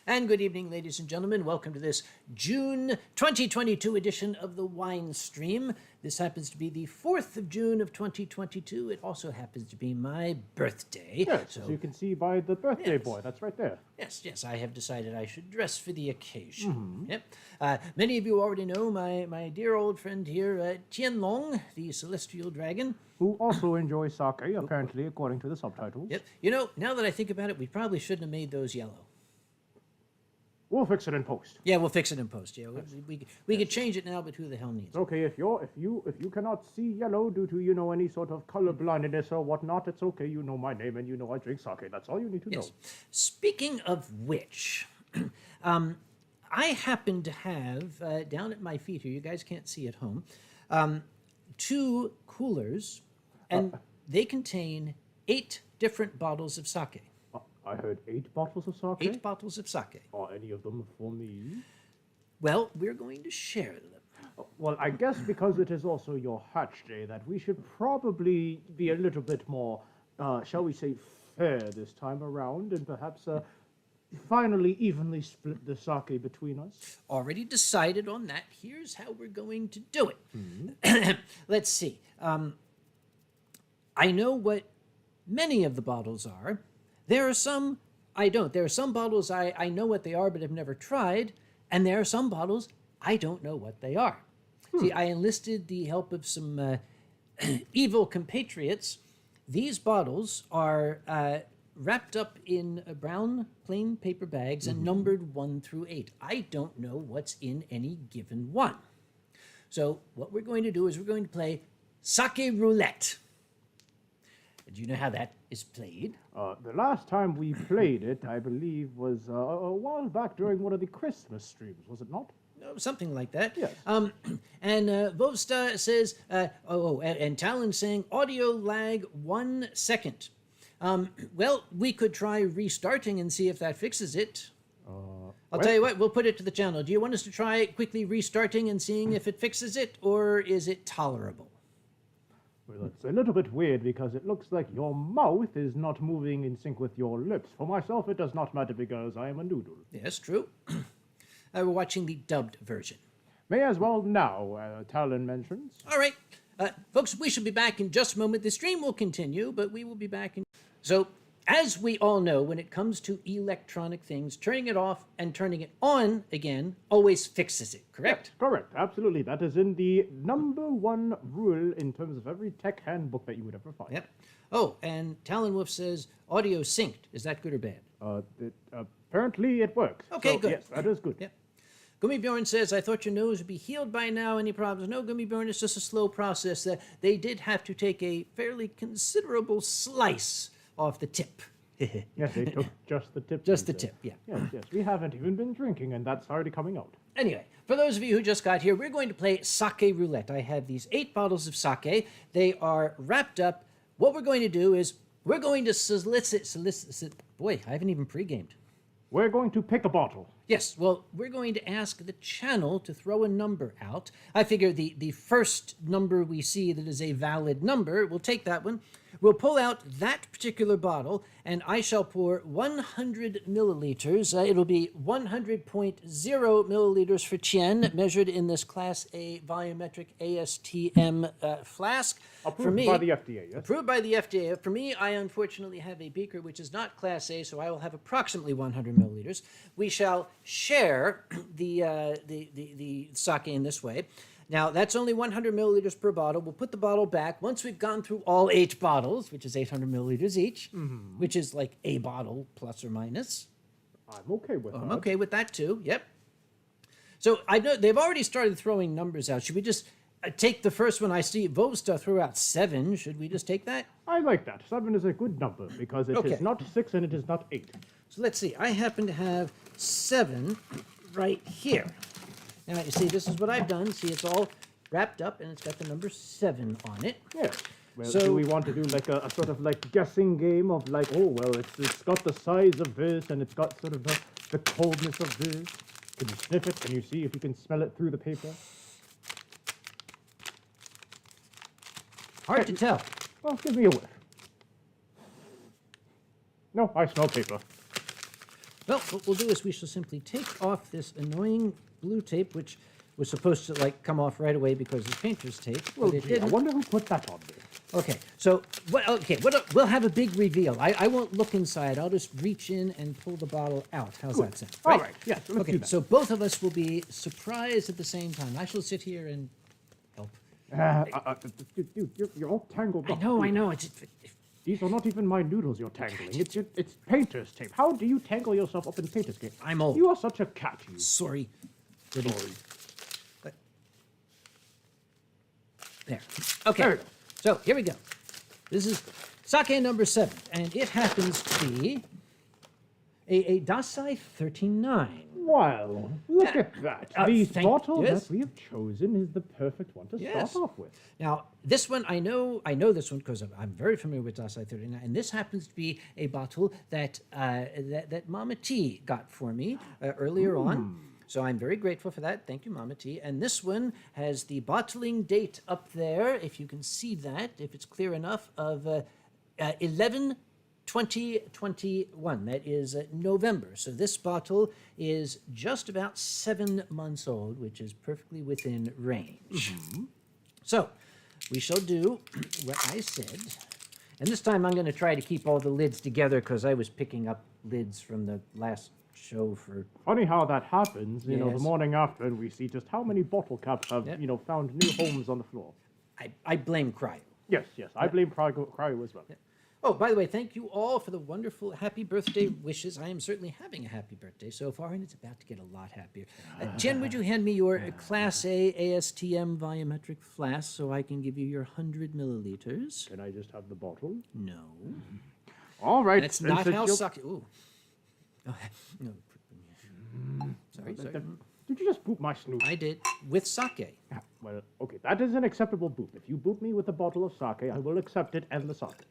And good evening, ladies and gentlemen. Welcome to this June 2022 edition of the Winestream. This happens to be the 4th of June of 2022. It also happens to be my birthday. Yes, so, as you can see by the birthday boy. That's right there. Yes, I have decided I should dress for the occasion. Yep. Many of you already know my dear old friend here, Tien Long, the celestial dragon. Who also enjoys sake, apparently, according to the subtitles. Yep. You know, now that I think about it, we probably shouldn't have made those yellow. We'll fix it in post. Yeah, we'll fix it in post. Yeah, we could change it now, but who the hell needs it? Okay, if you cannot see yellow due to any sort of color blindness or whatnot, it's okay. You know my name and you know I drink sake. That's all you need to know. Speaking of which, I happen to have down at my feet here. You guys can't see at home. 2 coolers, and they contain 8 different bottles of sake. I heard 8 bottles of sake? 8 bottles of sake. Are any of them for me? Well, we're going to share them. Well, I guess because it is also your hatch day that we should probably be a little bit more, shall we say, fair this time around and perhaps finally evenly split the sake between us. Already decided on that. Here's how we're going to do it. Let's see. I know what many of the bottles are. There are some I don't. There are some bottles I know what they are but have never tried, and there are some bottles I don't know what they are. See, I enlisted the help of some evil compatriots. These bottles are wrapped up in brown plain paper bags and numbered 1 through 8. I don't know what's in any given one. So what we're going to do is we're going to play Sake Roulette. Do you know how that is played? The last time we played it, I believe, was a while back during one of the Christmas streams, was it not? Something like that. Yes. And Vovsta says, and Talon's saying, audio lag 1 second. Well, we could try restarting and see if that fixes it. I'll tell you what, we'll put it to the channel. Do you want us to try quickly restarting and seeing if it fixes it, or is it tolerable? Well, it's a little bit weird because it looks like your mouth is not moving in sync with your lips. For myself, it does not matter because I am a noodle. Yes, true. We're watching the dubbed version. May as well now, Talon mentions. All right. Folks, we should be back in just a moment. The stream will continue, but we will be back in... So, as we all know, when it comes to electronic things, turning it off and turning it on again always fixes it, correct? Yes, correct, absolutely. That is in the #1 rule in terms of every tech handbook that you would ever find. Yep. Oh, and Talon Wolf says, audio synced. Is that good or bad? Apparently it works. Okay, so, good. Yes, that is good. Yep. Gummy Bjorn says, I thought your nose would be healed by now. Any problems? No, Gummy Bjorn, it's just a slow process. They did have to take a fairly considerable slice off the tip. Yes, they took just the tip. Just the tip, yeah. Yes. We haven't even been drinking, and that's already coming out. Anyway, for those of you who just got here, we're going to play Sake Roulette. I have these 8 bottles of sake. They are wrapped up. What we're going to do is we're going to solicit. Boy, I haven't even pre-gamed. We're going to pick a bottle. Yes, well, we're going to ask the channel to throw a number out. I figure the first number we see that is a valid number, we'll take that one. We'll pull out that particular bottle, and I shall pour 100 milliliters. It'll be 100.0 milliliters for Tien, measured in this Class A volumetric ASTM flask. Approved by the FDA, yes? Approved by the FDA. For me, I unfortunately have a beaker which is not Class A, so I will have approximately 100 milliliters. We shall share the sake in this way. Now, that's only 100 milliliters per bottle. We'll put the bottle back. Once we've gone through all 8 bottles, which is 800 milliliters each, which is like a bottle plus or minus. I'm okay with that. I'm okay with that, too. Yep. So I know they've already started throwing numbers out. Should we just take the first one? I see Vovsta threw out 7. Should we just take that? I like that. 7 is a good number because it is not 6 and it is not 8. So let's see. I happen to have 7 right here. Now, you see, this is what I've done. See, it's all wrapped up, and it's got the number 7 on it. Yes. Well, so, do we want to do like a sort of like guessing game of like, oh, well, it's got the size of this, and it's got sort of the coldness of this. Can you sniff it? Can you see if you can smell it through the paper? Hard to tell. Well, give me a whiff. No, I smell paper. Well, what we'll do is we shall simply take off this annoying blue tape, which was supposed to like come off right away because it's painter's tape, Oh, but it gee, I didn't. wonder who put that on there. Okay, so we'll have a big reveal. I won't look inside. I'll just reach in and pull the bottle out. How's that sound? All right, yes, let's Okay, do that. so both of us will be surprised at the same time. I shall sit here and help. You're all tangled up. I know. These are not even my noodles you're tangling. It's painter's tape. How do you tangle yourself up in painter's tape? I'm old. You are such a cat, you. Sorry. Goody. There. Okay. There we go. So here we go. This is sake number 7, and it happens to be a Dasai 39. Well, look at that. The thank- bottle yes. that we have chosen is the perfect one to Yes. start off with. Now, this one, I know this one because I'm very familiar with Dasai 39, and this happens to be a bottle that that Mama T got for me earlier on. So I'm very grateful for that. Thank you, Mama T. And this one has the bottling date up there, if you can see that, if it's clear enough, of 11/20/21. That is November. So this bottle is just about 7 months old, which is perfectly within range. So we shall do what I said. And this time I'm going to try to keep all the lids together because I was picking up lids from the last show for... Funny how that happens. You know, the Yes. morning after, and we see just how many bottle caps have, Yep. found new homes on the floor. I blame Cryo. Yes, I blame Cryo as well. Oh, by the way, thank you all for the wonderful happy birthday wishes. I am certainly having a happy birthday so far, and it's about to get a lot happier. Jen, would you hand me your Class A ASTM volumetric flask so I can give you your 100 milliliters? Can I just have the bottle? No. All right. That's then, not since how you're- sake... Ooh. Oh, no. Sorry. Did you just boot my snoot? I did. With sake. Ah, well, okay, that is an acceptable boot. If you boot me with a bottle of sake, I will accept it and the sake.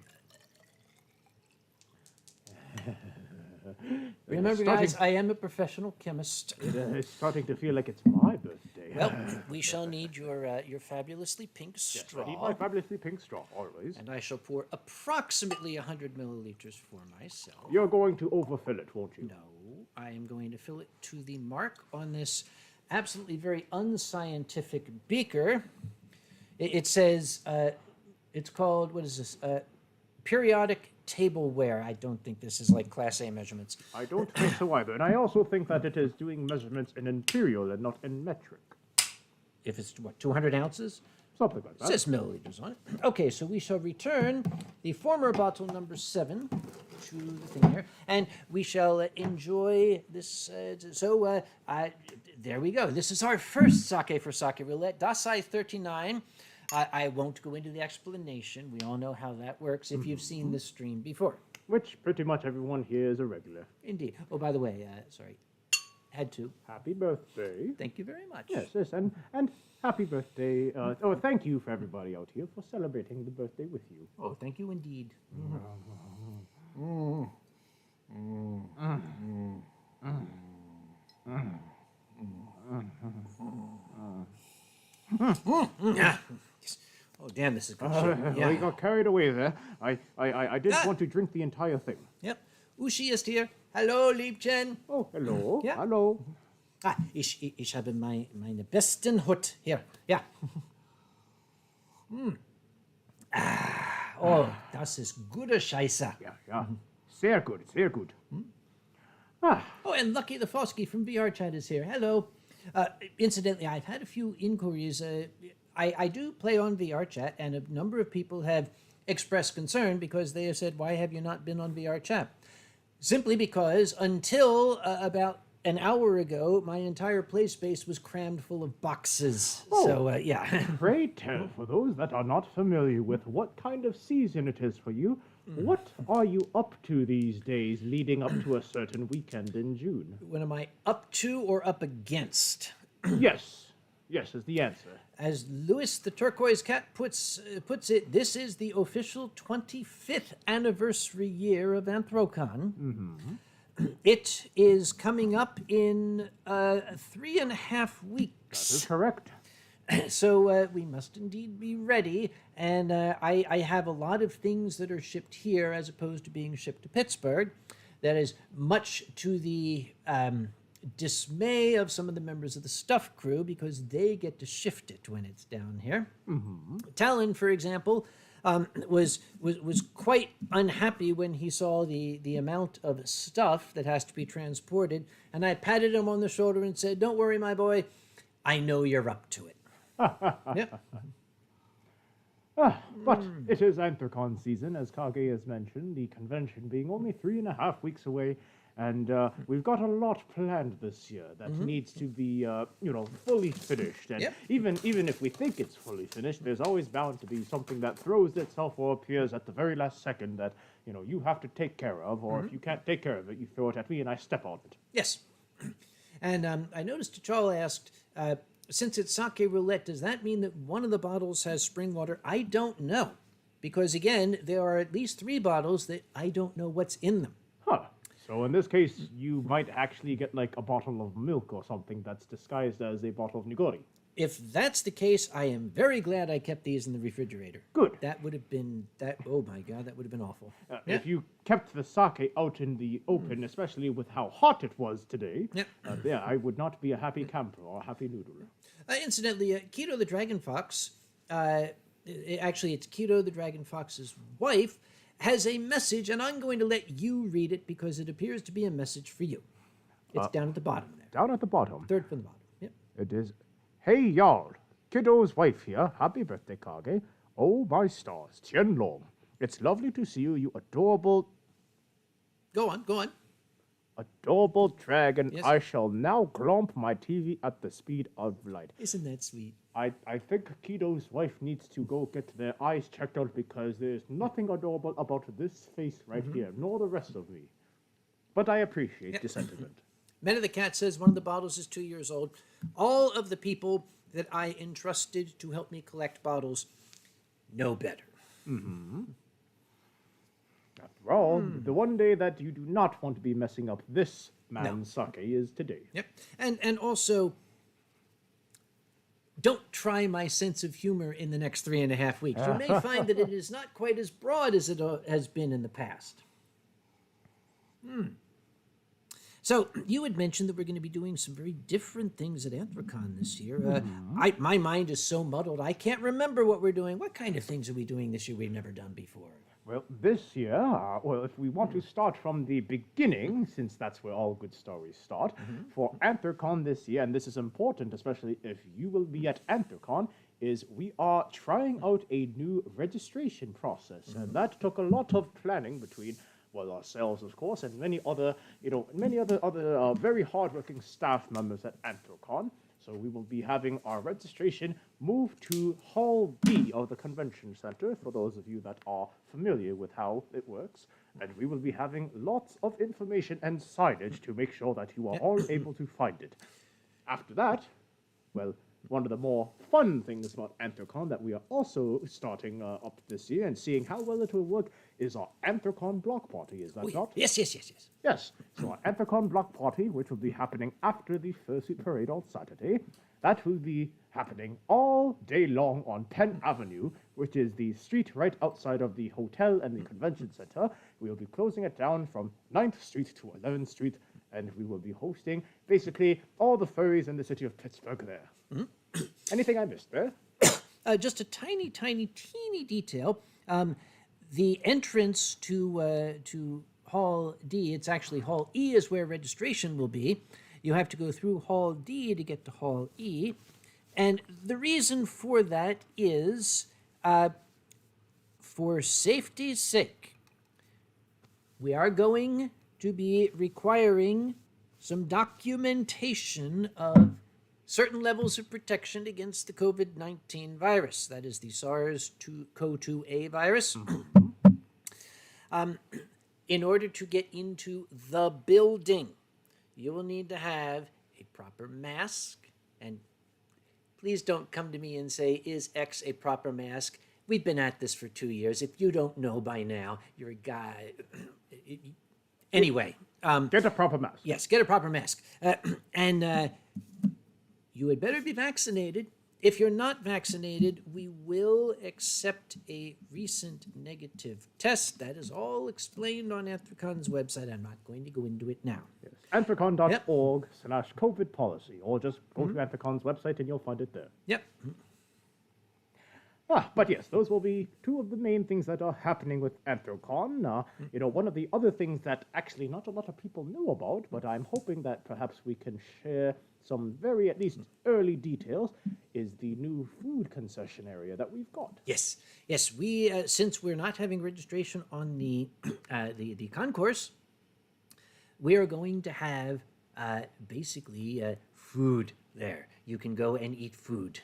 Remember, guys, I am a professional chemist. It's starting to feel like it's my birthday. Well, we shall need your fabulously pink Yes, straw. I need my fabulously pink straw, always. And I shall pour approximately 100 milliliters for myself. You're going to overfill it, won't you? No, I am going to fill it to the mark on this absolutely very unscientific beaker. It says, it's called, what is this? Periodic tableware. I don't think this is like Class A measurements. I don't think so either. And I also think that it is doing measurements in imperial and not in metric. If it's, what, 200 ounces? Something like It that. says milliliters on it. Okay, so we shall return the former bottle number 7 to the thing here, and we shall enjoy this. There we go. This is our first sake for Sake Roulette, Dasai 39. I won't go into the explanation. We all know how that works if you've seen this stream before. Which pretty much everyone here is a regular. Indeed. Oh, by the way, sorry. Had to. Happy birthday. Thank you very much. Yes, and happy birthday. Thank you for everybody out here for celebrating the birthday with you. Oh, thank you indeed. Oh, damn, this is good shit. We got carried away there. I didn't want to drink the entire thing. Yep. Uschi ist hier. Hallo, Liebchen. Oh, hello. Ja. Hello. Ich habe meine besten Hut hier. Ja. Oh, das ist gute Scheiße. Ja. Sehr gut, sehr gut. Oh, and Lucky the Fosky from VR Chat is here. Hello. Incidentally, I've had a few inquiries. I do play on VR Chat, and a number of people have expressed concern because they have said, why have you not been on VR Chat? Simply because until about an hour ago, my entire play space was crammed full of boxes. Oh. So, yeah. Pray tell, for those that are not familiar with what kind of season it is for you, what are you up to these days leading up to a certain weekend in June? What am I up to or up against? Yes is the answer. As Louis the Turquoise Cat puts it, this is the official 25th anniversary year of Anthrocon. Mm-hmm. It is coming up in 3.5 weeks. That is correct. So we must indeed be ready, and I have a lot of things that are shipped here as opposed to being shipped to Pittsburgh. That is much to the dismay of some of the members of the stuff crew because they get to shift it when it's down here. Talon, for example, was quite unhappy when he saw the amount of stuff that has to be transported, and I patted him on the shoulder and said, "Don't worry, my boy, I know you're up to it." Yep. But it is Anthrocon season, as Kage has mentioned, the convention being only 3.5 weeks away, and we've got a lot planned this year that needs to be, fully finished. And Yep. even if we think it's fully finished, there's always bound to be something that throws itself or appears at the very last second that, you have to take care of, or if you can't take care of it, you throw it at me and I step on it. Yes. And I noticed T'Challa asked, since it's Sake Roulette, does that mean that one of the bottles has spring water? I don't know. Because, again, there are at least 3 bottles that I don't know what's in them. Huh. So in this case, you might actually get like a bottle of milk or something that's disguised as a bottle of Nigori. If that's the case, I am very glad I kept these in the refrigerator. Good. That would have been, oh my God, that would have been awful. If you kept the sake out in the open, especially with how hot it was today, Yep. I would not be a happy camper or a happy noodle. Incidentally, Keto the Dragon Fox, actually it's Keto the Dragon Fox's wife, has a message, and I'm going to let you read it because it appears to be a message for you. It's down at the bottom there. Down at the bottom. 3rd from the bottom. Yep. It is, "Hey y'all, Kiddo's wife here. Happy birthday, Kage. Oh my stars, Tien Long. It's lovely to see you, you adorable Go on. dragon. Yes. I shall now glomp my TV at the speed of light." Isn't that sweet? I think Kido's wife needs to go get their eyes checked out because there's nothing adorable about this face right here, nor the rest of me. But I appreciate the sentiment. Men of the Cat says one of the bottles is 2 years old. All of the people that I entrusted to help me collect bottles know better. After all, the one day that you do not want to be messing up this man's sake is today. Yep. And also, don't try my sense of humor in the next 3.5 weeks. You may find that it is not quite as broad as it has been in the past. So you had mentioned that we're going to be doing some very different things at Anthrocon this year. My mind is so muddled, I can't remember what we're doing. What kind of things are we doing this year we've never done before? Well, this year, if we want to start from the beginning, since that's where all good stories start, for Anthrocon this year, and this is important, especially if you will be at Anthrocon, is we are trying out a new registration process, and that took a lot of planning between, well, ourselves, of course, and many other very hardworking staff members at Anthrocon. So we will be having our registration moved to Hall D of the Convention Center, for those of you that are familiar with how it works. And we will be having lots of information and signage to make sure that you are all able to find it. After that, well, one of the more fun things about Anthrocon that we are also starting up this year and seeing how well it will work is our Anthrocon block party, is that not? Yes. Yes. So our Anthrocon block party, which will be happening after the Fursuit Parade on Saturday, that will be happening all day long on Penn Avenue, which is the street right outside of the hotel and the convention center. We will be closing it down from 9th Street to 11th Street, and we will be hosting basically all the furries in the city of Pittsburgh there. Anything I missed there? Just a tiny, teeny detail. The entrance to Hall D, it's actually Hall E is where registration will be. You have to go through Hall D to get to Hall E. And the reason for that is, for safety's sake, we are going to be requiring some documentation of certain levels of protection against the COVID-19 virus. That is the SARS-CoV-2 virus. In order to get into the building, you will need to have a proper mask. And please don't come to me and say, is X a proper mask? We've been at this for 2 years. If you don't know by now, you're a guy. Anyway. Get a proper mask. Yes, get a proper mask. And you had better be vaccinated. if you're not vaccinated, we will accept a recent negative test. That is all explained on Anthrocon's website. I'm not going to go into it now. Yes. Anthrocon.org/COVID policy, or just go to Anthrocon's website and you'll find it there. Yep. But yes, those will be two of the main things that are happening with Anthrocon. One of the other things that actually not a lot of people know about, but I'm hoping that perhaps we can share some very, at least early details, is the new food concession area that we've got. Yes. We since we're not having registration on the the concourse, we are going to have basically food there. You can go and eat food.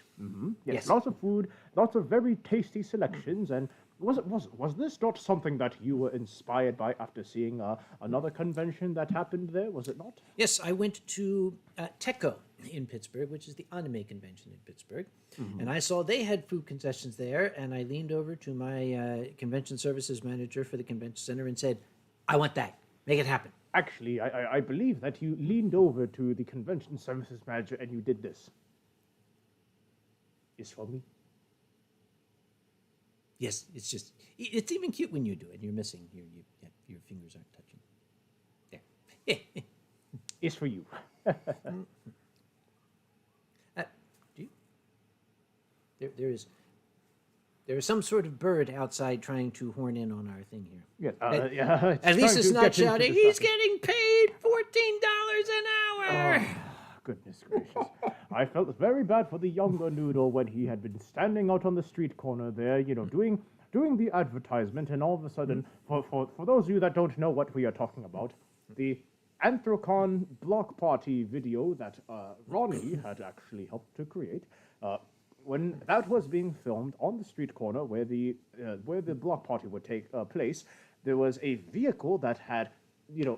Yes, lots of food, lots of very tasty selections. And was this not something that you were inspired by after seeing another convention that happened there? Was it not? Yes, I went to TECO in Pittsburgh, which is the anime convention in Pittsburgh, and I saw they had food concessions there, and I leaned over to my convention services manager for the convention center and said, "I want that. Make it happen." Actually, I believe that you leaned over to the convention services manager and you did this. Is for me. Yes, it's even cute when you do it. You're missing your fingers aren't touching. There. Is for you. Do you? There is some sort of bird outside trying to horn in on our thing here. Yes, At least it's not shouting, "He's getting paid $14 an hour." Goodness gracious. I felt very bad for the younger Noodle when he had been standing out on the street corner there, doing the advertisement, and all of a sudden, for those of you that don't know what we are talking about, the Anthrocon block party video that Ronnie had actually helped to create, when that was being filmed on the street corner where the block party would take place, there was a vehicle that had,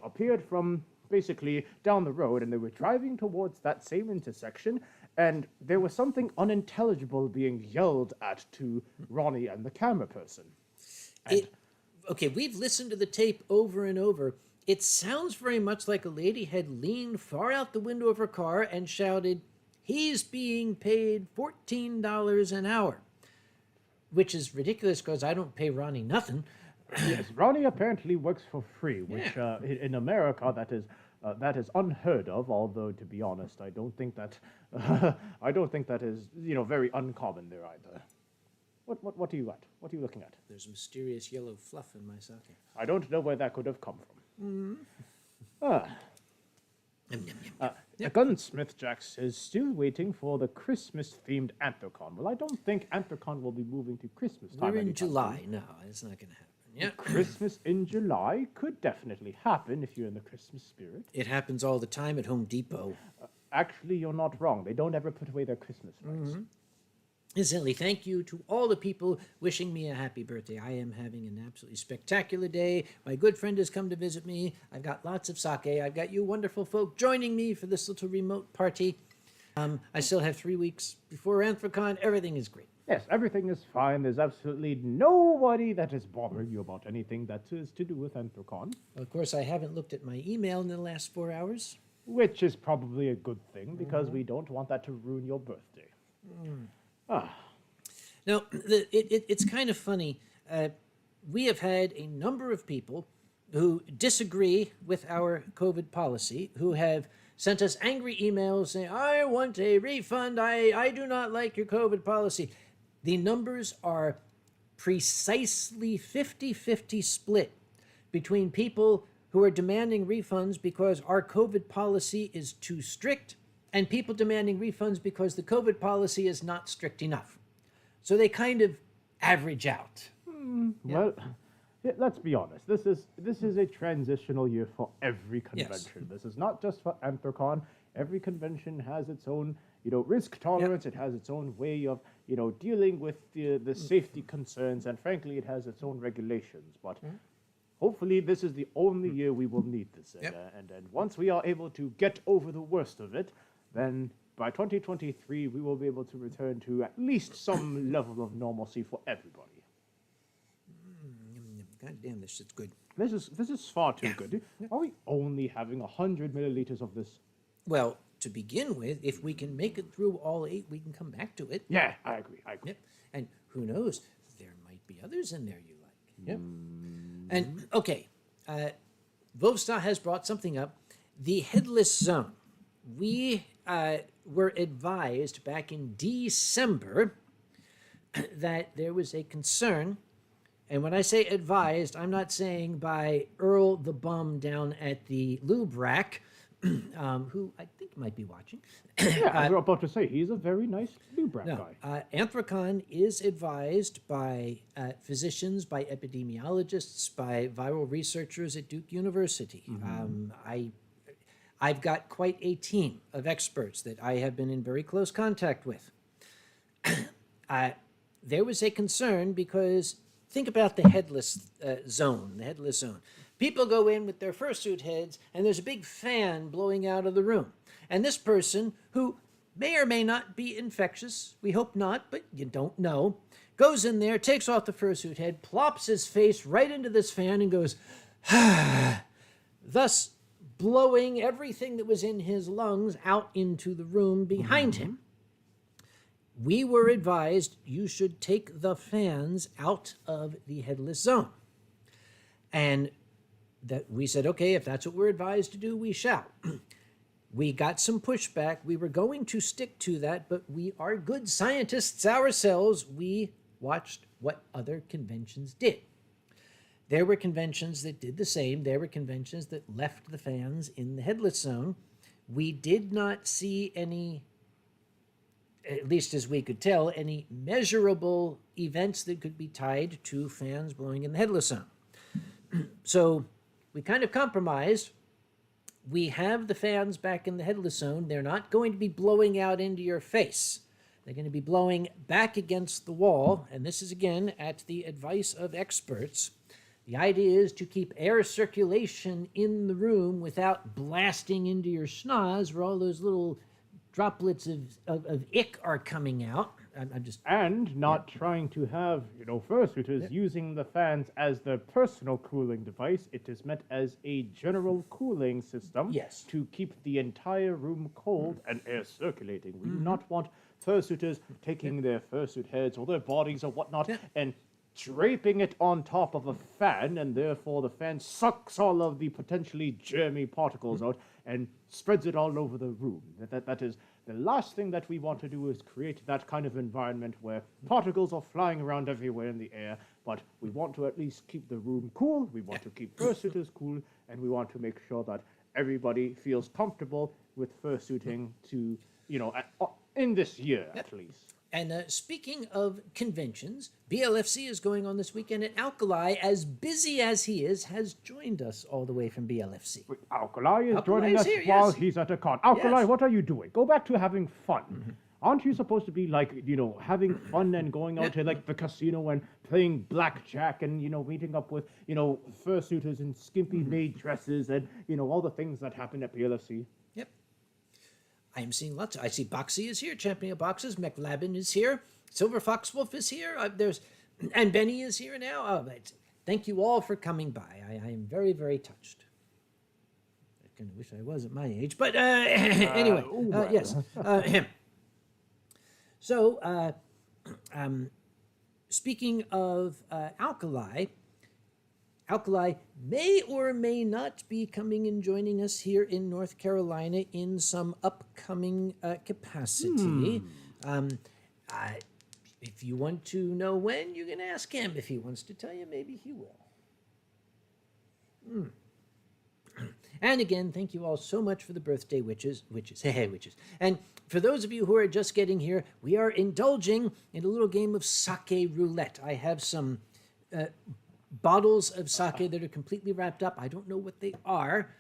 appeared from basically down the road, and they were driving towards that same intersection, and there was something unintelligible being yelled at to Ronnie and the camera person. Okay, we've listened to the tape over and over. It sounds very much like a lady had leaned far out the window of her car and shouted, "He's being paid $14 an hour," which is ridiculous because I don't pay Ronnie nothing. Yes, Ronnie apparently works for free, which in America that is unheard of. Although, to be honest, I don't think that is very uncommon there either. What are you at? What are you looking at? There's mysterious yellow fluff in my sake. I don't know where that could have come from. Gunsmith Jax is still waiting for the Christmas-themed Anthrocon. Well, I don't think Anthrocon will be moving to Christmas time. We're in July. No, it's not going to happen. Yeah. Christmas in July could definitely happen if you're in the Christmas spirit. It happens all the time at Home Depot. Actually, you're not wrong. They don't ever put away their Christmas lights. Incidentally, thank you to all the people wishing me a happy birthday. I am having an absolutely spectacular day. My good friend has come to visit me. I've got lots of sake. I've got you wonderful folk joining me for this little remote party. I still have 3 weeks before Anthrocon. Everything is great. Yes, everything is fine. There's absolutely nobody that is bothering you about anything that is to do with Anthrocon. Of course, I haven't looked at my email in the last 4 hours. Which is probably a good thing, because we don't want that to ruin your birthday. Now, it's kind of funny. We have had a number of people who disagree with our COVID policy, who have sent us angry emails saying, "I want a refund. I do not like your COVID policy." The numbers are precisely 50-50 split between people who are demanding refunds because our COVID policy is too strict and people demanding refunds because the COVID policy is not strict enough. So they kind of average out. Well, let's be honest. This is a transitional year for every convention. This is not just for Anthrocon. Every convention has its own, risk tolerance. It has its own way of, dealing with the safety concerns, and frankly, it has its own regulations. But hopefully, this is the only year we will need this. And once we are able to get over the worst of it, then by 2023, we will be able to return to at least some level of normalcy for everybody. God damn, this shit's good. This is far too good. Are we only having 100 milliliters of this? Well, to begin with, if we can make it through all 8, we can come back to it. Yeah, I agree. Yep. And who knows? There might be others in there you like. Yep. And okay, Vovstar has brought something up. The headless zone. We were advised back in December that there was a concern. And when I say advised, I'm not saying by Earl the Bum down at the lube rack, who I think might be watching. Yeah, I was about to say, he's a very nice lube-rat No, guy. Anthrocon is advised by physicians, by epidemiologists, by viral researchers at Duke University. I've got quite a team of experts that I have been in very close contact with. There was a concern because think about the headless zone, the headless zone. People go in with their fursuit heads, and there's a big fan blowing out of the room. And this person, who may or may not be infectious, we hope not, but you don't know, goes in there, takes off the fursuit head, plops his face right into this fan, and goes, thus blowing everything that was in his lungs out into the room behind him. We were advised you should take the fans out of the headless zone. And that we said, okay, if that's what we're advised to do, we shall. We got some pushback. We were going to stick to that, but we are good scientists ourselves. We watched what other conventions did. There were conventions that did the same. There were conventions that left the fans in the headless zone. We did not see any, at least as we could tell, any measurable events that could be tied to fans blowing in the headless zone. So we kind of compromised. We have the fans back in the headless zone. They're not going to be blowing out into your face. They're going to be blowing back against the wall. And this is, again, at the advice of experts. The idea is to keep air circulation in the room without blasting into your schnoz where all those little droplets of ick are coming out. I'm just... And not trying to have, fursuiters using the fans as their personal cooling device. It is meant as a general cooling system. Yes. To keep the entire room cold and air circulating. We do not want fursuiters taking their fursuit heads or their bodies or whatnot and draping it on top of a fan, and therefore the fan sucks all of the potentially germy particles out and spreads it all over the room. That is the last thing that we want to do, is create that kind of environment where particles are flying around everywhere in the air, but we want to at least keep the room cool, we want to keep fursuiters cool, and we want to make sure that everybody feels comfortable with fursuiting to, in this year at least. And speaking of conventions, BLFC is going on this weekend, and Alkali, as busy as he is, has joined us all the way from BLFC. Wait, Alkali is Alkali joining is us here, while yes. he's at a con. Alkali, Yes. what are you doing? Go back to having fun. Aren't you supposed to be having fun and going out to the casino and playing blackjack and, meeting up with, fursuiters in skimpy maid dresses and, all the things that happen at BLFC? Yep. I am seeing lots. I see Boxy is here, Champion of Boxes. McLabin is here. Silver Fox Wolf is here. And Benny is here now. Thank you all for coming by. I am very, very touched. I kind of wish I was at my age, but anyway, yes. So, speaking of Alkali, Alkali may or may not be coming and joining us here in North Carolina in some upcoming capacity. If you want to know when, you can ask him. If he wants to tell you, maybe he will. And again, thank you all so much for the birthday witches. And for those of you who are just getting here, we are indulging in a little game of Sake Roulette. I have some bottles of sake that are completely wrapped up. I don't know what they are.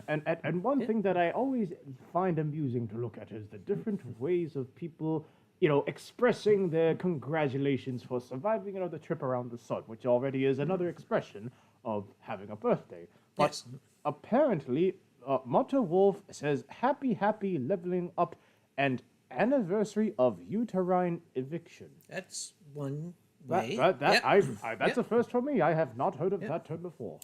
And one thing that I always find amusing to look at is the different ways of people, expressing their congratulations for surviving, the trip around the sun, which already is another expression of having a birthday. But Yes. apparently, Mutta Wolf says, happy leveling up and anniversary of uterine eviction. That's one way. That's Yep. a first for me. I have not heard of that term before.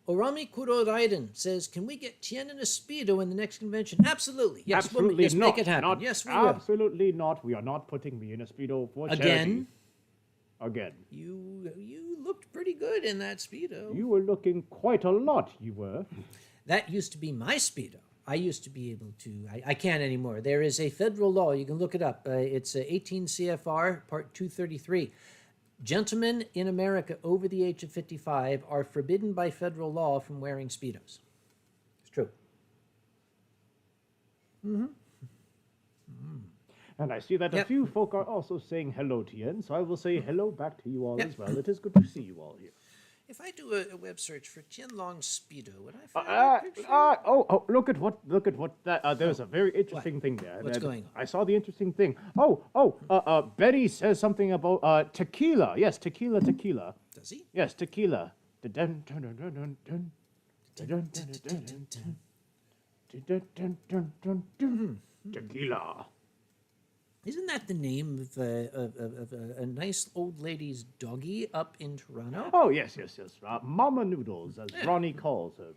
Orami Kuro Raiden says, can we get Tien in a Speedo in the next convention? Absolutely. Yes, Absolutely yes, not. make it happen. Not, Yes, we will. absolutely not. We are not putting me in a Speedo for charity. Again. You looked pretty good in that Speedo. You were looking quite a lot, you were. That used to be my Speedo. I used to be able to, I can't anymore. There is a federal law, you can look it up. It's 18 CFR, Part 233. Gentlemen in America over the age of 55 are forbidden by federal law from wearing Speedos. It's true. And I see that a Yep. few folk are also saying hello, Tien, so I will say hello back to you all Yep. as well. It is good to see you all here. If I do a web search for Tien Long Speedo, would I find a picture? Look at what that, there's a very interesting thing there. What's going on? I saw the interesting thing. Betty says something about, tequila. Yes, tequila. Does he? Yes, tequila. Dun, dun, dun, dun, dun, dun. Dun, dun, dun, dun, dun, dun. Dun, dun, dun, dun, dun. Tequila. Isn't that the name of a nice old lady's doggy up in Toronto? Oh, yes. Mama Noodles, as Ronnie calls her.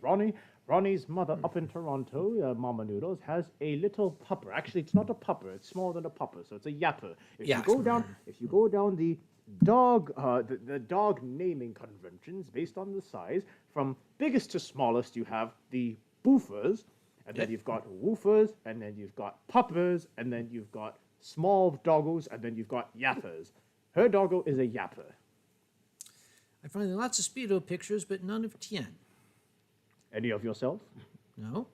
Ronnie's mother up in Toronto, Mama Noodles, has a little pupper. Actually, it's not a pupper. It's smaller than a pupper, so it's a yapper. If you go down the dog, the dog naming conventions based on the size, from biggest to smallest, you have the boofers, and then you've got woofers, and then you've got puppers, and then you've got small doggos, and then you've got yappers. Her doggo is a yapper. I find lots of Speedo pictures, but none of Tien. Any of yourself? No?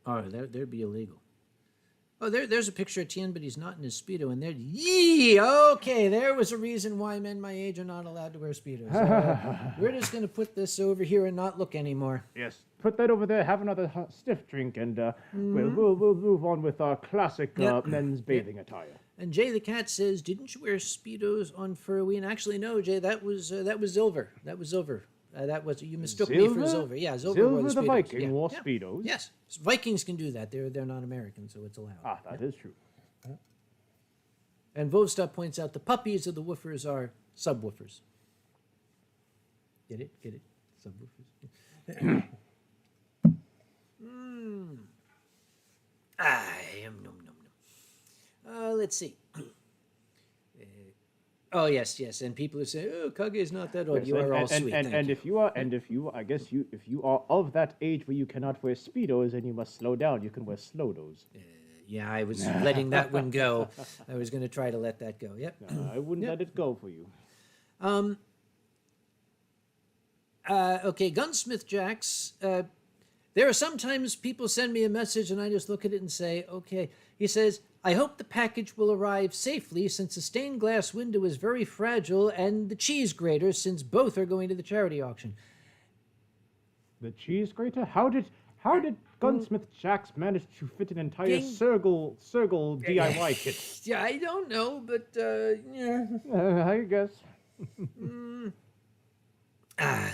Oh, there'd be illegal. Oh, there's a picture of Tien, but he's not in his Speedo, and there, yee! Okay, there was a reason why men my age are not allowed to wear Speedos. We're just going to put this over here and not look anymore. Yes. Put that over there, have another stiff drink, and we'll move on with our classic men's bathing attire. And Jay the Cat says, didn't you wear Speedos on Furween? Actually, no, Jay, that was Zilver. That was Zilver. You mistook me for Zilver. Yeah, Zilver wore the Zilver the Speedos. Viking wore Speedos. Yes, Vikings can do that. They're not American, so it's allowed. Ah, that is true. And Vovstop points out the puppies of the woofers are subwoofers. Get it? Subwoofers. Let's see. Oh yes, and people are saying, "Oh, Kage is not that old." Yes, You are all sweet. Thank you. if you are of that age where you cannot wear speedos, then you must slow down. You can wear slowdos. Yeah, I was letting that one go. I was going to try to let that go. Yep. I wouldn't let it go for you. Okay, Gunsmith Jacks. There are sometimes people send me a message and I just look at it and say, okay. He says, I hope the package will arrive safely since the stained glass window is very fragile and the cheese grater since both are going to the charity auction. The cheese grater? How did Gunsmith Jacks manage to fit an entire circle DIY kit? Yeah, I don't know, but yeah. I guess.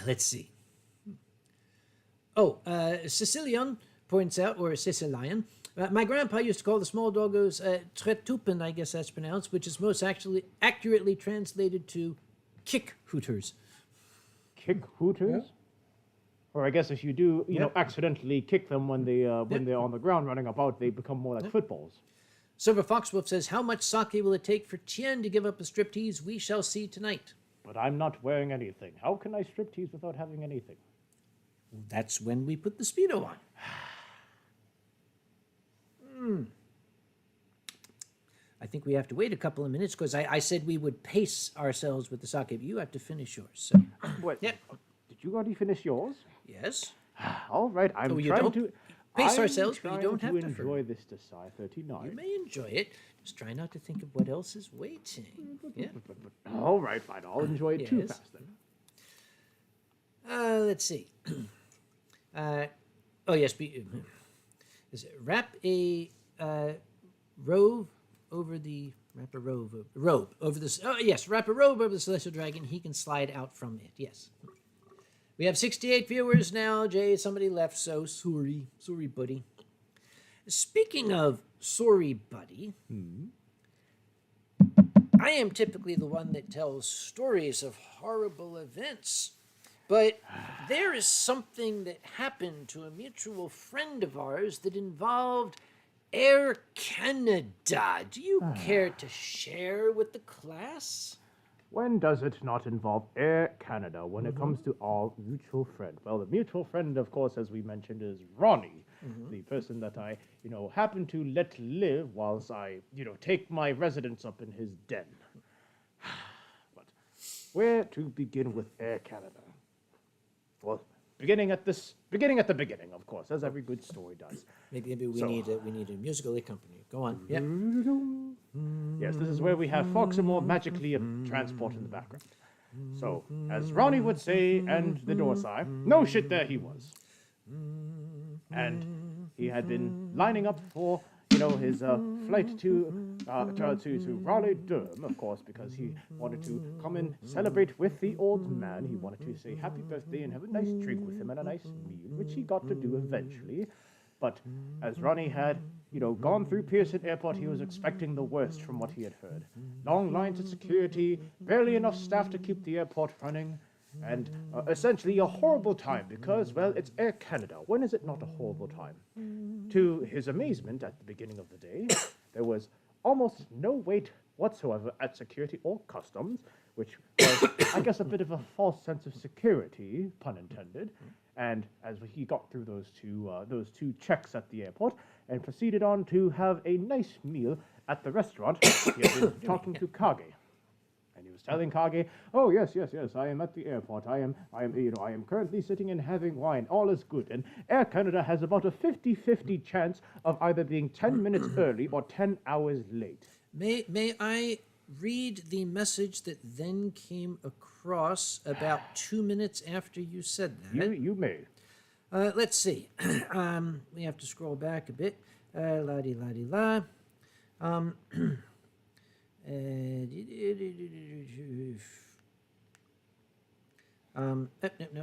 Let's see. Oh, Sicilian points out, or Sicilian, my grandpa used to call the small doggos tretupen, I guess that's pronounced, which is most actually accurately translated to kick hooters. Kick hooters? Yeah. Or I guess if you do, you know, accidentally kick them when they're on the ground running about, they become more like footballs. Silver Foxwolf says, how much sake will it take for Tien to give up a striptease? We shall see tonight. But I'm not wearing anything. How can I striptease without having anything? That's when we put the Speedo on. I think we have to wait a couple of minutes because I said we would pace ourselves with the sake. You have to finish yours. So. What? Yeah. Did you already finish yours? Yes. All right. I'm trying to pace ourselves, but you don't have to enjoy this to Psi 39. You may enjoy it. Just try not to think of what else is waiting. Yeah. All right, fine. I'll enjoy it too fast then. Let's see. Oh yes. Wrap a robe over the wrap a robe over this. Oh yes, wrap a robe over the celestial dragon. He can slide out from it. Yes. We have 68 viewers now. Jay, somebody left, so sorry, buddy. Speaking of sorry, buddy, I am typically the one that tells stories of horrible events. But there is something that happened to a mutual friend of ours that involved Air Canada. Do you care to share with the class? When does it not involve Air Canada when it comes to our mutual friend? Well, the mutual friend, of course, as we mentioned, is Ronnie, the person that I, happen to let live whilst I, take my residence up in his den. But where to begin with Air Canada? Well, beginning at the beginning, of course, as every good story does. Maybe we need a musical accompaniment. Go on. Yeah. Yes, this is where we have Foxamore magically transport in the background. So, as Ronnie would say, and the door sigh, no shit, there he was. And he had been lining up for, his flight to Raleigh-Durham, of course, because he wanted to come and celebrate with the old man. He wanted to say happy birthday and have a nice drink with him and a nice meal, which he got to do eventually. But as Ronnie had, gone through Pearson Airport, he was expecting the worst from what he had heard. Long lines of security, barely enough staff to keep the airport running, and essentially a horrible time because, well, it's Air Canada. When is it not a horrible time? To his amazement, at the beginning of the day, there was almost no wait whatsoever at security or customs, which was, I guess, a bit of a false sense of security, pun intended. And as he got through those two checks at the airport and proceeded on to have a nice meal at the restaurant, he had been talking to Kage. And he was telling Kage, "Oh yes, I am at the airport. I am currently sitting and having wine. All is good. And Air Canada has about a 50-50 chance of either being 10 minutes early or 10 hours late." May I read the message that then came across about 2 minutes after you said that? You may. Let's see. We have to scroll back a bit. La-di-la-di-la.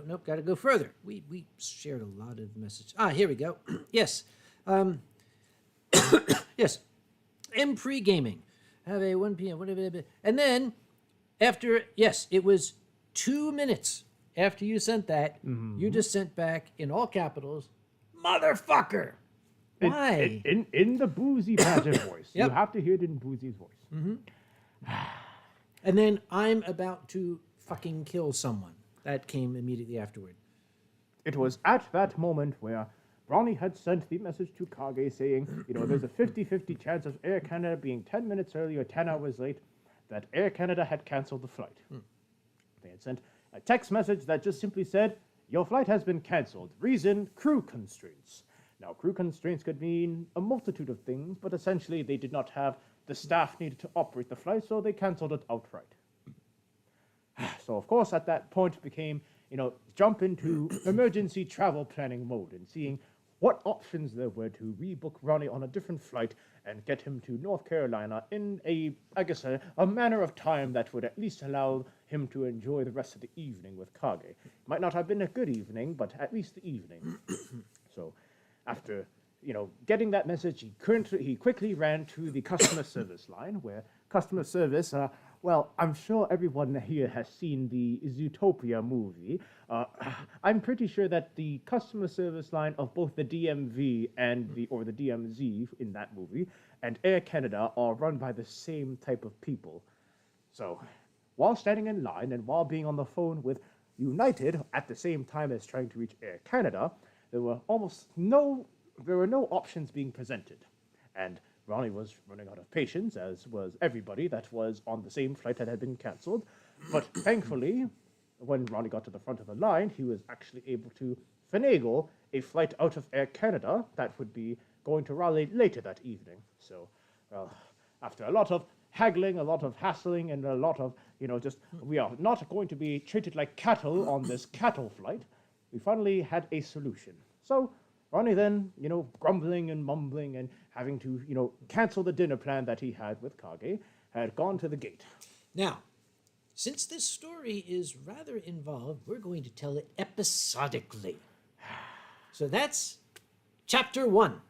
Nope. Got to go further. We shared a lot of messages. Here we go. Yes. Yes. M pre-gaming. Have a 1 p.m. whatever. And then after, yes, it was 2 minutes after you sent that, you just sent back in all capitals, "Motherfucker." Why? In the Boozy Badger voice. Yep. You have to hear it in Boozy's voice. And then "I'm about to fucking kill someone." That came immediately afterward. It was at that moment where Ronnie had sent the message to Kage saying, there's a 50-50 chance of Air Canada being 10 minutes early or 10 hours late, that Air Canada had canceled the flight. They had sent a text message that just simply said, "Your flight has been canceled. Reason, crew constraints." Now, crew constraints could mean a multitude of things, but essentially they did not have the staff needed to operate the flight, so they canceled it outright. So, of course, at that point became, jump into emergency travel planning mode and seeing what options there were to rebook Ronnie on a different flight and get him to North Carolina in a manner of time that would at least allow him to enjoy the rest of the evening with Kage. Might not have been a good evening, but at least the evening. So, after getting that message, he quickly ran to the customer service line, where customer service, well, I'm sure everyone here has seen the Zootopia movie. I'm pretty sure that the customer service line of both the DMV and the DMZ in that movie and Air Canada are run by the same type of people. So, while standing in line and while being on the phone with United at the same time as trying to reach Air Canada, there were no options being presented. And Ronnie was running out of patience, as was everybody that was on the same flight that had been cancelled. But thankfully, when Ronnie got to the front of the line, he was actually able to finagle a flight out of Air Canada that would be going to Raleigh later that evening. So, well, after a lot of haggling, a lot of hassling, and a lot of, we are not going to be treated like cattle on this cattle flight, we finally had a solution. So, Ronnie then, grumbling and mumbling and having to, cancel the dinner plan that he had with Kage, had gone to the gate. Now, since this story is rather involved, we're going to tell it episodically. So that's chapter 1.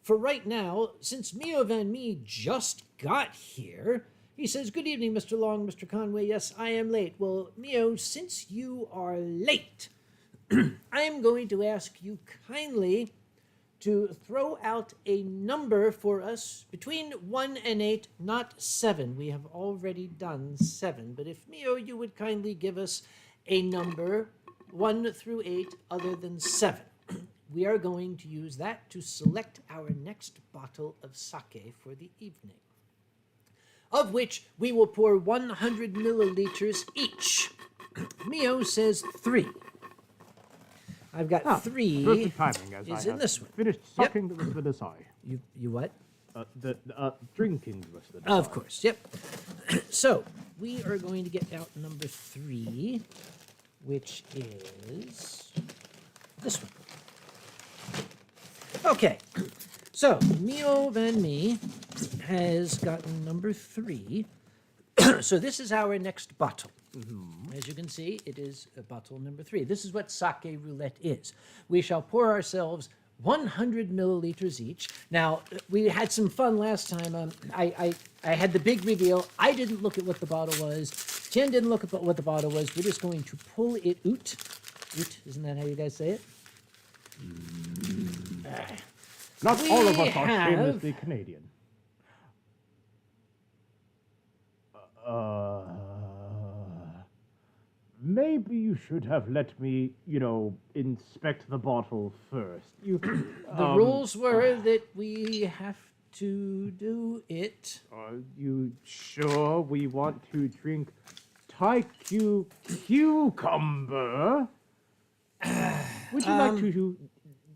For right now, since Mio Van Me just got here, He says, "Good evening, Mr. Long, Mr. Conway. Yes, I am late. Well, Mio, since you are late, I am going to ask you kindly to throw out a number for us between 1 and 8, not 7. We have already done 7. But if, Mio, you would kindly give us a number 1 through 8 other than 7. We are going to use that to select our next bottle of sake for the evening, of which we will pour 100 milliliters each." Mio says 3. I've got 3. Perfect timing, as is I in this one. finished sucking the rest of the desai. You what? Drinking the rest of the desai. Of course, yep. So, we are going to get out number 3, which is this one. Okay, so Mio Van Me has gotten number 3. So this is our next bottle. As you can see, it is bottle number 3. This is what Sake Roulette is. We shall pour ourselves 100 milliliters each. Now, we had some fun last time. I had the big reveal. I didn't look at what the bottle was. Tien didn't look at what the bottle was. We're just going to pull it out. Oot, isn't that how you guys say it? Not all of We us are have- shamelessly Canadian. Maybe you should have let me, inspect the bottle first. The rules were that we have to do it. Are you sure we want to drink Thai cucumber? Would you like to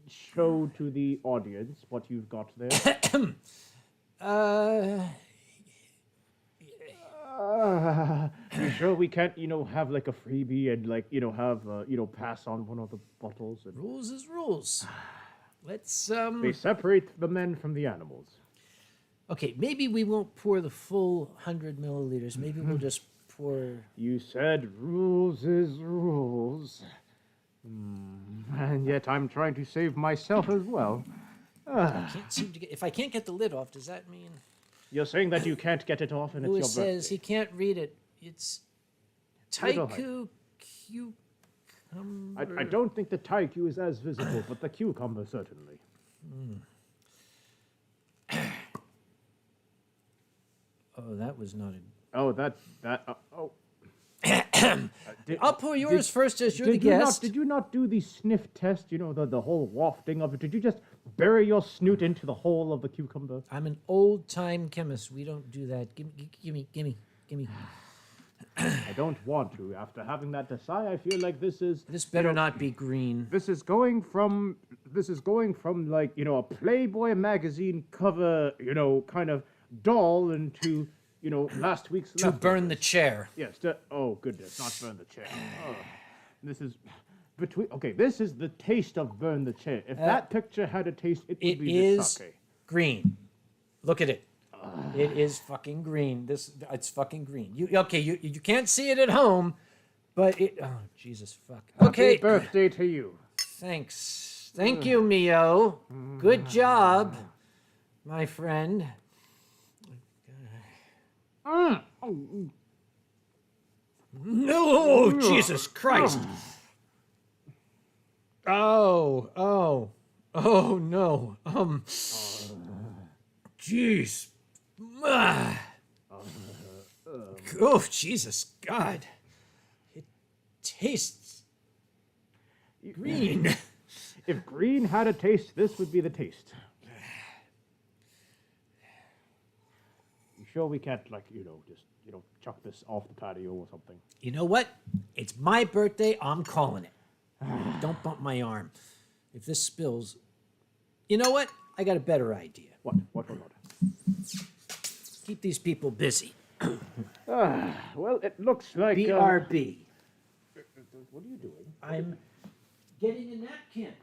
show to the audience what you've got there? You sure we can't, have like a freebie and pass on one of the bottles? And Rules is rules. Let's they separate the men from the animals. Okay, maybe we won't pour the full 100 milliliters. Maybe we'll just pour. You said rules is rules. And yet I'm trying to save myself as well. I can't seem to get. If I can't get the lid off, does that mean? You're saying that you can't get it off and Louis it's your says birthday. he can't read it. It's Little Taiku cucumber. I don't think the taiku is as visible, but the cucumber certainly. Oh, that was not a. Oh, I'll pour yours first as you're the Did you guest. did you not do the sniff test? The whole wafting of it. Did you just bury your snoot into the hole of the cucumber? I'm an old-time chemist. We don't do that. Gimme. I don't want to. After having that desai, I feel like this is. This better not be green. This is going from like, a Playboy magazine cover, kind of doll into, last week's To burn the chair. Yes, oh goodness, not burn the chair. Oh. This is this is the taste of burn the chair. If that picture had a taste, it would It be is the sake. green. Look at it. It is fucking green. It's fucking green. You can't see it at home, but it. Oh Jesus, fuck. Okay. Happy birthday to you. Thanks. Thank you, Mio. Good job, my friend. No, Jesus Christ. Oh no. Jeez. Oh, Jesus God. It tastes green. If green had a taste, this would be the taste. You sure we can't, just, chuck this off the patio or something? You know what? It's my birthday. I'm calling it. Don't bump my arm. If this spills, you know what? I got a better idea. What? Keep these people busy. Well, it looks like... BRB. What are you doing? I'm getting a napkin.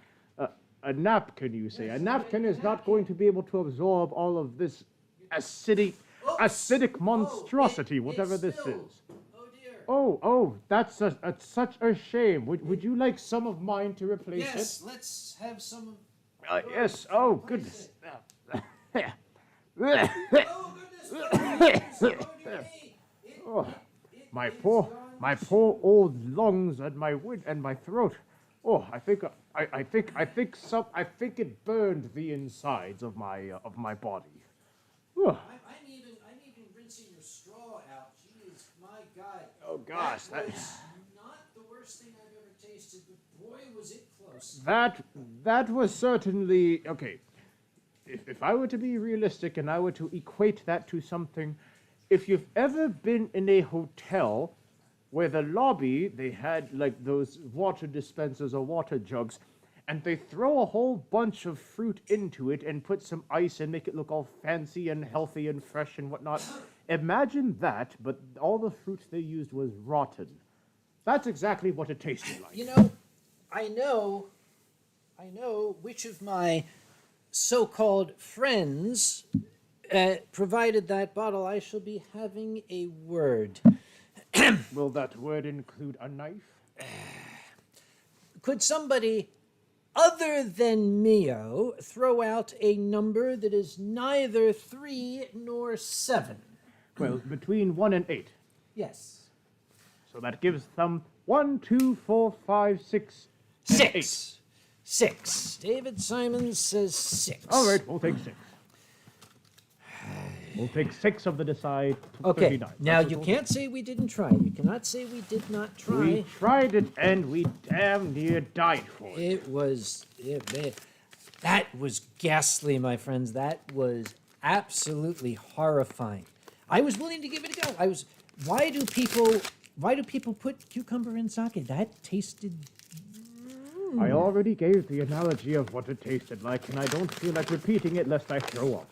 A napkin, you say. A napkin is not going to be able to absorb all of this acidic monstrosity, whatever this is. Oh dear. Oh, that's such a shame. Would you like some of mine to replace it? Yes, let's have some. Yes. Oh, goodness. Oh goodness. Oh, my poor old lungs and my throat. Oh, I think it burned the insides of my body. Oh, I'm even rinsing your straw out. Jeez, my God. oh gosh, that was not the worst thing I've ever tasted, but boy, was it close. that was certainly okay. If I were to be realistic and I were to equate that to something, if you've ever been in a hotel where the lobby, they had like those water dispensers or water jugs, and they throw a whole bunch of fruit into it and put some ice and make it look all fancy and healthy and fresh and whatnot. Imagine that, but all the fruit they used was rotten. That's exactly what it tasted like. You know, I know which of my so-called friends provided that bottle. I shall be having a word. Will that word include a knife? Could somebody other than Mio throw out a number that is neither 3 nor 7? Well, between 1 and 8. Yes. So that gives them 1, 2, 4, 5, 6, 6. 6. David Simons says 6. All right, we'll take 6. We'll take 6 of the decide. Okay. 39. Now That's you what can't say we didn't try. You cannot say we did not try. we tried it and we damn near died for it. That was ghastly, my friends. That was absolutely horrifying. I was willing to give it a go. Why do people put cucumber in sake? That tasted. I already gave the analogy of what it tasted like, and I don't feel like repeating it lest I throw up.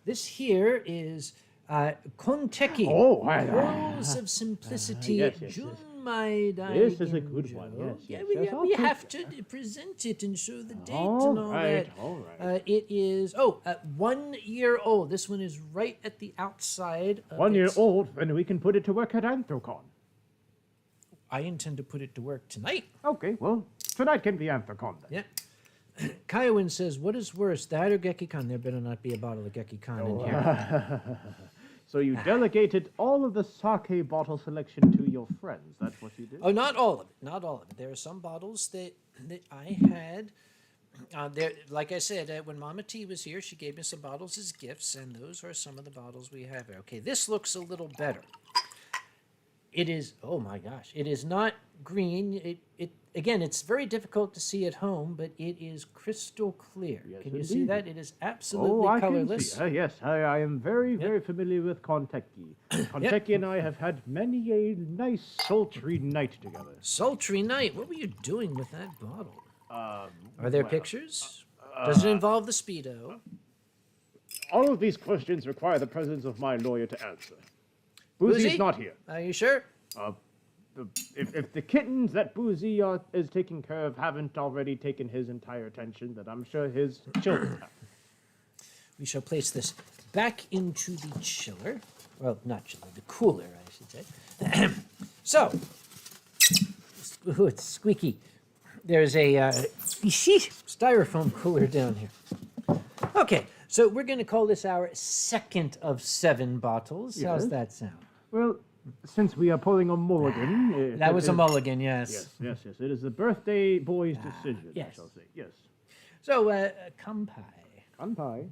This here is Konteki. Oh, Pearls of Simplicity. yes. Junmai This is a good one, yes, I'll we take have to present it and show the date All and all right, that. all right. It is 1 year old. This one is right at the outside. Of 1 year its- old, then we can put it to work at Anthrocon. I intend to put it to work tonight. Okay, well, tonight can be Anthrocon then. Yeah. Kaiowin says, "What is worse, that or Gekikon? There better not be a bottle of Gekikon in here." So you delegated all of the sake bottle selection to your friends. That's what you did? Oh, not all of it. Not all of it. There are some bottles that I had. There, like I said, when Mama T was here, she gave me some bottles as gifts, and those are some of the bottles we have here. Okay, this looks a little better. It is. Oh my gosh! It is not green. Again, it's very difficult to see at home, but it is crystal clear. Yes, Can you see indeed. that? It is absolutely I colorless. can see. Yes, I am very familiar with Konteki. Konteki and I have had many a nice sultry night together. Sultry night. What were you doing with that bottle? Are there well, pictures? Does it involve the Speedo? All of these questions require the presence of my lawyer to answer. Boozy's Boozy? not here. Are you sure? If the kittens that Boozy is taking care of haven't already taken his entire attention, then I'm sure his children have. We shall place this back into the chiller. Well, not chiller, the cooler, I should say. So, ooh, it's squeaky. There's a styrofoam cooler down here. Okay, so we're going to call this our second of 7 bottles. Yes. How's that sound? Well, since we are pulling a mulligan... That was a mulligan. mulligan, yes. Yes. It is the birthday boy's decision, yes. I shall say. Yes. So, kampai. Kanpai.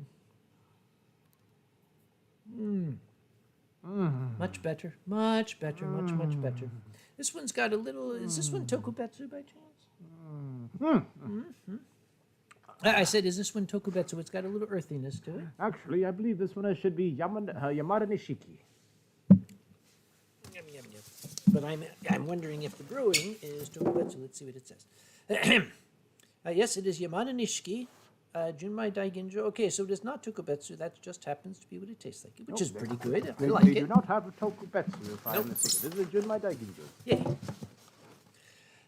Much better, much better. This one's got a little. Is this one tokubetsu by chance? I said, is this one tokubetsu? It's got a little earthiness to it. Actually, I believe this one should be Yamada Nishiki. Yum, yum, yum. But I'm wondering if the brewing is tokubetsu. Let's see what it says. Yes, it is Yamada Nishiki, Junmai Daiginjo. Okay, so it is not tokubetsu. That just happens to be what it tastes like, which is pretty good. I like They it. do not have a Tokubetsu, if I'm mistaken. This is a Junmai Daiginjo.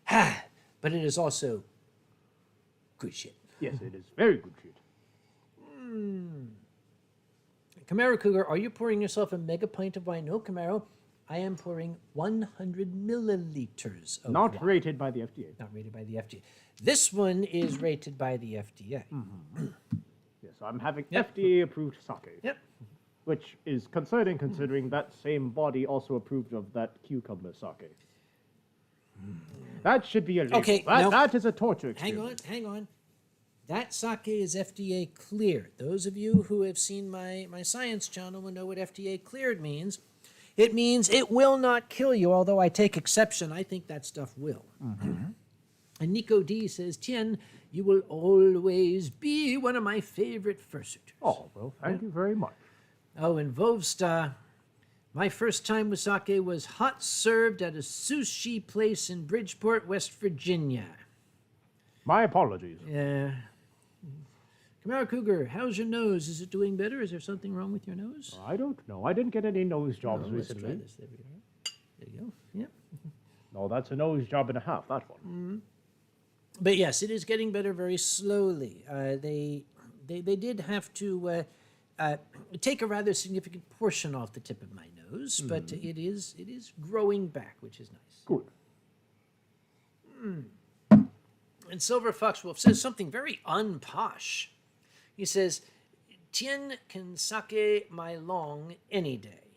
Yeah. But it is also good shit. Yes, it is very good shit. Camaro Cougar, are you pouring yourself a mega pint of wine? No, Camaro. I am pouring 100 milliliters of Not wine. rated by the FDA. Not rated by the FDA. This one is rated by the FDA. Yes, I'm having FDA-approved sake. Yep. which is concerning considering that same body also approved of that cucumber sake. That should be illegal. Okay, That is a torture experience. Hang on. That sake is FDA cleared. Those of you who have seen my science channel will know what FDA cleared means. It means it will not kill you, although I take exception. I think that stuff will. And Nico D says, Tien, you will always be one of my favorite fursuiters. Oh, well, thank you very much. Oh, and Vovsta, my first time with sake was hot served at a sushi place in Bridgeport, West Virginia. My apologies. Yeah. Kamara Cougar, how's your nose? Is it doing better? Is there something wrong with your nose? I don't know. I didn't get any nose jobs Oh, let's recently. try this. There we are. There you go. Yep. No, that's a nose job and a half, that one. But yes, it is getting better very slowly. They did have to take a rather significant portion off the tip of my nose, but it is growing back, which is nice. Good. And Silver Foxwolf says something very unposh. He says, Tien can sake my long any day.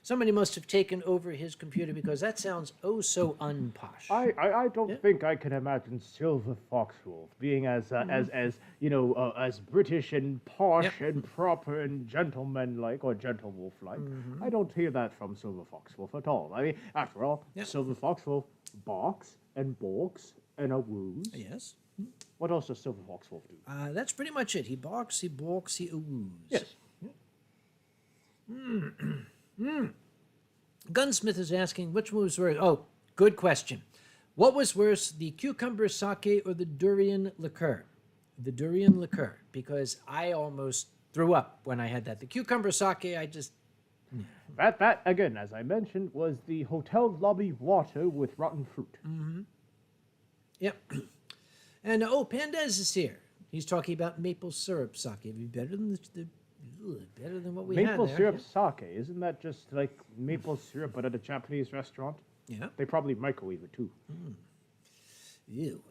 Somebody must have taken over his computer because that sounds oh so unposh. I don't think I can imagine Silver Foxwolf being as as British and posh and proper and gentleman-like or gentlewolf-like. I don't hear that from Silver Foxwolf at all. I mean, after all, Silver Foxwolf barks and balks and a woos. Yes. What else does Silver Foxwolf do? That's pretty much it. He barks, he balks, he oohs. Yes. Gunsmith is asking, which was worse? Oh, good question. What was worse, the cucumber sake or the durian liqueur? The durian liqueur, because I almost threw up when I had that. The cucumber sake, I just... That again, as I mentioned, was the hotel lobby water with rotten fruit. Yep. And, Pandez is here. He's talking about maple syrup sake. It'd be better than better than what we had Maple there. syrup sake, isn't that just like maple syrup but at a Japanese restaurant? Yeah. They probably microwave it too. Ew.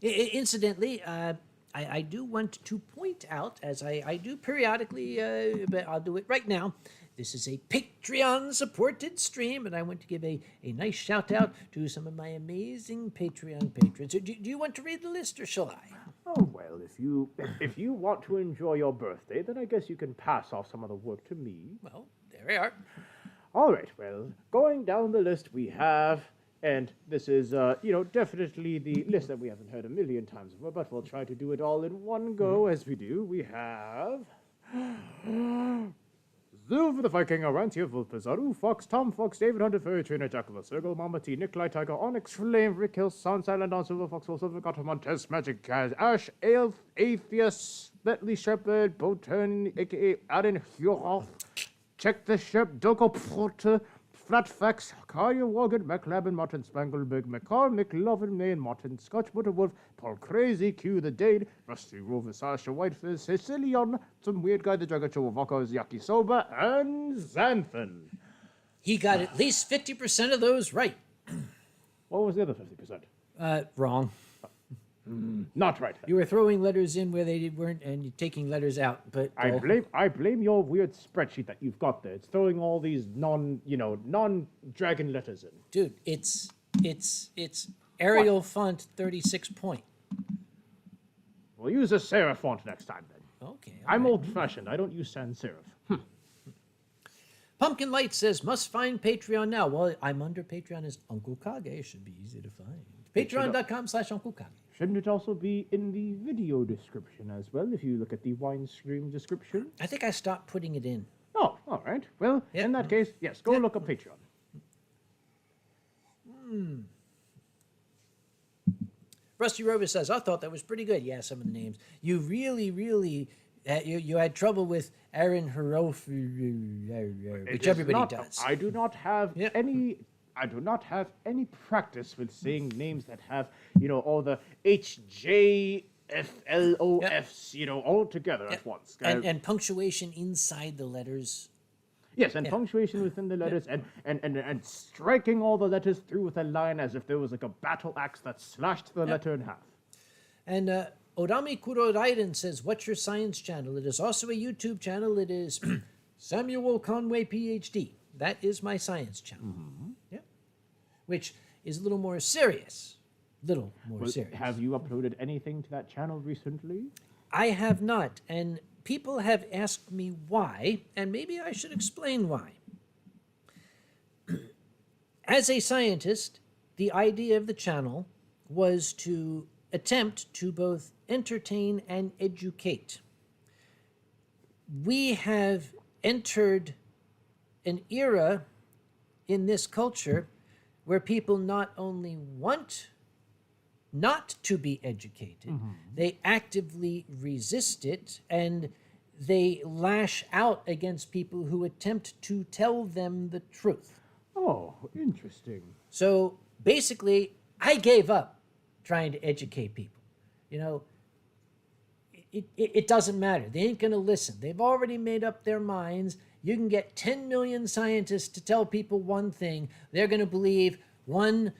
Incidentally, I do want to point out, as I do periodically, but I'll do it right now. This is a Patreon-supported stream, and I want to give a nice shout-out to some of my amazing Patreon patrons. Do you want to read the list, or shall I? Oh well, if you want to enjoy your birthday, then I guess you can pass off some of the work to me. Well, there we are. All right. Well, going down the list, we have, and this is definitely the list that we haven't heard a million times before, but we'll try to do it all in one go as we do. We have. Zilver the Viking, Arantia, Vulpezar, Fox, Tom Fox, David Hunter, Furry Trainer, Jack of the Circle, Mama T, Nikolai Tiger, Onyx, Flame, Rick Hill, Sun, Silent on Silver Fox, Silver Gotham, Montez, Magic Cat, Ash, Ale, Atheist, Bentley Shepherd, Botan, aka Aaron Huroff, Check the Ship, Doko Porter, Flatfax, Carrier Wagon, McLabin, Martin Spangleberg, McCall, McLovin, Maine, Martin, Scotch Butterwolf, Paul Crazy, Q the Dade, Rusty Rover, Sasha Whitefish, Sicilian, some weird guy, the Dragacho, Vokos, Yakisoba, and Xanthan. He got at least 50% of those right. What was the other 50%? Wrong. Not right. You were throwing letters in where they weren't, and you're taking letters out. But I blame your weird spreadsheet that you've got there. It's throwing all these non-dragon letters in. dude, it's Arial font 36 point. We'll use a serif font next time then. Okay. I'm old-fashioned. I don't use sans serif. Pumpkin Light says, must find Patreon now. Well, I'm under Patreon as Uncle Kage. It should be easy to find. Patreon.com/Uncle Kage. Shouldn't it also be in the video description as well, if you look at the Winestream description? I think I stopped putting it in. Oh, all right. Well, in that case, yes, go look up Patreon. Rusty Rover says, I thought that was pretty good. Yeah, some of the names. You really, you had trouble with Aaron Hirof, which everybody does. I do not have any... I do not have any practice with saying names that have, all the HJFLOFs, all together at once. And punctuation inside the letters. Yes, and punctuation within the letters, and striking all the letters through with a line as if there was like a battle axe that slashed the letter in half. And Odami Kuro Raiden says, what's your science channel? It is also a YouTube channel. It is Samuel Conway, PhD. That is my science channel. Yeah. Which is a little more serious. Serious. Have you uploaded anything to that channel recently? I have not. And people have asked me why, and maybe I should explain why. As a scientist, the idea of the channel was to attempt to both entertain and educate. We have entered an era in this culture where people not only want not to be educated, they actively resist it, and they lash out against people who attempt to tell them the truth. Oh, interesting. So basically, I gave up trying to educate people. You know, it doesn't matter. They ain't going to listen. They've already made up their minds. You can get 10 million scientists to tell people one thing. They're going to believe one,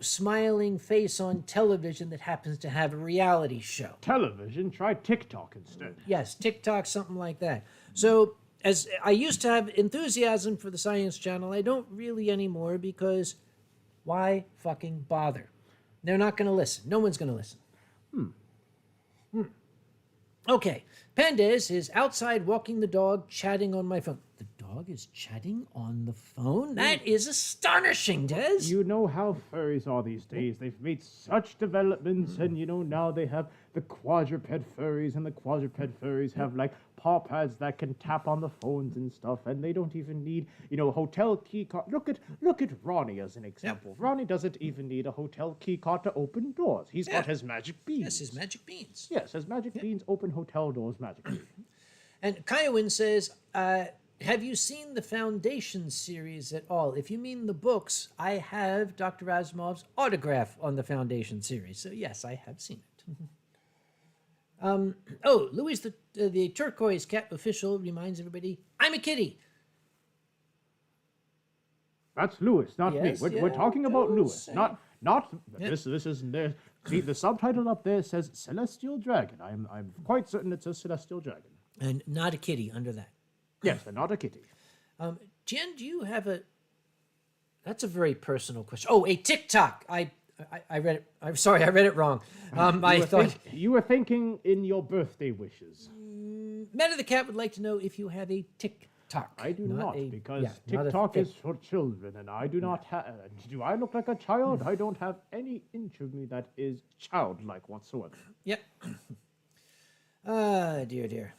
smiling face on television that happens to have a reality show. Television? Try TikTok instead. Yes, TikTok, something like that. So, as I used to have enthusiasm for the Science Channel, I don't really anymore, because why fucking bother? They're not going to listen. No one's going to listen. Okay, Pandez is outside walking the dog, chatting on my phone. The dog is chatting on the phone? That is astonishing, Des. You know how furries are these days. They've made such developments, and now they have the quadruped furries, and the quadruped furries have like paw pads that can tap on the phones and stuff, and they don't even need, hotel key card. Look at Ronnie as an example. Ronnie doesn't even need a hotel key card to open doors. He's got his magic beans. Yes, his magic beans. Yes, his magic beans open hotel doors magically. And Kyowan says, have you seen the Foundation series at all? If you mean the books, I have Dr. Asimov's autograph on the Foundation series. So yes, I have seen it. Louis the turquoise cat official reminds everybody, I'm a kitty. That's Louis, not Yes, me. We're talking about Louis, say. not this isn't there. See, the subtitle up there says Celestial Dragon. I'm quite certain it says Celestial Dragon. And not a kitty under that. Yes, and not a kitty. Jen, do you have that's a very personal question. Oh, a TikTok. I read it. I'm sorry, I read it wrong. I thought you were thinking in your birthday wishes. Meta the cat would like to know if you have a TikTok. I do not, because not a TikTok thing. is for children, and I do not have. Do I look like a child? I don't have any inch of me that is childlike whatsoever. Yep. Dear.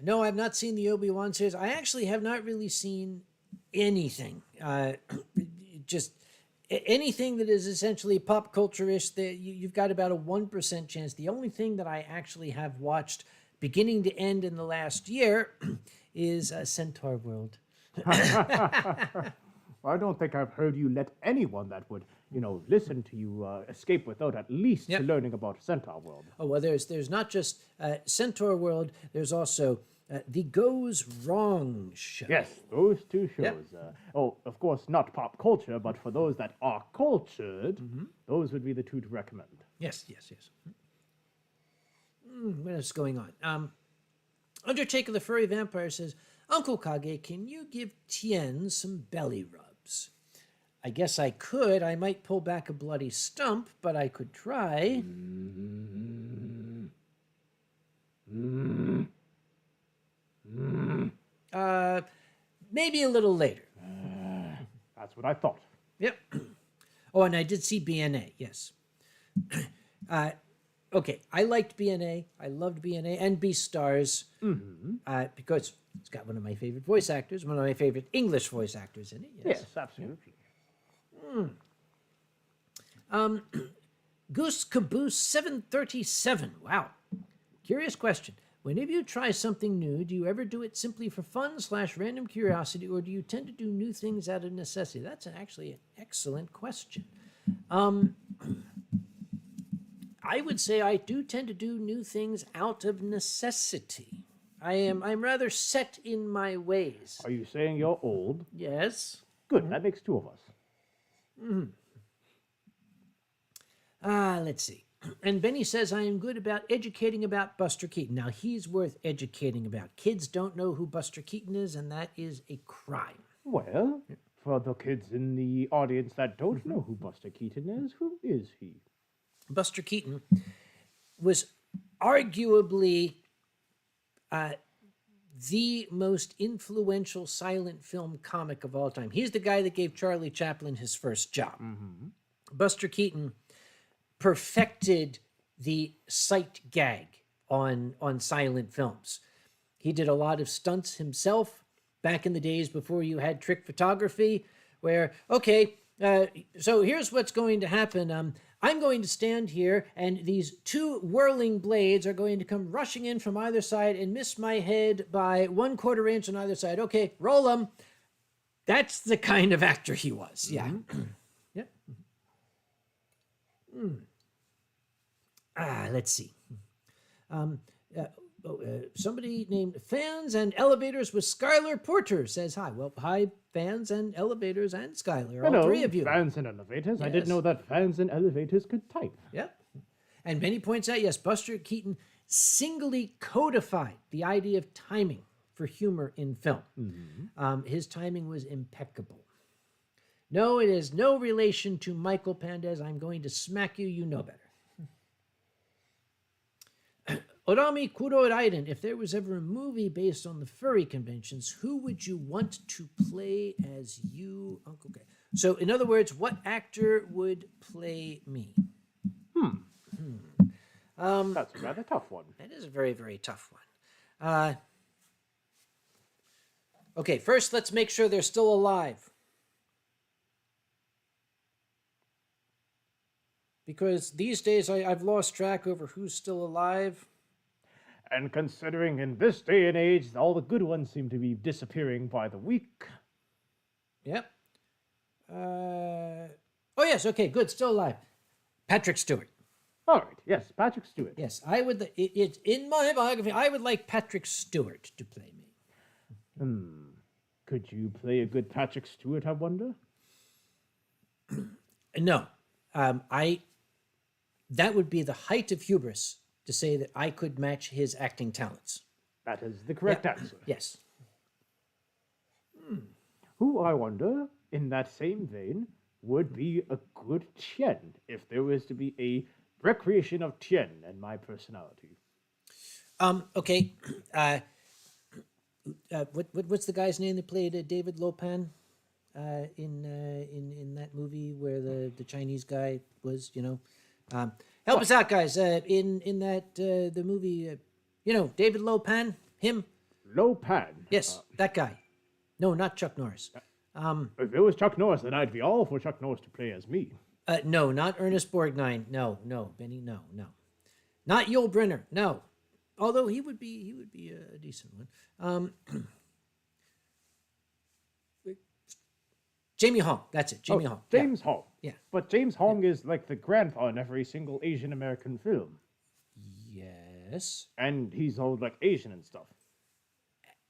No, I've not seen the Obi-Wan series. I actually have not really seen anything. Just anything that is essentially pop culture-ish, you've got about a 1% chance. The only thing that I actually have watched beginning to end in the last year is Centaur World. I don't think I've heard you let anyone that would, listen to you escape without at least learning about Centaur World. Oh, well, there's not just Centaur World, there's also the Goes Wrong show. Yes, those two shows. Yep. Of course, not pop culture, but for those that are cultured, those would be the two to recommend. Yes. What is going on? Undertaker the Furry Vampire says, Uncle Kage, can you give Tien some belly rubs? I guess I could. I might pull back a bloody stump, but I could try. Maybe a little later. That's what I thought. Yep. Oh, and I did see BNA, yes. Okay, I liked BNA. I loved BNA and Beastars because it's got one of my favorite voice actors, one of my favorite English voice actors in it. Yes, absolutely. Goose Caboose 737. Wow. Curious question. Whenever you try something new, do you ever do it simply for fun / random curiosity, or do you tend to do new things out of necessity? That's actually an excellent question. I would say I do tend to do new things out of necessity. I'm rather set in my ways. Are you saying you're old? Yes. Good, that makes two of us. Let's see. And Benny says, I am good about educating about Buster Keaton. Now, he's worth educating about. Kids don't know who Buster Keaton is, and that is a crime. Well, for the kids in the audience that don't know who Buster Keaton is, who is he? Buster Keaton was arguably the most influential silent film comic of all time. He's the guy that gave Charlie Chaplin his first job. Buster Keaton perfected the sight gag on silent films. He did a lot of stunts himself back in the days before you had trick photography, where, okay, so here's what's going to happen. I'm going to stand here, and these two whirling blades are going to come rushing in from either side and miss my head by 1/4 inch on either side. Okay, roll them. That's the kind of actor he was. Yeah. Yep. Let's see. Somebody named Fans and Elevators with Skylar Porter says hi. Well, hi, Fans and Elevators and Skylar, all three of you. Fans and elevators. I Yes. didn't know that fans and elevators could type. Yep. And Benny points out, yes, Buster Keaton singly codified the idea of timing for humor in film. His timing was impeccable. No, it is no relation to Michael Pandez. I'm going to smack you. You know better. Orami Kuroraiden, if there was ever a movie based on the furry conventions, who would you want to play as you, Uncle Kage? So, in other words, what actor would play me? That's a rather tough one. That is a very, very tough one. Okay, first let's make sure they're still alive. Because these days I've lost track over who's still alive. And considering in this day and age, all the good ones seem to be disappearing by the week. Yep. Oh, yes, okay, good, still alive. Patrick Stewart. All right, yes, Patrick Stewart. Yes, I would. It's in my biography. I would like Patrick Stewart to play me. Could you play a good Patrick Stewart, I wonder? No, that would be the height of hubris to say that I could match his acting talents. That is the correct answer. Yes. Who, I wonder, in that same vein, would be a good Tien if there was to be a recreation of Tien and my personality? Okay. What's the guy's name that played David Lopan in that movie where the Chinese guy was, help us out, guys. In that the movie, David Lopan, him. Lopan. Yes, that guy. No, not Chuck Norris. If it was Chuck Norris, then I'd be all for Chuck Norris to play as me. No, not Ernest Borgnine. No, Benny. No. Not Yul Brynner. No. Although he would be a decent one. Jamie Hong. That's it. Jamie Hong. James Hong. Yeah. But James Hong is like the grandpa in every single Asian American film. Yes. And he's all like Asian and stuff.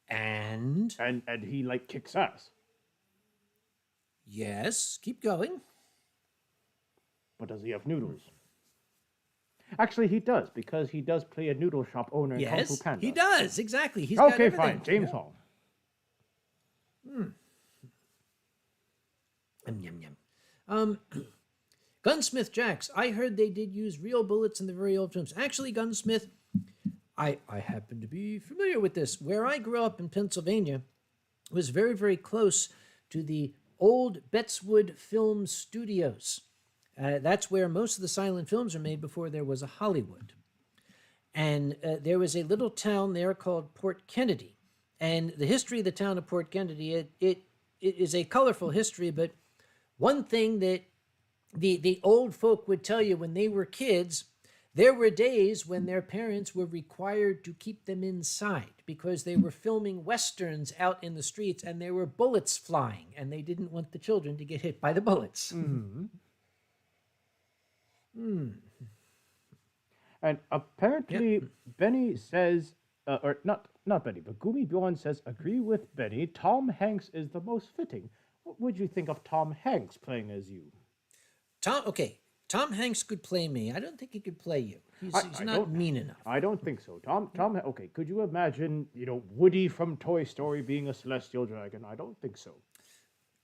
And And he like kicks ass. yes. Keep going. But does he have noodles? Actually, he does, because he does play a noodle shop owner in Kung Fu Yes, Panda. he does. Exactly. He's got Okay, everything. fine. James Hong. Yum. Gunsmith Jacks. I heard they did use real bullets in the very old films. Actually, Gunsmith, I happen to be familiar with this. Where I grew up in Pennsylvania was very, very close to the old Bettswood Film Studios. That's where most of the silent films are made before there was a Hollywood. And there was a little town there called Port Kennedy. And the history of the town of Port Kennedy, it is a colorful history, but one thing that the old folk would tell you when they were kids, there were days when their parents were required to keep them inside because they were filming westerns out in the streets and there were bullets flying and they didn't want the children to get hit by the bullets. And apparently, Benny says, or not Benny, but Gumi Bjorn says, agree with Benny, Tom Hanks is the most fitting. What would you think of Tom Hanks playing as you? Okay. Tom Hanks could play me. I don't think he could play you. He's I not don't- mean enough. I don't think so. Tom, okay, could you imagine, Woody from Toy Story being a celestial dragon? I don't think so.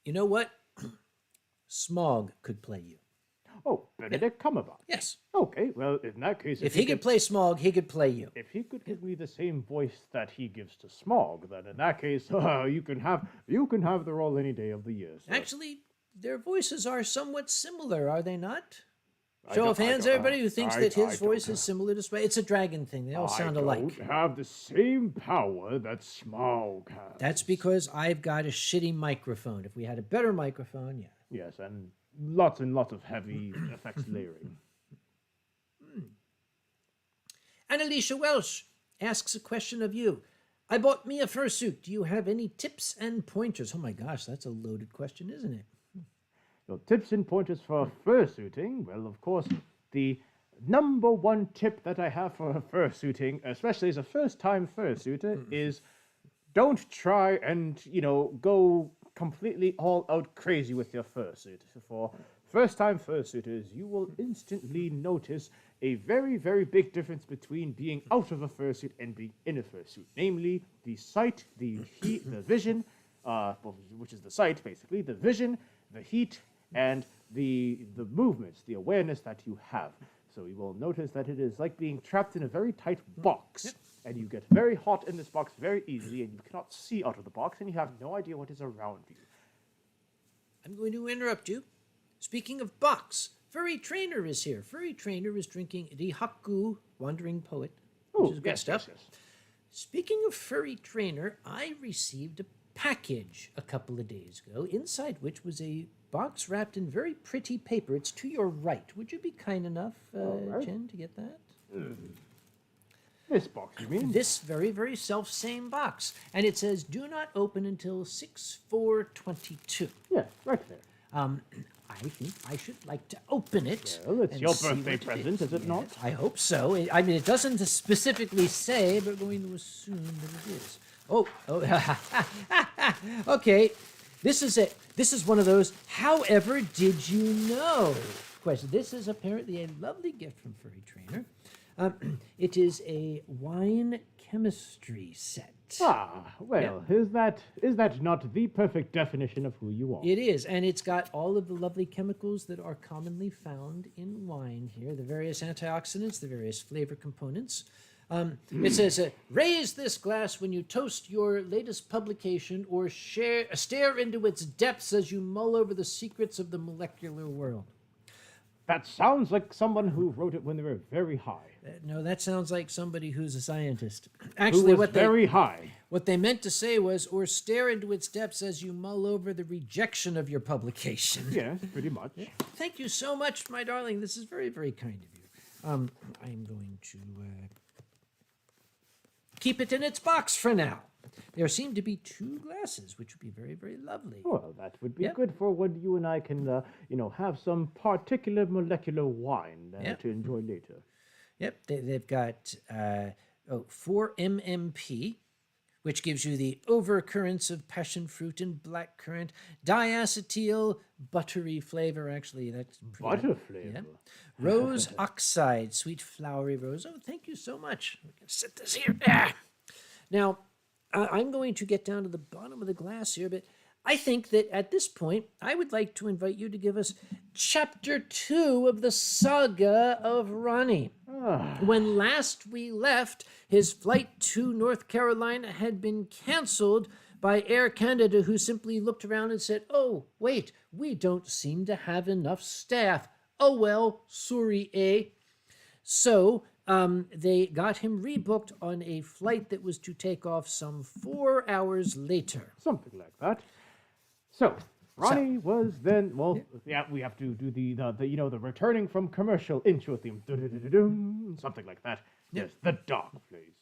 You know what? Smog could play you. Oh, Benedict Cumberbatch. Yes. Okay, well, in that case, If he could play Smog, he could play you. if he could give me the same voice that he gives to Smog, then in that case, you can have the role any day of the year. So. Actually, their voices are somewhat similar, are they not? I Show don't- of I hands, don't- everybody who thinks I- that I his don't voice know. is similar to Smog. It's a dragon thing. They all sound alike. I don't have the same power that Smaug has. That's because I've got a shitty microphone. If we had a better microphone, yeah. Yes, and lots of heavy effects layering. And Alicia Welsh asks a question of you. I bought me a fursuit. Do you have any tips and pointers? Oh my gosh, that's a loaded question, isn't it? So tips and pointers for fursuiting. Well, of course, the number one tip that I have for fursuiting, especially as a first-time fursuiter, is don't try and, go completely all out crazy with your fursuit. For first-time fursuiters, you will instantly notice a very, very big difference between being out of a fursuit and being in a fursuit. Namely, the sight, the heat, the vision, which is the sight, basically, the vision, the heat, and the movements, the awareness that you have. So you will notice that it is like being trapped in a very tight box, and you get very hot in this box very easily, and you cannot see out of the box, and you have no idea what is around you. I'm going to interrupt you. Speaking of box, Furry Trainer is here. Furry Trainer is drinking Rihaku, Wandering Poet, which is good stuff. Yes. Speaking of Furry Trainer, I received a package a couple of days ago, inside which was a box wrapped in very pretty paper. It's to your right. Would you be kind enough, right. Jen, to get that? This box, you mean? This very, very self-same box. And it says, do not open until 6/4/22. Yeah, right there. I think I should like to open it. Well, it's and your see birthday what it present, is it not? I hope so. I mean, it doesn't specifically say, but we're going to assume that it is. Oh. Okay, this is it. This is one of those, however did you know questions. This is apparently a lovely gift from Furry Trainer. It is a wine chemistry set. Ah, well, is that not the perfect definition of who you are? It is, and it's got all of the lovely chemicals that are commonly found in wine here, the various antioxidants, the various flavor components. It says, raise this glass when you toast your latest publication or stare into its depths as you mull over the secrets of the molecular world. That sounds like someone who wrote it when they were very high. No, that sounds like somebody who's a scientist. Who Actually, was very high. what they meant to say was, or stare into its depths as you mull over the rejection of your publication. Yes, pretty much. Thank you so much, my darling. This is very, very kind of you. I'm going to keep it in its box for now. There seem to be 2 glasses, which would be very, very lovely. Well, that would be Yep. good for when you and I can, have some particular molecular wine Yep. to enjoy later. Yep, they've got 4 MMP, which gives you the overcurrents of passion fruit and blackcurrant, diacetyl, buttery flavor. Actually, that's pretty Butter flavor. Yeah. Rose oxide, sweet flowery rose. Oh, thank you so much. We can set this here. Ah. Now, I'm going to get down to the bottom of the glass here, but I think that at this point, I would like to invite you to give us chapter 2 of the saga of Ronnie. When last we left, his flight to North Carolina had been canceled by Air Canada, who simply looked around and said, oh, wait, we don't seem to have enough staff. Oh, well, sorry, eh? So they got him rebooked on a flight that was to take off some 4 hours later. Something like that. So, Ronnie was then, we have to do the returning from commercial intro theme. Du-du-du-du-dum, something like that. Yes, the dog plays.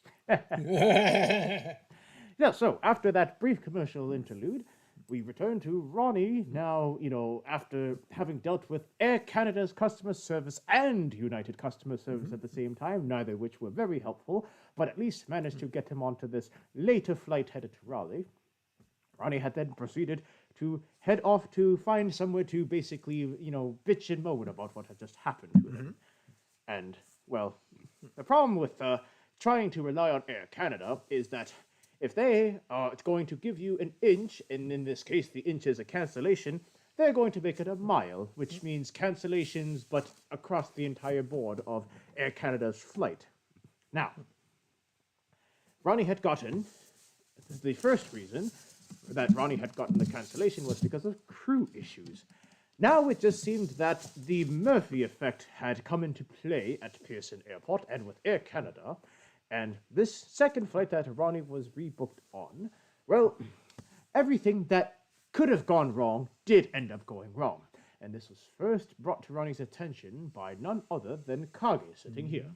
Yeah, so after that brief commercial interlude, we return to Ronnie now, after having dealt with Air Canada's customer service and United customer service at the same time, neither of which were very helpful, but at least managed to get him onto this later flight headed to Raleigh. Ronnie had then proceeded to head off to find somewhere to basically, bitch and moan about what had just happened to them. And, well, the problem with trying to rely on Air Canada is that if they are going to give you an inch, and in this case the inch is a cancellation, they're going to make it a mile, which means cancellations, but across the entire board of Air Canada's flight. Now, Ronnie had gotten, the first reason that Ronnie had gotten the cancellation was because of crew issues. Now it just seemed that the Murphy effect had come into play at Pearson Airport and with Air Canada, and this second flight that Ronnie was rebooked on, well, everything that could have gone wrong did end up going wrong. And this was first brought to Ronnie's attention by none other than Kage sitting here.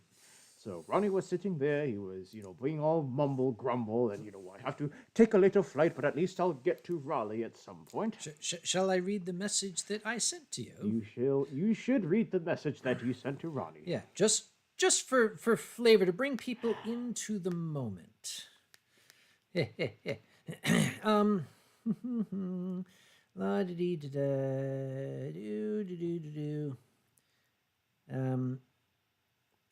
So Ronnie was sitting there, he was, being all mumble, grumble, and, I have to take a later flight, but at least I'll get to Raleigh at some point. Shall I read the message that I sent to you? You should read the message that you sent to Ronnie. Yeah, just for flavor, to bring people into the moment. La da dee da da do do do do do.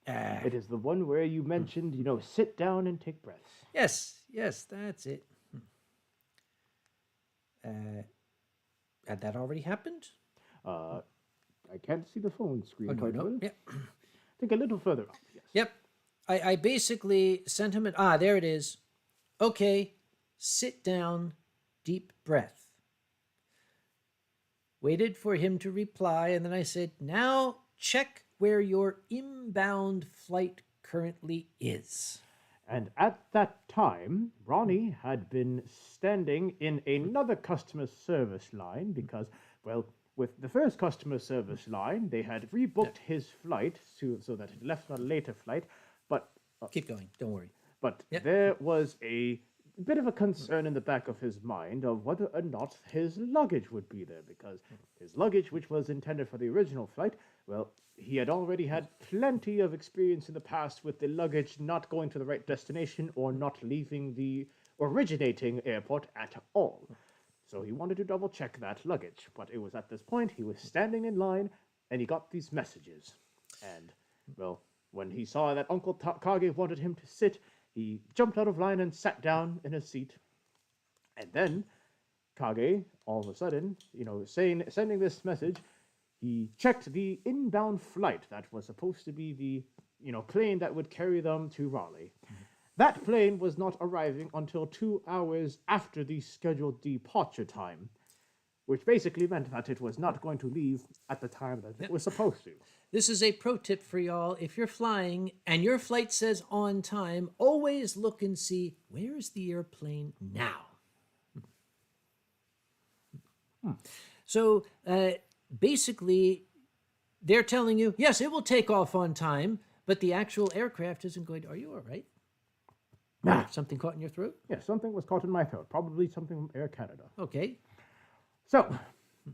It is the one where you mentioned, sit down and take breaths. Yes, that's it. Had that already happened? I can't see the phone screen quite well. Yep. I think a little further up, yes. Yep. I basically sent him there it is. Okay, sit down, deep breath. Waited for him to reply, and then I said, now check where your inbound flight currently is. And at that time, Ronnie had been standing in another customer service line because, well, with the first customer service line, they had rebooked his flight so that it left on a later flight, but... Keep going, don't worry. But there was a bit of a concern in the back of his mind of whether or not his luggage would be there, because his luggage, which was intended for the original flight, well, he had already had plenty of experience in the past with the luggage not going to the right destination or not leaving the originating airport at all. So he wanted to double check that luggage, but it was at this point he was standing in line and he got these messages. And, well, when he saw that Uncle Kage wanted him to sit, he jumped out of line and sat down in his seat. And then Kage, all of a sudden, sending this message, he checked the inbound flight that was supposed to be the, plane that would carry them to Raleigh. That plane was not arriving until 2 hours after the scheduled departure time, which basically meant that it was not going to leave at the time that it was supposed to. This is a pro tip for y'all. If you're flying and your flight says on time, always look and see, where is the airplane now? So basically, they're telling you, yes, it will take off on time, but the actual aircraft isn't going to. Are you all right? Something caught in your throat? Yes, something was caught in my throat. Probably something from Air Canada. Okay. So,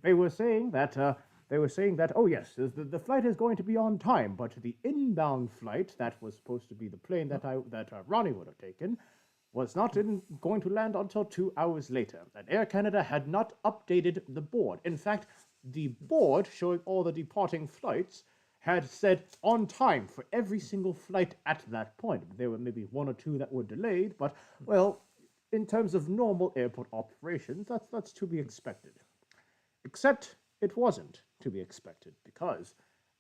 they were saying that, oh yes, the flight is going to be on time, but the inbound flight that was supposed to be the plane that Ronnie would have taken was not going to land until 2 hours later. And Air Canada had not updated the board. In fact, the board showing all the departing flights had said on time for every single flight at that point. There were maybe one or two that were delayed, but, well, in terms of normal airport operations, that's to be expected. Except it wasn't to be expected, because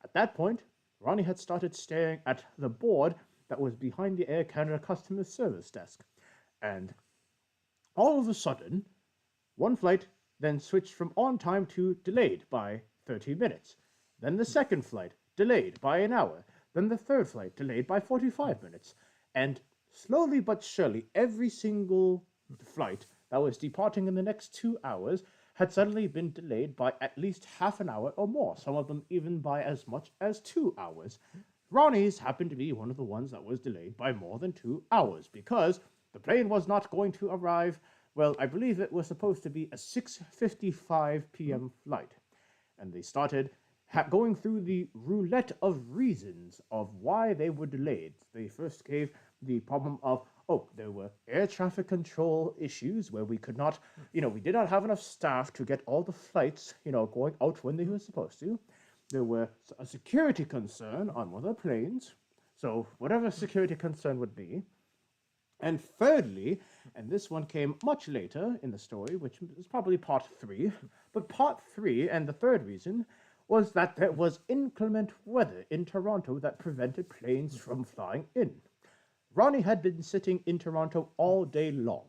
at that point, Ronnie had started staring at the board that was behind the Air Canada customer service desk. And all of a sudden, one flight then switched from on time to delayed by 30 minutes. Then the second flight, delayed by an hour. Then the third flight, delayed by 45 minutes. And slowly but surely, every single flight that was departing in the next 2 hours had suddenly been delayed by at least half an hour or more, some of them even by as much as 2 hours. Ronnie's happened to be one of the ones that was delayed by more than 2 hours, because the plane was not going to arrive, well, I believe it was supposed to be a 6:55 p.m. flight. And they started going through the roulette of reasons of why they were delayed. They first gave the problem of, oh, there were air traffic control issues where we could not, we did not have enough staff to get all the flights, going out when they were supposed to. There were a security concern on one of the planes. So whatever security concern would be. And thirdly, and this one came much later in the story, which is probably part 3, but part 3 and the third reason was that there was inclement weather in Toronto that prevented planes from flying in. Ronnie had been sitting in Toronto all day long.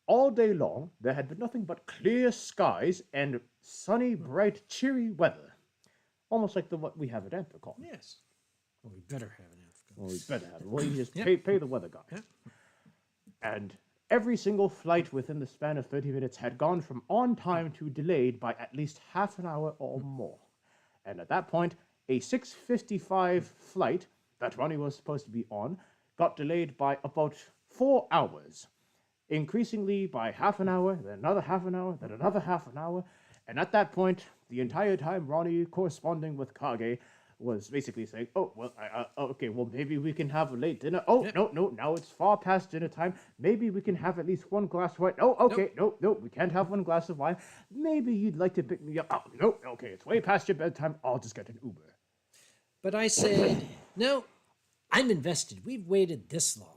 All day long, there had been nothing but clear skies and sunny, bright, cheery weather. Almost like what we have at Anthrocon. Yes. Well, we better have an Anthrocon. Well, we better have it. Well, you just pay the weather guy. Yeah. And every single flight within the span of 30 minutes had gone from on time to delayed by at least half an hour or more. And at that point, a 6:55 flight that Ronnie was supposed to be on got delayed by about 4 hours, increasingly by half an hour, then another half an hour, then another half an hour. And at that point, the entire time, Ronnie, corresponding with Kage, was basically saying, oh, well, okay, well, maybe we can have a late dinner. Oh, no, now it's far past dinner time. Maybe we can have at least one glass of wine. Oh, okay, no, we can't have one glass of wine. Maybe you'd like to pick me up. Oh, no, okay, it's way past your bedtime. I'll just get an Uber. But I said, no, I'm invested. We've waited this long.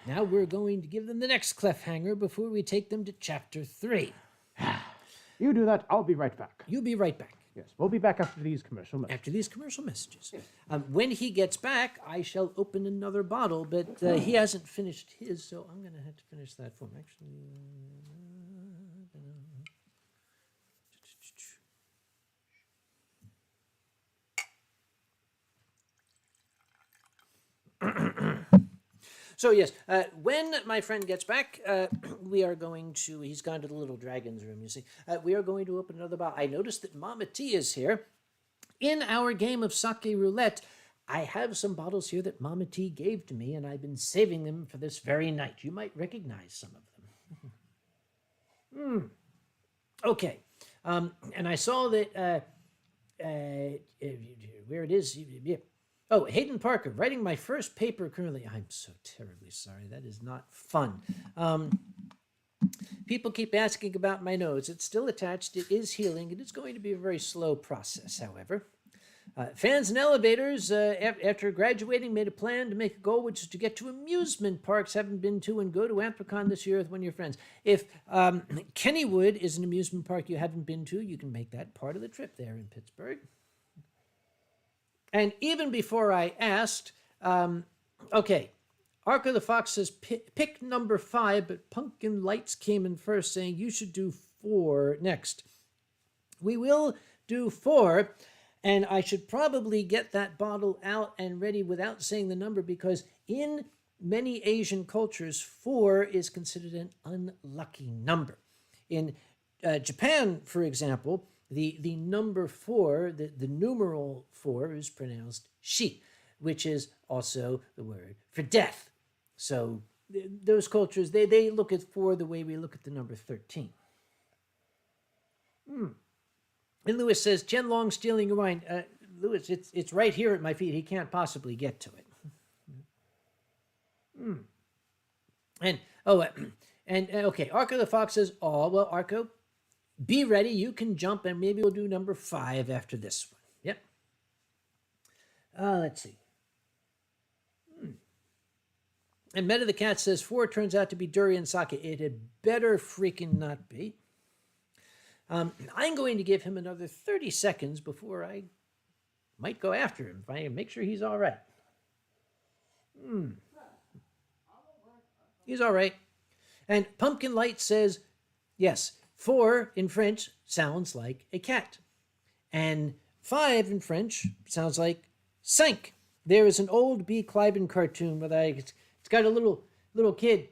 Now we're going to give them the next cliffhanger before we take them to chapter 3. You do that. I'll be right back. You be right back. Yes, we'll be back after these commercial messages. After these commercial messages. When he gets back, I shall open another bottle, but he hasn't finished his, so I'm going to have to finish that for him. Actually, so yes, when my friend gets back, we are going to, he's gone to the little dragon's room, you see. We are going to open another bottle. I noticed that Mama T is here. In our game of Sake Roulette, I have some bottles here that Mama T gave to me, and I've been saving them for this very night. You might recognize some of them. Okay. And I saw that, where it is, yeah. Oh, Hayden Parker, writing my first paper currently. I'm so terribly sorry. That is not fun. People keep asking about my nose. It's still attached. It is healing. It is going to be a very slow process, however. Fans and elevators, after graduating, made a plan to make a goal, which is to get to amusement parks haven't been to and go to Anthrocon this year with one of your friends. If Kennywood is an amusement park you haven't been to, you can make that part of the trip there in Pittsburgh. And even before I asked, okay, Arco the Fox says pick number 5, but Pumpkin Lights came in first, saying you should do 4 next. We will do 4, and I should probably get that bottle out and ready without saying the number, because in many Asian cultures, 4 is considered an unlucky number. In Japan, for example, the number 4, the numeral 4 is pronounced shi, which is also the word for death. So those cultures, they look at 4 the way we look at the number 13. And Lewis says, Tien Long stealing your wine. Lewis, it's right here at my feet. He can't possibly get to it. And okay, Arco the Fox says, oh, well, Arco, be ready. You can jump, and maybe we'll do number 5 after this one. Yep. Let's see. And Meta the Cat says 4 turns out to be durian sake. It had better freaking not be. I'm going to give him another 30 seconds before I might go after him. If I make sure he's all right. He's all right. And Pumpkin Light says, yes, 4 in French sounds like a cat. And 5 in French sounds like cinq. There is an old B. Cliven cartoon where it's got a little kid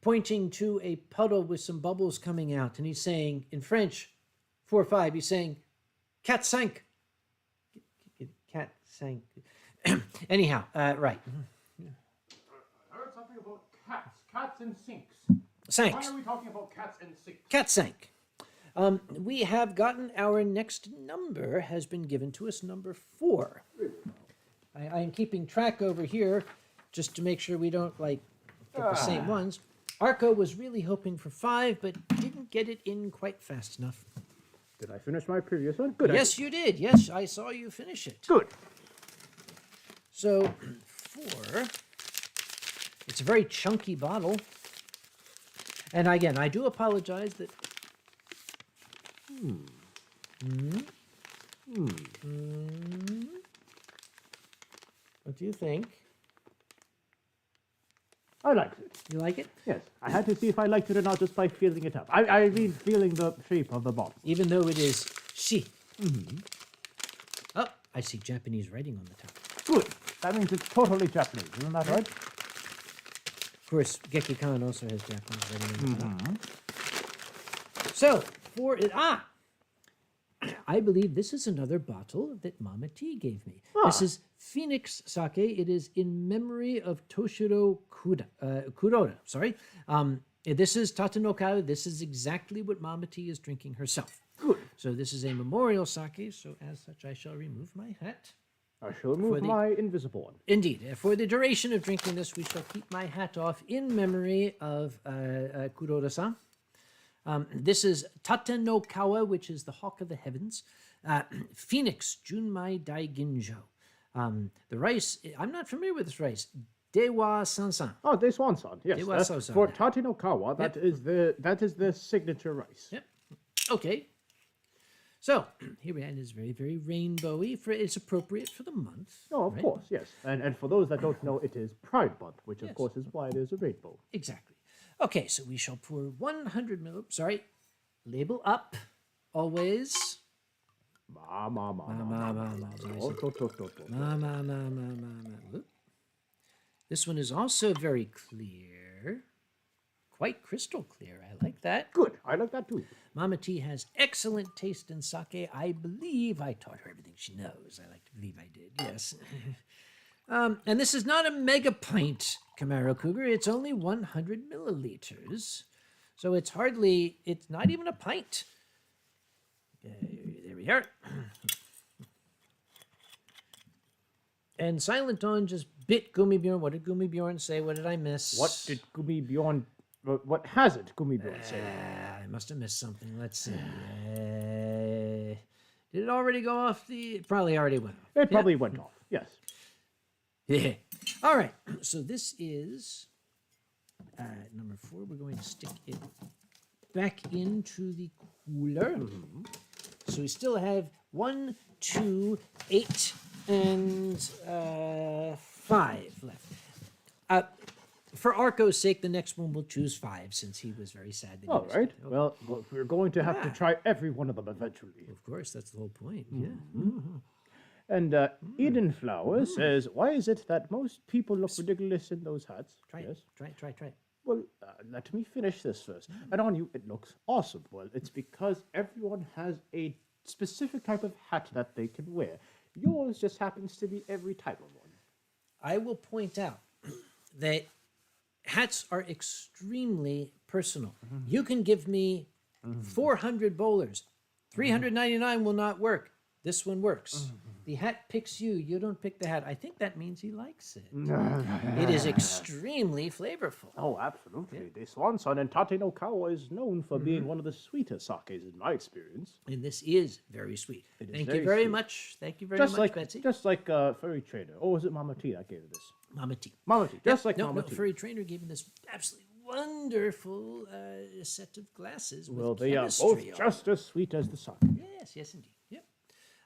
pointing to a puddle with some bubbles coming out. And he's saying, in French, 4 5, he's saying, cat cinq. Cat cinq. Anyhow, right. I heard something about cats and sinks. Cinq. Why are we talking about cats and sinks? Cat cinq. We have gotten our next number, has been given to us, number 4. I am keeping track over here just to make sure we don't like get the same ones. Arco was really hoping for 5, but didn't get it in quite fast enough. Did I finish my previous one? Good. Yes, you did. Yes, I saw you finish it. Good. So 4. It's a very chunky bottle. And again, I do apologize that. What do you think? I liked it. You like it? Yes. I had to see if I liked it or not just by feeling it up. I mean, feeling the shape of the bottle. Even though it is shi. Oh, I see Japanese writing on the top. Good. That means it's totally Japanese, isn't that right? Of course, Gekikan also has Japanese writing on the top. So, for it, I believe this is another bottle that Mama T gave me. This is Phoenix Sake. It is in memory of Toshiro Kuroda. Sorry. This is Tatenoka. This is exactly what Mama T is drinking herself. Good. So this is a memorial sake. So as such, I shall remove my hat. I shall remove my invisible one. Indeed. For the duration of drinking this, we shall keep my hat off in memory of Kuroda-san. This is Tatenokawa, which is the Hawk of the Heavens. Phoenix, Junmai Daiginjo. The rice, I'm not familiar with this rice. Dewa Sansan. Oh, De Swanson, yes. Dewa Sansan. For Tatenokawa, that is the signature rice. Yep. Okay. So, here we are. It is very, very rainbowy. It's appropriate for the month. Oh, of course, yes. And for those that don't know, it is Pride Month, which of course is why it is a rainbow. Exactly. Okay, so we shall pour 100 ml. Sorry. Label up. Always. This one is also very clear. Quite crystal clear. I like that. Good. I like that too. Mama T has excellent taste in sake. I believe I taught her everything she knows. I like to believe I did, yes. And this is not a mega pint, Camaro Cougar. It's only 100 milliliters. So it's not even a pint. There we are. And Silent Dawn just bit Gummibjorn. What did Gummibjorn say? What did I miss? What did Gummibjorn, what hasn't Gummibjorn said? I must have missed something. Let's see. Did it already go off It probably already went off. It probably went off, yes. Yeah. All right. So this is number 4. We're going to stick it back into the cooler. So we still have 1, 2, 8, and 5 left. For Arco's sake, the next one will choose 5, since he was very sad that he All was right. sad. Well, we're going to have to try every one of them eventually. Of course, that's the whole point. Yeah. And Eden Flower says, why is it that most people look ridiculous in those hats? Try it. Well, let me finish this first. And on you, it looks awesome. Well, it's because everyone has a specific type of hat that they can wear. Yours just happens to be every type of one. I will point out that hats are extremely personal. You can give me 400 bowlers. 399 will not work. This one works. The hat picks you. You don't pick the hat. I think that means he likes it. It is extremely flavorful. Oh, absolutely. The Swanson and Tatenokawa is known for being one of the sweetest sakes in my experience. And this is very sweet. Thank you very very sweet. much. Thank you very much, Betsy. Just like Furry Trainer. Or was it Mama T that gave you this? Mama T. Mama T. Just like Mama No, T. Furry Trainer gave me this absolutely wonderful set of glasses with Well, they are chemistry both on just as sweet as the sake. Yes, indeed. Yep.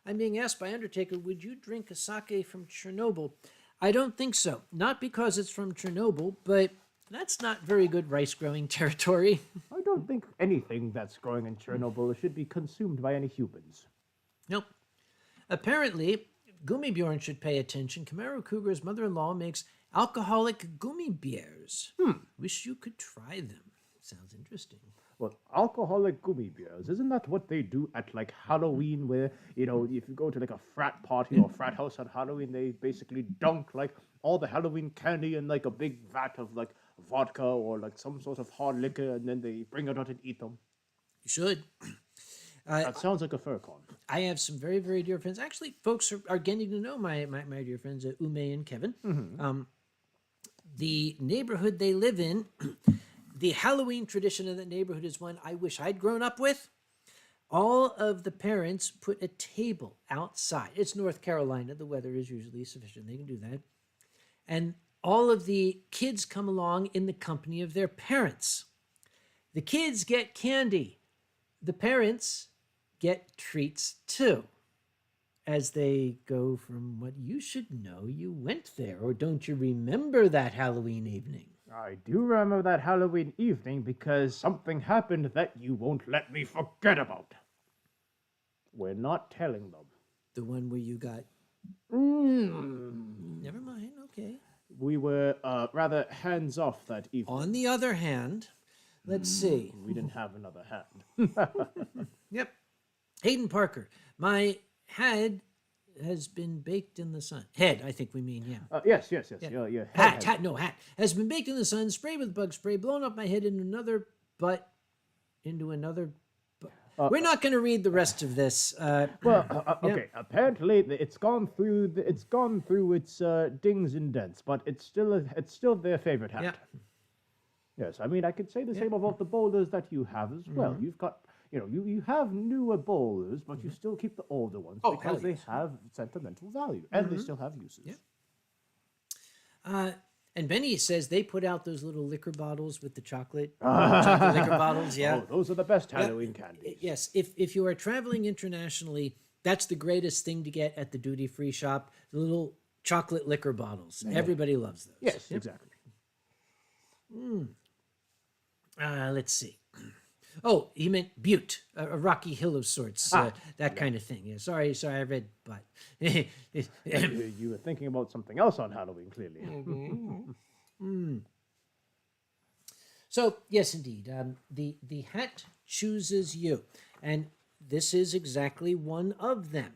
I'm being asked by Undertaker, would you drink a sake from Chernobyl? I don't think so. Not because it's from Chernobyl, but that's not very good rice growing territory. I don't think anything that's growing in Chernobyl should be consumed by any humans. Nope. Apparently, Gummibjorn should pay attention. Camaro Cougar's mother-in-law makes alcoholic gummy bears. Wish you could try them. Sounds interesting. Well, alcoholic gummy bears, isn't that what they do at, like, Halloween, where, you know, if you go to, like, a frat party or frat house on Halloween, they basically dunk, like, all the Halloween candy in, like, a big vat of, like, vodka or, like, some sort of hard liquor, and then they bring it out and eat them. You should. That sounds like a fur-con. I have some very, very dear friends. Actually, folks are getting to know my dear friends, Ume and Kevin. the neighborhood they live in, the Halloween tradition of the neighborhood is one I wish I'd grown up with. All of the parents put a table outside. It's North Carolina. The weather is usually sufficient. They can do that. And all of the kids come along in the company of their parents. The kids get candy. The parents get treats too. As they go from what you should know, you went there, or don't you remember that Halloween evening? I do remember that Halloween evening because something happened that you won't let me forget about. We're not telling them. The one where you got... Never mind, okay. We were rather hands-off that evening. On the other hand, let's see. We didn't have another hand. Yep. Hayden Parker, my head has been baked in the sun. Head, I think we mean, yeah. Yes. Yeah. Your Hat, has been baked in the sun, sprayed with bug spray, blown up my head into another butt, into another... We're not going to read the rest of this. Okay. Apparently, it's gone through its dings and dents, but it's still their favorite hat. Yeah. Yes, I mean I could say the same about the bowlers that you have as well. You've got, you have newer bowlers, but you still keep the older ones because they have sentimental value and they still have uses. Yeah. And Benny says they put out those little liquor bottles with the chocolate liquor bottles. Yeah. Oh, those are the best Halloween candies. Yes. If you are traveling internationally, that's the greatest thing to get at the duty-free shop, the little chocolate liquor bottles. Everybody loves those. Yes, exactly. Let's see. Oh, he meant butte, a rocky hill of sorts, that kind of thing. Yeah, sorry, I read, but You were thinking about something else on Halloween, clearly. So yes, indeed, the hat chooses you, and this is exactly one of them.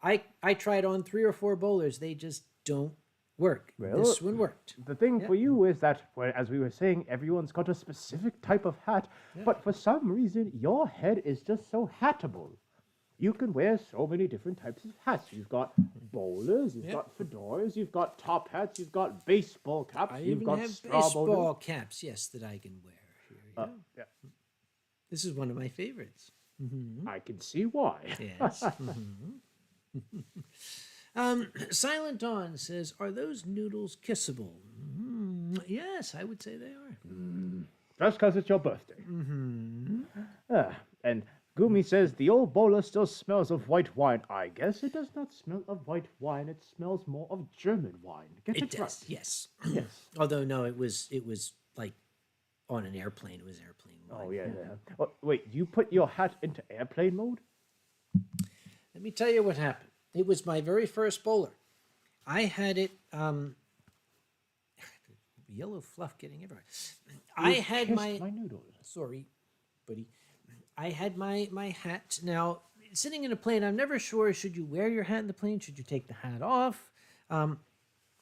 I tried on 3 or 4 bowlers; they just don't work. Well, this one worked. The thing for you is that, as we were saying, everyone's got a specific type of hat, but for some reason, your head is just so hattable. You can wear so many different types of hats. You've got bowlers, you've got fedoras, you've got top hats, you've got baseball caps, I you've even got have straw baseball bowlers. caps, yes, that I can wear. Here, Yeah. This is one of my favorites. I can see why. Yes. Silent Dawn says, "Are those noodles kissable?" Yes, I would say they are. Just because it's your birthday. And Gumi says, the old bowler still smells of white wine. I guess it does not smell of white wine. It smells more of German wine. Get It it does, right. yes. Yes. Although no, it was like on an airplane. It was airplane mode. Oh, yeah. Oh, wait, you put your hat into airplane mode? Let me tell you what happened. It was my very first bowler. I had it yellow fluff getting everywhere. I had my noodles. Sorry, buddy. I had my hat. Now, sitting in a plane, I'm never sure, should you wear your hat in the plane? Should you take the hat off?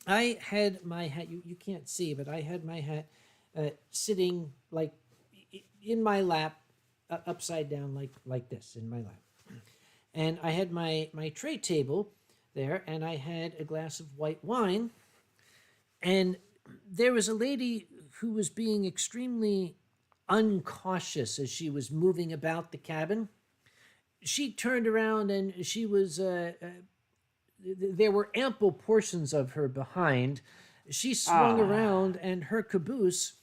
I had my hat, you can't see, but I had my hat sitting like in my lap, upside down like this in my lap. And I had my tray table there, and I had a glass of white wine. And there was a lady who was being extremely uncautious as she was moving about the cabin. She turned around and she was, there were ample portions of her behind. She swung around and her caboose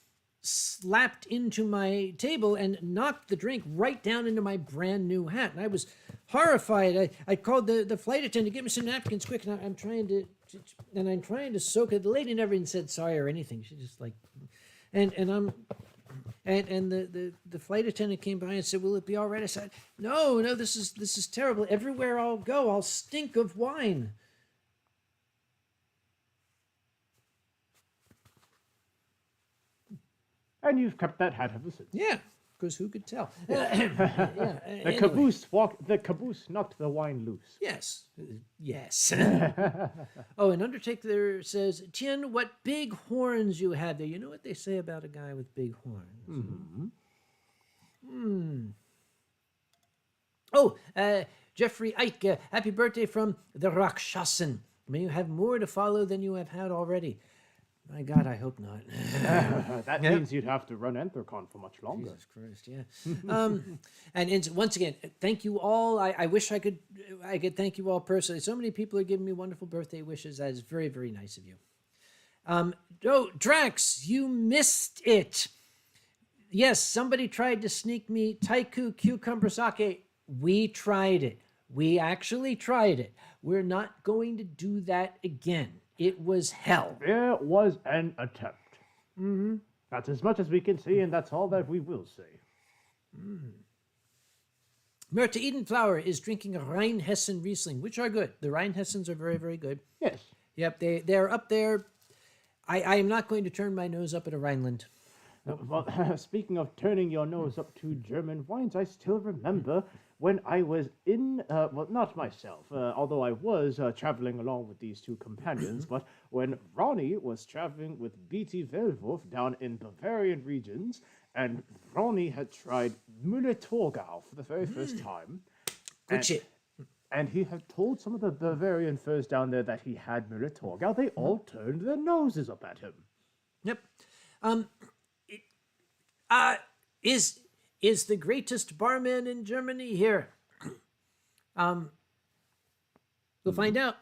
slapped into my table and knocked the drink right down into my brand new hat. And I was horrified. I called the flight attendant, get me some napkins quick. And I'm trying to soak it. The lady never even said sorry or anything. She just like, and the flight attendant came by and said, "Will it be all right?" I said, No, this is terrible. Everywhere I'll go, I'll stink of wine. And you've kept that hat ever since. Yeah, because who could tell? The caboose knocked the wine loose. Yes. Oh, and Undertaker says, "Tien, what big horns you have there." You know what they say about a guy with big horns? Oh, Jeffrey Ike, happy birthday from the Rakshasan. May you have more to follow than you have had already. My God, I hope not. That means you'd have to run Anthrocon for much longer. Jesus Christ, yeah. And once again, thank you all. I wish I could thank you all personally. So many people are giving me wonderful birthday wishes. That is very, very nice of you. Drax, you missed it. Yes, somebody tried to sneak me Taiku cucumber sake. We tried it. We actually tried it. We're not going to do that again. It was hell. There was an attempt. Mm-hmm. That's as much as we can see, and that's all that we will say. Myrta Edenflower is drinking a Rheinhessen Riesling, which are good. The Rheinhessens are very, very good. Yes. Yep, they're up there. I am not going to turn my nose up at a Rhineland. Well, speaking of turning your nose up to German wines, I still remember when I was in, well, not myself, although I was traveling along with these two companions, but when Ronnie was traveling with B.T. Velwolf down in Bavarian regions, and Ronnie had tried Müller-Thurgau for the very first time. Good shit. And he had told some of the Bavarian furs down there that he had Müller-Thurgau. They all turned their noses up at him. Yep. Is the greatest barman in Germany here? We'll find out,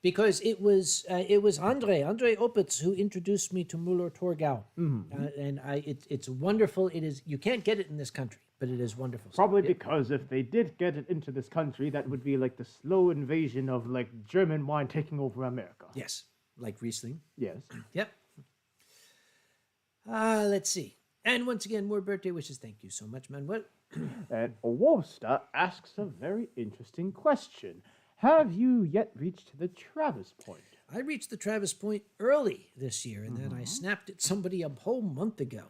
because it was Andre Opitz who introduced me to Müller-Thurgau, and it's wonderful. It is, you can't get it in this country, but it is wonderful. Probably because if they did get it into this country, that would be like the slow invasion of like German wine taking over America. Yes, like Riesling. Yes. Yep. Let's see. And once again, more birthday wishes. Thank you so much, Manuel. And Wolfster asks a very interesting question. Have you yet reached the Travis Point? I reached the Travis Point early this year, and then I snapped at somebody a whole month ago.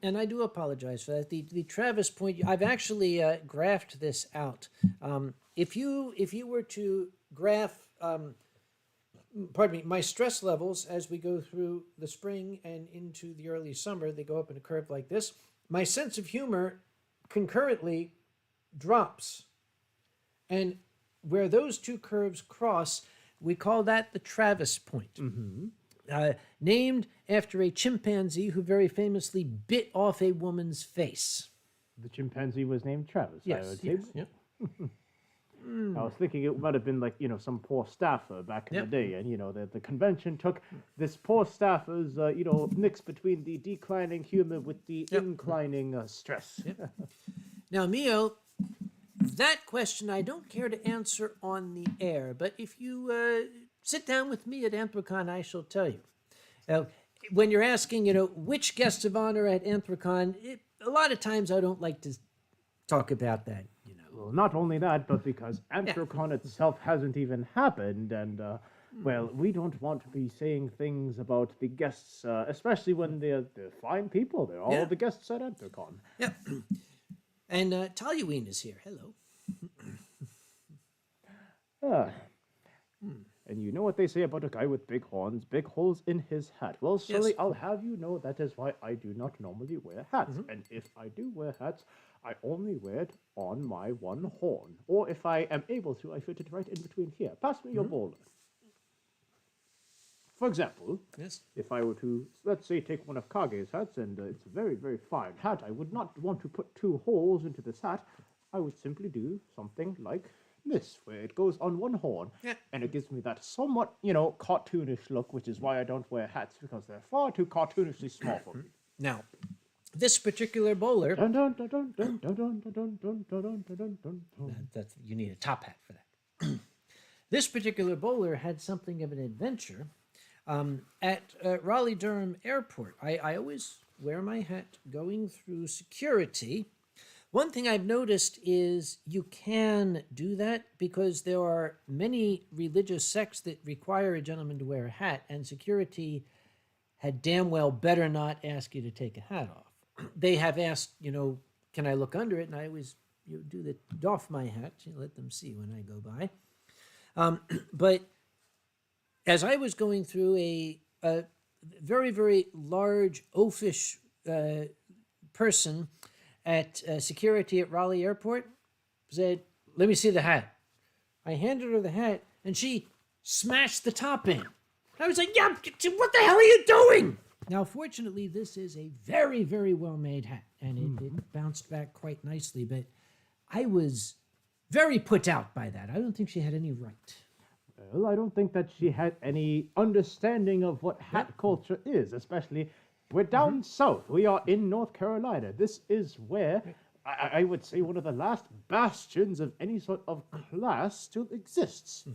And I do apologize for that. The Travis Point, I've actually graphed this out. If you were to graph, pardon me, my stress levels as we go through the spring and into the early summer, they go up in a curve like this. My sense of humor concurrently drops. And where those two curves cross, we call that the Travis Point. Named after a chimpanzee who very famously bit off a woman's face. The chimpanzee was named Travis. Yes. Yep. I was thinking it might have been like, some poor staffer back in the day. And, the convention took this poor staffer's, mix between the declining humor with the inclining stress. Now, Mio, that question I don't care to answer on the air, but if you sit down with me at Anthrocon, I shall tell you. When you're asking, which guests of honor at Anthrocon, a lot of times I don't like to talk about that, Well, not only that, but because Anthrocon itself hasn't even happened, and, well, we don't want to be saying things about the guests, especially when they're fine people. They're all the guests at Anthrocon. Yeah. And Taluine is here. Hello. And you know what they say about a guy with big horns, big holes in his hat. Well, Sully, I'll have you know that is why I do not normally wear hats. And if I do wear hats, I only wear it on my one horn. Or if I am able to, I fit it right in between here. Pass me your bowler. For example, if I were to, let's say, take one of Kage's hats, and it's a very, very fine hat, I would not want to put two holes into this hat. I would simply do something like this, where it goes on one horn, and it gives me that somewhat, cartoonish look, which is why I don't wear hats, because they're far too cartoonishly small for me. Now, this particular bowler... That's, you need a top hat for that. This particular bowler had something of an adventure. At Raleigh-Durham Airport, I always wear my hat going through security. One thing I've noticed is you can do that because there are many religious sects that require a gentleman to wear a hat, and security had damn well better not ask you to take a hat off. They have asked, can I look under it? And I always do the doff my hat, let them see when I go by. But as I was going through a very, very large oafish person at security at Raleigh Airport said, let me see the hat. I handed her the hat, and she smashed the top in. I was like, yeah, what the hell are you doing? Now, fortunately, this is a very, very well-made hat, and it bounced back quite nicely, but I was very put out by that. I don't think she had any right. Well, I don't think that she had any understanding of what hat culture is, especially we're down south. We are in North Carolina. This is where I would say one of the last bastions of any sort of class still exists.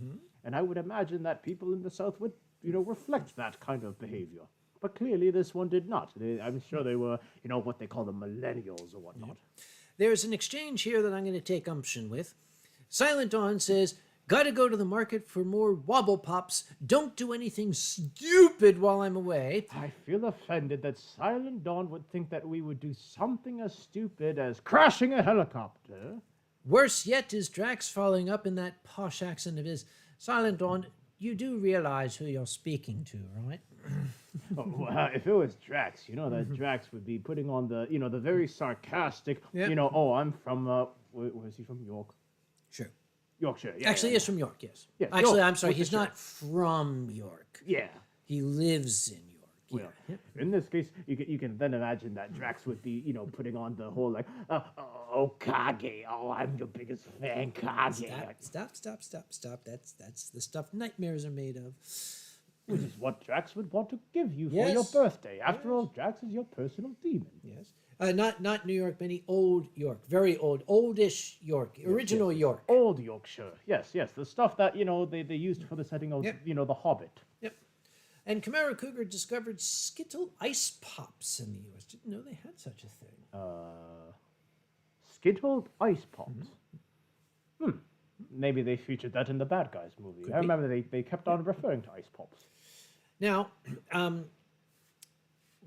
And I would imagine that people in the south would, reflect that kind of behavior. But clearly this one did not. I'm sure they were, what they call the millennials or whatnot. There's an exchange here that I'm going to take umption with. Silent Dawn says, gotta go to the market for more wobble pops. Don't do anything stupid while I'm away. I feel offended that Silent Dawn would think that we would do something as stupid as crashing a helicopter. Worse yet is Drax following up in that posh accent of his. Silent Dawn, you do realize who you're speaking to, right? Well, if it was Drax, that Drax would be putting on the, the very sarcastic, I'm from, where is he from? York? Sure. Yorkshire, yeah. Actually, he's from York, yes. Yeah, Actually, York, I'm sorry, he's Worcestershire. not from York. Yeah. He lives in York. Well, in this case, you can then imagine that Drax would be, putting on the whole, like, oh, Kage, I'm your biggest fan, Kage. Stop. That's the stuff nightmares are made of. Which is what Drax would want to give you for Yes. your birthday. After all, Drax is your personal demon. Yes. Not New York, Benny. Old York. Very old. Oldish York. Original York. Old Yorkshire. Yes. The stuff that, they used for the setting of, Yep. The Hobbit. Yep. And Chimera Cougar discovered Skittle Ice Pops in the U.S. Didn't know they had such a thing. Skittled Ice Pops. Maybe they featured that in the Bad Guys movie. Could I be. remember they kept on referring to Ice Pops. Now,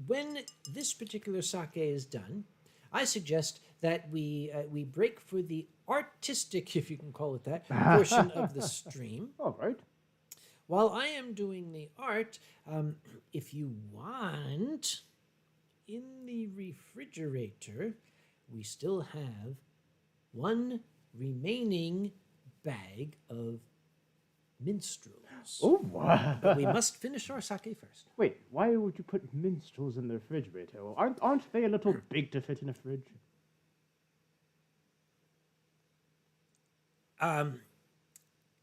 when this particular sake is done, I suggest that we break for the artistic, if you can call it that, portion of the stream. All right. While I am doing the art, if you want, in the refrigerator, we still have one remaining bag of minstrels. Oh, wow. But we must finish our sake first. Wait, why would you put minstrels in the refrigerator? Aren't they a little big to fit in a fridge?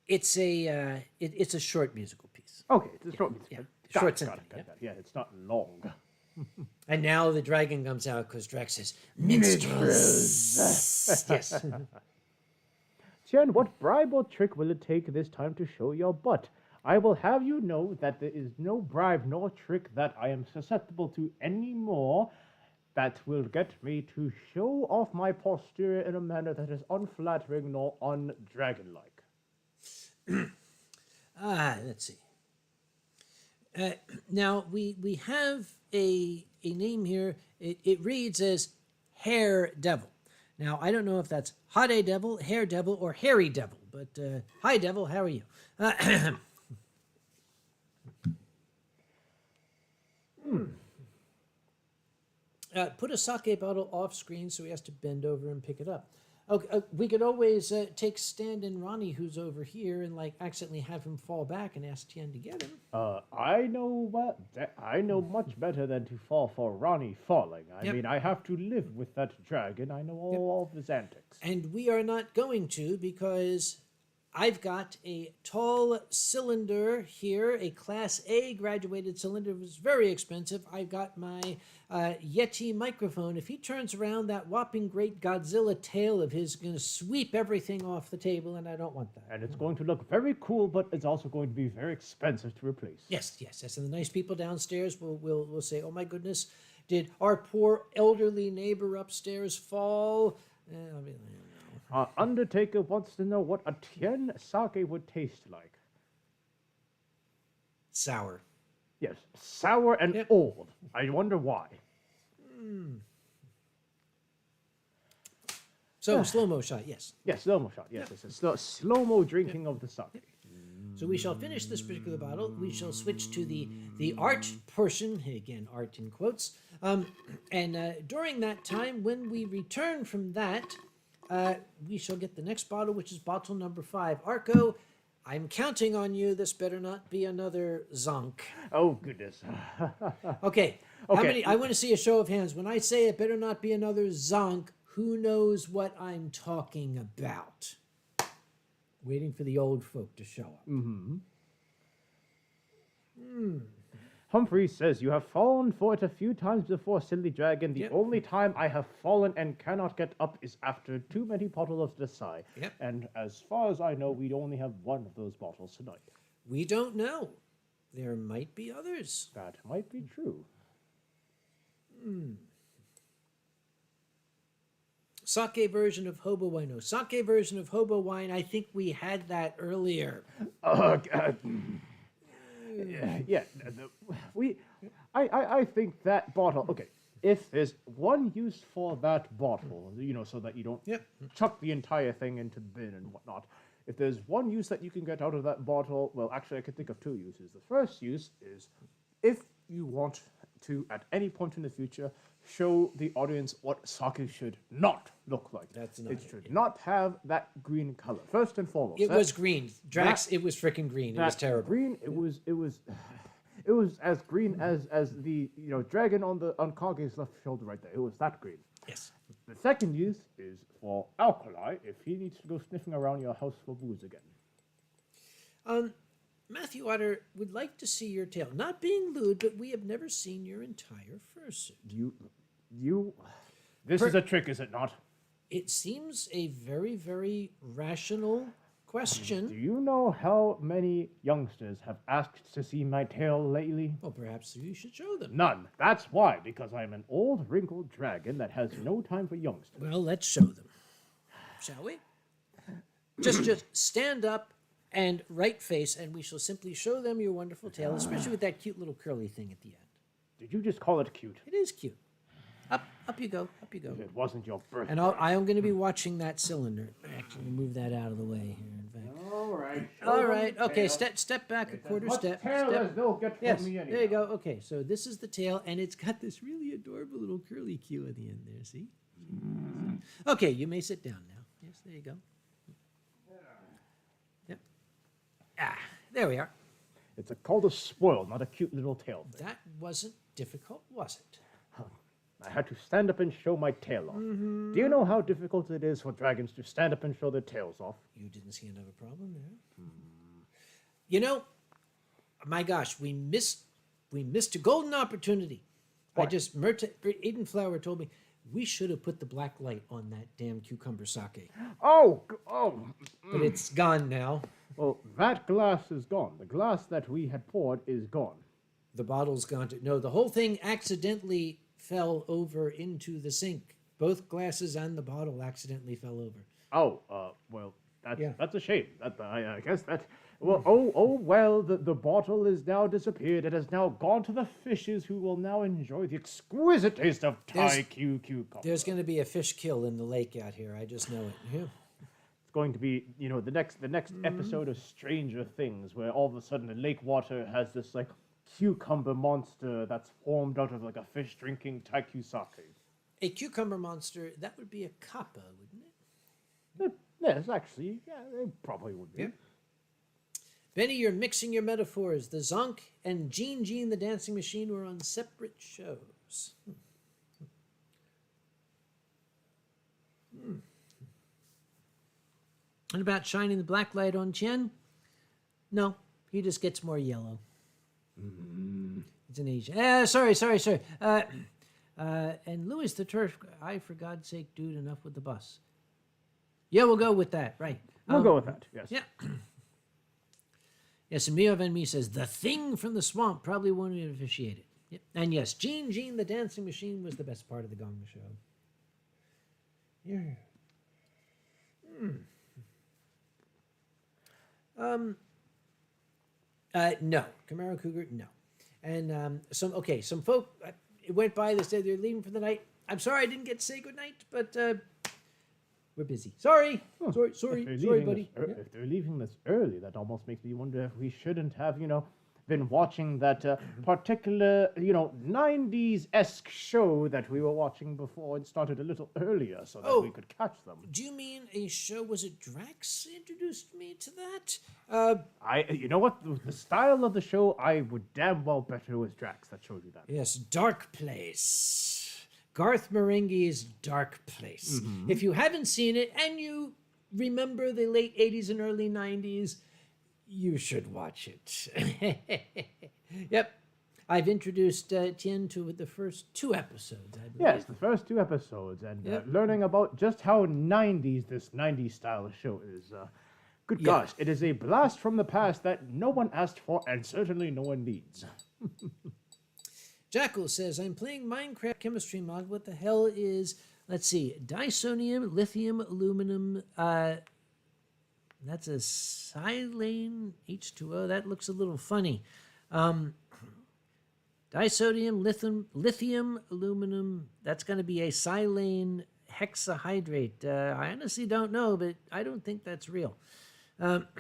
It's a short musical piece. Okay, it's a short. Yeah, Got short it, symphony. got it. Yeah, it's not long. And now the dragon comes out because Drax says, minstrels. Yes. Tien, what bribe or trick will it take this time to show your butt? I will have you know that there is no bribe nor trick that I am susceptible to anymore that will get me to show off my posterior in a manner that is unflattering nor undragon-like. Let's see. Now, we have a name here. It reads as Hair Devil. Now, I don't know if that's Hot A Devil, Hair Devil, or Hairy Devil, but hi, Devil, how are you? Put a sake bottle off screen so he has to bend over and pick it up. Okay, we could always take Stan and Ronnie, who's over here, and accidentally have him fall back and ask Tien to get him. I know much better than to fall for Ronnie falling. I mean, I have to live with that dragon. I know all of his antics. And we are not going to, because I've got a tall cylinder here, a Class A graduated cylinder. It was very expensive. I've got my Yeti microphone. If he turns around, that whopping great Godzilla tail of his is going to sweep everything off the table, and I don't want that. And it's going to look very cool, but it's also going to be very expensive to replace. Yes. And the nice people downstairs will say, oh my goodness, did our poor elderly neighbor upstairs fall? I'll be like, no. Undertaker wants to know what a Tien sake would taste like. Sour. Yes, sour and old. I wonder why. So, slow-mo shot, yes. Yes, slow-mo shot. Yes, it's a slow-mo drinking of the sake. So we shall finish this particular bottle. We shall switch to the art portion, again, art in quotes. And during that time, when we return from that, we shall get the next bottle, which is bottle number 5. Arco, I'm counting on you. This better not be another zonk. Oh, goodness. Okay. How Okay. many? I want to see a show of hands. When I say it better not be another zonk, who knows what I'm talking about? Waiting for the old folk to show up. Humphrey says, you have fallen for it a few times before, silly dragon. The Yep. only time I have fallen and cannot get up is after too many bottles of Desai. Yep. And as far as I know, we only have one of those bottles tonight. We don't know. There might be others. That might be true. Sake version of hobo wine. No, sake version of hobo wine. I think we had that earlier. Yeah, I think that bottle, okay, if there's one use for that bottle, so that you don't Yep. chuck the entire thing into the bin and whatnot, if there's one use that you can get out of that bottle, well, actually, I could think of two uses. The first use is if you want to, at any point in the future, show the audience what sake should not look like. That's not it it, should yeah. not have that green color, first and foremost. It That- was green. Drax, it was freaking green. It was that terrible. Green. It was as green as the dragon on Kage's left shoulder right there. It was that green. Yes. The second use is for Alkali if he needs to go sniffing around your house for booze again. Matthew Otter would like to see your tail. Not being lewd, but we have never seen your entire fursuit. This is a trick, is it not? It seems a very, very rational Do question. you know how many youngsters have asked to see my tail lately? Well, perhaps you should show them. None. That's why, because I'm an old wrinkled dragon that has no time for youngsters. Well, let's show them. Shall we? Just stand up and right face, and we shall simply show them your wonderful tail, especially with that cute little curly thing at the end. Did you just call it cute? It is cute. Up you go, up you go. It wasn't your birthday. And I am going to be watching that cylinder. Actually, move that out of the way here. In fact. All right. All right. Okay. Step back a quarter step. Tail as they'll get Yes. from me anyhow. There you go. Okay. So this is the tail, and it's got this really adorable little curly Q at the end there. See? Okay. You may sit down now. Yes. There you go. Yep. Ah. There we are. It's called a spoil, not a cute little tail. That wasn't difficult, was it? I had to stand up and show my tail off. Do you know how difficult it is for dragons to stand up and show their tails off? You didn't seem to have a problem there. You know, my gosh, we missed a golden opportunity. What? Eden Flower told me we should have put the black light on that damn cucumber sake, Oh. but it's gone now. Well, that glass is gone. The glass that we had poured is gone. The bottle's gone to no. The whole thing accidentally fell over into the sink. Both glasses and the bottle accidentally fell over. Oh, well, Yeah. that's a shame. I guess that. Well, well, the bottle is now disappeared. It has now gone to the fishes, who will now enjoy the exquisite taste of Thai cucumber. There's going to be a fish kill in the lake out here. I just know it. Yeah. It's going to be, the next episode of Stranger Things, where all of a sudden the lake water has this like cucumber monster that's formed out of like a fish drinking taikyu sake. A cucumber monster, that would be a kappa, wouldn't it? Yes, actually, yeah, it probably would be. Yeah. Benny, you're mixing your metaphors. The Zonk and Gene the Dancing Machine were on separate shows. And about shining the black light on Tien? No, he just gets more yellow. It's an Asian. Sorry. And Louis the Turf, for God's sake, dude, enough with the bus. Yeah, we'll go with that, right. We'll go with that, yes. Yeah. Yes, and Mio Van Me says, the thing from the swamp probably won't even officiate it. Yep. And yes, Gene the Dancing Machine was the best part of the Gong Show. Yeah. No. Camaro Cougar, no. And some folk went by, they said they're leaving for the night. I'm sorry I didn't get to say goodnight, but we're busy. Sorry, sorry, buddy. If they're leaving this early, that almost makes me wonder if we shouldn't have, been watching that particular, 90s-esque show that we were watching before and started a little earlier so that we could catch them. Do you mean a show? Was it Drax introduced me to that? You know what? The style of the show, I would damn well bet it was Drax that showed you that. Yes, Dark Place. Garth Marenghi's Dark Place. If you haven't seen it and you remember the late 80s and early 90s, you should watch it. Yep. I've introduced Tien to the first 2 episodes, I believe. Yes, the first 2 episodes, and learning about just how 90s this 90s style show is. Good gosh, it is a blast from the past that no one asked for and certainly no one needs. Jackal says, I'm playing Minecraft chemistry mod. What the hell is, let's see, disonium, lithium, aluminum, that's a silane H2O. That looks a little funny. Disodium, lithium, aluminum, that's going to be a silane hexahydrate. I honestly don't know, but I don't think that's real. Si2,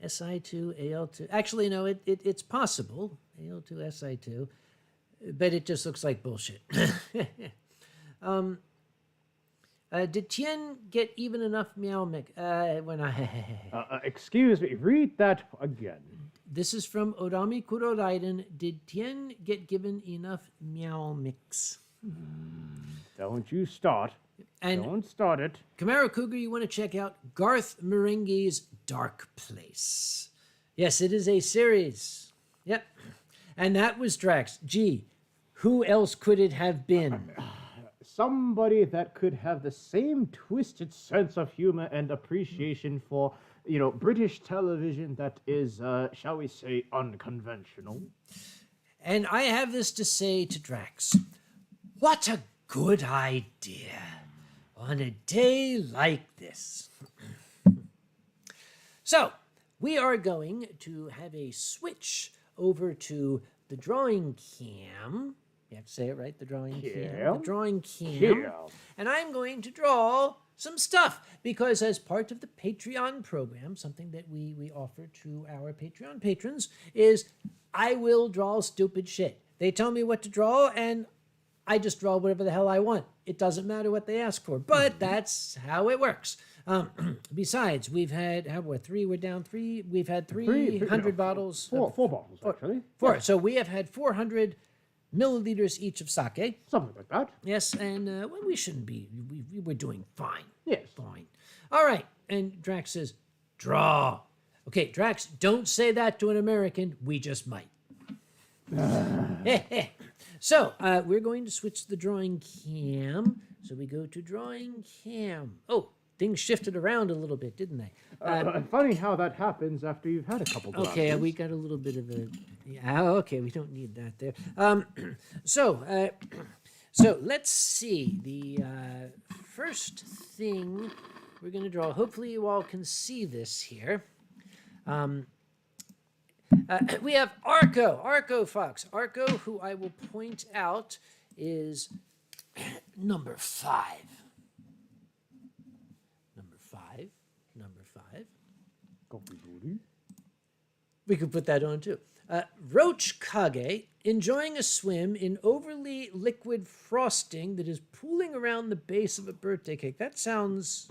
Al2. Actually, no, it's possible. Al2, Si2. But it just looks like bullshit. Did Tien get even enough meow mix? Excuse me, read that again. This is from Odami Kuroraiden. Did Tien get given enough meow mix? Don't you start. And Don't start it. Camaro Cougar, you want to check out Garth Marenghi's Dark Place. Yes, it is a series. Yep. And that was Drax. Gee, who else could it have been? Somebody that could have the same twisted sense of humor and appreciation for, British television that is, shall we say, unconventional. And I have this to say to Drax. What a good idea on a day like this. So, we are going to have a switch over to the drawing cam. You have to say it right, the drawing cam. The drawing cam. And I'm going to draw some stuff because as part of the Patreon program, something that we offer to our Patreon patrons is I will draw stupid shit. They tell me what to draw and I just draw whatever the hell I want. It doesn't matter what they ask for, but that's how it works. Besides, we've had, we're down 3. We've had 300 bottles. 4 bottles, actually. 4. Yeah. So we have had 400 milliliters each of sake. Something like that. Yes, and well, we shouldn't be. We were doing fine. Yes. Fine. All right. And Drax says, draw. Okay, Drax, don't say that to an American. We just might. So, we're going to switch the drawing cam. So we go to drawing cam. Oh, things shifted around a little bit, didn't they? Funny how that happens after you've had a couple glasses. Okay, we got a little bit of a... Yeah, okay, we don't need that there. So let's see. The first thing we're going to draw, hopefully you all can see this here. We have Arco Fox. Arco, who I will point out, is number 5. Number 5. We could put that on too. Roach Kage, enjoying a swim in overly liquid frosting that is pooling around the base of a birthday cake. That sounds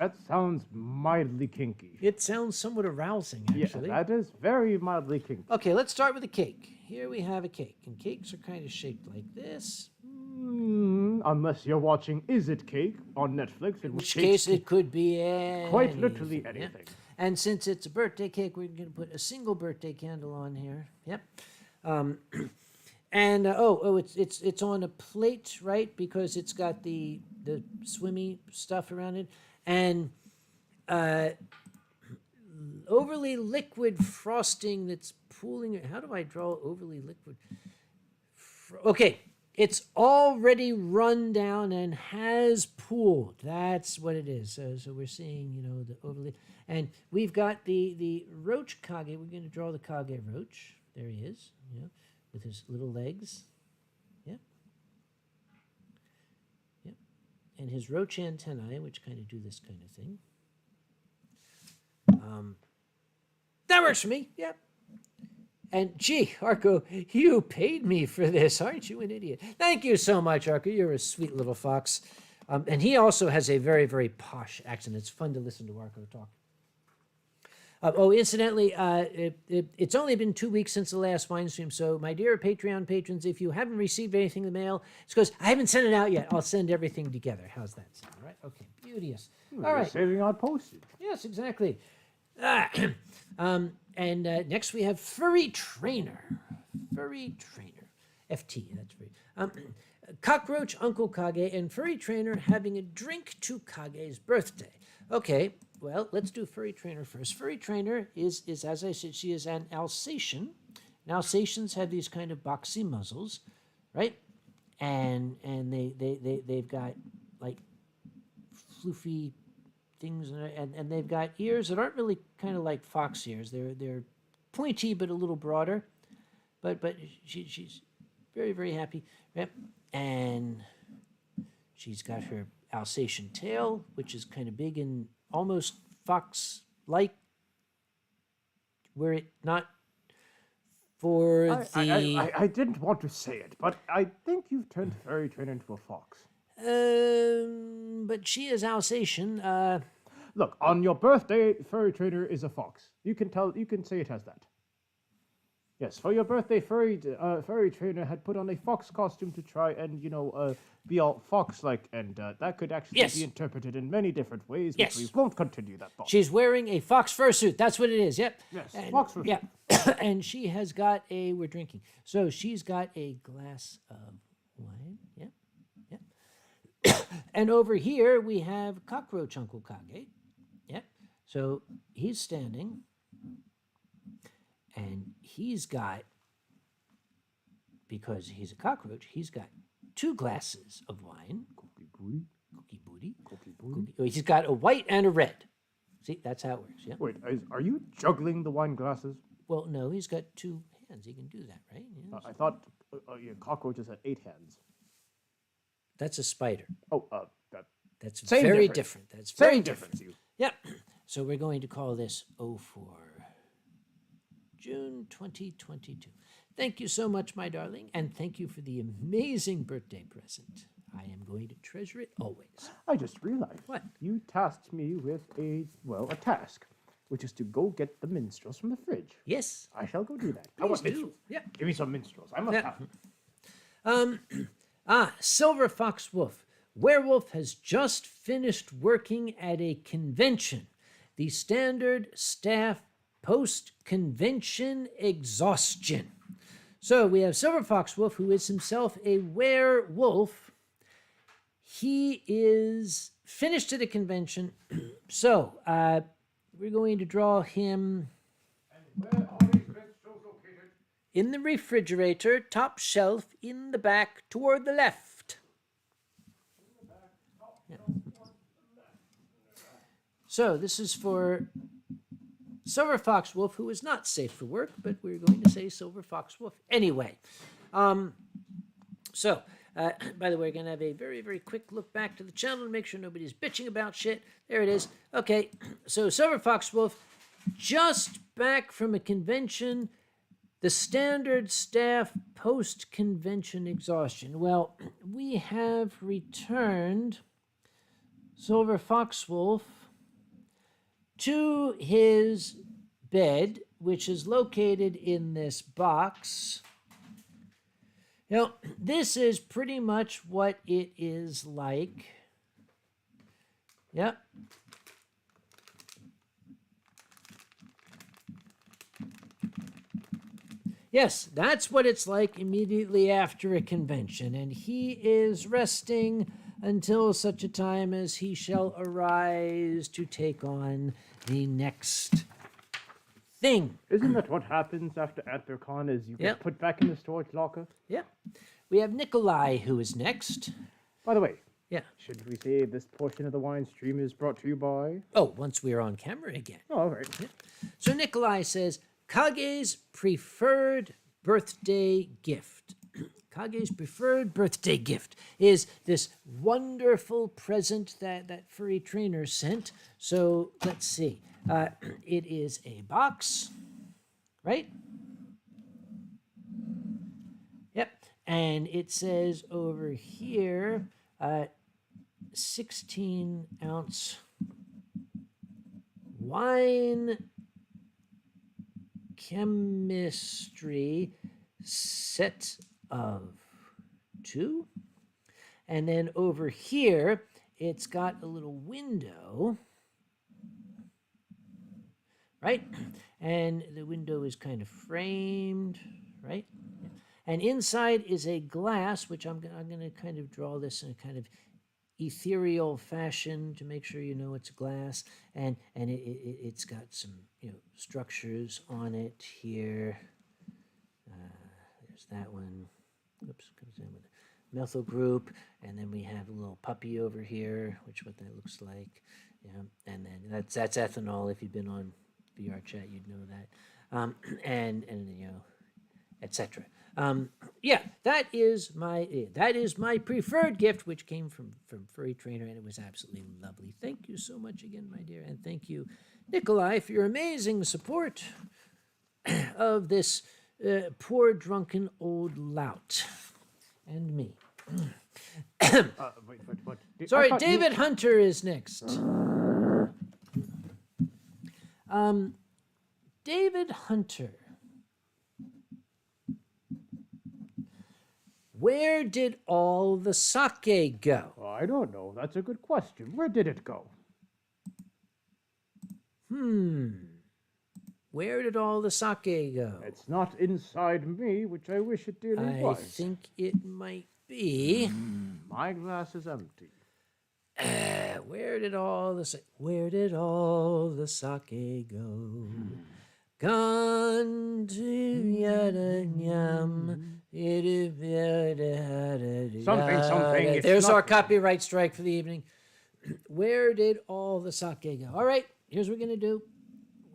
mildly kinky. It sounds somewhat arousing, actually. Yeah, that is very mildly kinky. Okay, let's start with the cake. Here we have a cake, and cakes are kind of shaped like this. Unless you're watching Is It Cake on Netflix, in which case it could be anything. Quite literally anything. Yeah. And since it's a birthday cake, we're going to put a single birthday candle on here. Yep. And it's on a plate, right? Because it's got the swimmy stuff around it, and overly liquid frosting that's pooling. How do I draw overly liquid? Okay, it's already run down and has pooled. That's what it is. So we're seeing, the overly, and we've got the Roach Kage. We're going to draw the Kage Roach. There he is, with his little legs. Yep. And his roach antennae, which kind of do this kind of thing. That works for me. Yep. And gee, Arco, you paid me for this. Aren't you an idiot? Thank you so much, Arco. You're a sweet little fox. And he also has a very, very posh accent. It's fun to listen to Arco talk. Incidentally, it's only been 2 weeks since the last Winestream, so my dear Patreon patrons, if you haven't received anything in the mail, it's because I haven't sent it out yet. I'll send everything together. How's that sound? All right? Okay, beauteous. All right. Saving on postage. Yes, exactly. Next we have Furry Trainer. Furry Trainer. FT, that's very... Cockroach, Uncle Kage, and Furry Trainer having a drink to Kage's birthday. Okay, well, let's do Furry Trainer first. Furry Trainer is as I said, she is an Alsatian. And Alsatians have these kind of boxy muzzles, right? And they've got like floofy things, and they've got ears that aren't really kind of like fox ears. They're pointy but a little broader. But she's very, very happy, right? And she's got her Alsatian tail, which is kind of big and almost fox-like, were it not for I didn't want to say it, but I think you've turned Furry Trainer into a fox. But she is Alsatian. Look, on your birthday, Furry Trainer is a fox. You can say it has that. Yes, for your birthday, Furry Trainer had put on a fox costume to try and, be all fox-like, and that could actually be interpreted in many different ways, which we won't continue that thought. She's wearing a fox fursuit. That's what it is, yep. Yes, fox fursuit. Yeah, and she has got we're drinking. So she's got a glass of wine, yeah. And over here, we have Cockroach Uncle Kage, yeah. So he's standing. And he's got, because he's a cockroach, he's got 2 glasses of wine. Cookie booty. He's got a white and a red. See, that's how it works, yeah? Wait, are you juggling the wine glasses? Well, no, he's got 2 hands. He can do that, right? Yeah, I thought cockroaches had 8 hands. That's a spider. Oh, that's same very difference. different. That's very Same different. difference, Yeah. So we're going to call this 04. June 2022. Thank you so much, my darling, and thank you for the amazing birthday present. I am going to treasure it always. I just realized. What? You tasked me with a task, which is to go get the minstrels from the fridge. Yes. I shall go do that. I Please want do. minstrels. Yeah. Give me some minstrels. I must have them. Silver Fox Wolf. Werewolf has just finished working at a convention. The standard staff post-convention exhaustion. So we have Silver Fox Wolf, who is himself a werewolf. He is finished at a convention. So we're going to draw him. And where are these minstrels located? In the refrigerator, top shelf, in the back, toward the left. Yeah. So this is for Silver Fox Wolf, who is not safe for work, but we're going to say Silver Fox Wolf anyway. By the way, we're going to have a very, very quick look back to the channel to make sure nobody's bitching about shit. There it is. Okay, so Silver Fox Wolf, just back from a convention, the standard staff post-convention exhaustion. Well, we have returned Silver Fox Wolf to his bed, which is located in this box. Now, this is pretty much what it is like. Yep. Yes, that's what it's like immediately after a convention, and he is resting until such a time as he shall arise to take on the next thing. Isn't that what happens after Anthrocon, is you get put back in the storage locker? Yep. We have Nikolai, who is next. By the way, Yeah. should we say this portion of the wine stream is brought to you by? Oh, once we are on camera again. Oh, all right. So Nikolai says, Kage's preferred birthday gift. Kage's preferred birthday gift is this wonderful present that Furry Trainer sent. So let's see. It is a box, right? Yep. And it says over here, 16-ounce wine chemistry set of 2. And then over here, it's got a little window, right? And the window is kind of framed, right? And inside is a glass, which I'm going to kind of draw this in a kind of ethereal fashion to make sure you know it's glass. And it's got some structures on it here. There's that one. Oops, comes in with a methyl group, and then we have a little puppy over here, which what that looks like. Yeah, and then that's ethanol. If you've been on VR chat, you'd know that. And etc. Yeah, that is my preferred gift, which came from Furry Trainer, and it was absolutely lovely. Thank you so much again, my dear, and thank you, Nikolai, for your amazing support of this poor drunken old lout and me. What? Sorry, David Hunter is next. David Hunter. Where did all the sake go? I don't know. That's a good question. Where did it go? Where did all the sake go? It's not inside me, which I wish it dearly was. I think it might be. My glass is empty. Where did all the sake go? Gone to Yadanyam. Something. There's our copyright strike for the evening. Where did all the sake go? All right, here's what we're going to do.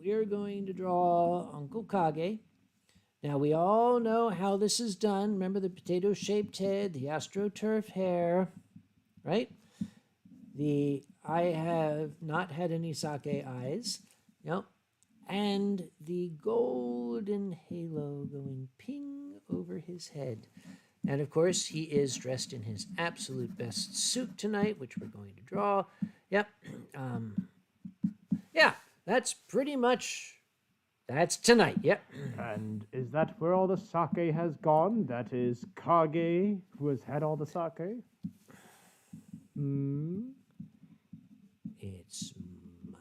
We're going to draw Uncle Kage. Now, we all know how this is done. Remember the potato-shaped head, the astroturf hair, right? I have not had any sake eyes. Yep. And the golden halo going ping over his head. And, of course, he is dressed in his absolute best suit tonight, which we're going to draw. Yep. Yeah, that's pretty much... That's tonight, yep. And is that where all the sake has gone? That is Kage, who has had all the sake? It's my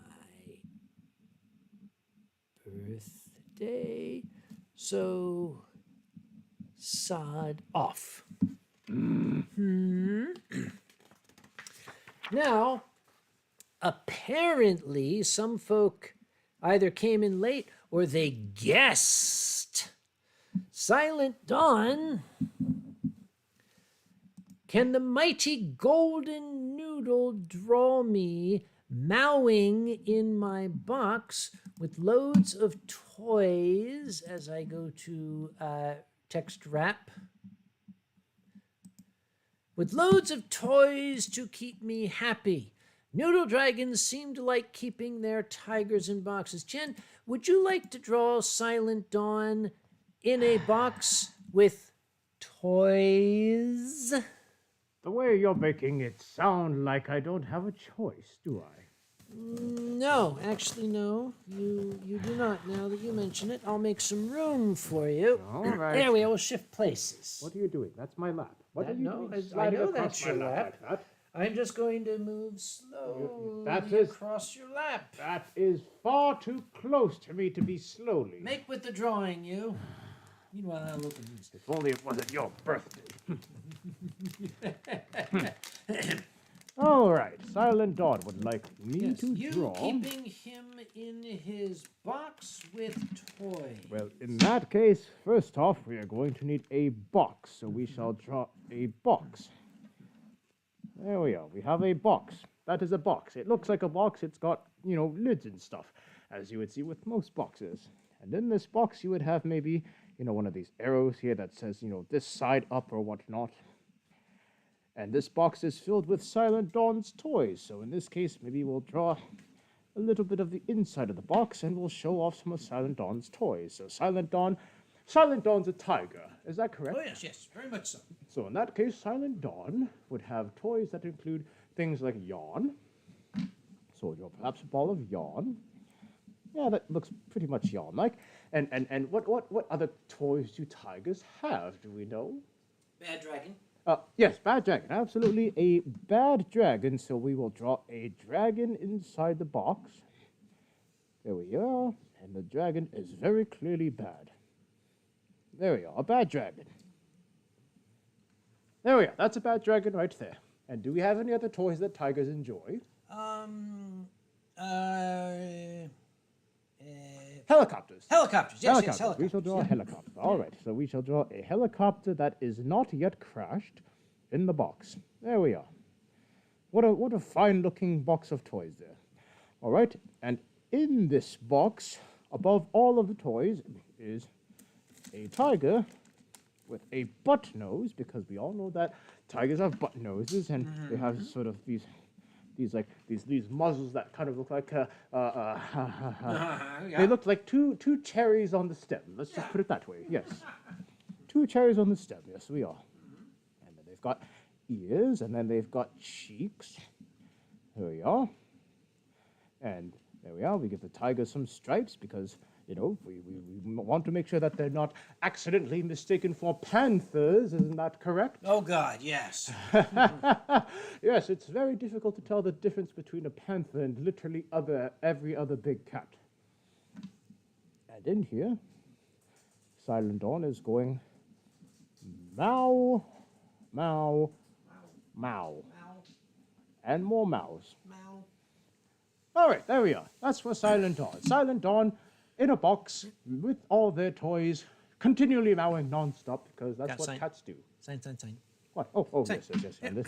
birthday, so sod off. Now, apparently, some folk either came in late or they guessed. Silent Dawn. Can the mighty golden noodle draw me mowing in my box with loads of toys as I go to text wrap? With loads of toys to keep me happy. Noodle dragons seem to like keeping their tigers in boxes. Jen, would you like to draw Silent Dawn in a box with toys? The way you're making it sound like I don't have a choice, do I? No, actually, no. You do not. Now that you mention it, I'll make some room for you. All right. There we go. We'll shift places. What are you doing? That's my lap. What are you doing? I sliding know across that's my your lap. like that? I'm just going to move slowly across your lap. That is far too close to me to be slowly. Make with the drawing, you. Meanwhile, I'll look at these. If only it wasn't your birthday. All right, Silent Dawn would like me to draw. Keeping him in his box with toys. Well, in that case, first off, we are going to need a box. So we shall draw a box. There we are. We have a box. That is a box. It looks like a box. It's got, lids and stuff, as you would see with most boxes. And in this box, you would have maybe, one of these arrows here that says, this side up or whatnot. And this box is filled with Silent Dawn's toys. So in this case, maybe we'll draw a little bit of the inside of the box and we'll show off some of Silent Dawn's toys. So Silent Dawn's a tiger. Is that correct? Oh, yes, very much so. So in that case, Silent Dawn would have toys that include things like yawn. So perhaps a ball of yawn. Yeah, that looks pretty much yawn-like. And what other toys do tigers have? Do we know? Bad dragon. Yes, bad dragon. Absolutely a bad dragon. So we will draw a dragon inside the box. There we are. And the dragon is very clearly bad. There we are, a bad dragon. There we are. That's a bad dragon right there. And do we have any other toys that tigers enjoy? Helicopters. Helicopters. Yes, yes, helicopters. We shall draw a helicopter. All right. So we shall draw a helicopter that is not yet crashed in the box. There we are. What a fine-looking box of toys there. All right. And in this box, above all of the toys, is a tiger with a butt nose, because we all know that tigers have butt noses, and they have sort of these muzzles that kind of look like they look like two cherries on the stem. Let's just put it that way. Yes, two cherries on the stem. Yes, we are. And then they've got ears, and then they've got cheeks. There we are. And there we are. We give the tiger some stripes because, you know, we want to make sure that they're not accidentally mistaken for panthers. Isn't that correct? Oh, God, yes. Yes, it's very difficult to tell the difference between a panther and literally every other big cat. And in here, Silent Dawn is going meow, meow, meow, and more mows. Meow. All right, there we are. That's for Silent Dawn. Silent Dawn in a box with all their toys, continually mowing nonstop because that's what sign. cats do. Sign. What? Oh, Sign. yes. And this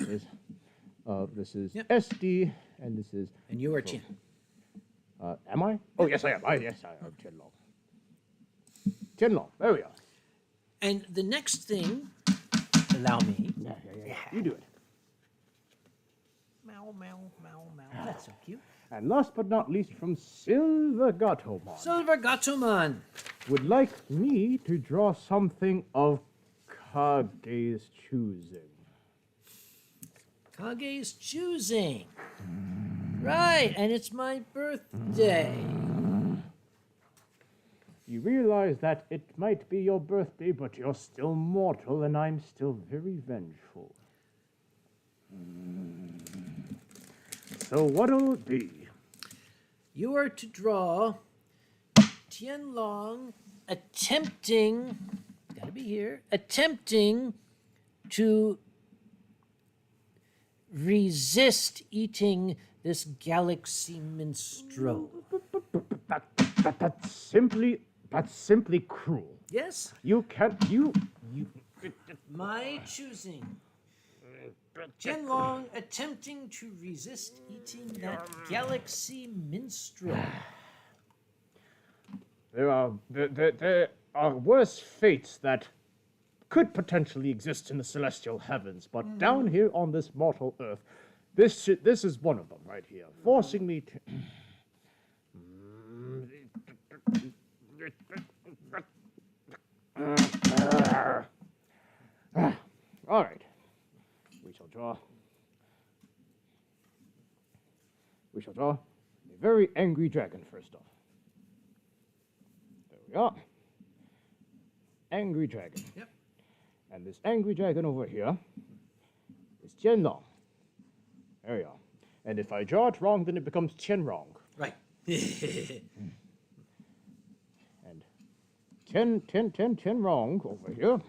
is Yep. SD, and this is. And you are Tien. Am I? Oh, yes, I am. Yes, I am Tien Long. Tien Long. There we are. And the next thing, allow me. Yeah. You do it. Meow. That's so cute. And last but not least, from Silver Gatomon, Silver Gatomon. would like me to draw something of Kage's choosing. Kage's choosing. Right, and it's my birthday. You realize that it might be your birthday, but you're still mortal, and I'm still very vengeful. So what'll it be? You are to draw Tien Long attempting to resist eating this galaxy minstrel. That's simply cruel. Yes? You can't, you. My choosing. Tien Long attempting to resist eating that galaxy minstrel. There are worse fates that could potentially exist in the celestial heavens, but down here on this mortal earth, this is one of them right here, forcing me to. All right. We shall draw a very angry dragon first off. There we are. Angry dragon. Yep. And this angry dragon over here is Tien Long. There we are. And if I draw it wrong, then it becomes Tien Wrong. Right. And Tien Wrong over here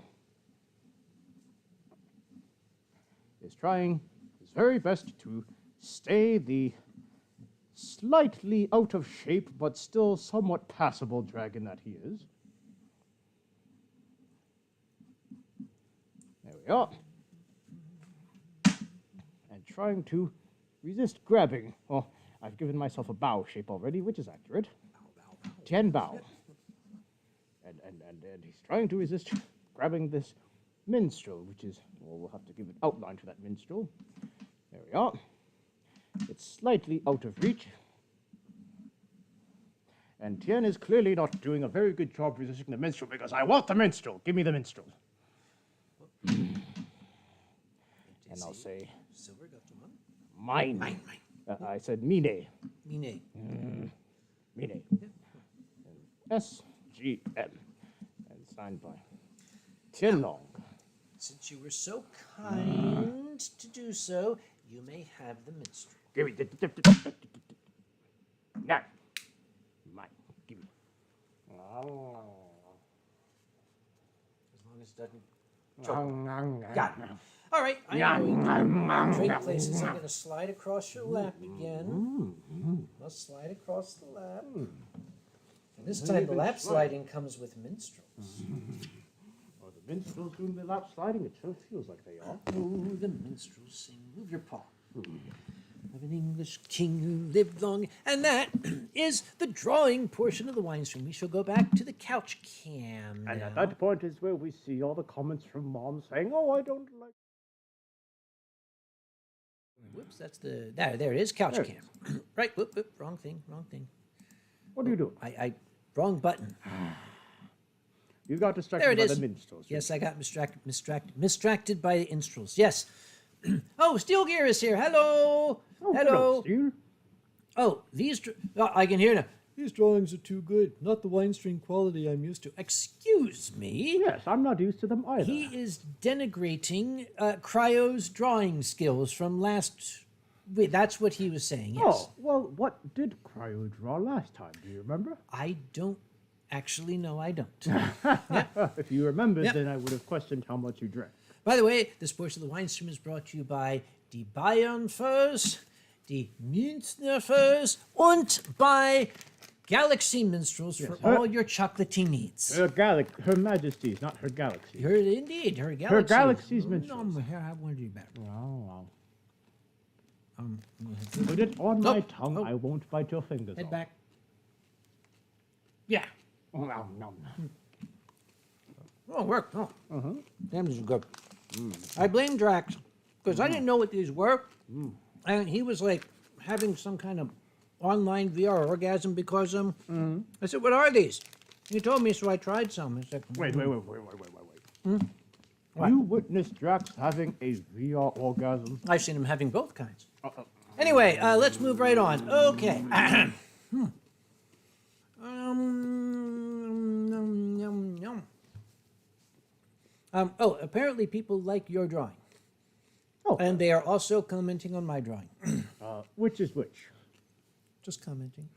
is trying his very best to stay the slightly out of shape but still somewhat passable dragon that he is. There we are. And trying to resist grabbing. Well, I've given myself a bow shape already, which is accurate. Tien bow. And he's trying to resist grabbing this minstrel, which is, well, we'll have to give an outline to that minstrel. There we are. It's slightly out of reach. And Tien is clearly not doing a very good job resisting the minstrel because I want the minstrel. Give me the minstrel. And I'll say, Silver got to one. mine. Mine. I said mine. Mine. Mine. SGM. And signed by Tien Long. Since you were so kind to do so, you may have the minstrel. Give me. Nah. Mine. Give me. As long as it doesn't choke. Got it. All right, I'm going to trade places. I'm going to slide across your lap again. I'll slide across the lap. And this time the lap sliding comes with minstrels. Oh, the minstrels doing the lap sliding? It sure feels like they are. Oh, the minstrels sing. Move your paw. Of an English king who lived long. And that is the drawing portion of the Winestream. We shall go back to the couch cam And now. at that point is where we see all the comments from Mom saying, oh, I don't like... Whoops, that's the... There it is, couch There. cam. Right, whoop, wrong thing. What are you doing? Wrong button. You got There distracted it by is. the minstrels. Yes, I got distracted by the minstrels. Yes. Oh, Steel Gear is here. Hello. Oh, Hello. Steel. Oh, I can hear now. These drawings are too good. Not the Winestream quality I'm used to. Excuse me. Yes, I'm not used to them either. He is denigrating Cryo's drawing skills from last... Wait, that's what he was saying, yes. Oh, well, what did Cryo draw last time? Do you remember? I don't actually know. I don't. If you remembered, Yep. then I would have questioned how much you drank. By the way, this portion of the Winestream is brought to you by Die Bayernfurs, Die Münchnerfurs, and by Galaxy Minstrels for all your chocolatey needs. Her Majesty's, not her Galaxy. Indeed, her Galaxy. Her Galaxy's No, minstrels. here, I want to do better. Oh, put it on my tongue. I won't bite your fingers Head off. back. Yeah. Oh, no. Oh, it worked. Oh. Damn, this is good. I blame Drax because I didn't know what these were. And he was like having some kind of online VR orgasm because I said, what are these? He told me, so I tried some. I said, Wait. You witnessed Drax having a VR orgasm? I've seen him having both kinds. Anyway, let's move right on. Okay. Apparently people like your drawing. Oh. And they are also commenting on my drawing. Which is which? Just commenting.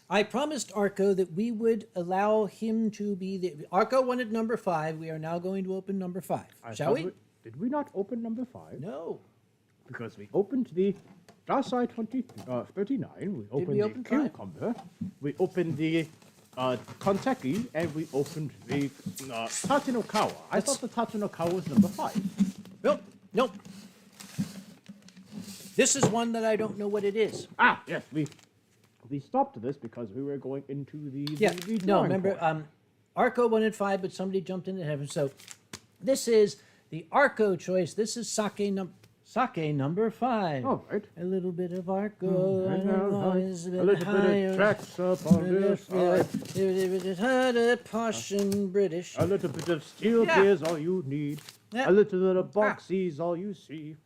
I promised Arco that we would allow him to be the... Arco wanted number 5. We are now going to open number 5. Shall we? Did we not open number 5? No. Because we opened the Dasai 39, we opened open the 5? Cucumber, we opened the Konteki, and we opened the Tatsunokawa. I thought the Tatsunokawa was number 5. Nope. This is one that I don't know what it is. Ah, yes, we stopped this because we were going into the No, drawing remember, course. Arco wanted 5, but somebody jumped into heaven. So this is the Arco choice. This is Sake number 5. All right. A little bit of Arco. and always A little bit of tracks up on this side. Posh and British. A little bit of steel Yeah. gear's all you need. Yeah. A little bit of boxy's all you see.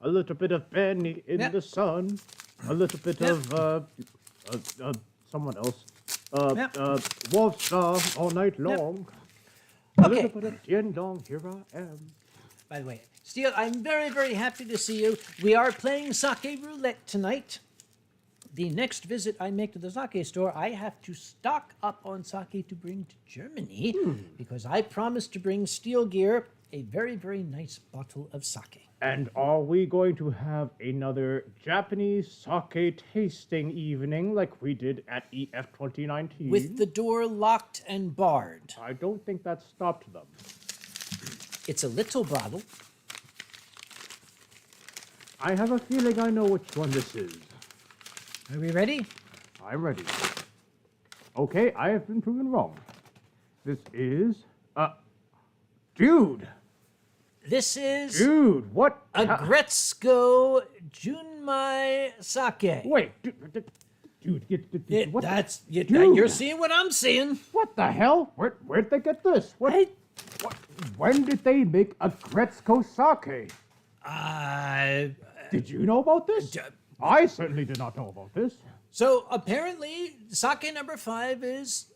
A little bit of Benny in Yeah. the sun. A little bit Yeah. of someone else. Yeah. Wolfstar all night long. A Okay. little bit of Tien Long, here I am. By the way, Steele, I'm very, very happy to see you. We are playing Sake Roulette tonight. The next visit I make to the sake store, I have to stock up on sake to bring to Germany because I promised to bring Steel Gear a very, very nice bottle of sake. And are we going to have another Japanese sake tasting evening like we did at EF 2019? With the door locked and barred. I don't think that stopped them. It's a little bottle. I have a feeling I know which one this is. Are we ready? I'm ready. Okay, I have been proven wrong. This is... Dude! This is Dude, what? a Gretzko Junmai sake. Wait, dude, what? That's Dude. you're seeing what I'm seeing. What the hell? Where'd they get this? What? When did they make a Gretzko sake? Did you know about this? I certainly did not know about this. So apparently, sake number 5 is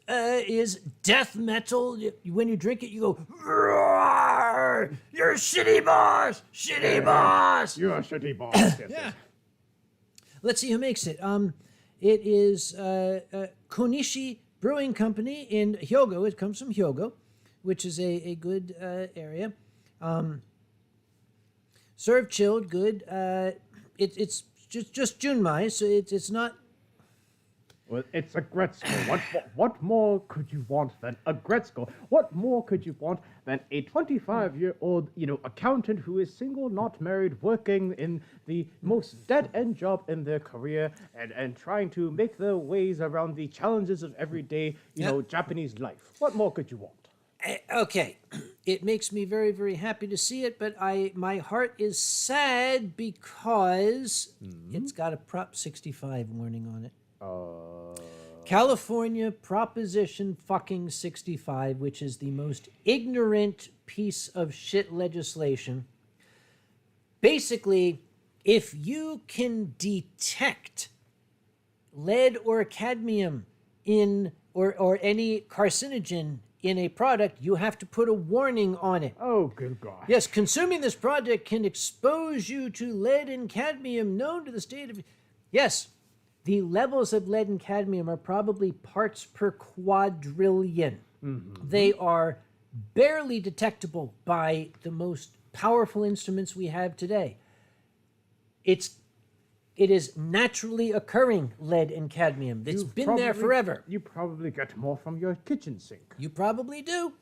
death metal. When you drink it, you go, "Roar! You're a shitty boss, shitty boss." You're a shitty boss. Yes, Yeah. Let's see who makes it. It is Konishi Brewing Company in Hyogo. It comes from Hyogo, which is a good area. Served chilled, good. It's just Junmai, so it's not. Well, it's a Gretzko. What more could you want than a Gretzko? What more could you want than a 25-year-old, accountant who is single, not married, working in the most dead-end job in their career and trying to make their ways around the challenges of everyday, Japanese life? What more could you want? Okay, it makes me very, very happy to see it, but my heart is sad because it's got a Prop 65 warning on it. California Proposition fucking 65, which is the most ignorant piece of shit legislation. Basically, if you can detect lead or cadmium in or any carcinogen in a product, you have to put a warning on it. Oh, good God. Yes, consuming this product can expose you to lead and cadmium known to the state of... Yes, the levels of lead and cadmium are probably parts per quadrillion. Mm-hmm. They are barely detectable by the most powerful instruments we have today. It is naturally occurring lead and cadmium. It's been there forever. You probably get more from your kitchen sink. You probably do.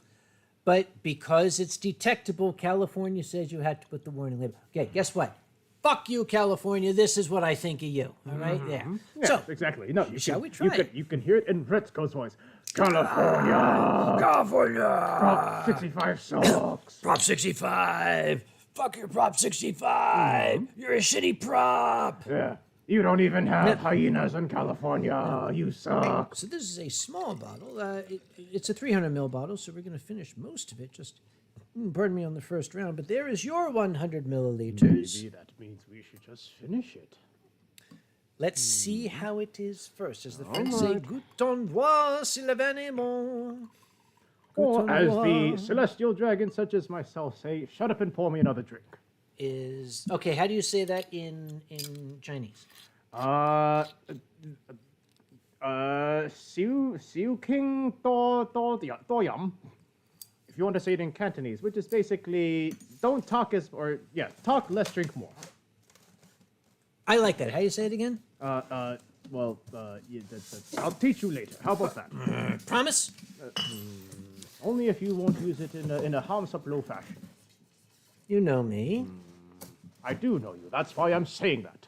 But because it's detectable, California says you had to put the warning label. Okay, guess what? Fuck you, California. This is what I think of you. All right? Yeah. Yeah, So, exactly. No, shall we try it? You can hear it in Retzko's voice. California! California! Prop 65 sucks. Prop 65. Fuck your Prop 65. You're a shitty prop. Yeah. You don't even have hyenas in California. You suck. So this is a small bottle. It's a 300 ml bottle, so we're going to finish most of it. Just, pardon me on the first round, but there is your 100 milliliters. Maybe that means we should just finish it. Let's see how it is first. As the French say, goût en voir si le vin est bon. Or as the celestial dragons such as myself say, shut up and pour me another drink. Okay, how do you say that in Chinese? Siu King Do Yum. If you want to say it in Cantonese, which is basically don't talk talk less, drink more. I like that. How do you say it again? I'll teach you later. How about that? Promise? Only if you won't use it in a harms up low fashion. You know me. I do know you. That's why I'm saying that.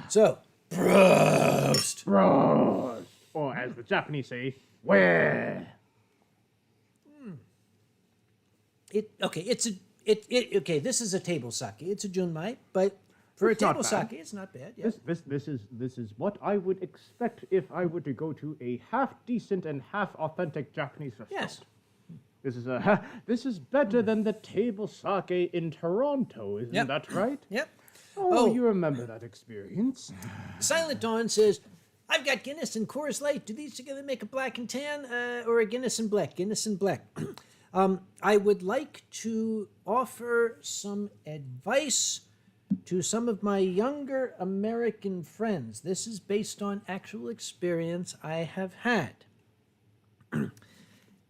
So, Prost. Bros. Or as the Japanese say, where? Okay, this is a table sake. It's a junmai, but for It's a not table bad. sake, it's not bad. Yeah. This is what I would expect if I were to go to a half decent and half authentic Japanese restaurant. Yes. This is better than the table sake in Toronto, isn't that right? Yep. Oh, you remember that experience? Silent Dawn says, I've got Guinness and Coors Light. Do these together make a black and tan or a Guinness and black? Guinness and black. I would like to offer some advice to some of my younger American friends. This is based on actual experience I have had.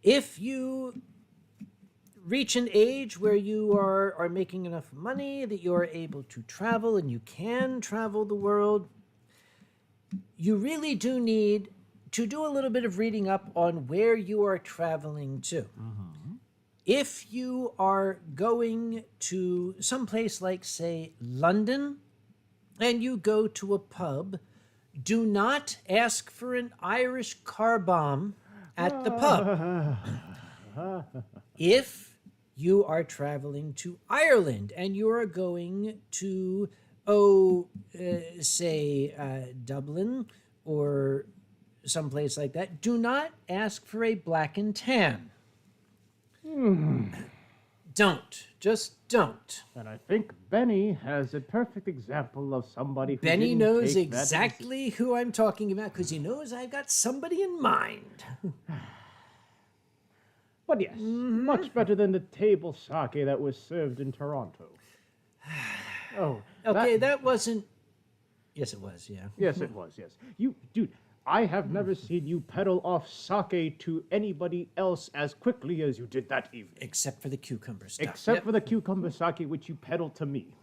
If you reach an age where you are making enough money that you are able to travel and you can travel the world, you really do need to do a little bit of reading up on where you are traveling to. If you are going to someplace like, say, London, and you go to a pub, do not ask for an Irish car bomb at the pub. If you are traveling to Ireland and you are going to, Dublin or someplace like that, do not ask for a black and tan. Don't. Just don't. And I think Benny has a perfect example of somebody who Benny didn't knows take that exactly who I'm talking about because he knows I've got somebody in mind. But yes, much better than the table sake that was served in Toronto. Oh, Okay, that wasn't... Yes, it was, yeah. Yes, it was, yes. Dude, I have never seen you peddle off sake to anybody else as quickly as you did that evening. Except for the cucumber stuff. Except for the cucumber sake, which you peddled to me.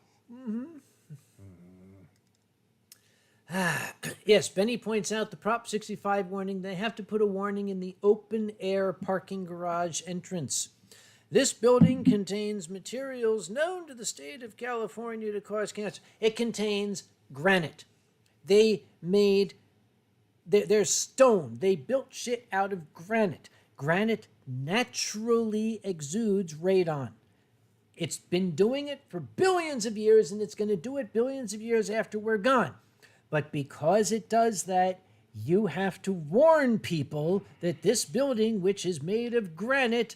Yes, Benny points out the Prop 65 warning. They have to put a warning in the open air parking garage entrance. This building contains materials known to the state of California to cause cancer. It contains granite. They made... There's stone. They built shit out of granite. Granite naturally exudes radon. It's been doing it for billions of years, and it's going to do it billions of years after we're gone. But because it does that, you have to warn people that this building, which is made of granite,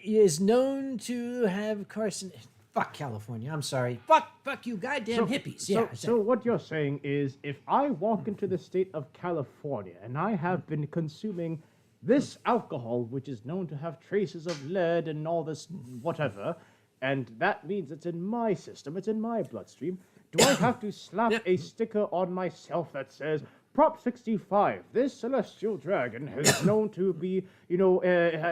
is known to have carcinogen. Fuck California. I'm sorry. Fuck you goddamn hippies. Yeah. So what you're saying is, if I walk into the state of California and I have been consuming this alcohol, which is known to have traces of lead and all this whatever, and that means it's in my system, it's in my bloodstream, do I have to slap a sticker on myself that says, Prop 65, this celestial dragon is known to be,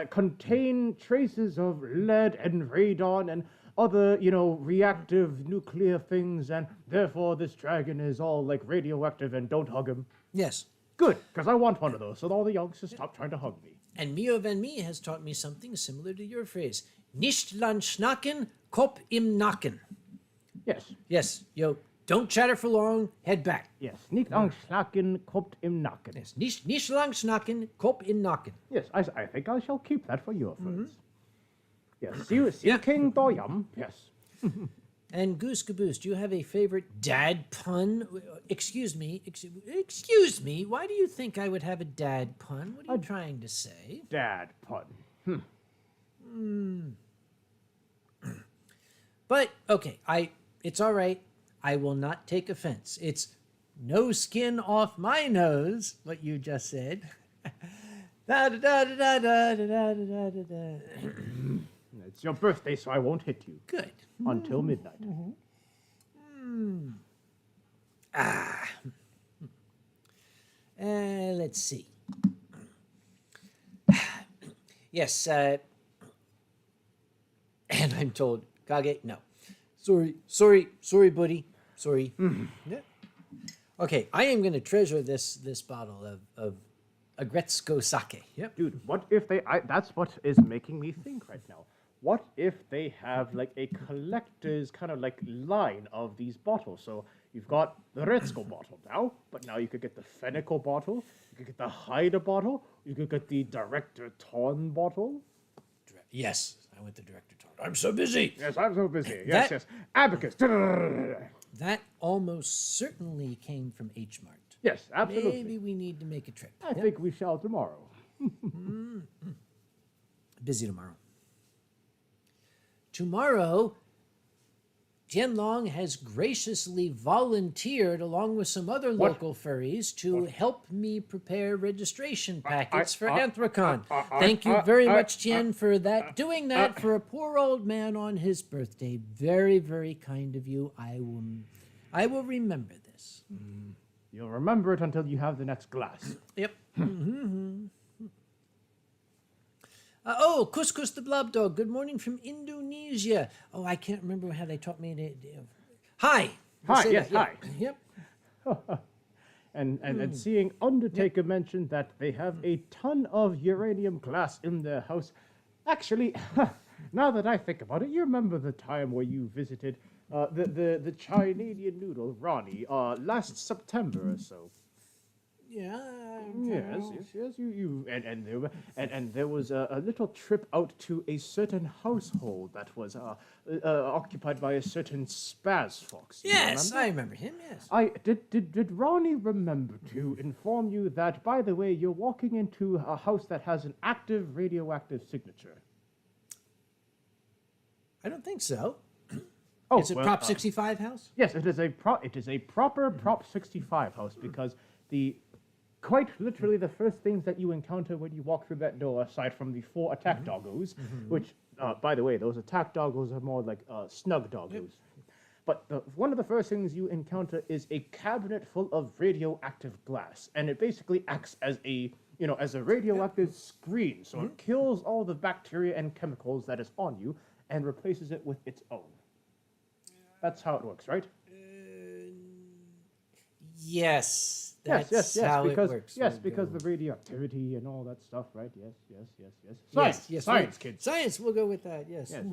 contain traces of lead and radon and other, reactive nuclear things, and therefore this dragon is all, radioactive and don't hug him? Yes. Good, because I want one of those, so all the youngsters stop trying to hug me. And Mio Van Mee has taught me something similar to your phrase. Nicht lang schnacken, Kopf im Nacken. Yes. Yes, don't chatter for long, head back. Yes, nicht lang schnacken, Kopf im Nacken. Yes, nicht lang schnacken, Kopf im Nacken. Yes, I think I shall keep that for your friends. Yes, see King Doyam. Yes. And Goose Caboose, do you have a favorite dad pun? Excuse me, why do you think I would have a dad pun? What are you trying to say? Dad pun. But, okay, it's all right. I will not take offense. It's no skin off my nose, what you just said. It's your birthday, so I won't hit you. Good. Until midnight. Let's see. Yes, and I'm told, Kage, no. Sorry, buddy. Sorry. Yeah. Okay, I am going to treasure this bottle of Agretzko sake. Yep. Dude, what if that's what is making me think right now. What if they have a collector's kind of line of these bottles? So you've got the Retzko bottle now, but now you could get the Fenneco bottle, you could get the Haida bottle, you could get the Director Ton bottle. Yes, I went to Director Ton. I'm so busy. Yes, I'm so busy. Yes. Abacus. That almost certainly came from H Mart. Yes, absolutely. Maybe we need to make a trip. I think we shall tomorrow. Busy tomorrow. Tomorrow, Tien Long has graciously volunteered, along with some other local furries, to help me prepare registration packets for Anthrocon. Thank you very much, Tien, for doing that for a poor old man on his birthday. Very, very kind of you. I will remember this. You'll remember it until you have the next glass. Yep. Couscous the Blob Dog. Good morning from Indonesia. Oh, I can't remember how they taught me to... Hi. Hi, yes, that. hi. Yep. And seeing Undertaker mention that they have a ton of uranium glass in their house. Actually, now that I think about it, you remember the time where you visited the Chinese noodle, Ronnie, last September or so? Yeah. Yes. You and there was a little trip out to a certain household that was occupied by a certain spaz fox. Yes, I remember him. Yes. Did Ronnie remember to inform you that, by the way, you're walking into a house that has an active radioactive signature? I don't think so. Oh, It's a Prop 65 house? Yes, it is a proper Prop 65 house because quite literally the first things that you encounter when you walk through that door, aside from the 4 attack doggos, which, by the way, those attack doggos are more like snug doggos. But one of the first things you encounter is a cabinet full of radioactive glass, and it basically acts as a radioactive screen, so it kills all the bacteria and chemicals that is on you and replaces it with its own. That's how it works, right? Yes. That's Yes, how because it works. because the radioactivity and all that stuff, right? Yes. Yes, Science, kids. Science, we'll go with that, yes. Yes.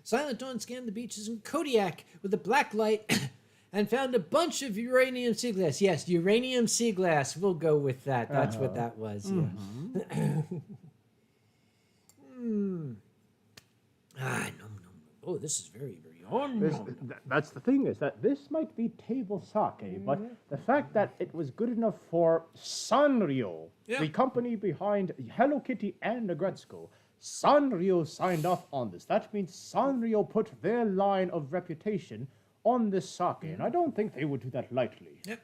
Silent Dawn scanned the beaches in Kodiak with a black light and found a bunch of uranium sea glass. Yes, uranium sea glass. We'll go with that. That's what that was. Yeah. No. Oh, this is very, very That's the thing, is that this might be table sake, but the fact that it was good enough for Sanrio, the company behind Hello Kitty and Negretzko, Sanrio signed off on this. That means Sanrio put their line of reputation on this sake, and I don't think they would do that lightly. Yep.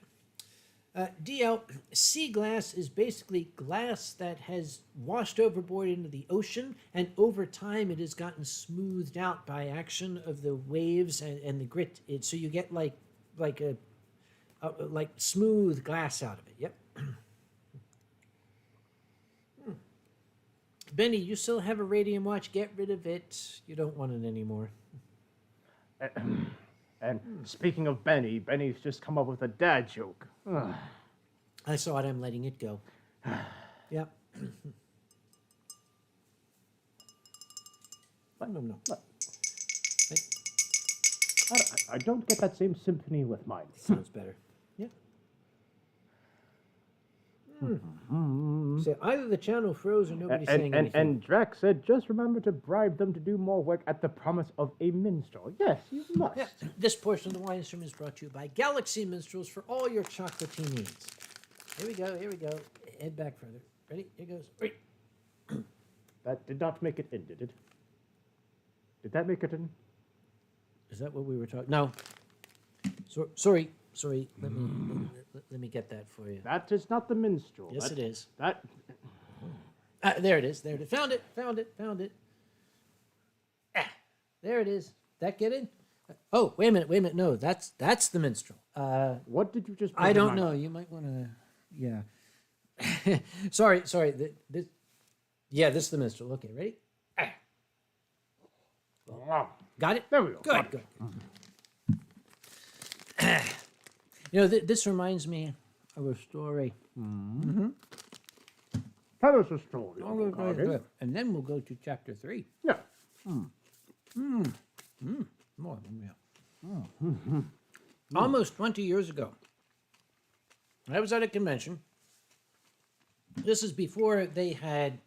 DL, sea glass is basically glass that has washed overboard into the ocean, and over time it has gotten smoothed out by action of the waves and the grit. So you get like smooth glass out of it. Yep. Benny, you still have a radium watch. Get rid of it. You don't want it anymore. And speaking of Benny's just come up with a dad joke. I saw it. I'm letting it go. Yep. No. I don't get that same symphony with mine. Sounds better. Yeah. So either the channel froze or nobody's saying anything. And Drax said, just remember to bribe them to do more work at the promise of a minstrel. Yes, you must. Yeah. This portion of the Winestream is brought to you by Galaxy Minstrels for all your chocolatey needs. Here we go. Head back further. Ready? Here goes. Wait. That did not make it in, did it? Did that make it in? Is that what we were talking? No. Sorry. Let me get that for you. That is not the minstrel. Yes, it is. That. There it is. Found it. There it is. That get in? Oh, wait a minute. No, that's the minstrel. What did you just? I don't know. You might want to. Yeah. Sorry. This is the minstrel. Okay, ready? Got it? There we go. Good. This reminds me of a story. Tell us a story. Uncle Kage. And then we'll go to chapter 3. Yeah. More. Almost 20 years ago, I was at a convention. This is before they had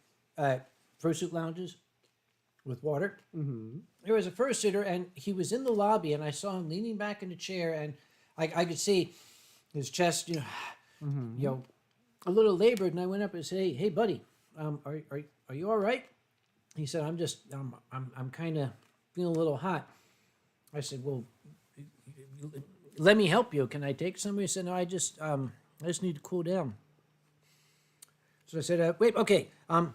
fursuit lounges with water. There was a fursuiter, and he was in the lobby, and I saw him leaning back in a chair, and I could see his chest, a little labored, and I went up and said, "Hey, buddy, are you all right?" He said, "I'm kind of feeling a little hot." I said, "Well, let me help you. Can I take some?" He said, "No, I just need to cool down." So I said, "Wait, okay. I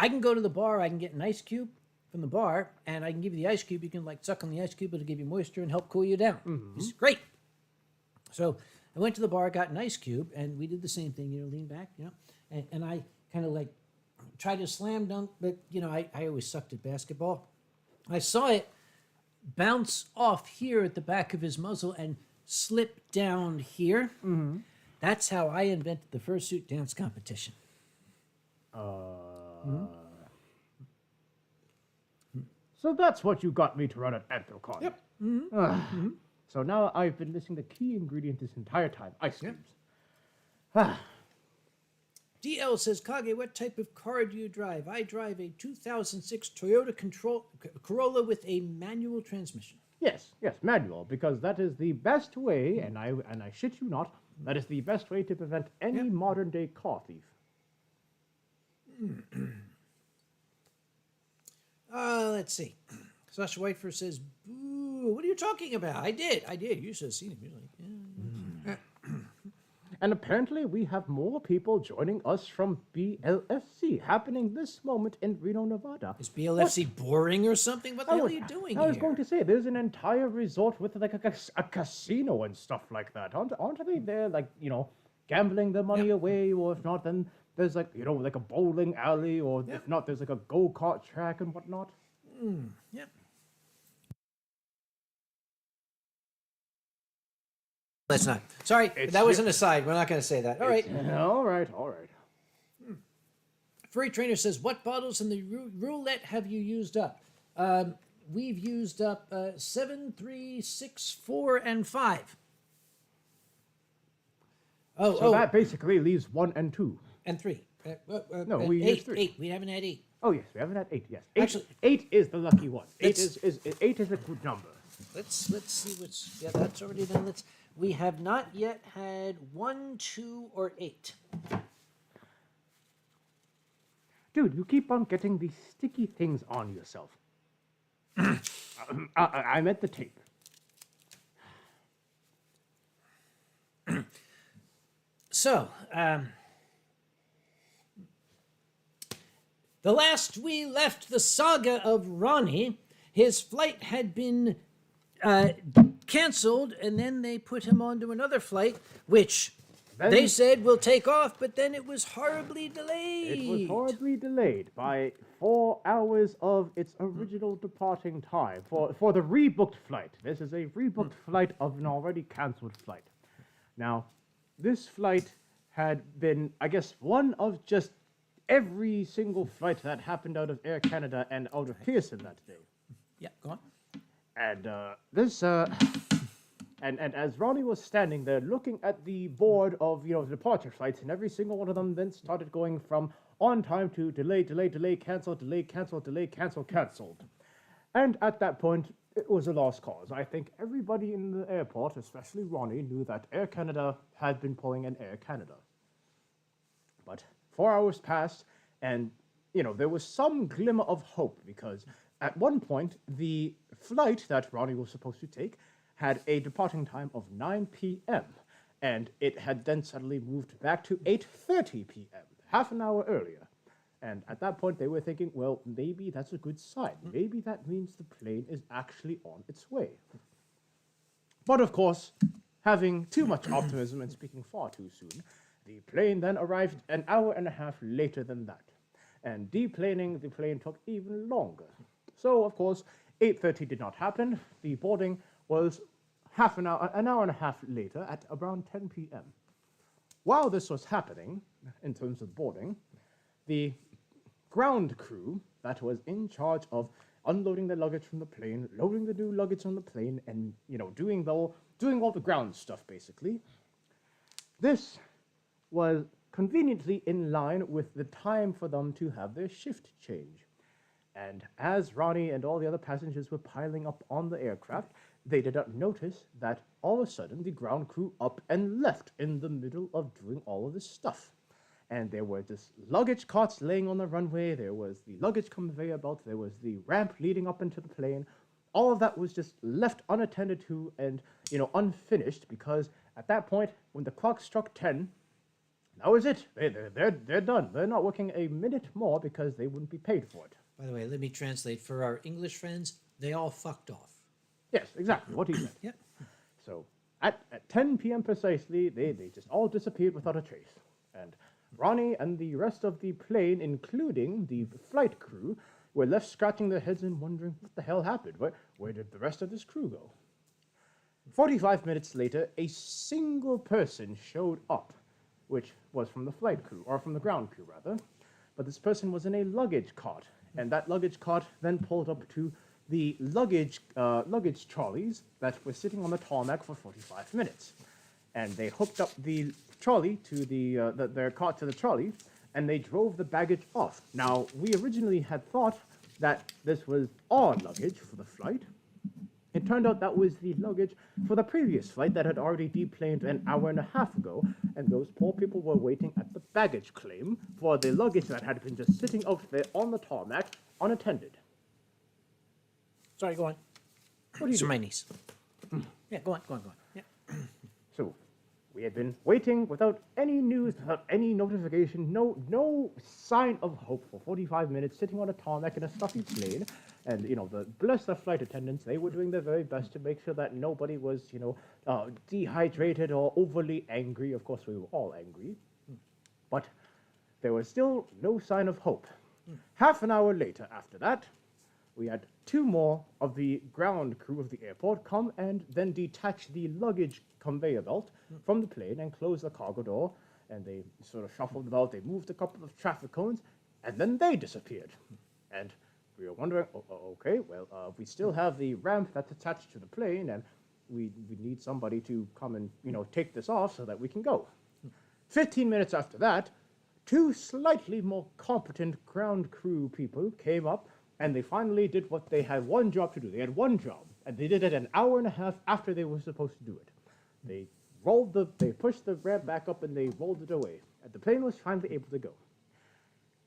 can go to the bar. I can get an ice cube from the bar, and I can give you the ice cube. You can suck on the ice cube. It'll give you moisture and help cool you down." He said, "Great." So I went to the bar, got an ice cube, and we did the same thing. Lean back, and I kind of tried to slam dunk, but I always sucked at basketball. I saw it bounce off here at the back of his muzzle and slip down here. That's how I invented the fursuit dance competition. So that's what you got me to run at Anthrocon. Yep. So now I've been missing the key ingredient this entire time, ice cubes. DL says, "Kage, what type of car do you drive?" I drive a 2006 Toyota Corolla with a manual transmission. Yes, manual, because that is the best way, and I shit you not, that is the best way to prevent any modern day car thief. Let's see. Sasha Whiteford says, boo, what are you talking about? I did. You should have seen him. He was like, yeah. And apparently we have more people joining us from BLFC happening this moment in Reno, Nevada. Is BLFC boring or something? What the hell are you doing I was here? going to say, there's an entire resort with like a casino and stuff like that. Aren't they there, like, gambling their money away? Or if not, then there's like, like a bowling alley, or if not, there's like a go-kart track and whatnot. Yep. Let's not. Sorry, that was an aside. We're not going to say that. All right. All right. Furry Trainer says, what bottles in the roulette have you used up? We've used up 7, 3, 6, 4, and 5. So that basically leaves 1 and 2. And 3. No, we used 3. 8. We haven't had 8. Oh yes, we haven't had 8. Yes, 8 Actually, is the lucky one. 8 is a good number. Let's see what's. Yeah, that's already done. We have not yet had 1, 2, or 8. Dude, you keep on getting these sticky things on yourself. I meant the tape. So, the last we left the saga of Ronnie, his flight had been canceled, and then they put him onto another flight, which they said will take off, but then it was horribly delayed. It was horribly delayed by 4 hours of its original departing time for the rebooked flight. This is a rebooked flight of an already canceled flight. Now, this flight had been, I guess, one of just every single flight that happened out of Air Canada and out of Pearson that day. Yeah, go on. And and as Ronnie was standing there looking at the board of the departure flights, and every single one of them then started going from on time to delay, cancel, canceled. And at that point, it was a lost cause. I think everybody in the airport, especially Ronnie, knew that Air Canada had been pulling an Air Canada. But 4 hours passed, and there was some glimmer of hope, because at one point, the flight that Ronnie was supposed to take had a departing time of 9 p.m., and it had then suddenly moved back to 8:30 p.m., half an hour earlier. And at that point, they were thinking, well, maybe that's a good sign. Maybe that means the plane is actually on its way. But of course, having too much optimism and speaking far too soon, the plane then arrived an hour and a half later than that. And deplaning the plane took even longer. So, of course, 8:30 did not happen. The boarding was an hour and a half later at around 10 p.m. While this was happening, in terms of boarding, the ground crew that was in charge of unloading the luggage from the plane, loading the new luggage on the plane, and doing all the ground stuff basically, this was conveniently in line with the time for them to have their shift change. And as Ronnie and all the other passengers were piling up on the aircraft, they did not notice that all of a sudden the ground crew up and left in the middle of doing all of this stuff. And there were just luggage carts laying on the runway, there was the luggage conveyor belt, there was the ramp leading up into the plane. All of that was just left unattended to and, unfinished, because at that point, when the clock struck 10, that was it. They're done. They're not working a minute more because they wouldn't be paid for it. By the way, let me translate for our English friends. They all fucked off. Yes, exactly what he said. Yep. So at 10 p.m. precisely, they just all disappeared without a trace. And Ronnie and the rest of the plane, including the flight crew, were left scratching their heads and wondering what the hell happened. Where did the rest of this crew go? 45 minutes later, a single person showed up, which was from the flight crew, or from the ground crew, rather. But this person was in a luggage cart, and that luggage cart then pulled up to the luggage trolleys that were sitting on the tarmac for 45 minutes. And they hooked up the trolley to their cart to the trolley, and they drove the baggage off. Now, we originally had thought that this was our luggage for the flight. It turned out that was the luggage for the previous flight that had already deplaned an hour and a half ago, and those poor people were waiting at the baggage claim for the luggage that had been just sitting out there on the tarmac, unattended. Sorry, go on. What are you So my doing? niece. Yeah, go on. Yeah. So, we had been waiting without any news, without any notification, no sign of hope for 45 minutes, sitting on a tarmac in a stuffy plane. And, bless the flight attendants, they were doing their very best to make sure that nobody was, dehydrated or overly angry. Of course, we were all angry. But there was still no sign of hope. Half an hour later after that, we had 2 more of the ground crew of the airport come and then detach the luggage conveyor belt from the plane and close the cargo door. And they sort of shuffled about, they moved a couple of traffic cones, and then they disappeared. And we were wondering, okay, well, we still have the ramp that's attached to the plane, and we need somebody to come and, take this off so that we can go. 15 minutes after that, 2 slightly more competent ground crew people came up, and they finally did what they had one job to do. They had one job, and they did it an hour and a half after they were supposed to do it. They pushed the ramp back up, and they rolled it away, and the plane was finally able to go.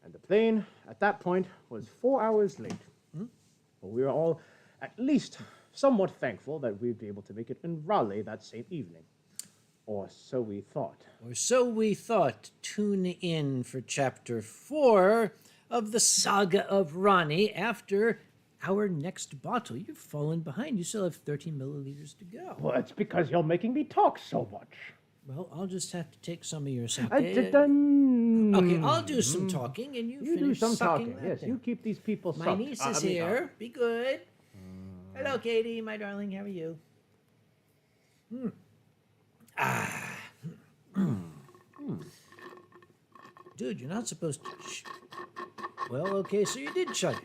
And the plane, at that point, was 4 hours late. But we were all at least somewhat thankful that we'd be able to make it in Raleigh that same evening. Or so we thought. Or so we thought. Tune in for Chapter 4 of the Saga of Ronnie after our next bottle. You've fallen behind. You still have 13 milliliters to go. Well, it's because you're making me talk so much. Well, I'll just have to take some of your sake. Okay, I'll do some talking, and you do finish some sucking talking. that Yes, thing. you keep these people My sucked. niece is here. Be good. Hello, Katie, my darling. How are you? Dude, you're not supposed to. Well, okay, so you did chug it.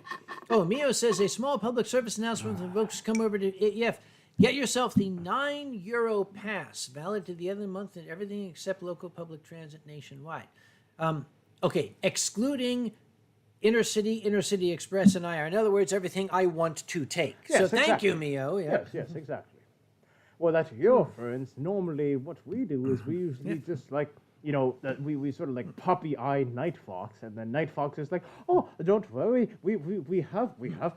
Oh, Mio says a small public service announcement for folks come over to AEF. Get yourself the €9 pass, valid to the end of the month and everything except local public transit nationwide. Okay, excluding Intercity Express, and IR. In other words, everything I want to take. Yes, so thank exactly. you, Mio. Yeah. Yes, exactly. Well, that's your friends. Normally, what we do is we usually just like, that we sort of like puppy eye Night Fox, and then Night Fox is like, oh, don't worry, we have there's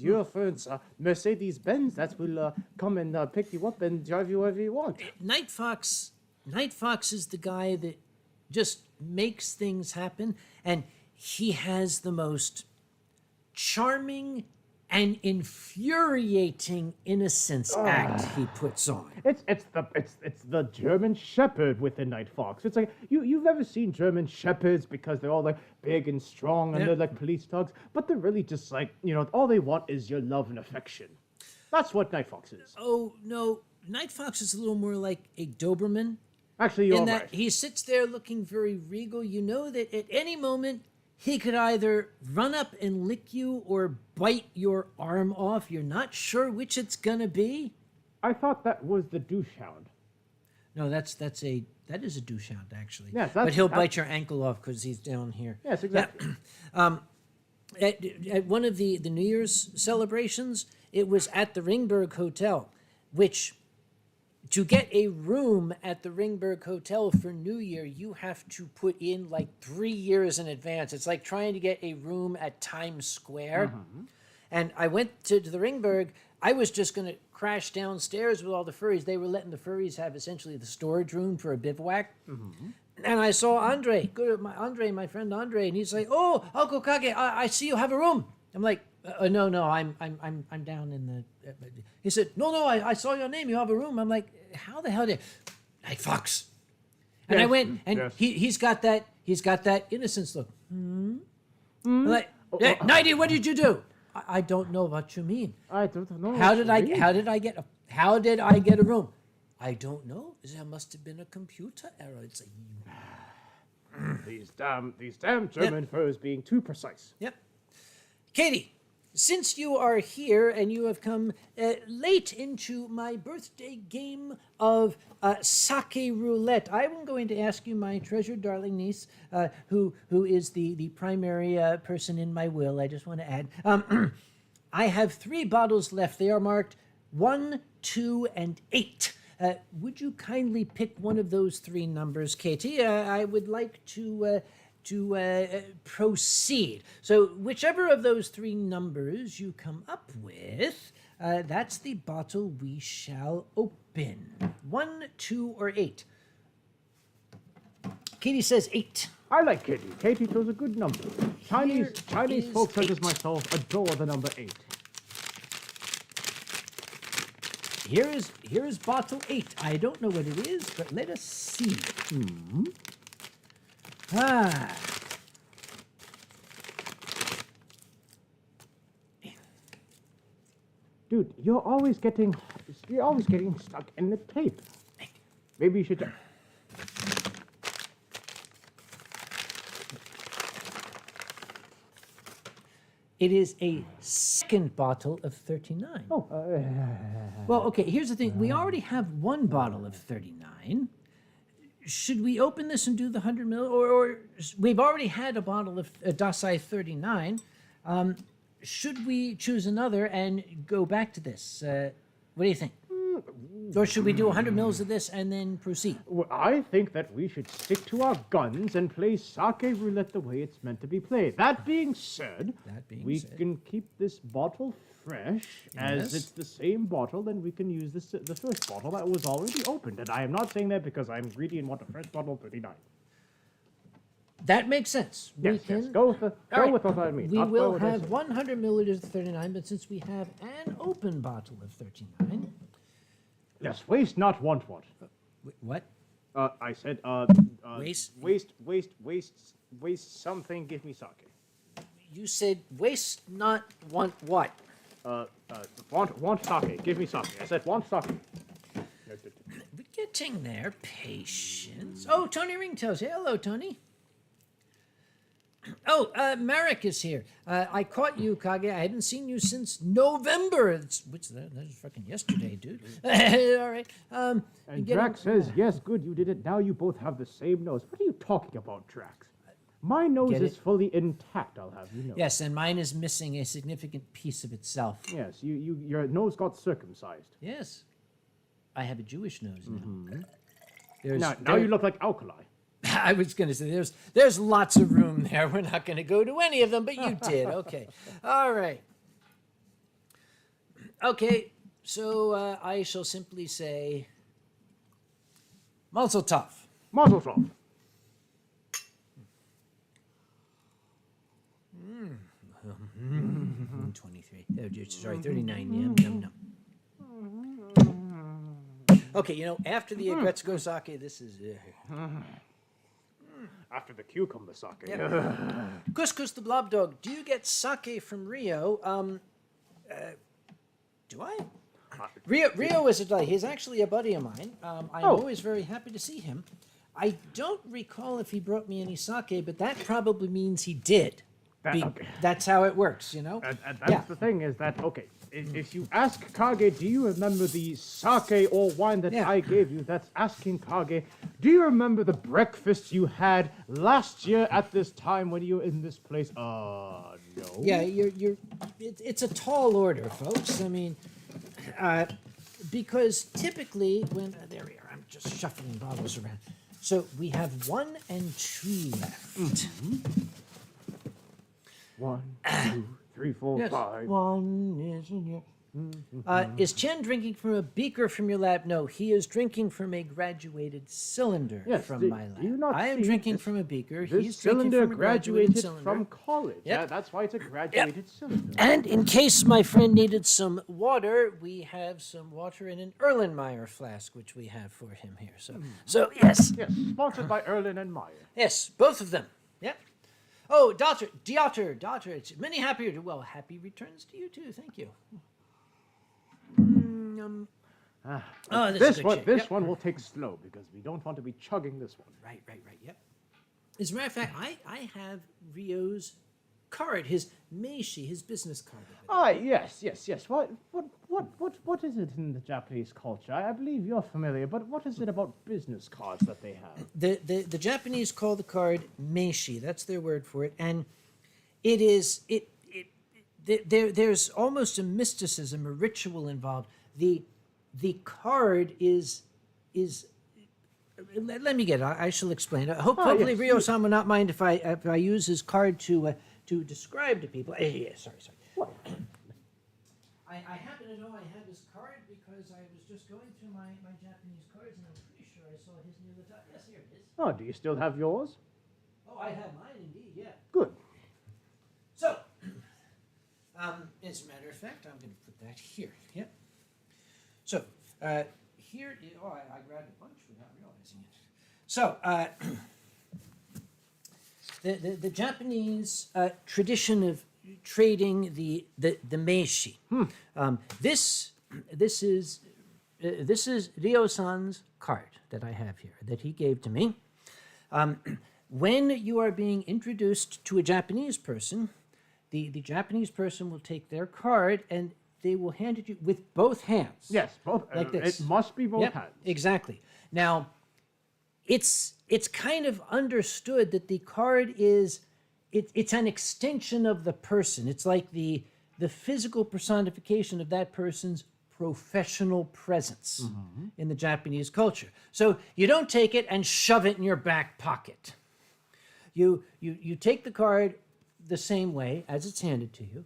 your friends, Mercedes Benz that will come and pick you up and drive you wherever you want. Night Fox is the guy that just makes things happen, and he has the most charming and infuriating innocence act he puts on. It's the German Shepherd with the Night Fox. It's like you've never seen German Shepherds because they're all like big and strong and they're like police dogs, but they're really just like all they want is your love and affection. That's what Night Fox is. Oh no, Night Fox is a little more like a Doberman. Actually, you're in that right. he sits there looking very regal. You know that at any moment he could either run up and lick you or bite your arm off. You're not sure which it's gonna be. I thought that was the douche hound. No, that is a douche hound actually. Yes, but he'll bite your ankle off because he's down here. Yes, exactly. At one of the New Year's celebrations, it was at the Ringberg Hotel, which to get a room at the Ringberg Hotel for New Year, you have to put in like 3 years in advance. It's like trying to get a room at Times Square. And I went to the Ringberg. I was just going to crash downstairs with all the furries. They were letting the furries have essentially the storage room for a bivouac. And I saw Andre, my friend Andre, and he's like, "Oh, Uncle Kage, I see you have a room." I'm like, "No, I'm down in the." He said, "No, I saw your name. You have a room." I'm like, "How the hell did Night Fox?" And I went, and he's got that innocence look. I'm like, "Hey, Nighty, what did you do?" I don't know what you mean. I don't know. How did I get a room? I don't know. There must have been a computer error. It's like, These damn German furs being too precise. yep. Katie, since you are here and you have come late into my birthday game of Sake Roulette, I'm going to ask you, my treasured darling niece, who is the primary person in my will, I just want to add, I have 3 bottles left. They are marked 1, 2, and 8. Would you kindly pick one of those 3 numbers, Katie? I would like to proceed. So whichever of those three numbers you come up with, that's the bottle we shall open. 1, 2, or 8. Katie says 8. I like Katie. Katie chose a good number. Chinese is folks such as 8. myself adore the number 8. Here is bottle 8. I don't know what it is, but let us see. Ah. Dude, you're always getting stuck in the tape. Maybe you should. It is a second bottle of 39. Oh, Well, okay, here's the thing. We already have one bottle of 39. Should we open this and do the 100 ml? Or we've already had a bottle of Dasai 39. Should we choose another and go back to this? What do you think? Or should we do 100 mils of this and then proceed? well, I think that we should stick to our guns and play Sake Roulette the way it's meant to be played. That being said, we can keep this bottle fresh. As it's the same bottle, then we can use the first bottle that was already opened. And I am not saying that because I'm greedy and want a fresh bottle of 39. That makes sense. Yes, yes. Go with what I mean. We not will what I have said. 100 milliliters of 39, but since we have an open bottle of 39... Yes, waste not, want what. What? I said, Waste? waste something, give me sake. You said waste not want what? Want sake, give me sake. I said, want sake. We're getting there. Patience. Oh, Tony Ringtails. Hello, Tony. Oh, Marek is here. I caught you, Kage. I hadn't seen you since November. That was fucking yesterday, dude. All right. And Drax says, yes, good, you did it. Now you both have the same nose. What are you talking about, Drax? My nose Get is it? fully intact, I'll have you know. Yes, and mine is missing a significant piece of itself. Yes, your nose got circumcised. Yes. I have a Jewish nose now. Now you look like Alkali. I was going to say, there's lots of room there. We're not going to go to any of them, but you did. Okay. All right. Okay, so I shall simply say, Mazel tov. Mazel tov. 23. Oh, sorry, 39. Yum. Okay, after the Gretzko sake, this is... After the cucumber sake. Couscous the Blob Dog, do you get sake from Rio? Do I? Rio is a delight. He's actually a buddy of mine. I'm always very happy to see him. I don't recall if he brought me any sake, but that probably means he did. That's how it works, And that's the thing is that, okay, if you ask Kage, do you remember the sake or wine that I gave you? That's asking Kage, do you remember the breakfast you had last year at this time when you were in this place? No. Yeah, it's a tall order, folks. I mean, because typically when, there we are, I'm just shuffling bottles around. So we have 1 and 2 left. 1, 2, 3, 4, 5. 1 is in here. Is Tien drinking from a beaker from your lab? No, he is drinking from a graduated cylinder from my lab. I am drinking from a beaker. He's drinking from a graduated cylinder. From college. Yep. Yeah, that's why it's a graduated cylinder. And in case my friend needed some water, we have some water in an Erlenmeyer flask, which we have for him here. So yes. Yes, sponsored by Erlen and Meyer. Yes, both of them. Yep. Oh, daughter, it's many happy returns to you too. Thank you. This one will take slow because we don't want to be chugging this one. Right. Yep. As a matter of fact, I have Rio's card, his meishi, his business card. Yes. What is it in the Japanese culture? I believe you're familiar, but what is it about business cards that they have? The Japanese call the card meishi. That's their word for it, and it is there's almost a mysticism, a ritual involved. The card is let me get it. I shall explain. Hopefully, yes, Rio-san will not mind if I use his card to describe to people. Sorry. What? I happen to know I have his card because I was just going through my Japanese cards, and I'm pretty sure I saw his near the top. Yes, here it is. Oh, do you still have yours? Oh, I have mine indeed. Yeah. Good. So, as a matter of fact, I'm going to put that here. Yep. So, here is, I grabbed a bunch without realizing it. So, the Japanese tradition of trading the meishi. This is Ryo-san's card that I have here that he gave to me. When you are being introduced to a Japanese person, the Japanese person will take their card and they will hand it you with both hands. Yes, both. Like this. It must be both Yep, hands. exactly. Now, it's kind of understood that the card is it's an extension of the person. It's like the physical personification of that person's professional presence in the Japanese culture. So you don't take it and shove it in your back pocket. You take the card the same way as it's handed to you.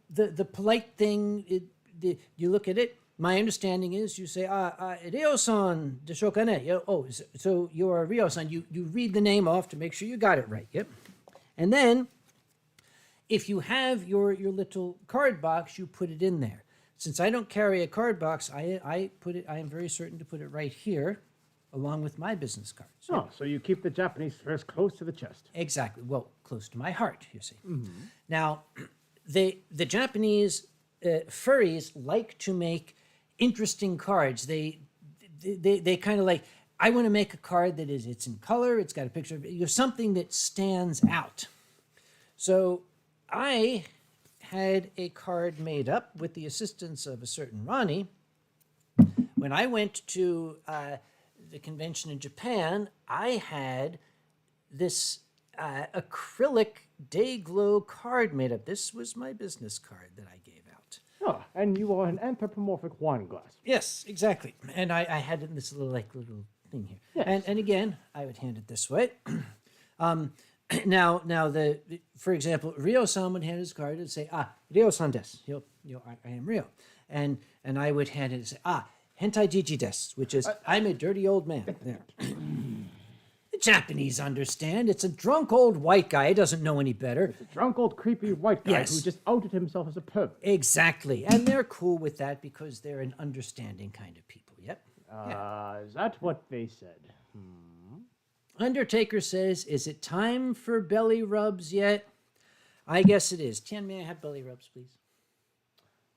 The polite thing, you look at it. My understanding is you say, Ryo-san deshoka ne? So you're Ryo-san. You read the name off to make sure you got it right. Yep. And then, if you have your little card box, you put it in there. Since I don't carry a card box, I am very certain to put it right here, along with my business cards. Oh, so you keep the Japanese furs close to the chest. Exactly. Well, close to my heart, you see. Now, the Japanese furries like to make interesting cards. They kind of like, I want to make a card that it's in color, it's got a picture of something that stands out. So I had a card made up with the assistance of a certain Ronnie. When I went to the convention in Japan, I had this acrylic day glow card made up. This was my business card that I gave out. Oh, and you are an anthropomorphic wine glass. Yes, exactly. And I had it in this little thing here. Yes. And again, I would hand it this way. Now, for example, Ryo-san would hand his card and say, Ryo-san desu. I am Ryo. And I would hand it and say, hentai jiji desu, which is, I'm a dirty old man. There. The Japanese understand. It's a drunk old white guy. He doesn't know any better. The drunk old creepy white guy Yes. who just outed himself as a pervert. Exactly. And they're cool with that because they're an understanding kind of people. Yep. Is that what they said? Undertaker says, is it time for belly rubs yet? I guess it is. Tien, may I have belly rubs, please?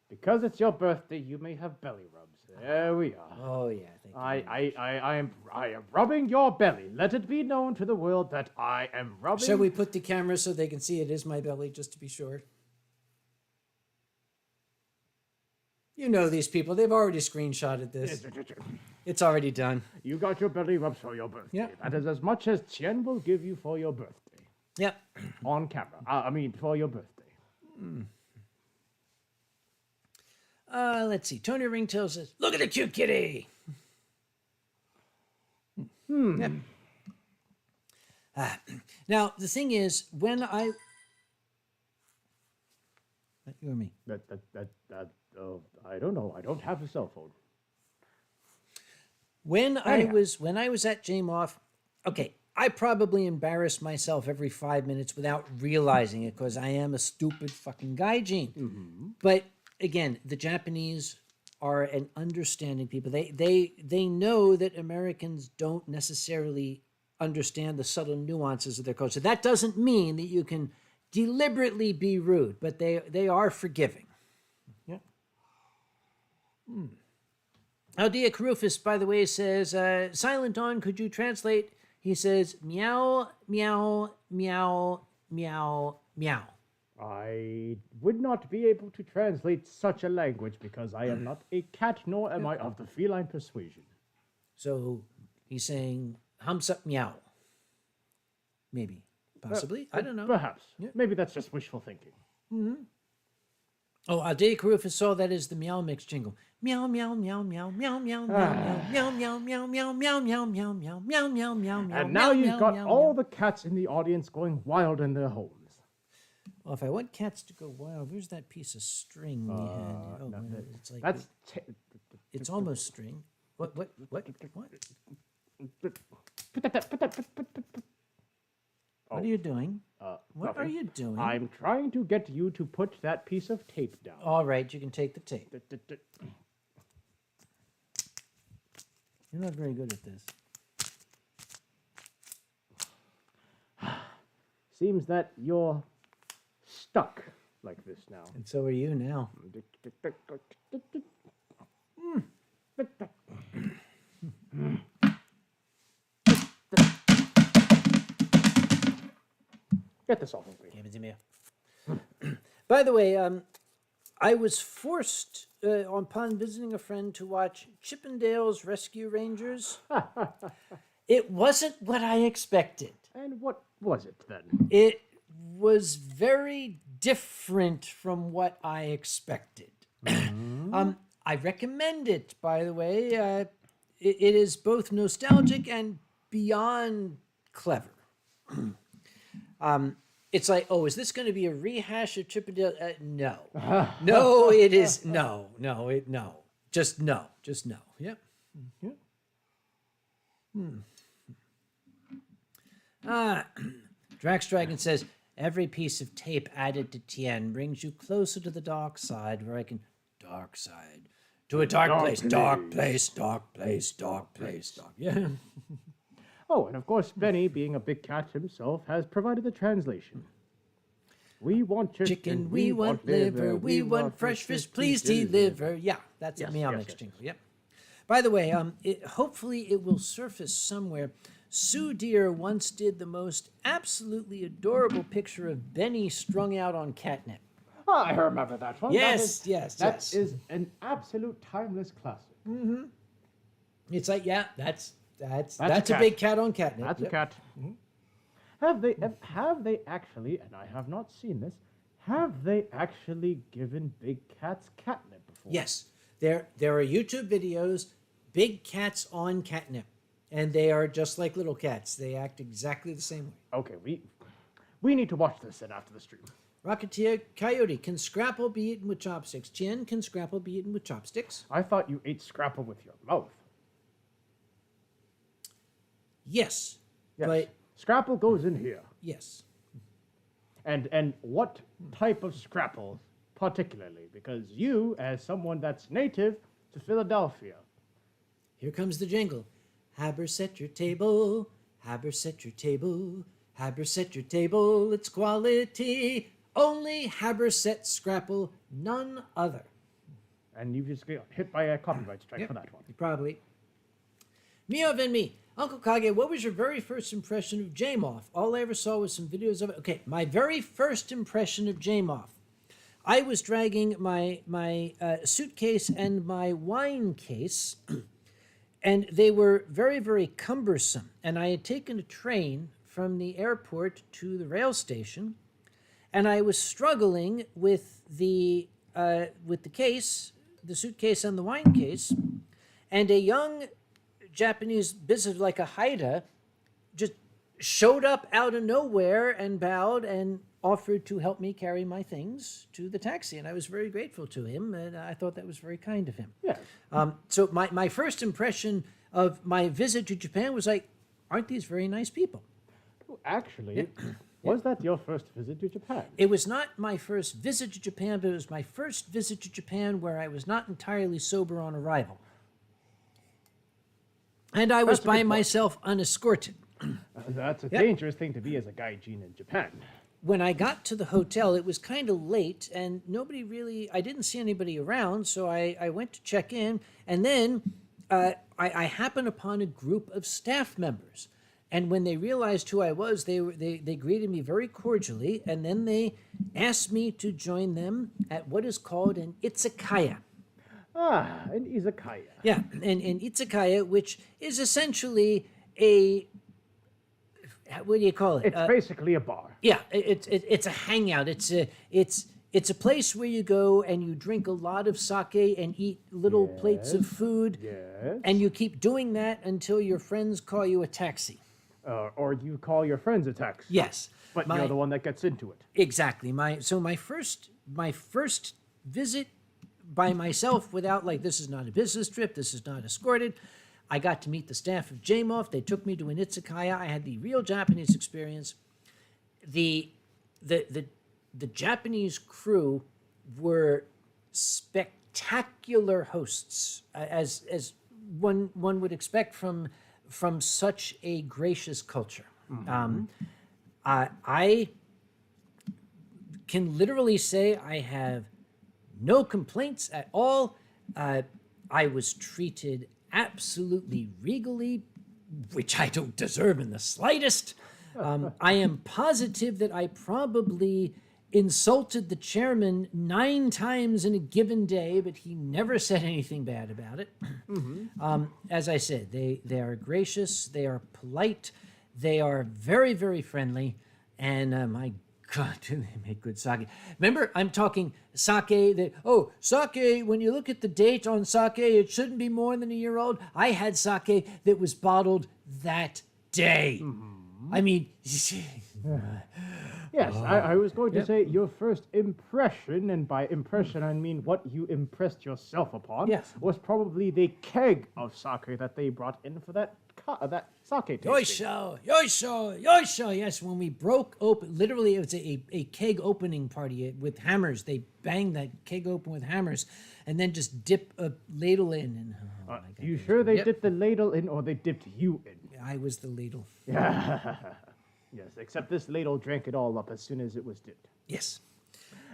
Because it's your birthday, you may have belly rubs. There we are. Oh, yeah. Thank you. I am rubbing your belly. Let it be known to the world that I am rubbing. Shall we put the camera so they can see it is my belly, just to be sure? You know these people. They've already screenshotted this. It's already done. You got your belly rubs for your birthday. Yeah. That is as much as Tien will give you for your birthday. Yep. On camera. For your birthday. Let's see. Tony Ringtail says, look at the cute kitty. Yep. Now, the thing is, when I... You or me? I don't know. I don't have a cell phone. When Anyhow. I was at JMOF, okay, I probably embarrassed myself every 5 minutes without realizing it because I am a stupid fucking gaijin. But again, the Japanese are an understanding people. They know that Americans don't necessarily understand the subtle nuances of their culture. That doesn't mean that you can deliberately be rude, but they are forgiving. Yeah. Aldia Karufis, by the way, says, Silent Dawn, could you translate? He says, meow, meow, meow, meow, meow. I would not be able to translate such a language because I am not a cat, nor am I of the feline persuasion. So he's saying, hums up meow. Maybe. Possibly. I don't know. Perhaps. Yeah. Maybe that's just wishful thinking. Oh, Dick Rufus saw that as the Meow Mix jingle. Meow, meow, meow, meow, meow, meow, meow, meow, meow, meow, meow, meow, meow, meow, meow, meow, meow, meow, meow. And now you've got all the cats in the audience going wild in their homes. Well, if I want cats to go wild, where's that piece of string we had? Oh, no, it's like That's it's almost string. What? put What Oh, are you doing? What are nothing. you doing? I'm trying to get you to put that piece of tape down. All right, you can take the tape. You're not very good at this. Seems that you're stuck like this now. And so are you now. Get this off of me. Give it to me. By the way, I was forced upon visiting a friend to watch Chippendale's Rescue Rangers. It wasn't what I expected. And what was it then? It was very different from what I expected. I recommend it, by the way. It is both nostalgic and beyond clever. It's like, oh, is this going to be a rehash of Chippendale? No. No, it is. No. Just no. Yep. Drax Dragon says, every piece of tape added to Tien brings you closer to the dark side where I can... Dark side. To a dark place. Dark place, dark place, dark place, dark... Yeah. Oh, and of course, Benny, being a big cat himself, has provided the translation. We want Chicken, we want liver, we want fresh fish, please deliver. Yeah, that's a Meow Mix jingle, yep. By the way, hopefully it will surface somewhere. Sue Deer once did the most absolutely adorable picture of Benny strung out on catnip. Oh, I remember that one. Yes. That is an absolute timeless classic. Mm-hmm. It's like, yeah, that's That's a big cat on catnip. That's Yep. a cat. Mm-hmm. Have they actually, and I have not seen this, have they actually given big cats catnip before? Yes, there are YouTube videos, big cats on catnip, and they are just like little cats. They act exactly the same way. Okay, we need to watch this then after the stream. Rocketeer Coyote, can Scrapple be eaten with chopsticks? Tien, can Scrapple be eaten with chopsticks? I thought you ate Scrapple with your mouth. Yes, Yes. but Scrapple goes in here. yes. And what type of Scrapple particularly? Because you, as someone that's native to Philadelphia. Here comes the jingle. Haber set your table, Haber set your table, Haber set your table, it's quality. Only Haber set Scrapple, none other. And you just get hit by a copyright strike for that one. Probably. Meow and me. Uncle Kage, what was your very first impression of Jamoff? All I ever saw was some videos of it. Okay, my very first impression of Jamoff. I was dragging my suitcase and my wine case, and they were very, very cumbersome. And I had taken a train from the airport to the rail station, and I was struggling with the case, the suitcase and the wine case, and a young Japanese business like a Haida just showed up out of nowhere and bowed and offered to help me carry my things to the taxi. And I was very grateful to him, and I thought that was very kind of him. Yeah. So my first impression of my visit to Japan was like, aren't these very nice people? Actually, was that your first visit to Japan? It was not my first visit to Japan, but it was my first visit to Japan where I was not entirely sober on arrival. And I was by myself unescorted. That's a dangerous thing to be as a gaijin in Japan. When I got to the hotel, it was kind of late, and I didn't see anybody around, so I went to check in, and then I happened upon a group of staff members. And when they realized who I was, they greeted me very cordially, and then they asked me to join them at what is called an izakaya. Ah, an izakaya. Yeah, an izakaya, which is essentially what do you call it? It's basically a bar. Yeah, it's a hangout. It's It's a place where you go and you drink a lot of sake and eat little plates of food. Yes. And you keep doing that until your friends call you a taxi. Or you call your friends a taxi. Yes. But you're the one that gets into it. Exactly. My first visit by myself without, like, this is not a business trip, this is not escorted. I got to meet the staff of JMOF. They took me to an izakaya. I had the real Japanese experience. The Japanese crew were spectacular hosts, as one would expect from such a gracious culture. I can literally say I have no complaints at all. I was treated absolutely regally, which I don't deserve in the slightest. I am positive that I probably insulted the chairman 9 times in a given day, but he never said anything bad about it. As I said, they are gracious, they are polite, they are very, very friendly, and my God, do they make good sake. Remember, I'm talking sake that, sake, when you look at the date on sake, it shouldn't be more than a year old. I had sake that was bottled that day. I mean, yes, I was going to say your first impression, and by impression I mean what you impressed yourself upon, was probably the keg of sake that they brought in for that sake tasting. Yoisho. Yes, when we broke open, literally it was a keg opening party with hammers. They banged that keg open with hammers and then just dip a ladle in. And you sure they dipped the ladle in, or they dipped you in? I was the ladle. Yes, except this ladle drank it all up as soon as it was dipped. Yes.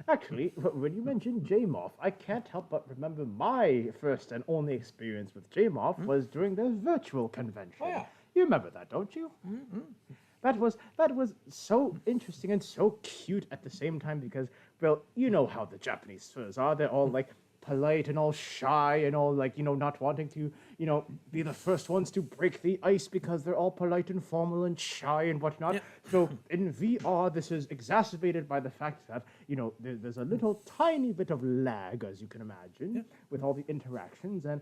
Actually, when you mentioned JMOF, I can't help but remember my first and only experience with JMOF was during the virtual convention. Oh, yeah. You remember that, don't you? That was so interesting and so cute at the same time because, well, you know how the Japanese furs are. They're all like polite and all shy and all like, not wanting to, be the first ones to break the ice because they're all polite and formal and shy and whatnot. Yeah. So in VR, this is exacerbated by the fact that, there's a little tiny bit of lag, as you can imagine, with all the interactions. And,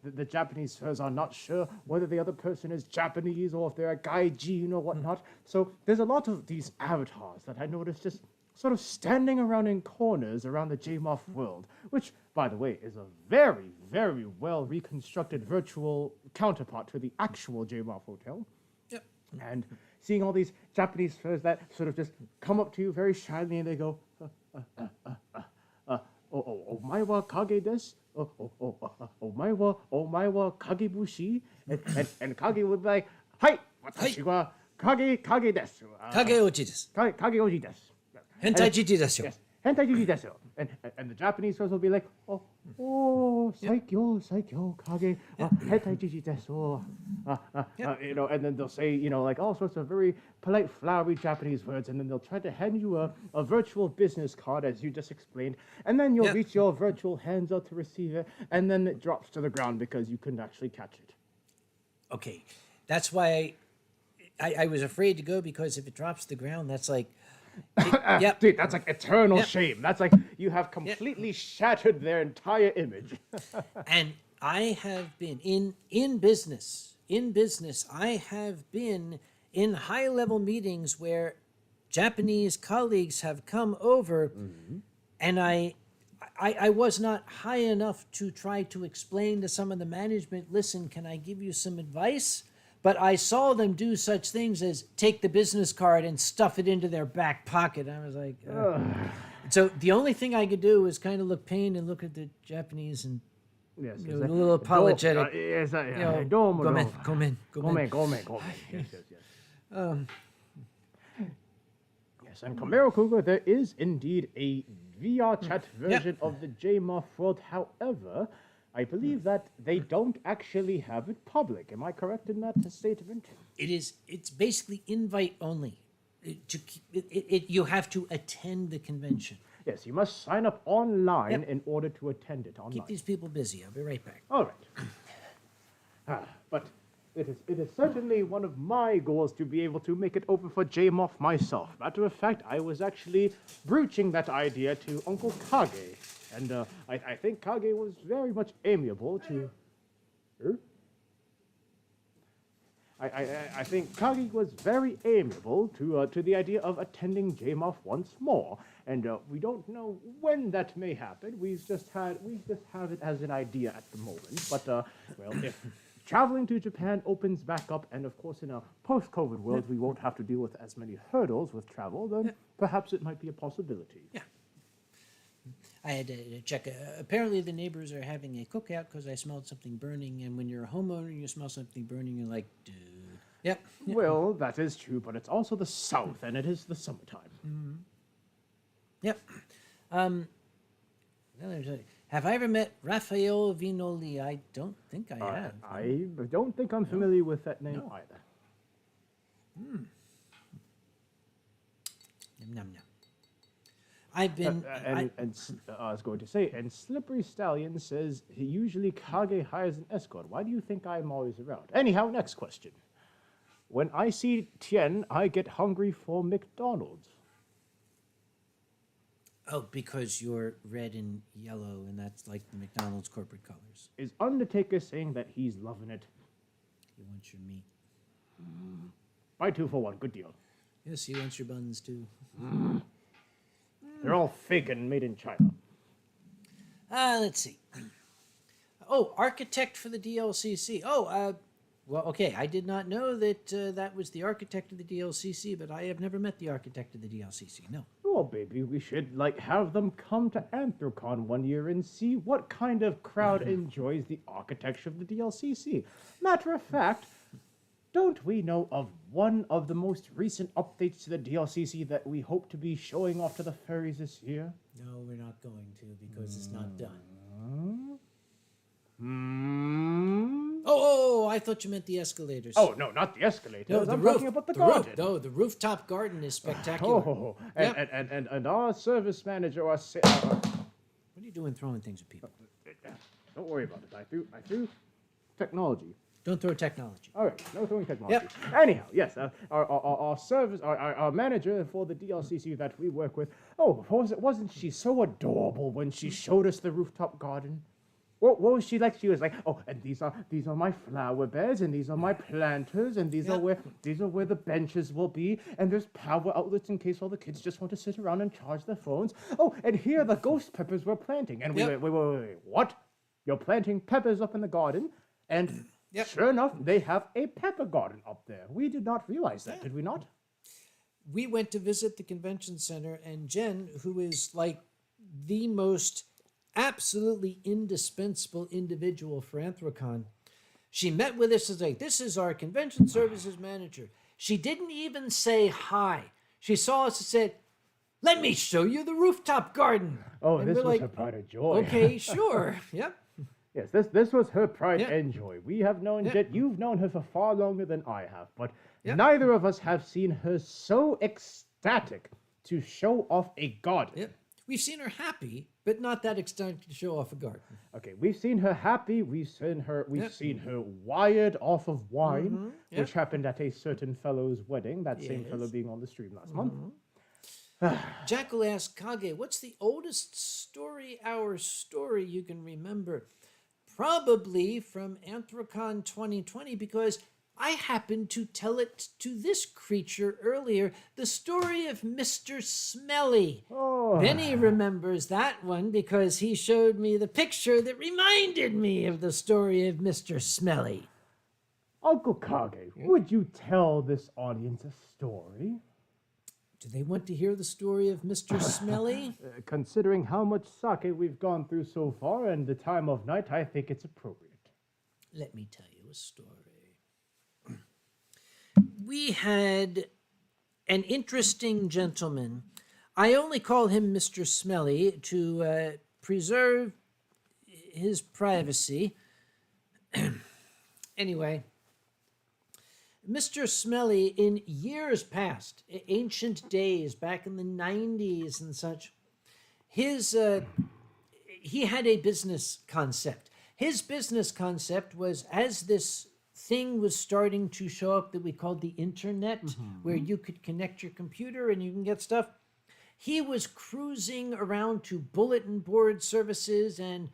the Japanese furs are not sure whether the other person is Japanese or if they're a gaijin or whatnot. So there's a lot of these avatars that I noticed just sort of standing around in corners around the JMOF world, which, by the way, is a very, very well reconstructed virtual counterpart to the actual JMOF hotel. Yep. And seeing all these Japanese furs that sort of just come up to you very shyly and they go, my wa kage desu. My wa kage bushi. And Kage would be like, Hai, watashi wa kage desu. Kage oji desu. Kage oji desu. Hentai jiji desu. Yes, hentai jiji desu. And the Japanese girls will be like, saikyo, kage, hentai jiji desu. And then they'll say, like all sorts of very polite, flowery Japanese words, and then they'll try to hand you a virtual business card, as you just explained, and then you'll reach your virtual hands out to receive it, and then it drops to the ground because you couldn't actually catch it. Okay, that's why I was afraid to go, because if it drops to the ground, that's like, Dude, that's like eternal shame. That's like you have completely shattered their entire image. And I have been in business, I have been in high-level meetings where Japanese colleagues have come over, and I was not high enough to try to explain to some of the management, listen, can I give you some advice? But I saw them do such things as take the business card and stuff it into their back pocket. I was like, So the only thing I could do was kind of look pained and look at the Japanese and a little apologetic. Gomen. Yes, and Kamero Cougar, there is indeed a VR chat version of the JMOF world. However, I believe that they don't actually have it public. Am I correct in that statement? It's basically invite only. You have to attend the convention. Yes, you must sign up online in order to attend it online. Keep these people busy. I'll be right back. All right. But It is certainly one of my goals to be able to make it over for J-Moth myself. Matter of fact, I was actually broaching that idea to Uncle Kage, and I think Kage was very much amiable to... Huh? I think Kage was very amiable to the idea of attending J-Moth once more, and we don't know when that may happen. We just have it as an idea at the moment. But well, if traveling to Japan opens back up, and of course in a post-COVID world we won't have to deal with as many hurdles with travel, then perhaps it might be a possibility. Yeah. I had to check. Apparently, the neighbors are having a cookout because I smelled something burning. And when you're a homeowner and you smell something burning, you're like, dude. Yep. Well, that is true, but it's also the South, and it is the summertime. Mm-hmm. Yep. Have I ever met Raphael Vinoli? I don't think I have. I don't think I'm familiar with that name either. Nom, nom, nom. I've been... I was going to say, and Slippery Stallion says he usually Kage hires an escort. Why do you think I'm always around? Anyhow, next question. When I see Tien, I get hungry for McDonald's. Oh, because you're red and yellow, and that's like the McDonald's corporate colors. Is Undertaker saying that he's loving it? He wants your meat. Buy 2 for 1, good deal. Yes, he wants your buns, too. They're all fake and made in China. Let's see. Oh, architect for the DLCC. Oh, well, okay. I did not know that that was the architect of the DLCC, but I have never met the architect of the DLCC. No. Oh, baby, we should, have them come to Anthrocon one year and see what kind of crowd enjoys the architecture of the DLCC. Matter of fact, don't we know of one of the most recent updates to the DLCC that we hope to be showing off to the furries this year? No, we're not going to because it's not done. Oh, I thought you meant the escalators. Oh, no, not the escalators. No, I'm talking about the garden. No, the rooftop garden is spectacular. Oh, and our service manager, What are you doing throwing things at people? Don't worry about it. I threw technology. Don't throw technology. All right, no throwing technology. Yep. Anyhow, yes, our service, our manager for the DLCC that we work with. Oh, wasn't she so adorable when she showed us the rooftop garden? What was she like? She was like, oh, and these are my flower beds, and these are my planters, and these are where the benches will be, and there's power outlets in case all the kids just want to sit around and charge their phones. Oh, and here are the ghost peppers we're planting. And wait, what? You're planting peppers up in the garden, and sure enough, they have a pepper garden up there. We did not realize that, did we not? We went to visit the convention center, and Jen, who is like the most absolutely indispensable individual for Anthrocon, she met with us as like, this is our convention services manager. She didn't even say hi. She saw us and said, let me show you the rooftop garden. Oh, and this was her pride of joy. Okay, sure. Yep. Yes, this was her pride and joy. We have known Jet. You've known her for far longer than I have, but neither of us have seen her so ecstatic to show off a garden. Yep. We've seen her happy, but not that ecstatic to show off a garden. Okay, we've seen her happy. We've seen her wired off of wine, which happened at a certain fellow's wedding. That same fellow being on the stream last month. Jackal asked Kage, what's the oldest story hour story you can remember? Probably from Anthrocon 2020, because I happened to tell it to this creature earlier, the story of Mr. Smelly. Oh. Benny remembers that one because he showed me the picture that reminded me of the story of Mr. Smelly. Uncle Kage, would you tell this audience a story? Do they want to hear the story of Mr. Smelly? Considering how much sake we've gone through so far and the time of night, I think it's appropriate. Let me tell you a story. We had an interesting gentleman. I only call him Mr. Smelly to preserve his privacy. Anyway, Mr. Smelly, in years past, ancient days, back in the 90s and such, he had a business concept. His business concept was, as this thing was starting to show up that we called the internet, where you could connect your computer and you can get stuff. He was cruising around to bulletin board services and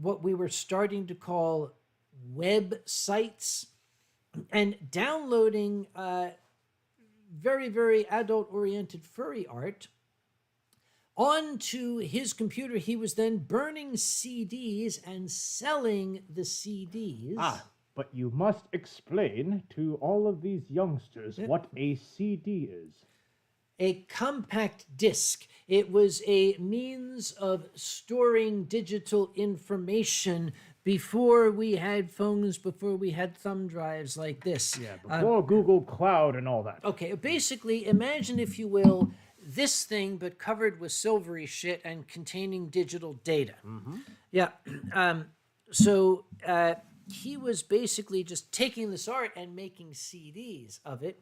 what we were starting to call websites and downloading very, very adult-oriented furry art onto his computer. He was then burning CDs and selling the CDs. But you must explain to all of these youngsters what a CD is. A compact disc. It was a means of storing digital information before we had phones, before we had thumb drives like this. Yeah, before Google Cloud and all that. Okay, basically, imagine, if you will, this thing, but covered with silvery shit and containing digital data. Yeah. So he was basically just taking this art and making CDs of it.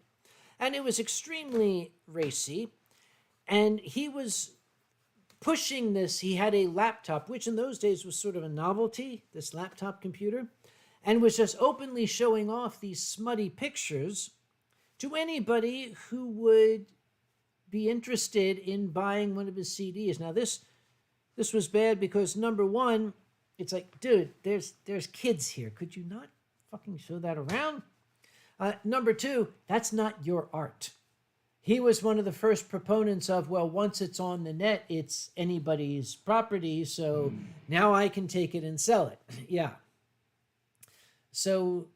And it was extremely racy. And he was pushing this. He had a laptop, which in those days was sort of a novelty, this laptop computer, and was just openly showing off these smutty pictures to anybody who would be interested in buying one of his CDs. Now, this was bad because, number one, it's like, dude, there's kids here. Could you not fucking show that around? Number two, that's not your art. He was one of the first proponents of, well, once it's on the net, it's anybody's property, so now I can take it and sell it. Yeah. So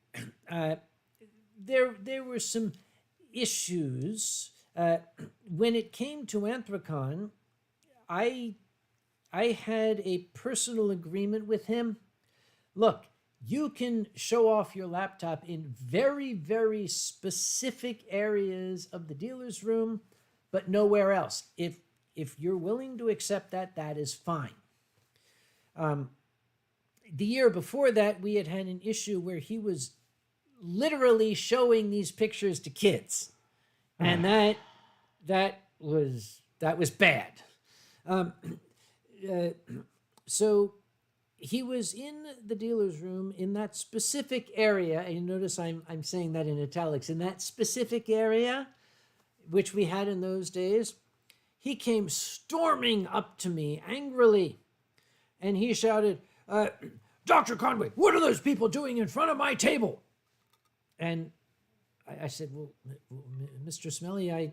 there were some issues. When it came to Anthrocon, I had a personal agreement with him. Look, you can show off your laptop in very, very specific areas of the dealer's room, but nowhere else. If you're willing to accept that, that is fine. The year before that, we had an issue where he was literally showing these pictures to kids, and that was bad. So he was in the dealer's room in that specific area, and you notice I'm saying that in italics, in that specific area, which we had in those days. He came storming up to me angrily, and he shouted, Dr. Conway, what are those people doing in front of my table? And I said, well, Mr. Smelly, I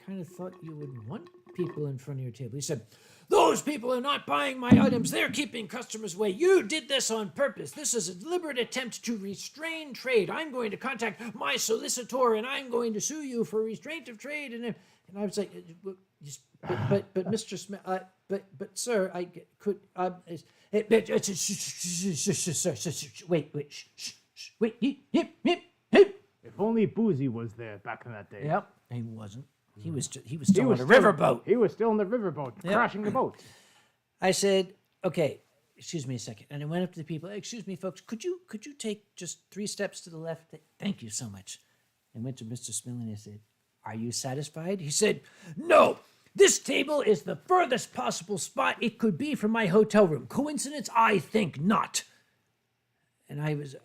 kind of thought you would want people in front of your table. He said, those people are not buying my items. They're keeping customers away. You did this on purpose. This is a deliberate attempt to restrain trade. I'm going to contact my solicitor, and I'm going to sue you for restraint of trade. And I was like, but Mr. Smith, but sir, I could, wait. If only Boozy was there back in that day. Yep, he wasn't. He was still on a riverboat. He was still on the riverboat, crashing the boat. I said, okay, excuse me a second. And I went up to the people, excuse me, folks, could you take just 3 steps to the left? Thank you so much. I went to Mr. Smiley and I said, are you satisfied? He said, no, this table is the furthest possible spot it could be from my hotel room. Coincidence? I think not. And I was,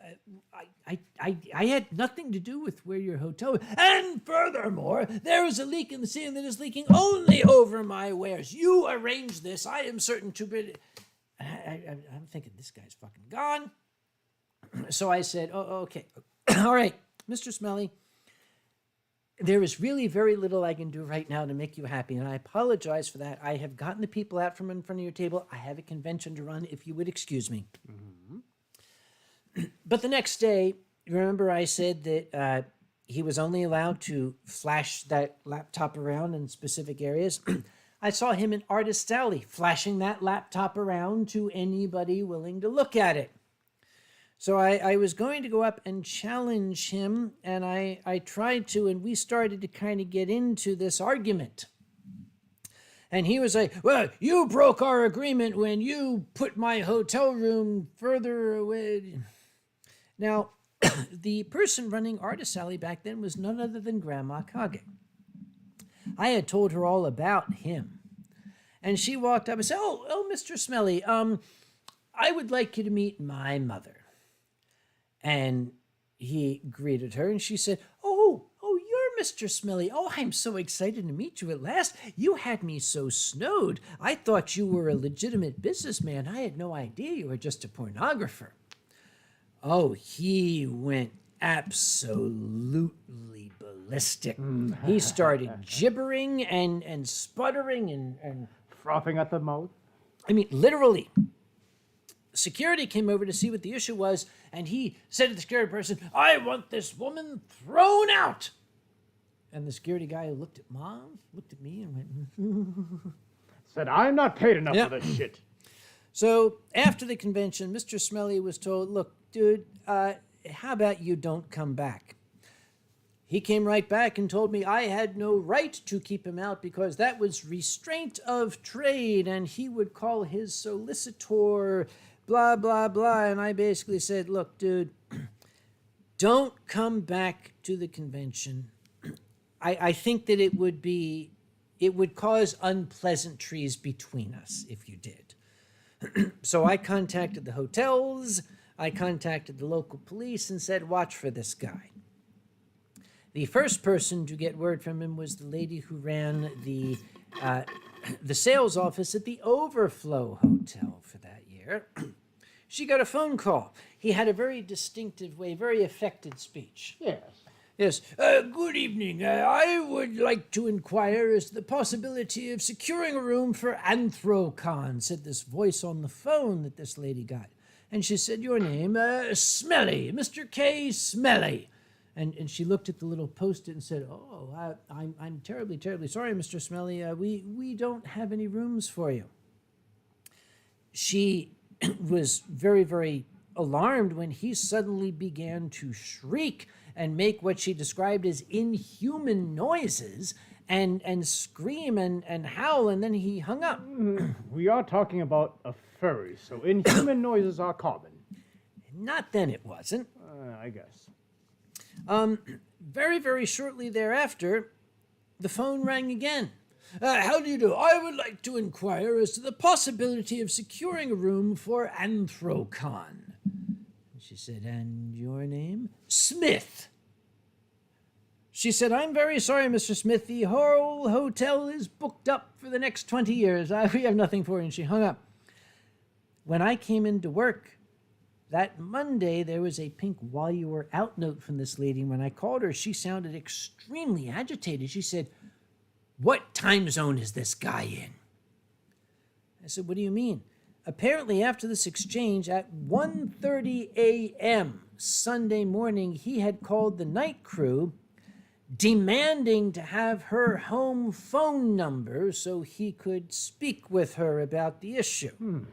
I had nothing to do with where your hotel was. And furthermore, there is a leak in the ceiling that is leaking only over my wares. You arranged this. I am certain to be. I'm thinking, this guy's fucking gone. So I said, oh, okay. All right, Mr. Smelly, there is really very little I can do right now to make you happy, and I apologize for that. I have gotten the people out from in front of your table. I have a convention to run, if you would excuse me. Mm-hmm. But the next day, remember I said that he was only allowed to flash that laptop around in specific areas? I saw him in Artist Alley flashing that laptop around to anybody willing to look at it. So I was going to go up and challenge him, and I tried to, and we started to kind of get into this argument. And he was like, well, you broke our agreement when you put my hotel room further away. Now, the person running Artist Alley back then was none other than Grandma Kage. I had told her all about him. And she walked up and said, oh, Mr. Smelly, I would like you to meet my mother. And he greeted her, and she said, "Oh, you're Mr. Smelly. Oh, I'm so excited to meet you at last. You had me so snowed. I thought you were a legitimate businessman. I had no idea you were just a pornographer." Oh, he went absolutely ballistic. He started gibbering and sputtering and Frothing at the mouth. I mean, literally. Security came over to see what the issue was, and he said to the security person, "I want this woman thrown out." And the security guy looked at Mom, looked at me, and went, Said, I'm not paid enough Yep. for this shit. So after the convention, Mr. Smelly was told, "Look, dude, how about you don't come back?" He came right back and told me I had no right to keep him out because that was restraint of trade, and he would call his solicitor, blah, blah, blah. And I basically said, "Look, dude, don't come back to the convention. I think that it would cause unpleasantries between us if you did." So I contacted the hotels, I contacted the local police and said, "Watch for this guy." The first person to get word from him was the lady who ran the sales office at the Overflow Hotel for that year. She got a phone call. He had a very distinctive way, very affected speech. Yes. Yes. "Good evening. I would like to inquire as to the possibility of securing a room for Anthrocon," said this voice on the phone that this lady got. And she said, "Your name?" "Smelly. Mr. K. Smelly." And she looked at the little post-it and said, "Oh, I'm terribly, terribly sorry, Mr. Smelly. We don't have any rooms for you." She was very, very alarmed when he suddenly began to shriek and make what she described as inhuman noises and scream and howl, and then he hung up. We are talking about a furry, so inhuman noises are common. Not then, it wasn't. I guess. Very, very shortly thereafter, the phone rang again. "How do you do? I would like to inquire as to the possibility of securing a room for Anthrocon." She said, "And your name?" "Smith." She said, "I'm very sorry, Mr. Smith. The whole hotel is booked up for the next 20 years. We have nothing for you." And she hung up. When I came into work that Monday, there was a pink "while you were out" note from this lady. And when I called her, she sounded extremely agitated. She said, "What time zone is this guy in?" I said, "What do you mean?" Apparently, after this exchange, at 1:30 a.m. Sunday morning, he had called the night crew demanding to have her home phone number so he could speak with her about the issue.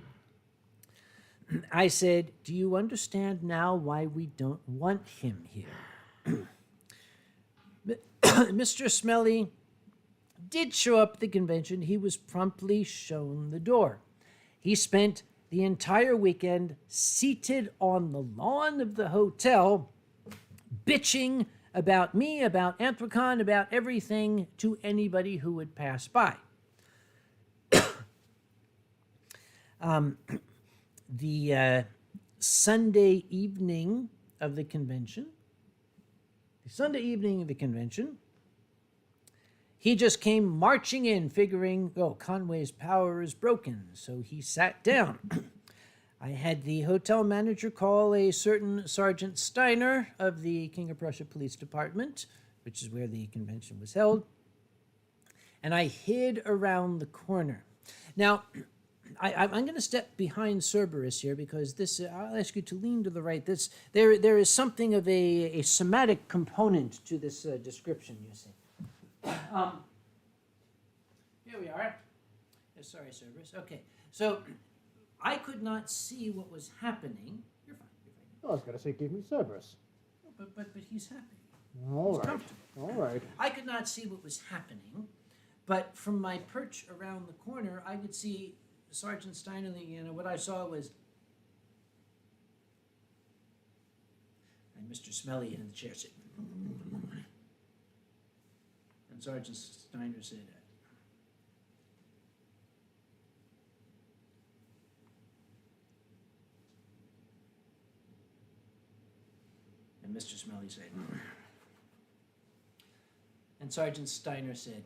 I said, "Do you understand now why we don't want him here?" Mr. Smelly did show up at the convention. He was promptly shown the door. He spent the entire weekend seated on the lawn of the hotel, bitching about me, about Anthrocon, about everything to anybody who would pass by. The Sunday evening of the convention, he just came marching in, figuring, "Oh, Conway's power is broken," so he sat down. I had the hotel manager call a certain Sergeant Steiner of the King of Prussia Police Department, which is where the convention was held, and I hid around the corner. Now, I'm going to step behind Cerberus here because this. I'll ask you to lean to the right. There is something of a somatic component to this description, you see. Here we are. Sorry, Cerberus. Okay, so I could not see what was happening. You're fine. I was going to say, give me Cerberus. But he's happy. All He's right. comfortable. All right. I could not see what was happening, but from my perch around the corner, I could see Sergeant Steiner, and what I saw was, and Mr. Smelly in the chair said, and Sergeant Steiner said, and And Mr. Smelly said, and Sergeant Steiner said,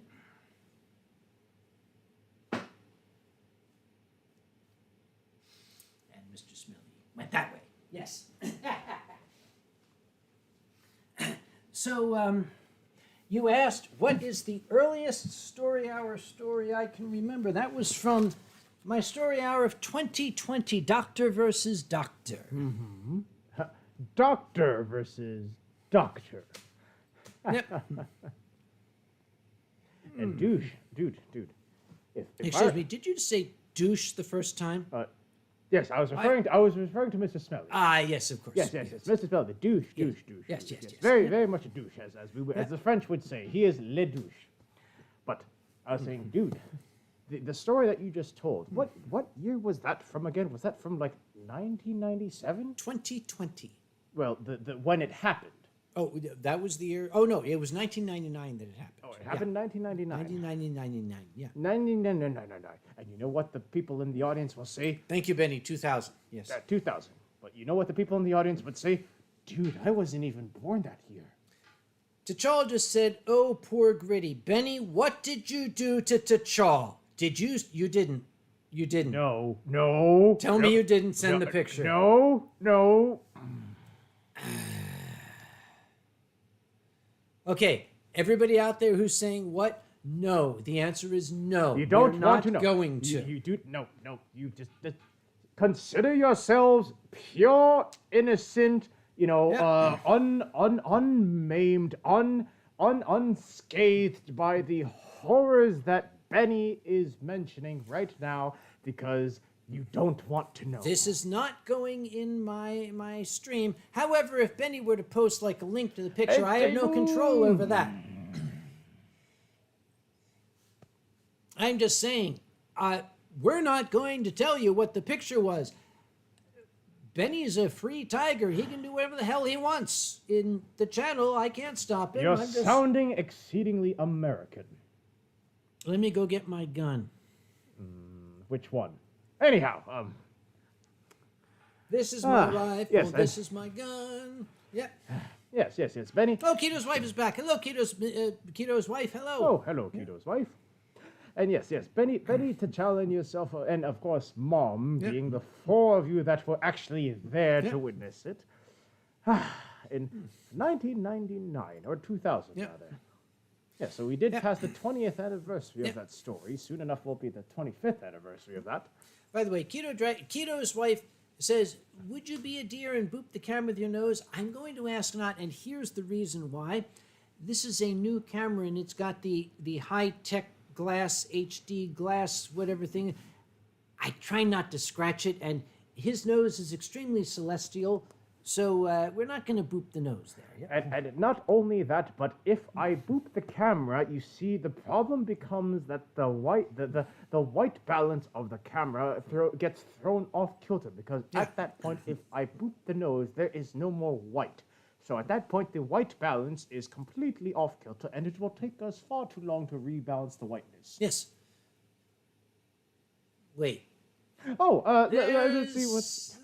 and Mr. Smelly went that way. Yes. So, you asked, what is the earliest story hour story I can remember? That was from my story hour of 2020, Doctor versus Doctor. Mm-hmm. Doctor versus Doctor. Yep. And dude. If Excuse me, did you say douche the first time? Yes, I was referring to Mr. Smelly. Ah, yes, of course. Yes, Mr. Smelly, the douche. Yes. Very much a douche, as the French would say. He is le douche. But I was saying, dude, the story that you just told, what year was that from again? Was that from like 1997? 2020. Well, the when it happened. Oh, that was the year. Oh, no, it was 1999 that it happened. Oh, it happened in 1999. 1999, yeah. 1999. And you know what the people in the audience will say? Thank you, Benny. 2000, yes. 2000. But you know what the people in the audience would say? Dude, I wasn't even born that year. T'Chall just said, oh, poor Gritty. Benny, what did you do to T'Chall? Did you? You didn't. You didn't. No. Tell me you didn't send the picture. No. Okay, everybody out there who's saying what? No. The answer is no. You don't We're want to know. not going to. You do no. You just consider yourselves pure, innocent. Unmaimed, unscathed by the horrors that Benny is mentioning right now, because you don't want to know. This is not going in my stream. However, if Benny were to post like a link to the picture, I have no control over that. I'm just saying, we're not going to tell you what the picture was. Benny's a free tiger. He can do whatever the hell he wants in the channel. I can't stop him. You're sounding exceedingly American. Let me go get my gun. Which one? Anyhow, This is my rifle. yes, This is my gun. Yeah. Yes, Benny. Oh, Keto's wife is back. Hello, Keto's wife. Hello. Oh, hello, Keto's wife. And yes, Benny, T'Challa and yourself, and of course, Mom, being the four of you that were actually there to witness it, in 1999 or 2000 rather. Yeah, so we did pass the 20th anniversary of that story. Soon enough will be the 25th anniversary of that. By the way, Keto's wife says, would you be a deer and boop the camera with your nose? I'm going to ask not, and here's the reason why. This is a new camera, and it's got the high-tech glass, HD glass, whatever thing. I try not to scratch it, and his nose is extremely celestial, so we're not going to boop the nose there. Yeah? And not only that, but if I boop the camera, you see, the problem becomes that the white balance of the camera gets thrown off kilter, because at that point, if I boop the nose, there is no more white. So at that point, the white balance is completely off kilter, and it will take us far too long to rebalance the whiteness. Yes. Wait. Let's see what's...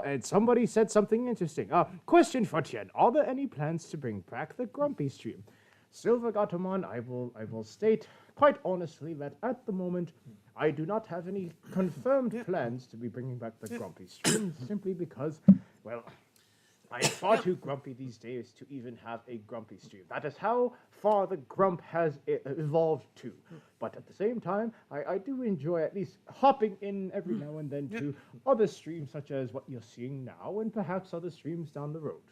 and somebody said something interesting. Question for Tien. Are there any plans to bring back the Grumpy stream? Silver Gatomon, I will state quite honestly that at the moment, I do not have any confirmed plans to be bringing back the Grumpy stream, simply because, well... I am far too grumpy these days to even have a grumpy stream. That is how far the grump has evolved to. But at the same time, I do enjoy at least hopping in every now and then to other streams, such as what you're seeing now, and perhaps other streams down the road.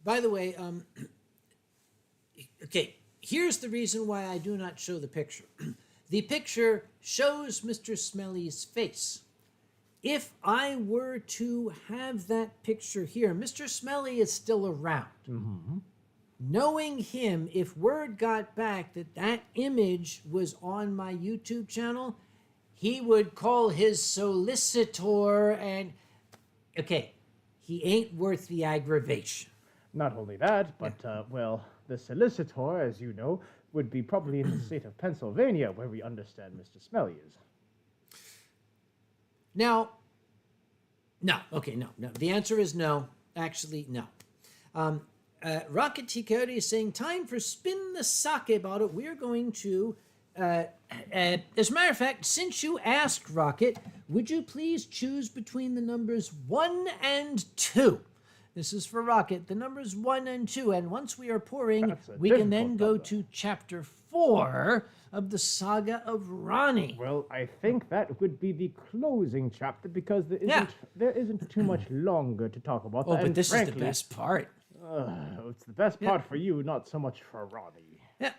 By the way, okay, here's the reason why I do not show the picture. The picture shows Mr. Smelly's face. If I were to have that picture here, Mr. Smelly is still around. Mm-hmm. Knowing him, if word got back that that image was on my YouTube channel, he would call his solicitor and... Okay, he ain't worth the aggravation. Not only that, but, the solicitor, as you know, would be probably in the state of Pennsylvania, where we understand Mr. Smelly is. Now, no. The answer is no. Actually, no. Rocket T. Coyote is saying, time for spin the sake bottle. We're going to, as a matter of fact, since you asked, Rocket, would you please choose between the numbers 1 and 2? This is for Rocket, the numbers 1 and 2. And once we are pouring, we can then go to chapter 4 of the Saga of Rani. Well, I think that would be the closing chapter because there isn't too much longer to talk about. Oh, that. but And this is frankly, the best part. It's the best part for you, not so much for Ronnie. Yeah.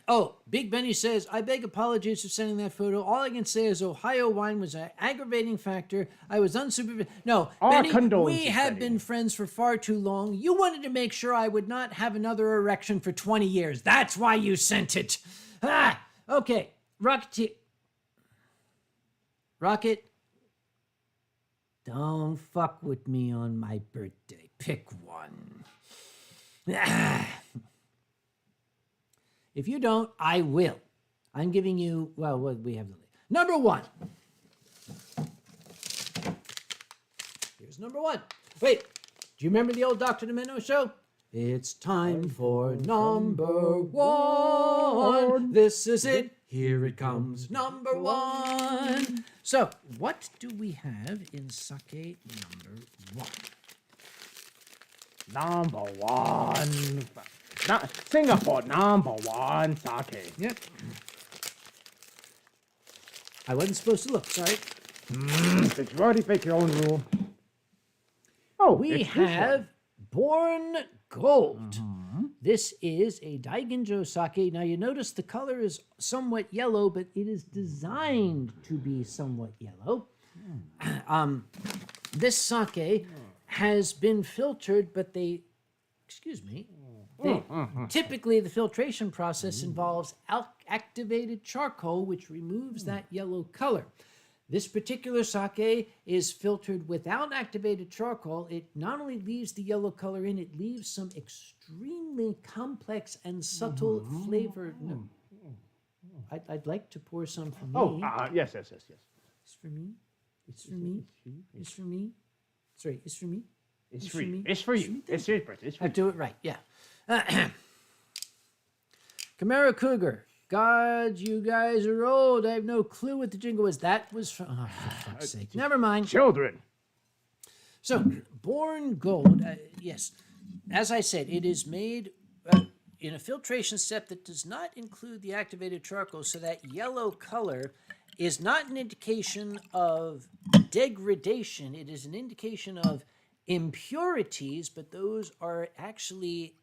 Oh, Big Benny says, I beg apologies for sending that photo. All I can say is Ohio wine was an aggravating factor. I was unsupervised. No, Our Benny, condolences, we have Benny. been friends for far too long. You wanted to make sure I would not have another erection for 20 years. That's why you sent it. Ah, okay. Rocket, don't fuck with me on my birthday. Pick one. Ah. If you don't, I will. I'm giving you, well, what we have. Number 1. Here's number 1. Wait, do you remember the old Dr. Demento show? It's time for number 1. This is it. Here it comes, number 1. So, what do we have in sake number 1? Number 1. Singapore, number 1 sake. Yep. I wasn't supposed to look, sorry. Did you already make your own rule? Oh, We it's this one. have Born Gold. This is a Daiginjo sake. Now you notice the color is somewhat yellow, but it is designed to be somewhat yellow. This sake has been filtered, but typically the filtration process involves activated charcoal, which removes that yellow color. This particular sake is filtered without activated charcoal. It not only leaves the yellow color in, it leaves some extremely complex and subtle flavor. No. I'd like to pour some for me. Oh, yes. It's for me. It's for me. It's for me. Sorry, it's for me. It's for free. me. It's for you. It's your birthday. It's for I do it right, yeah. Camaro Cougar. God, you guys are old. I have no clue what the jingle was. That was from... Oh, for fuck's sake. Never mind. children. So, Born Gold, yes. As I said, it is made in a filtration step that does not include the activated charcoal, so that yellow color is not an indication of degradation. It is an indication of impurities, but those are actually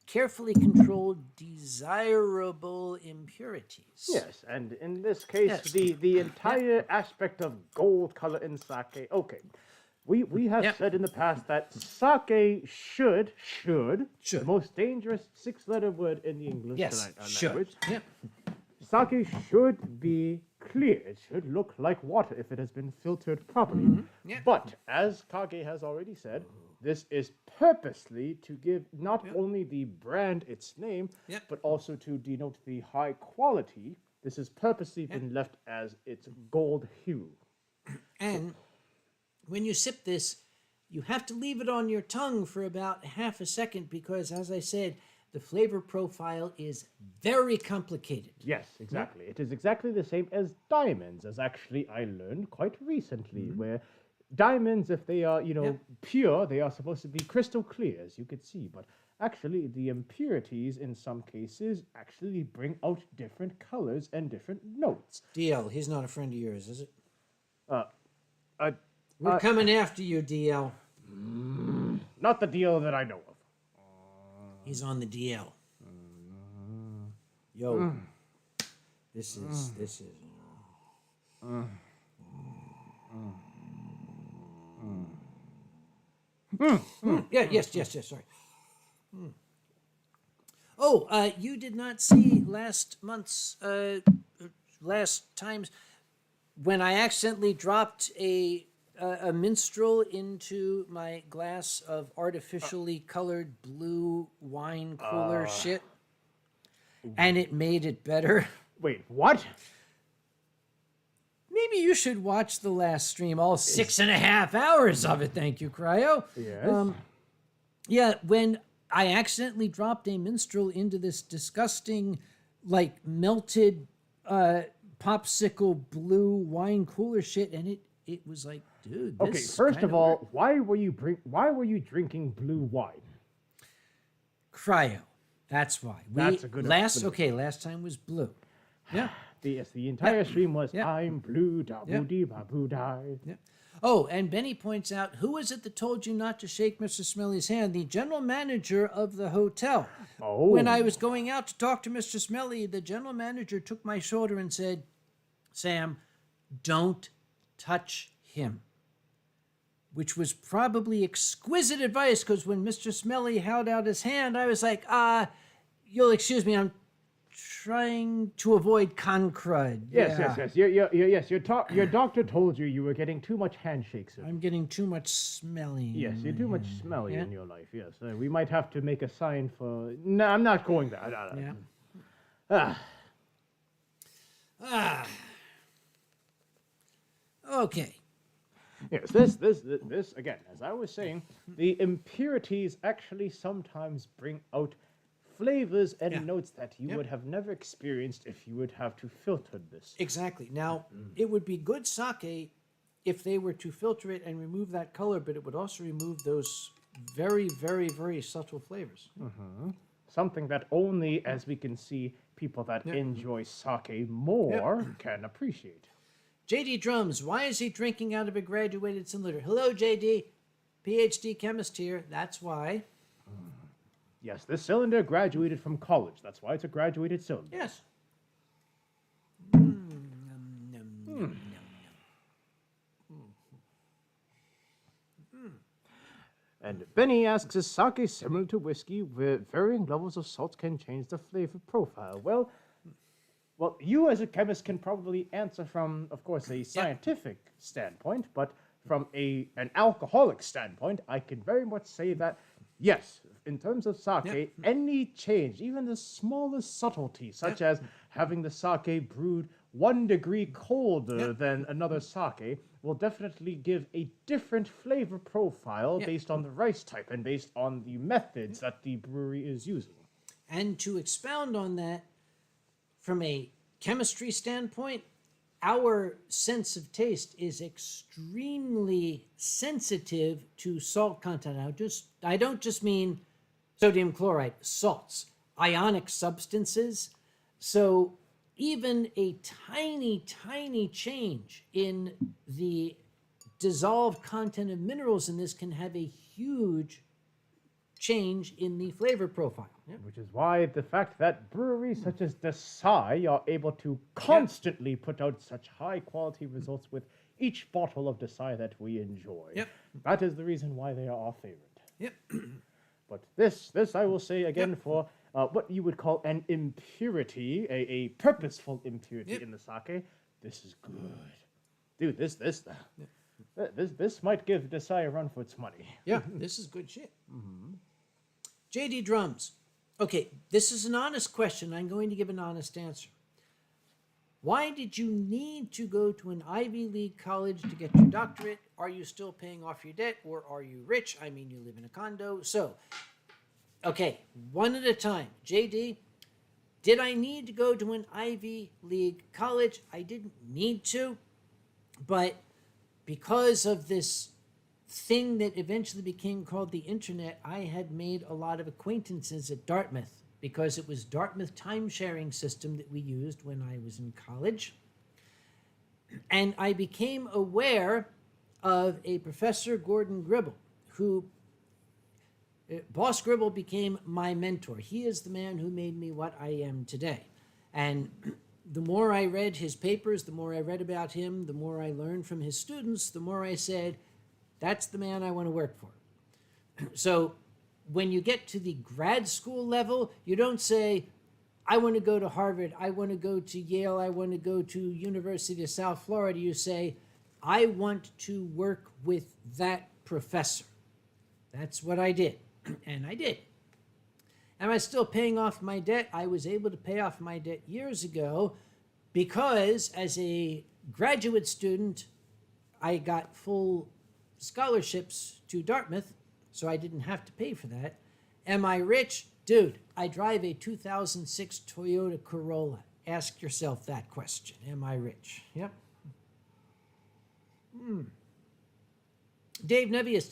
carefully controlled, desirable impurities. Yes, and in this case, Yes. the entire aspect of gold color in sake. Okay, we have said in the past that sake should the most dangerous 6-letter word in the English language. Yep. Sake should be clear. It should look like water if it has been filtered properly. Yeah. But as Kage has already said, this is purposely to give not only the brand its name, but also to denote the high quality. This is purposely been left as its gold hue. And when you sip this, you have to leave it on your tongue for about half a second because, as I said, the flavor profile is very complicated. Yes, exactly. It is exactly the same as diamonds, as actually I learned quite recently, where diamonds, if they are, pure, they are supposed to be crystal clear, as you could see. But actually, the impurities in some cases actually bring out different colors and different notes. DL, he's not a friend of yours, is it? Uh, We're coming after you, DL. not the deal that I know of. He's on the DL. Yo, this is. Yeah, yes, sorry. Oh, you did not see last time's, when I accidentally dropped a minstrel into my glass of artificially colored blue wine cooler shit, and it made it better. Wait, what? Maybe you should watch the last stream, all 6.5 hours of it. Thank you, Cryo. Yes. Yeah, when I accidentally dropped a minstrel into this disgusting, like melted popsicle blue wine cooler shit, and it was like, dude, this Okay, first of kinda all, worked. why were you drinking blue wine? Cryo. That's why. That's a good last explanation. last time was blue. Yeah. The entire stream was Yeah. I'm blue, da Yeah. boo dee ba boo die. Yeah. Oh, and Benny points out, who is it that told you not to shake Mr. Smelly's hand? The general manager of the hotel. Oh. When I was going out to talk to Mr. Smelly, the general manager took my shoulder and said, Sam, don't touch him. Which was probably exquisite advice, because when Mr. Smelly held out his hand, I was like, you'll excuse me, I'm trying to avoid con crud. Yes, Yeah. yes. Your doctor told you were getting too much handshakes. I'm getting too much smelly. Yes, you're too much smelly Yeah. in your life. Yes, we might have to make a sign for. No, I'm not going there. Yeah. Ah, Okay. yes. This again, as I was saying, the impurities actually sometimes bring out flavors and Yeah. notes that you Yep. would have never experienced if you would have to filter this. Exactly. Now, it would be good sake if they were to filter it and remove that color, but it would also remove those very, very, very subtle flavors. Something that only, as we can see, people that enjoy sake more can appreciate. JD Drums, why is he drinking out of a graduated cylinder? Hello, JD. PhD chemist here. That's why. Yes, this cylinder graduated from college. That's why it's a graduated cylinder. Yes. And Benny asks, is sake similar to whiskey where varying levels of salt can change the flavor profile? Well, you as a chemist can probably answer from, of course, a scientific standpoint, but from an alcoholic standpoint, I can very much say that, yes, in terms of sake, any change, even the smallest subtlety, such as having the sake brewed 1 degree colder than another sake, will definitely give a different flavor profile based on the rice type and based on the methods that the brewery is using. And to expound on that, from a chemistry standpoint, our sense of taste is extremely sensitive to salt content. I don't just mean sodium chloride, salts, ionic substances. So even a tiny, tiny change in the dissolved content of minerals in this can have a huge change in the flavor profile. Yep. Which is why the fact that breweries such as Desai are able to constantly put out such high quality results with each bottle of Desai that we enjoy. Yep. That is the reason why they are our favorite. Yep. But this I will say again for what you would call an impurity, a purposeful impurity in the sake. This is good, dude. This might give Desai a run for its money. Yeah, this is good shit. JD Drums. Okay, this is an honest question. I'm going to give an honest answer. Why did you need to go to an Ivy League college to get your doctorate? Are you still paying off your debt, or are you rich? I mean, you live in a condo. So, okay, one at a time. JD, did I need to go to an Ivy League college? I didn't need to, but because of this thing that eventually became called the internet, I had made a lot of acquaintances at Dartmouth because it was Dartmouth time-sharing system that we used when I was in college. And I became aware of a Professor Gordon Gribble, who, Boss Gribble became my mentor. He is the man who made me what I am today. And the more I read his papers, the more I read about him, the more I learned from his students, the more I said, that's the man I want to work for. So when you get to the grad school level, you don't say, I want to go to Harvard, I want to go to Yale, I want to go to University of South Florida. You say, I want to work with that professor. That's what I did. And I did. Am I still paying off my debt? I was able to pay off my debt years ago because as a graduate student, I got full scholarships to Dartmouth. so I didn't have to pay for that. Am I rich? Dude, I drive a 2006 Toyota Corolla. Ask yourself that question. Am I rich? Yep. Dave Nevius,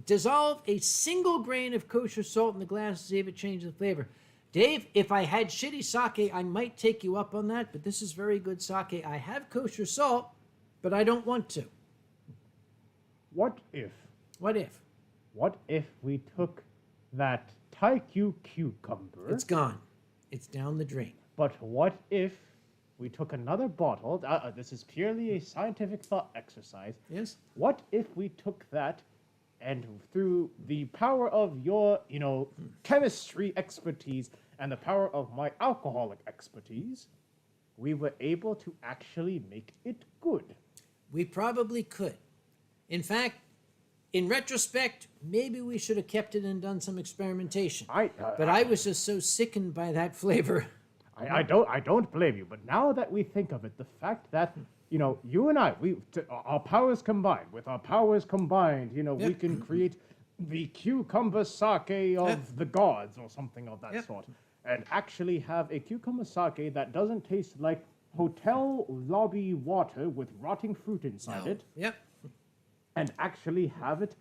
dissolve a single grain of kosher salt in the glass to see if it changes the flavor. Dave, if I had shitty sake, I might take you up on that, but this is very good sake. I have kosher salt, but I don't want to. What if we took that Taiku cucumber? It's gone. It's down the drain. But what if we took another bottle? This is purely a scientific thought exercise. Yes? What if we took that and through the power of your, chemistry expertise and the power of my alcoholic expertise, we were able to actually make it good? We probably could. In fact, in retrospect, maybe we should have kept it and done some experimentation. But I was just so sickened by that flavor. I don't blame you. But now that we think of it, the fact that you and I, our powers combined, we can create the cucumber sake of the gods or something of that sort, and actually have a cucumber sake that doesn't taste like hotel lobby water with rotting fruit inside it. Yep. And actually have it,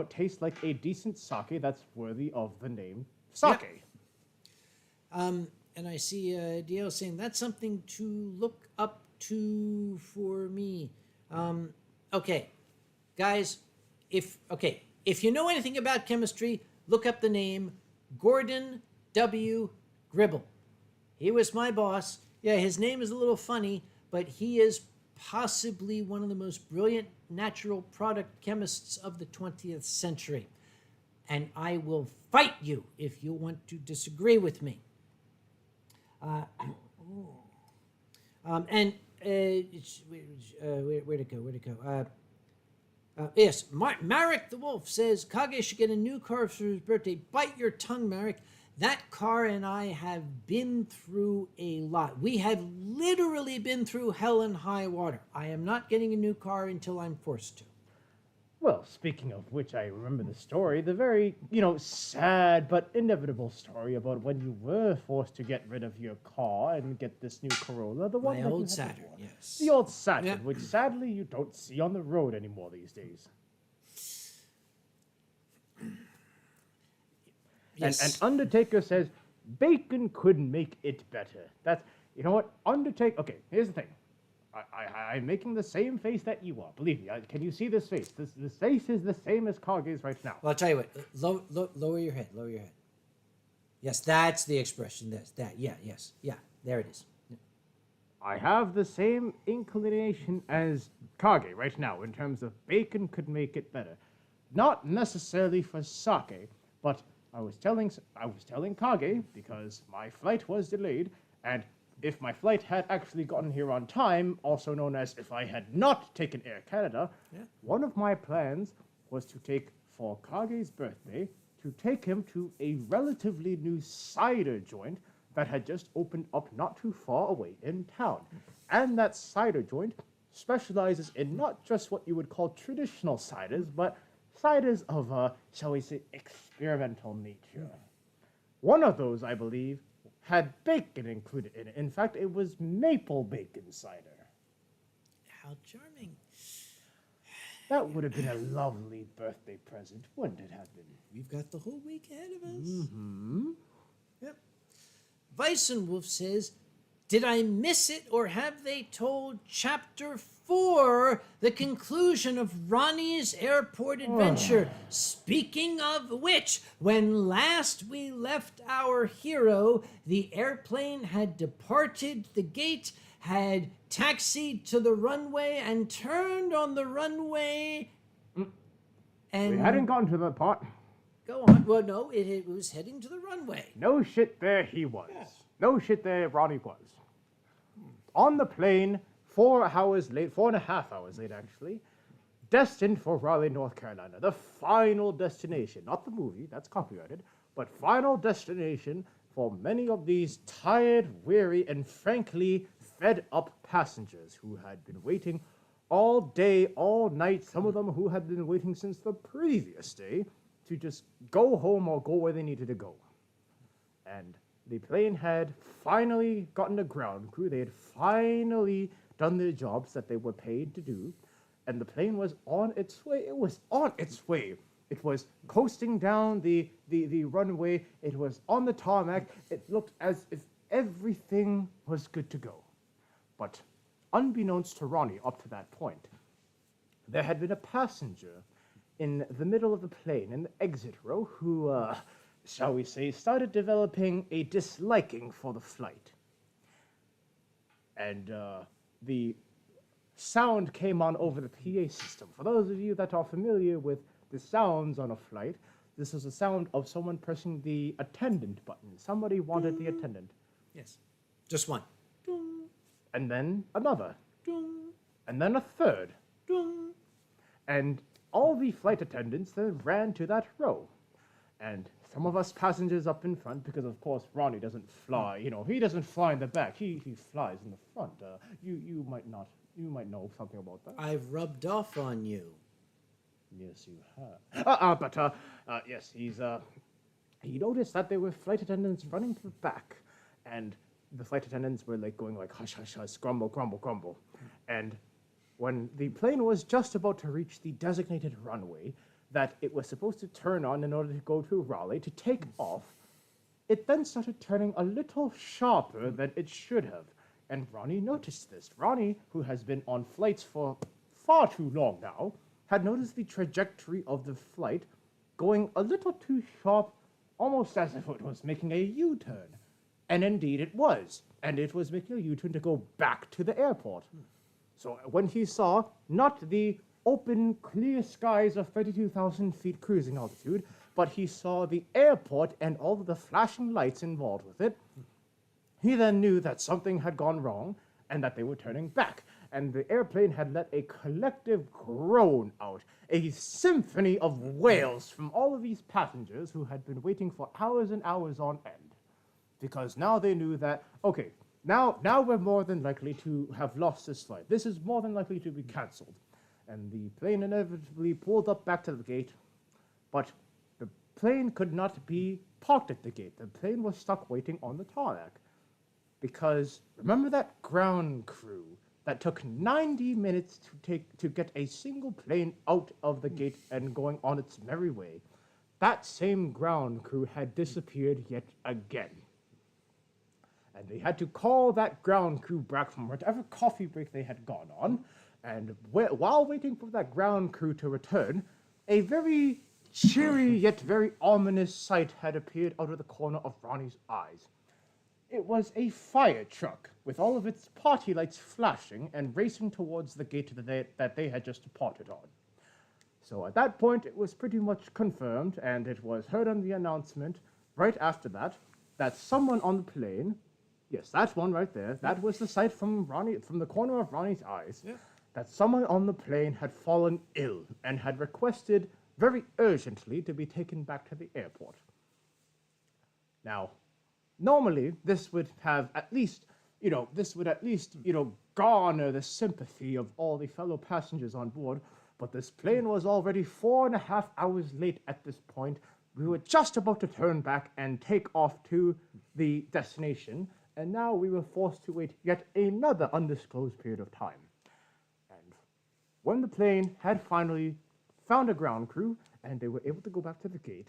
taste like a decent sake that's worthy of the name sake. Yep. And I see DL saying that's something to look up to for me. Okay, guys, if you know anything about chemistry, look up the name Gordon W. Gribble. He was my boss. Yeah, his name is a little funny, but he is possibly one of the most brilliant natural product chemists of the 20th century. And I will fight you if you want to disagree with me. Where'd it go? Yes, Marek the Wolf says, Kage should get a new car for his birthday. Bite your tongue, Marek. That car and I have been through a lot. We have literally been through hell and high water. I am not getting a new car until I'm forced to. Well, speaking of which, I remember the story, the very, sad but inevitable story about when you were forced to get rid of your car and get this new Corolla, the one My that old you had Saturn, before. yes. The old Saturn, Yeah. which sadly you don't see on the road anymore these days. Yes. And Undertaker says, bacon could make it better. That's, you know what, Undertaker, okay, here's the thing. I'm making the same face that you are. Believe me, can you see this face? This face is the same as Kage's right now. Well, I'll tell you what. Lower your head. Lower your head. Yes, that's the expression. Yeah, there it is. Yeah. I have the same inclination as Kage right now in terms of bacon could make it better. Not necessarily for sake, but I was telling Kage, because my flight was delayed, and if my flight had actually gotten here on time, also known as if I had not taken Air Canada, one of my plans was to take, for Kage's birthday, to take him to a relatively new cider joint that had just opened up not too far away in town. And that cider joint specializes in not just what you would call traditional ciders, but ciders of, shall we say, experimental nature. One of those, I believe, had bacon included in it. In fact, it was maple bacon cider. How charming. That would have been a lovely birthday present, wouldn't it have been? We've got the whole week ahead of us. Mm-hmm. Yep. Weissenwolf says, did I miss it or have they told Chapter 4, the conclusion of Ronnie's airport adventure? Speaking of which, when last we left our hero, the airplane had departed the gate, had taxied to the runway and turned on the runway. And We hadn't gotten to that part. Go on. Well, no, it was heading to the runway. No shit, there he was. Yeah. No shit, there Ronnie was. On the plane, 4 hours late, 4.5 hours late actually, destined for Raleigh, North Carolina. The final destination, not the movie, that's copyrighted, but final destination for many of these tired, weary, and frankly fed up passengers who had been waiting all day, all night, some of them who had been waiting since the previous day, to just go home or go where they needed to go. And the plane had finally gotten a ground crew. They had finally done the jobs that they were paid to do. And the plane was on its way. It was on its way. It was coasting down the runway. It was on the tarmac. It looked as if everything was good to go. But unbeknownst to Ronnie up to that point, there had been a passenger in the middle of the plane, in the exit row, who, shall we say, started developing a disliking for the flight. And the sound came on over the PA system. For those of you that are familiar with the sounds on a flight, this is the sound of someone pressing the attendant button. Somebody wanted the attendant. Yes. Just one. And then another. And then a third. And all the flight attendants then ran to that row. And some of us passengers up in front, because of course Ronnie doesn't fly, he doesn't fly in the back, he flies in the front. You might know something about that. I've rubbed off on you. Yes, you have. Yes, he noticed that there were flight attendants running to the back, and the flight attendants were going hush, hush, hush, grumble, grumble, grumble. And when the plane was just about to reach the designated runway that it was supposed to turn on in order to go to Raleigh to take off, it then started turning a little sharper than it should have. And Ronnie noticed this. Ronnie, who has been on flights for far too long now, had noticed the trajectory of the flight going a little too sharp, almost as if it was making a U-turn. And indeed it was. And it was making a U-turn to go back to the airport. So when he saw not the open, clear skies of 32,000 feet cruising altitude, but he saw the airport and all of the flashing lights involved with it, he then knew that something had gone wrong and that they were turning back. And the airplane had let a collective groan out, a symphony of wails from all of these passengers who had been waiting for hours and hours on end. Because now they knew that, okay, now we're more than likely to have lost this flight. This is more than likely to be cancelled. And the plane inevitably pulled up back to the gate, but the plane could not be parked at the gate. The plane was stuck waiting on the tarmac. Because remember that ground crew that took 90 minutes to get a single plane out of the gate and going on its merry way? That same ground crew had disappeared yet again. And they had to call that ground crew back from whatever coffee break they had gone on. And while waiting for that ground crew to return, a very cheery yet very ominous sight had appeared out of the corner of Ronnie's eyes. It was a fire truck with all of its party lights flashing and racing towards the gate that they had just departed on. So at that point, it was pretty much confirmed, and it was heard on the announcement right after that, that someone on the plane, yes, that one right there, that was the sight from the corner of Ronnie's eyes, that someone on the plane had fallen ill and had requested very urgently to be taken back to the airport. Now, normally, this would have at least, garner the sympathy of all the fellow passengers on board, but this plane was already 4.5 hours late at this point. We were just about to turn back and take off to the destination, and now we were forced to wait yet another undisclosed period of time. And when the plane had finally found a ground crew, and they were able to go back to the gate,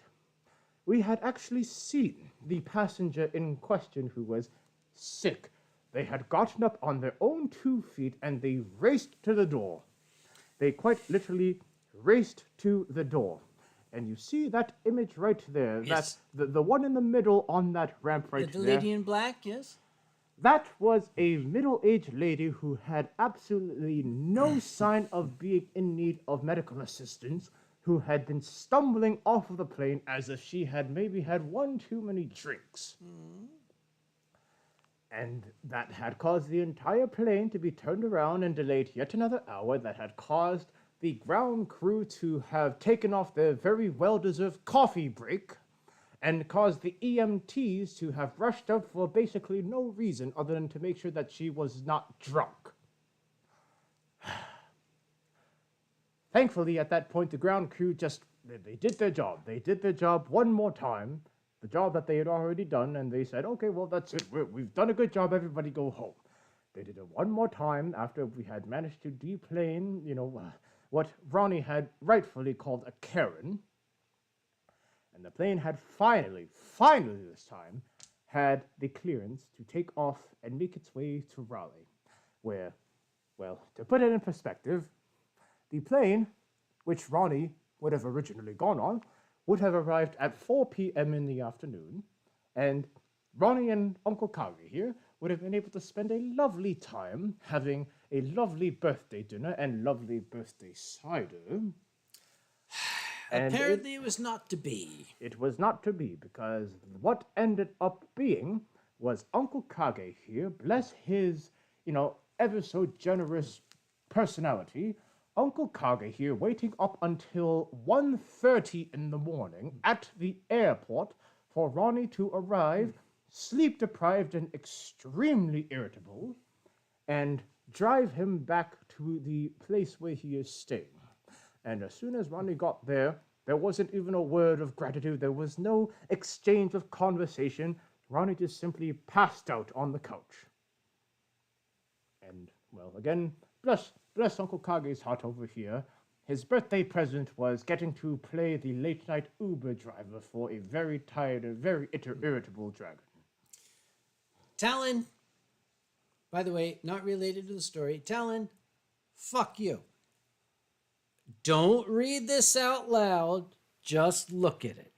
we had actually seen the passenger in question who was sick. They had gotten up on their own 2 feet and they raced to the door. They quite literally raced to the door. And you see that image right there. Yes. That's the one in the middle on that ramp right The there. lady in black, yes? That was a middle-aged lady who had absolutely no sign of being in need of medical assistance, who had been stumbling off of the plane as if she had maybe had one too many drinks. And that had caused the entire plane to be turned around and delayed yet another hour. That had caused the ground crew to have taken off their very well-deserved coffee break, and caused the EMTs to have rushed out for basically no reason other than to make sure that she was not drunk. Thankfully, at that point, the ground crew just they did their job. They did their job one more time, the job that they had already done, and they said, okay, well, that's it. We've done a good job. Everybody go home. They did it one more time after we had managed to deplane, what Ronnie had rightfully called a Karen. And the plane had finally this time, had the clearance to take off and make its way to Raleigh, where, well, to put it in perspective, the plane, which Ronnie would have originally gone on, would have arrived at 4 p.m. in the afternoon, and Ronnie and Uncle Kage here would have been able to spend a lovely time having a lovely birthday dinner and lovely birthday cider. Apparently it was not to be. It was not to be, because what ended up being was Uncle Kage here, bless his, ever so generous personality, Uncle Kage here waiting up until 1:30 in the morning at the airport for Ronnie to arrive, sleep-deprived and extremely irritable, and drive him back to the place where he is staying. And as soon as Ronnie got there, there wasn't even a word of gratitude. There was no exchange of conversation. Ronnie just simply passed out on the couch. And, well, again, bless Uncle Kage's heart over here. His birthday present was getting to play the late-night Uber driver for a very tired and very irritable dragon. Talon, by the way, not related to the story. Talon, fuck you. Don't read this out loud. Just look at it.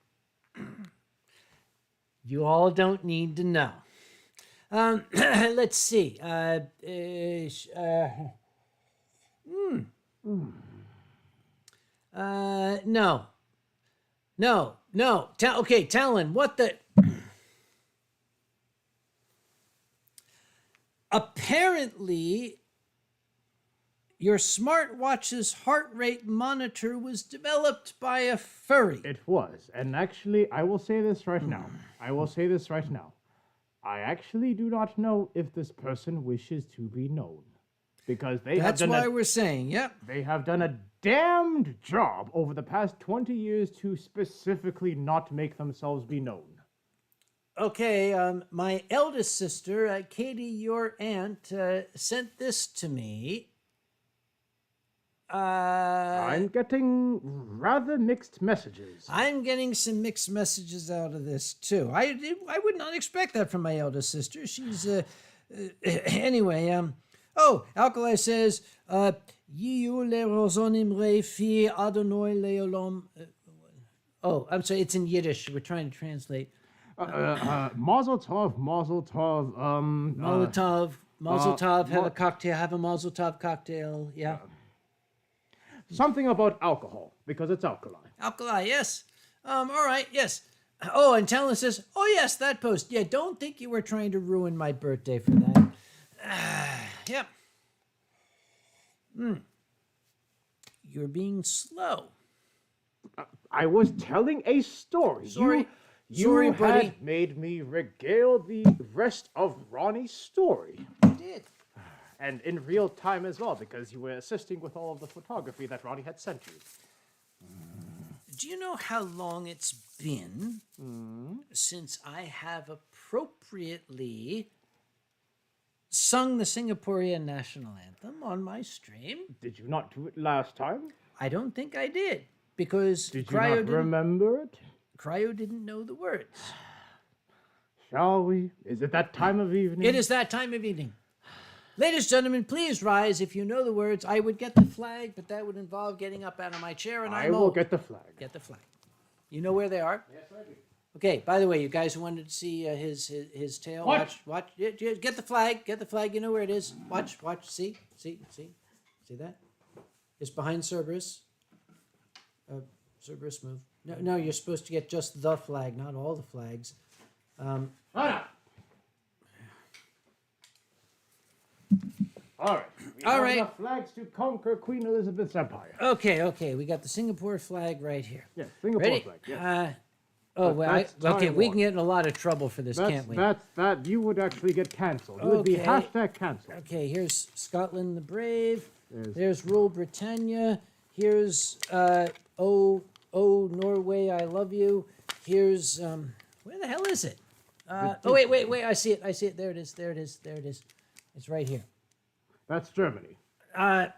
You all don't need to know. Let's see. No. Okay, Talon, what the... Apparently, your smartwatch's heart rate monitor was developed by a furry. It was. And actually, I will say this right now. I actually do not know if this person wishes to be known. Because That's why we're saying, yep. They have done a damned job over the past 20 years to specifically not make themselves be known. Okay, my eldest sister, Katie, your aunt, sent this to me. I'm getting rather mixed messages. I'm getting some mixed messages out of this, too. I would not expect that from my eldest sister. She's, anyway, Alkali says, Yiu le rozonim re fi Adonai leolom. I'm sorry, it's in Yiddish. We're trying to translate. Mazel tov, mazel tov. Mazel tov, have a cocktail, have a mazel tov cocktail, yeah. Something about alcohol, because it's alkali. Alkali, yes. All right, yes. Oh, and Talon says, oh, yes, that post. Yeah, don't think you were trying to ruin my birthday for that. Yep. You're being slow. I was telling a story. Sorry, You buddy. had made me regale the rest of Ronnie's story. I did. And in real time as well, because you were assisting with all of the photography that Ronnie had sent you. Do you know how long it's been since I have appropriately sung the Singaporean national anthem on my stream? Did you not do it last time? I don't think I did, because Did you not remember it? Cryo didn't know the words. Shall we? Is it that time of evening? It is that time of evening. Ladies and gentlemen, please rise if you know the words. I would get the flag, but that would involve getting up out of my chair, and I will get the flag. Get the flag. You know where they are? Yes, I do. Okay, by the way, you guys who wanted to see his tail, What? watch. Get the flag. Get the flag. You know where it is. Watch. See that? It's behind Cerberus. Cerberus, move. No, you're supposed to get just the flag, not all the flags. Shut up! All right. We have enough flags to conquer Queen Elizabeth's empire. Okay. We got the Singapore flag right here. Yes, Singapore Ready? flag. Yes. Okay. We can get in a lot of trouble for this, can't we? That you would actually get cancelled. It would be hashtag cancelled. Okay, here's Scotland the Brave. There's Rule Britannia. Here's Oh, Norway, I love you. Here's, where the hell is it? Oh, wait. I see it. There it is. It's right here. That's Germany. That's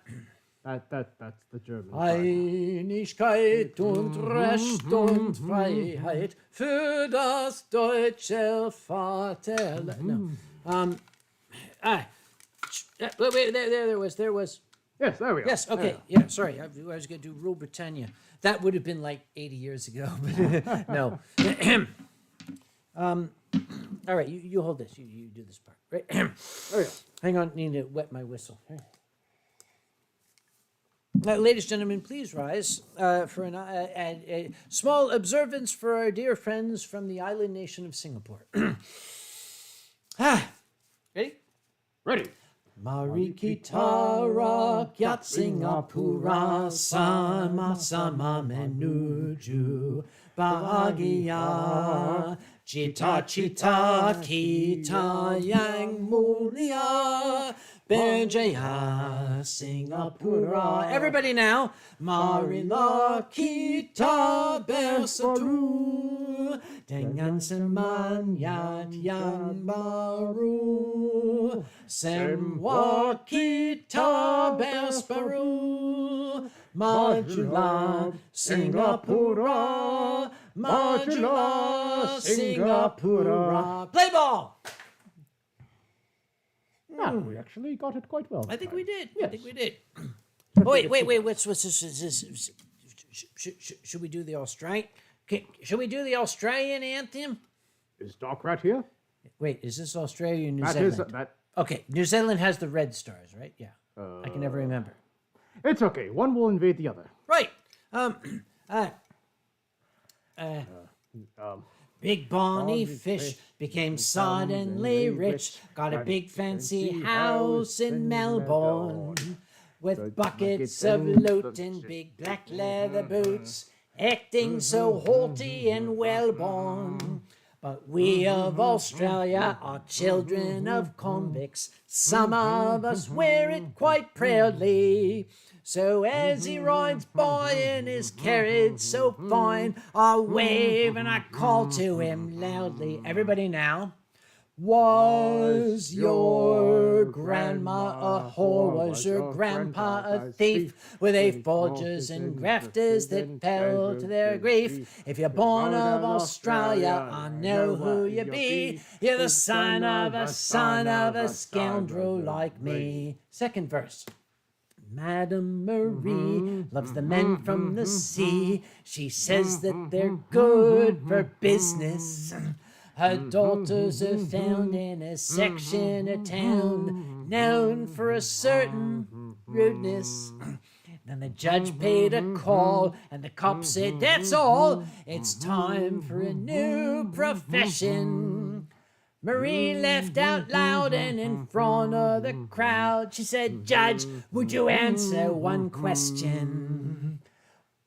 the German side. Einigkeit und Recht und Freiheit für das deutsche Vaterland. No. Wait, there was. Yes, there we are. Yes, okay. Yeah, sorry. I was going to do Rule Britannia. That would have been like 80 years ago. But no. All right, you hold this. You do this part. Right. There we go. Hang on, need to wet my whistle. Ladies and gentlemen, please rise for a small observance for our dear friends from the island nation of Singapore. Ready? Ready. Mari kita rakyat Singapura sama-sama menuju bahagia. Cita-cita kita yang mulia berjaya Singapura. Everybody now. Marilah kita bersatu dengan semangat yang baru. Semua kita berseru. Majulah Singapura. Majulah Singapura. Play ball! Yeah, we actually got it quite well. I think we did. Yes. I think we did. Oh, wait. What's this? Should we do the Australian? Should we do the Australian anthem? Is Doc Rat here? Wait, is this Australia or New That Zealand? is that. Okay, New Zealand has the red stars, right? Yeah. I can never remember. It's okay. One will invade the other. Right. Big Bonnie Fish became suddenly rich, got a big fancy house in Melbourne, with buckets of loot and big black leather boots, acting so haughty and well-born. But we of Australia are children of convicts, some of us wear it quite proudly. So as he rides by in his carriage so fine, I wave and I call to him loudly. Everybody now. Was your grandma a whore? Was your grandpa a thief? Were they forgers and grafters that fell to their grief? If you're born of Australia, I know who you be. You're the son of a scoundrel like me. Second verse. Madame Marie loves the men from the sea. She says that they're good for business. Her daughters are found in a section of town known for a certain rudeness. Then the judge paid a call, and the cop said, that's all. It's time for a new profession. Marie laughed out loud, and in front of the crowd, she said, Judge, would you answer one question?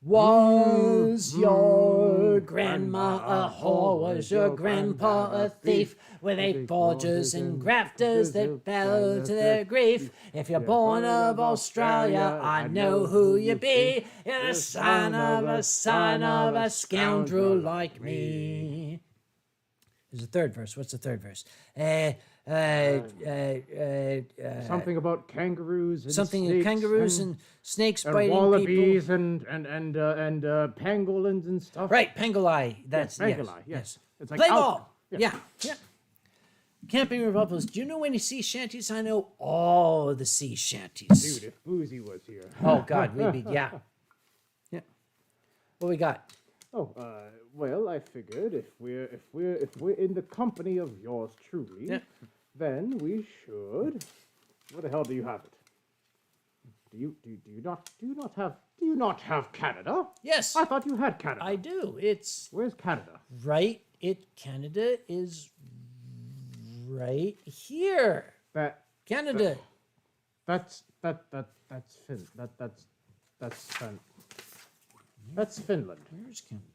Was your grandma a whore? Was your grandpa a thief? Were they forgers and grafters that fell to their grief? If you're born of Australia, I know who you be. You're the son of a scoundrel like me. There's a third verse. What's the third verse? Something about kangaroos and Something snakes kangaroos and snakes biting wallabies people. and pangolins and stuff. Right, pangolai. That's pangolai. Yes. It's like play out- ball. Yeah. Camping Republicans. Do you know any sea shanties? I know all the sea shanties. Dude, if Boozy was here. Oh God, we'd be yeah. What we got? Oh, well, I figured if we're in the company of yours truly, then we should. Where the hell do you have it? Do you not have Canada? Yes, I thought you had Canada. I do. It's Where's Canada? right. Canada is right here. Canada. That's Finland. Where's Canada?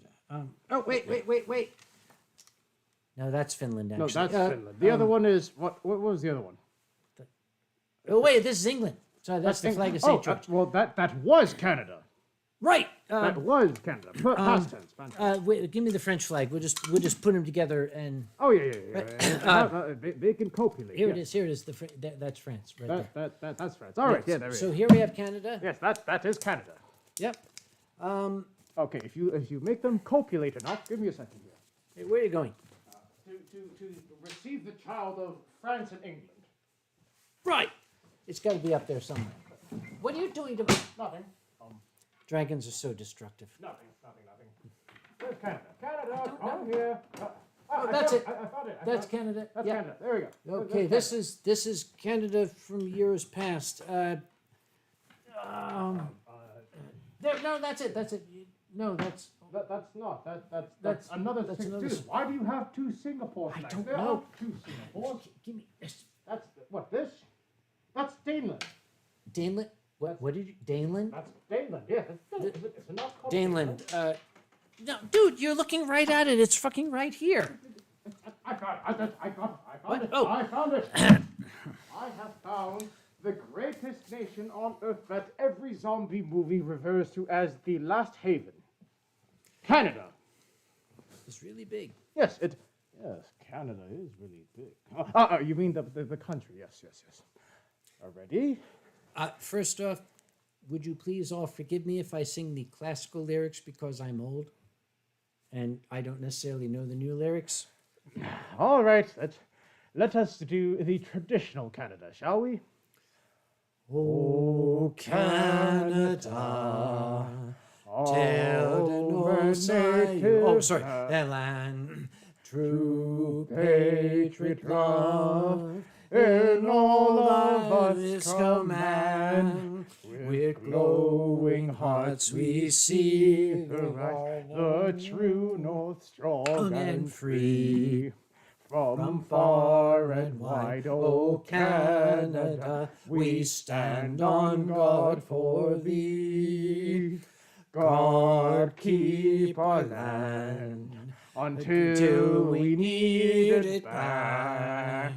Oh, wait. No, that's Finland, actually. No, that's Finland. The other one is what was the other one? Oh, wait, this is England. Sorry, that's the flag of St. George. Well, that was Canada. Right. That was Canada. Past tense. Fantastic. Wait, give me the French flag. We'll just put them together and Oh, yeah. They can copulate. here it yes. is. Here it is. That's France right there. That's France. All right, yeah, there we So go. here we have Canada. Yes, that is Canada. Yep. Okay, if you make them copulate enough, give me a second here. Hey, where are you going? To receive the child of France and England. Right. It's got to be up there somewhere. What are you doing to me? Nothing. Dragons are so destructive. Nothing. There's Canada. Canada, come here. That's it. I found it. That's Canada. That's Yeah. Canada. There we go. Okay, There's this is Canada from years past. There, no, that's it. No, that's That's not. That's another that's thing another too. s- Why do you have two Singapore flags? don't There know. are two Singapores. Give me this. That's what this? That's Daneland. Daneland. What did you? Daneland. That's Daneland. Yeah. Is it not called Daneland. No, dude, you're looking right at it. It's fucking right here. I found it. What? Oh. I found it. I have found the greatest nation on earth that every zombie movie refers to as the last haven. Canada. It's really big. Yes, Canada is really big. You mean the country? Yes. Ready? First off, would you please all forgive me if I sing the classical lyrics because I'm old and I don't necessarily know the new lyrics? All right. Let us do the traditional Canada, shall we? Oh, Canada, tell the North oh, sorry, that land, true patriot love, in all of us this command, with glowing hearts we see the true north strong and free. free. From far and wide, O Canada, we stand on guard for thee. God keep our land until we need it back.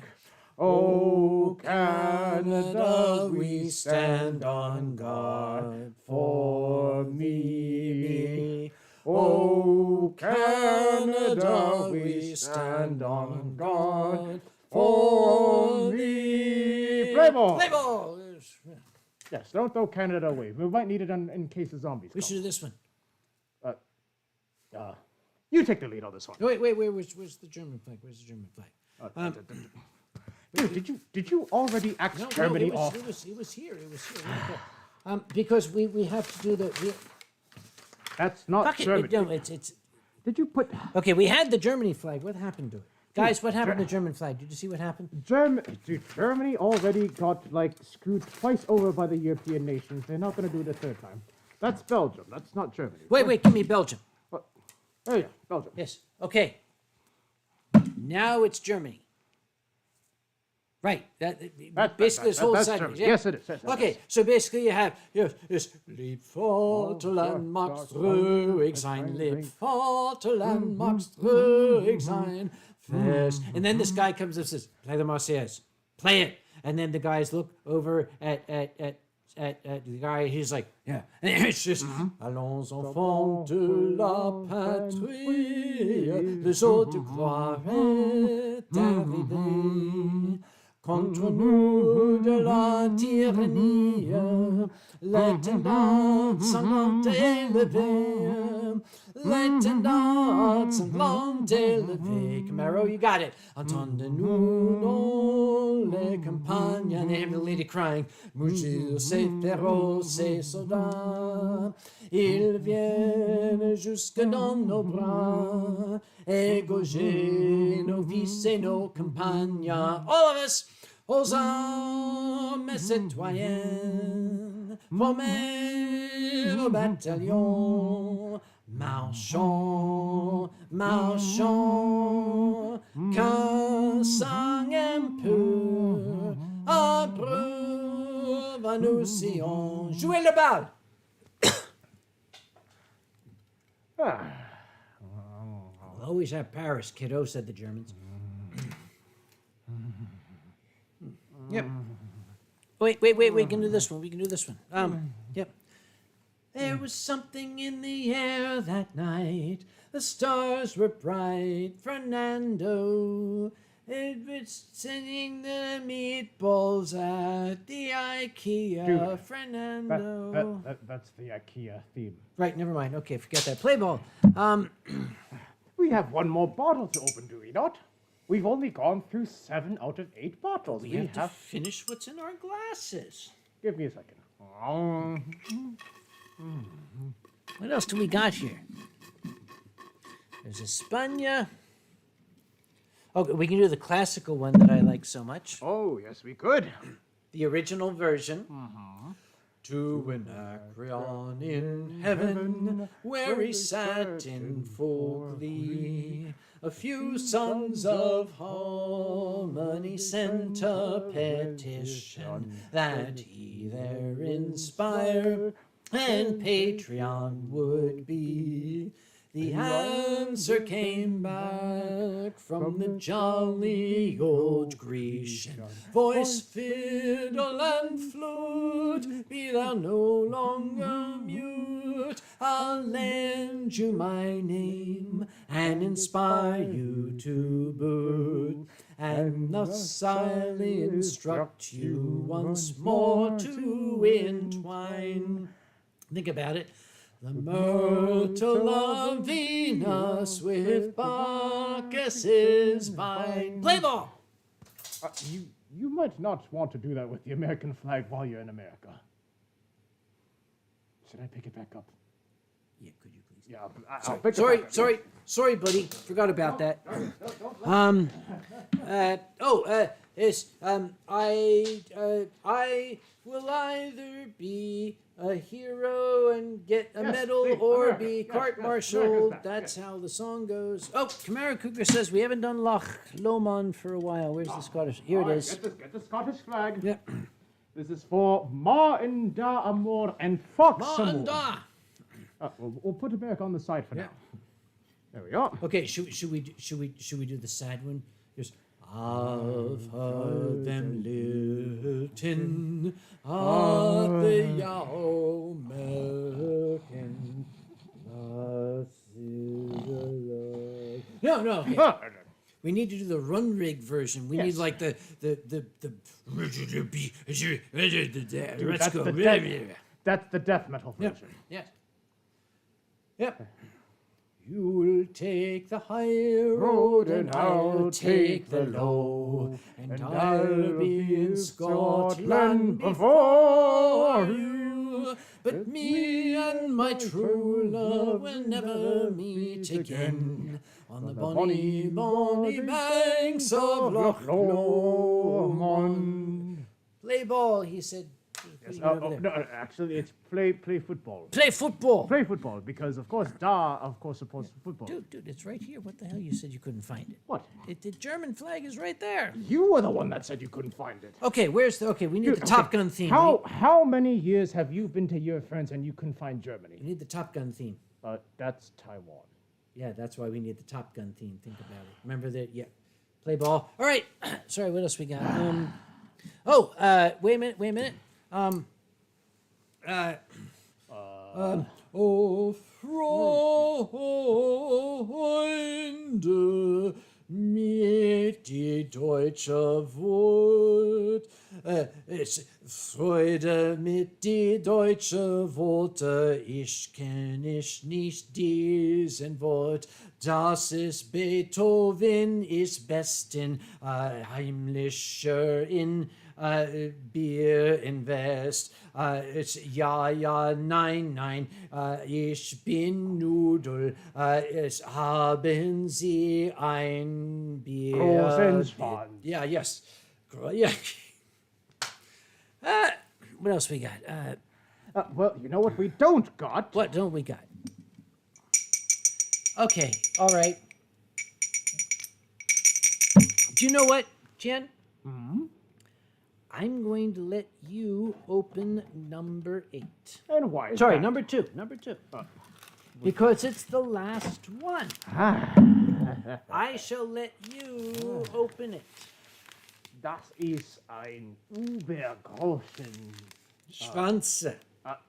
O Canada, we stand on guard for me. O Canada, we stand on guard for thee. Play ball! Play ball! Yes, don't throw Canada away. We might need it in case of zombies We come. should do this one. You take the lead on this one. Wait, where's the German flag? Where's the German flag? Dude, did you already axe Germany it was, off? It was here. It was here. Right there. Because we have to do the... That's not Fuck it. Germany. No, it's... Did you put Okay, we had the Germany flag. What happened to it? Guys, what happened to the German flag? Did you see what happened? Dude, Germany already got screwed twice over by the European nations. They're not going to do it a third time. That's Belgium. That's not Germany. Wait, give me Belgium. Oh yeah, Belgium. Yes. Okay. Now it's Germany. Right. Basically, this whole that's segment. Germany. Yes, it is. Yes, Okay, so basically you have this Lieb Vaterland magst ruhig sein, Lieb Vaterland magst ruhig sein, fest. And then this guy comes and says, play the Marseillaise, play it. And then the guys look over at the guy, he's like, yeah. And it's just, allons enfants de la patrie, le jour de gloire est arrivé. Contre nous de la tyrannie, l'étendard sanglant élevé, l'étendard sanglant élevé. Camaro, you got it. Entendez-nous dans les campagnes. And they have the lady crying, mugir ces féroces, ces soldats. Ils viennent jusque dans nos bras, égorger nos fils et nos compagnes. All of us, aux armes citoyennes, formés au bataillon, marchons, marchons, qu'un sang impur abreuve à nos sillons. Jouez le bal! We'll always have Paris, kiddo, said the Germans. Yep. Wait, we can do this one. Yep. There was something in the air that night. The stars were bright. Fernando, it was singing the meatballs at the IKEA. Dude, Fernando. That's the IKEA theme. Right, never mind. Okay, forget that. Play ball. We have one more bottle to open, do we not? We've only gone through 7 out of 8 bottles. We have to finish what's in our glasses. Give me a second. What else do we got here? There's España. Okay, we can do the classical one that I like so much. Oh, yes, we could. The original version. To Anacreon in heaven, where he sat in full glee. A few sons of harmony sent a petition that he there inspire and Patreon would be. The answer came back from the jolly old Grecian. Voice, fiddle, and flute, be thou no longer mute. I'll lend you my name and inspire you to boot. And thus I'll instruct you once more to entwine. Think about it. The myrtle of Venus with Bacchus's vine. Play ball! You might not want to do that with the American flag while you're in America. Should I pick it back up? Yeah, could you please? Yeah, I'll pick it back up. Sorry, buddy. Forgot about that. I will either be a hero and get a medal or be court-martialed. That's how the song goes. Oh, Kamara Cougar says we haven't done Loch Lomond for a while. Where's the Scottish? Here it is. Get the Scottish flag. Yep. This is for Ma and Da Amor and Fox Amor. Manda. We'll put it back on the side for now. There we go. Okay, should we do the sad one? Just I've heard them lilting at the American. No. Okay. We need to do the run rig version. We need like the let's go. That's the death metal version. Yep. You'll take the high road and I'll take the low, and I'll be in Scotland before you. But me and my true love will never meet again on the bonny, bonny banks of Loch Lomond. Play ball, he said. Yes. No, actually, it's play football. Play football. Play football, because of course, supports football. Dude, it's right here. What the hell? You said you couldn't find it. What? The German flag is right there. You were the one that said you couldn't find it. Okay, we need the Top Gun theme. How many years have you been to your friends and you couldn't find Germany? We need the Top Gun theme. That's Taiwan. Yeah, that's why we need the Top Gun theme. Think about it. Remember that? Yeah. Play ball. All right. Sorry, what else we got? Wait a minute. Oh, Freunde, mit die deutsche Wut. Freude mit die deutsche Worte, ich kenn ich nicht diesen Wort. Das ist Beethoven, ist besten heimlicher in Bier invest. Nein, ich bin Nudel. Es haben Sie ein Bier. Großen Schwanz. Yeah, yes. Yeah. What else we got? Well, you know what we don't got? What don't we got? Okay, all right. Do you know what, Jen? Hmm? I'm going to let you open number 8. And why is Sorry, that? number 2. Because it's the last one. I shall let you open it. Das ist ein übergroßen Schwanz.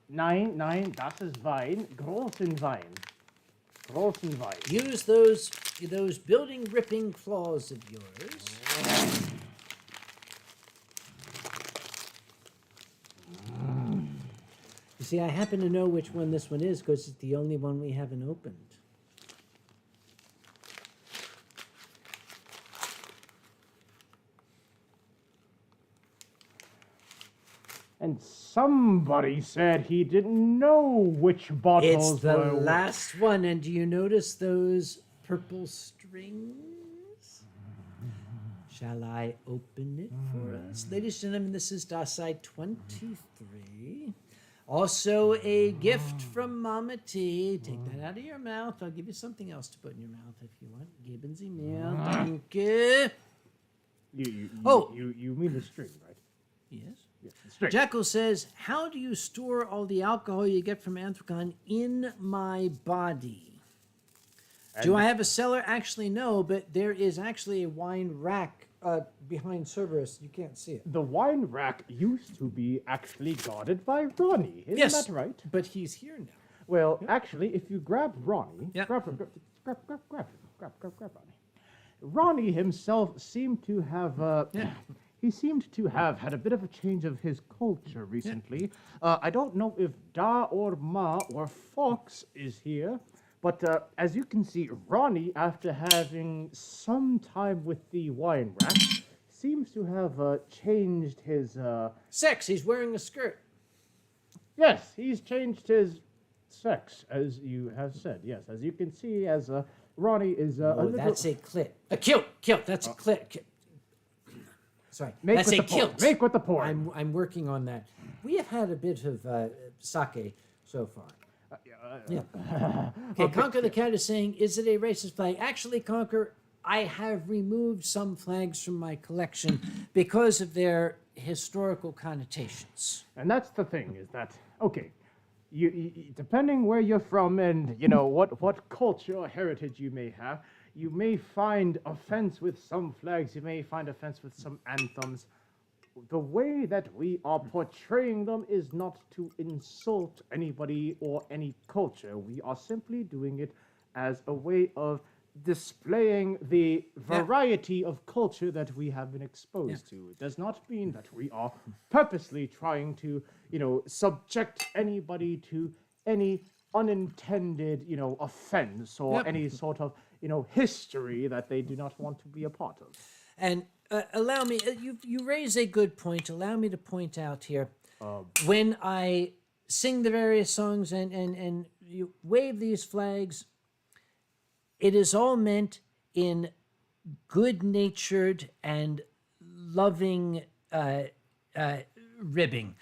Nein, das ist Wein. Großen Wein. Großen Wein. Use those building ripping claws of yours. You see, I happen to know which one this one is because it's the only one we haven't opened. And somebody said he didn't know which bottles It's the were which. last one, and do you notice those purple strings? Shall I open it for us? Ladies and gentlemen, this is Dasai 23. Also a gift from Mama T. Take that out of your mouth. I'll give you something else to put in your mouth if you want. Geben Sie mir. Danke. You mean the string, right? Yes. Yes, the string. Jekyll says, how do you store all the alcohol you get from Anthrocon in my body? Do I have a cellar? Actually, no, but there is actually a wine rack behind Cerberus. You can't see it. The wine rack used to be actually guarded by Ronnie. Isn't Yes, that right? but he's here now. Well, actually, if you grab Ronnie, Yeah. grab Ronnie. Ronnie himself seemed to have, he seemed to have had a bit of a change of his culture recently. I don't know if Da or Ma or Fox is here, but as you can see, Ronnie, after having some time with the wine rack, seems to have changed his, Sex, he's wearing a skirt. Yes, he's changed his sex, as you have said. Yes, as you can see, as Ronnie is a Oh, little... that's a clit. A kilt. That's a clit. Sorry, Make that's with a the porn. kilt. Make with the porn. I'm working on that. We have had a bit of sake so far. Yeah. Okay, Conquer the Cat is saying, is it a racist flag? Actually, Conquer, I have removed some flags from my collection because of their historical connotations. And that's the thing, is that, okay, you depending where you're from and, you know, what culture or heritage you may have, you may find offense with some flags, you may find offense with some anthems. The way that we are portraying them is not to insult anybody or any culture. We are simply doing it as a way of displaying the variety of culture that we have been exposed to. It does not mean that we are purposely trying to, you know, subject anybody to any unintended, you know, offense or any sort of, you know, history that they do not want to be a part of. And allow me, you raise a good point. Allow me to point out here, when I sing the various songs and you wave these flags, it is all meant in good-natured and loving ribbing.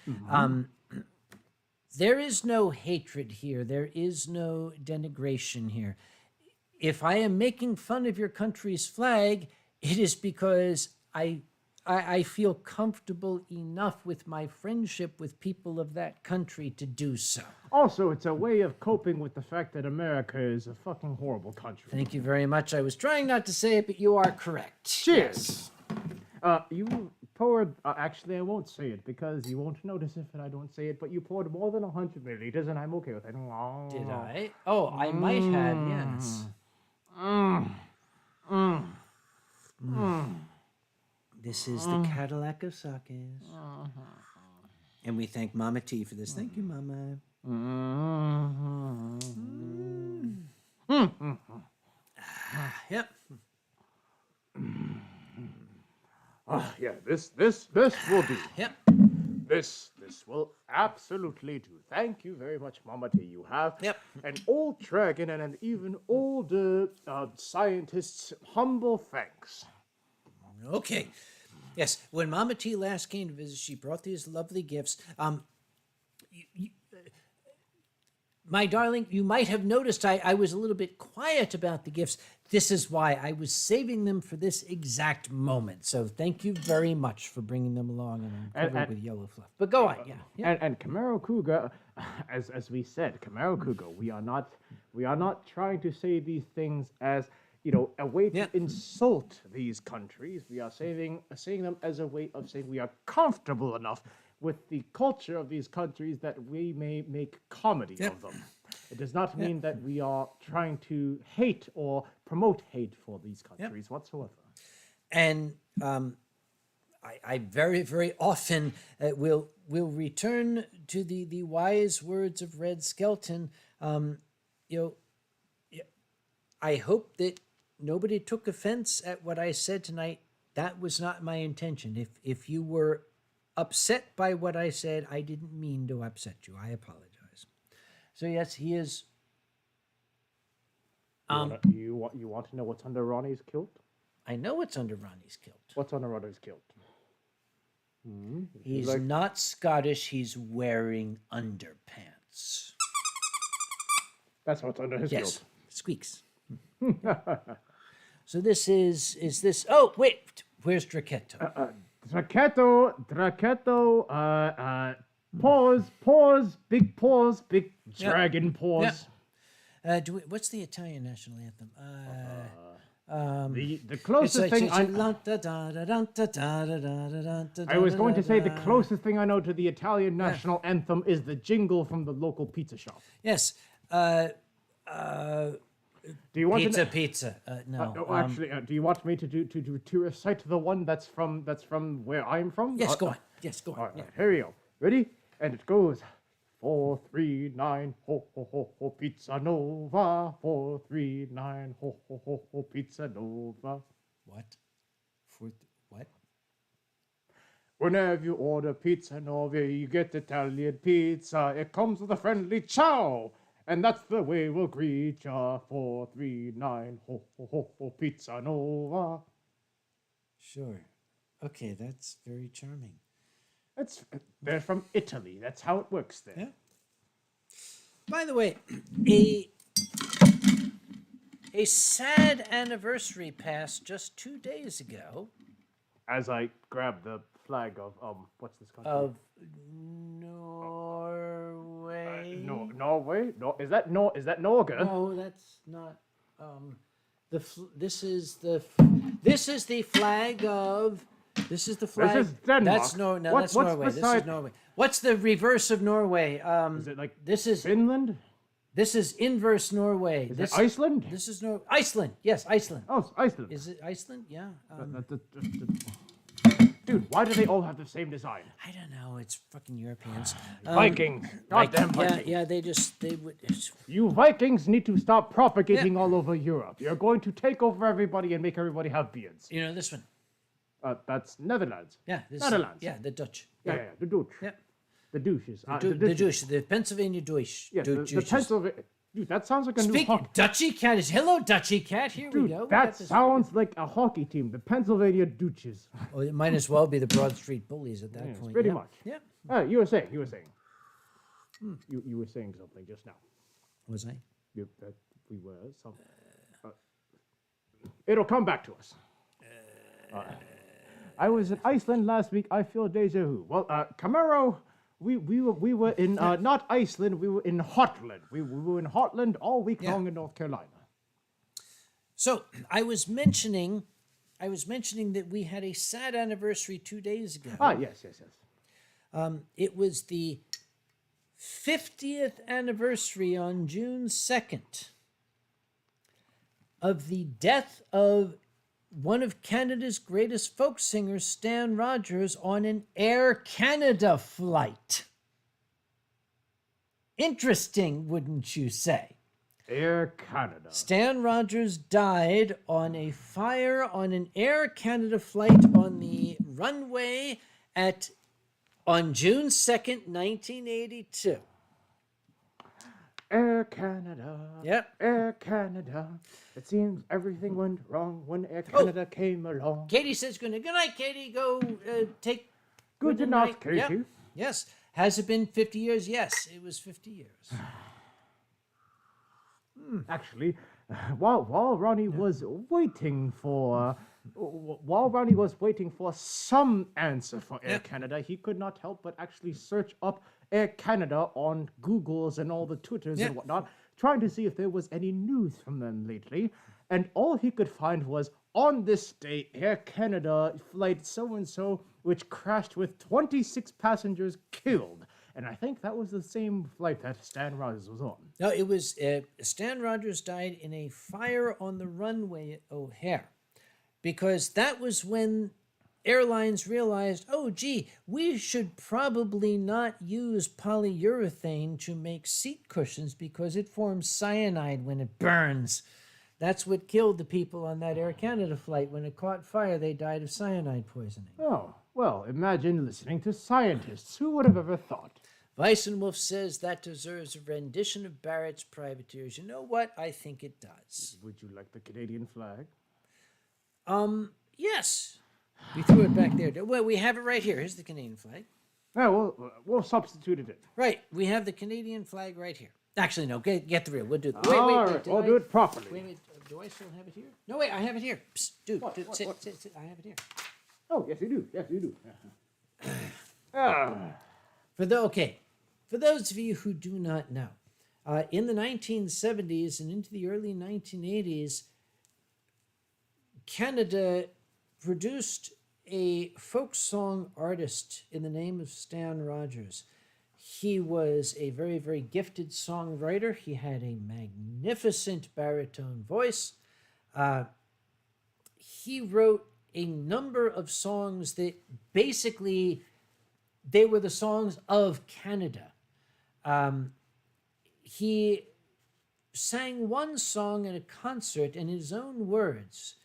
There is no hatred here. There is no denigration here. If I am making fun of your country's flag, it is because I feel comfortable enough with my friendship with people of that country to do so. Also, it's a way of coping with the fact that America is a fucking horrible country. Thank you very much. I was trying not to say it, but you are correct. Cheers! You poured, actually I won't say it because you won't notice if I don't say it, but you poured more than 100 milliliters and I'm okay with it. Did I? Oh, I might have, yes. This is the Cadillac of sakes. And we thank Mama T for this. Thank you, Mama. Yep. Yeah, this will do. Yep. This will absolutely do. Thank you very much, Mama T. You have an old dragon and an even older scientist's humble thanks. Okay. Yes, when Mama T last came to visit, she brought these lovely gifts. My darling, you might have noticed I was a little bit quiet about the gifts. This is why I was saving them for this exact moment. So thank you very much for bringing them along, and I'm covered with yellow fluff. But go on, And Camaro Kuga, as we said, Camaro Kuga, we are not trying to say these things as, you know, a way to insult these countries. We are saying them as a way of saying we are comfortable enough with the culture of these countries that we may make comedy of them. It does not mean that we are trying to hate or promote hate for these countries whatsoever. And I very, very often will return to the wise words of Red Skelton. I hope that nobody took offense at what I said tonight. That was not my intention. If you were upset by what I said, I didn't mean to upset you. I apologize. So yes, he is. You want to know what's under Ronnie's kilt? I know what's under Ronnie's kilt. What's under Ronnie's kilt? He's not Scottish. He's wearing underpants. That's what's under his Yes, kilt. squeaks. So this is this? Oh wait, where's Drachetto? Drachetto, pause, big dragon pause. What's the Italian national anthem? The closest thing I was going to say the closest thing I know to the Italian national anthem is the jingle from the local pizza shop. Yes. Do you want Pizza. No. Actually, do you want me to recite the one that's from where I'm from? Yes, go on. Yes, go on. All right, Yeah. here we go. Ready? And it goes 439 ho ho ho ho pizza nova 439 ho ho ho ho pizza nova. What? What? Whenever you order pizza nova, you get Italian pizza. It comes with a friendly ciao. And that's the way we'll greet ya. 439 ho ho ho ho pizza nova. Sure. Okay, that's very charming. They're from Italy. That's how it works there. Yeah. By the way, a sad anniversary passed just 2 days ago. As I grab the flag of what's this country? Of Norway. Norway? No, is that Norge? No, that's not. This is the flag of. This is the flag. This is Denmark. That's that's Norway. This is Norway. What's the reverse of Norway? Is it like this is Finland? This is inverse Norway. Is it Iceland? This is Iceland. Yes, Iceland. Oh, it's Iceland. Is it Iceland? Yeah. Dude, why do they all have the same design? I don't know. It's fucking Europeans. Vikings. Goddamn Vikings. Yeah. They would. You Vikings need to stop propagating all over Europe. You're going to take over everybody and make everybody have beards. You know this one. That's Netherlands. Yeah. Netherlands. Yeah, the Dutch. Yeah, the Dutch. Yeah. The douches. The douche. The Pennsylvania douche. Yeah, the Pennsylvania. Dude, that sounds like a new hockey. Dutchy Cat is hello, Dutchy Cat. Here we go. That sounds like a hockey team. The Pennsylvania Douches. Oh, it might as well be the Broad Street Bullies at that point. Pretty much. Yeah. You were saying. You were saying something just now. Was I? We were something. It'll come back to us. I was in Iceland last week. I feel deja vu. Well, Camaro. We were in not Iceland. We were in Hotland. We were in Hotland all week long in North Carolina. So I was mentioning that we had a sad anniversary 2 days ago. Yes. It was the 50th anniversary on June 2nd of the death of one of Canada's greatest folk singers, Stan Rogers, on an Air Canada flight. Interesting, wouldn't you say? Air Canada. Stan Rogers died on a fire on an Air Canada flight on the runway on June 2nd, 1982. Air Canada. Yep. Air Canada. It seems everything went wrong when Air Canada came along. Katie says good night, Katie. Go take good night, Katie. Yep. Yes. Has it been 50 years? Yes, it was 50 years. Actually, while Ronnie was waiting for some answer for Air Canada, he could not help but actually search up Air Canada on Googles and all the Twitters and whatnot, trying to see if there was any news from them lately. And all he could find was, on this day, Air Canada flight so-and-so which crashed with 26 passengers killed. And I think that was the same flight that Stan Rogers was on. No, it was Stan Rogers died in a fire on the runway at O'Hare, because that was when airlines realized, oh, gee, we should probably not use polyurethane to make seat cushions because it forms cyanide when it burns. That's what killed the people on that Air Canada flight. When it caught fire, they died of cyanide poisoning. Oh, well, imagine listening to scientists. Who would have ever thought? Weissenwolf says that deserves a rendition of Barrett's Privateers. You know what? I think it does. Would you like the Canadian flag? Yes. We threw it back there. Well, we have it right here. Here's the Canadian flag. Yeah, we'll substitute it in. Right. We have the Canadian flag right here. Actually, no. Get the real. We'll do. All right, we'll do it properly. Wait. Do I still have it here? No, wait. I have it here. Psst, dude. What? Sit. I have it here. Oh, yes, you do. Yes, you do. For those of you who do not know, in the 1970s and into the early 1980s, Canada produced a folk song artist in the name of Stan Rogers. He was a very, very gifted songwriter. He had a magnificent baritone voice. He wrote a number of songs that basically, they were the songs of Canada. He sang one song in a concert in his own words.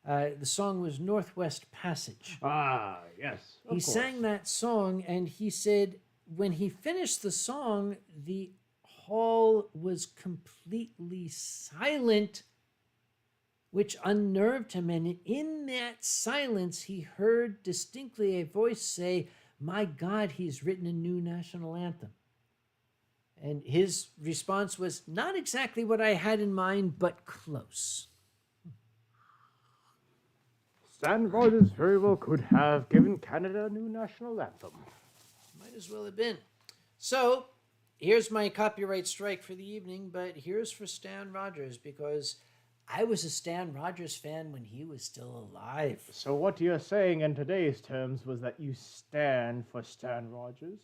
The song was Northwest Passage. Ah, yes. He sang that song, and he said when he finished the song, the hall was completely silent, which unnerved him. And in that silence, he heard distinctly a voice say, "My God, he's written a new national anthem." And his response was, "Not exactly what I had in mind, but close." Stan Rogers very well could have given Canada a new national anthem. Might as well have been. So, here's my copyright strike for the evening, but here's for Stan Rogers, because I was a Stan Rogers fan when he was still alive. So what you're saying in today's terms was that you stand for Stan Rogers?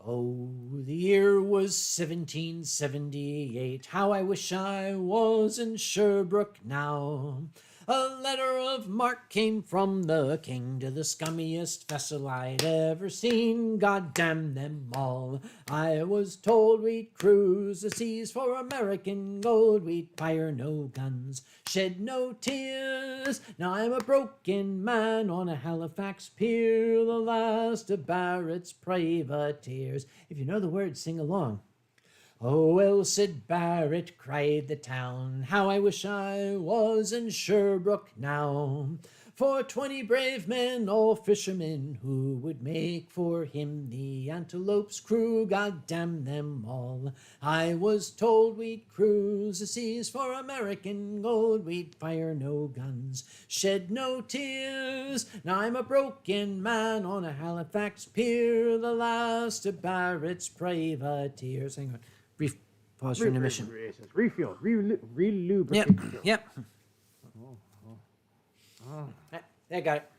Oh, the year was 1778. How I wish I was in Sherbrooke now. A letter of marque came from the king to the scummiest vessel I'd ever seen. God damn them all. I was told we'd cruise the seas for American gold. We'd fire no guns, shed no tears. Now I'm a broken man on a Halifax pier, the last of Barrett's privateers. If you know the words, sing along. "Oh, well, said Barrett," cried the town, "how I wish I was in Sherbrooke now, for 20 brave men, all fishermen, who would make for him the Antelope's crew. God damn them all. I was told we'd cruise the seas for American gold. We'd fire no guns, shed no tears. Now I'm a broken man on a Halifax pier, the last of Barrett's privateers." Hang on. Brief pause for intermission. Refuel, relubricate. Yep. I got it.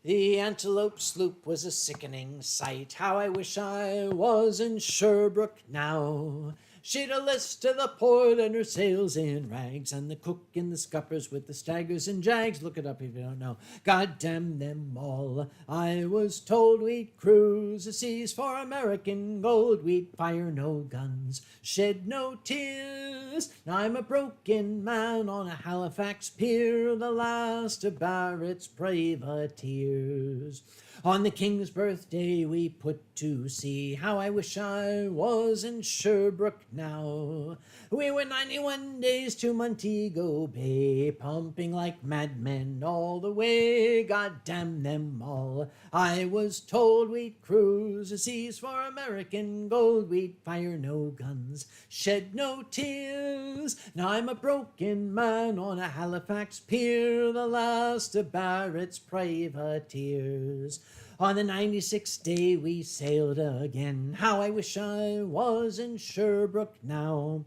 The Antelope sloop was a sickening sight. How I wish I was in Sherbrooke now. She'd a list to the port and her sails in rags, and the cook in the scuppers with the staggers and jags. Look it up if you don't know. God damn them all. I was told we'd cruise the seas for American gold. We'd fire no guns, shed no tears. Now I'm a broken man on a Halifax pier, the last of Barrett's privateers. On the King's birthday we put to sea. How I wish I was in Sherbrooke now. We were 91 days to Montego Bay, pumping like madmen all the way. God damn them all. I was told we'd cruise the seas for American gold. We'd fire no guns, shed no tears. Now I'm a broken man on a Halifax pier, the last of Barrett's privateers. On the 96th day we sailed again. How I wish I was in Sherbrooke now.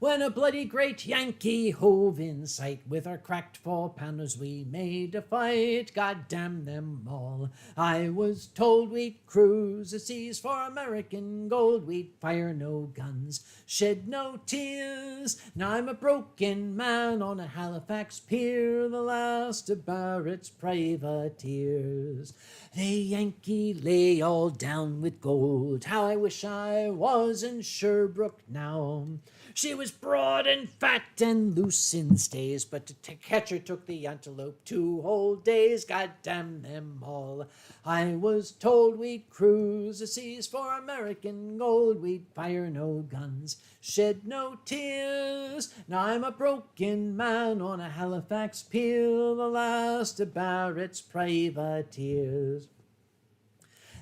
When a bloody great Yankee hove in sight, with our cracked 4-pounders we made a fight. God damn them all. I was told we'd cruise the seas for American gold. We'd fire no guns, shed no tears. Now I'm a broken man on a Halifax pier, the last of Barrett's privateers. The Yankee lay all down with gold. How I wish I was in Sherbrooke now. She was broad and fat and loose in stays, but to catch her took the antelope 2 whole days. God damn them all. I was told we'd cruise the seas for American gold. We'd fire no guns, shed no tears. Now I'm a broken man on a Halifax pier, the last of Barrett's privateers.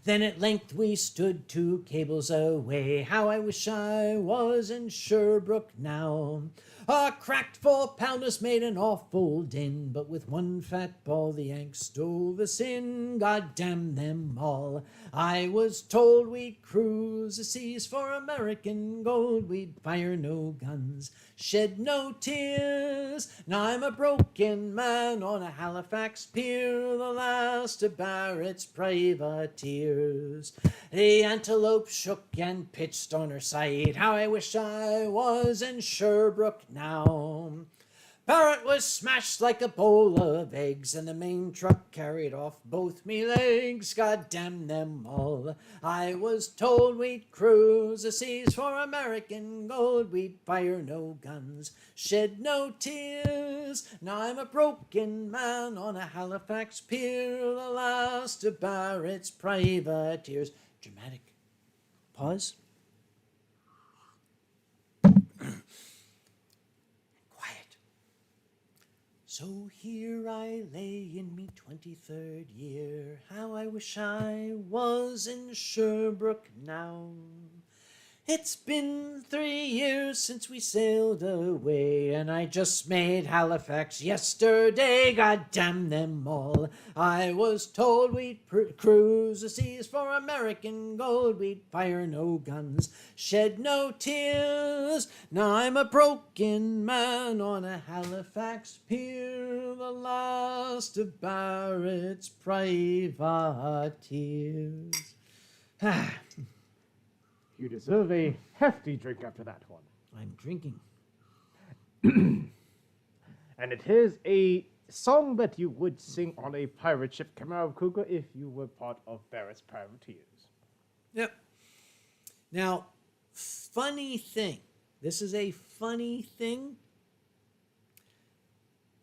Then at length we stood 2 cables away. How I wish I was in Sherbrooke now. Our cracked 4-pounders made an awful din, but with 1 fat ball the Yanks stove us in. God damn them all. I was told we'd cruise the seas for American gold. We'd fire no guns, shed no tears. Now I'm a broken man on a Halifax pier, the last of Barrett's privateers. The antelope shook and pitched on her side. How I wish I was in Sherbrooke now. Barrett was smashed like a bowl of eggs, and the main truck carried off both me legs. God damn them all. I was told we'd cruise the seas for American gold. We'd fire no guns, shed no tears. Now I'm a broken man on a Halifax pier, the last of Barrett's privateers. Dramatic pause. So here I lay in me 23rd year. How I wish I was in Sherbrooke now. It's been 3 years since we sailed away, and I just made Halifax yesterday. God damn them all. I was told we'd cruise the seas for American gold. We'd fire no guns, shed no tears. Now I'm a broken man on a Halifax pier, the last of Barrett's privateers. You deserve a hefty drink after that one. I'm drinking. And it is a song that you would sing on a pirate ship, Kamara Cougar, if you were part of Barrett's privateers. Yep. Now, funny thing. This is a funny thing.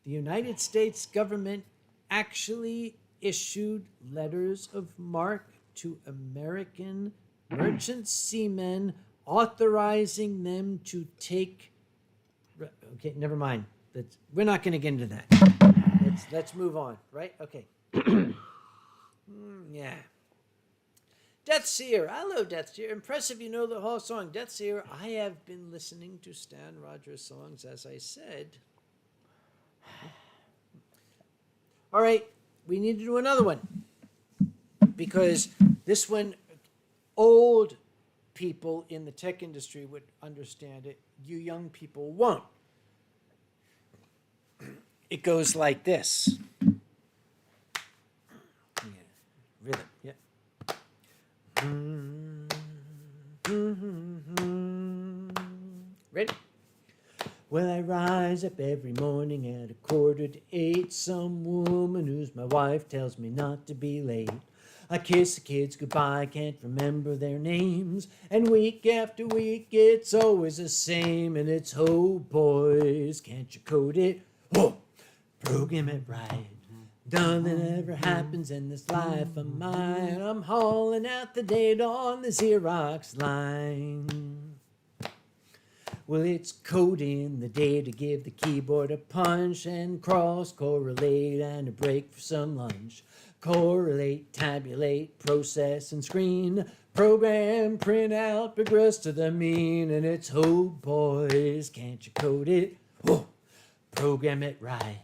The United States government actually issued letters of marque to American merchant seamen, authorizing them to take. Okay, never mind. We're not going to get into that. Let's move on, right? Okay. Yeah. Death Seer. Hello, Death Seer. Impressive you know the whole song. Death Seer, I have been listening to Stan Rogers songs, as I said. All right, we need to do another one. Because this one, old people in the tech industry would understand it. You young people won't. It goes like this. Yeah. Rhythm, yeah. Ready? Well, I rise up every morning at 7:45. Some woman who's my wife tells me not to be late. I kiss the kids goodbye, can't remember their names. And week after week, it's always the same. And it's, oh, boys, can't you code it? Oh, program it right. Nothing ever happens in this life of mine. I'm hauling out the data on the Xerox line. Well, it's coding the day to give the keyboard a punch and cross-correlate and a break for some lunch. Correlate, tabulate, process, and screen. Program, print out, progress to the mean. And it's, oh, boys, can't you code it? Oh, program it right.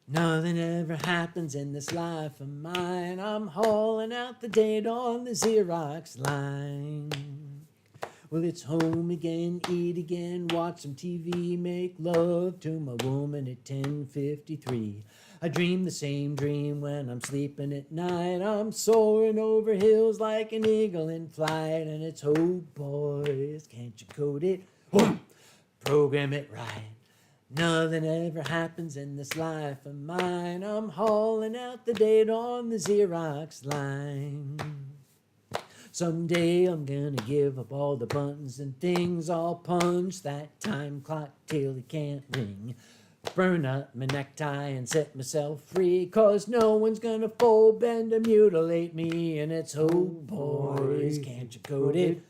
Nothing ever happens in this life of mine. I'm hauling out the data on the Xerox line. Well, it's home again, eat again, watch some TV, make love to my woman at 10:53. I dream the same dream when I'm sleeping at night. I'm soaring over hills like an eagle in flight, and it's, oh boys, can't you code it? Program it right. Nothing ever happens in this life of mine. I'm hauling out the data on the Xerox line. Someday I'm gonna give up all the buttons and things. I'll punch that time clock till it can't ring. Burn up my necktie and set myself free, 'cause no one's gonna fold, bend, or mutilate me. And it's, oh boys, can't you code it?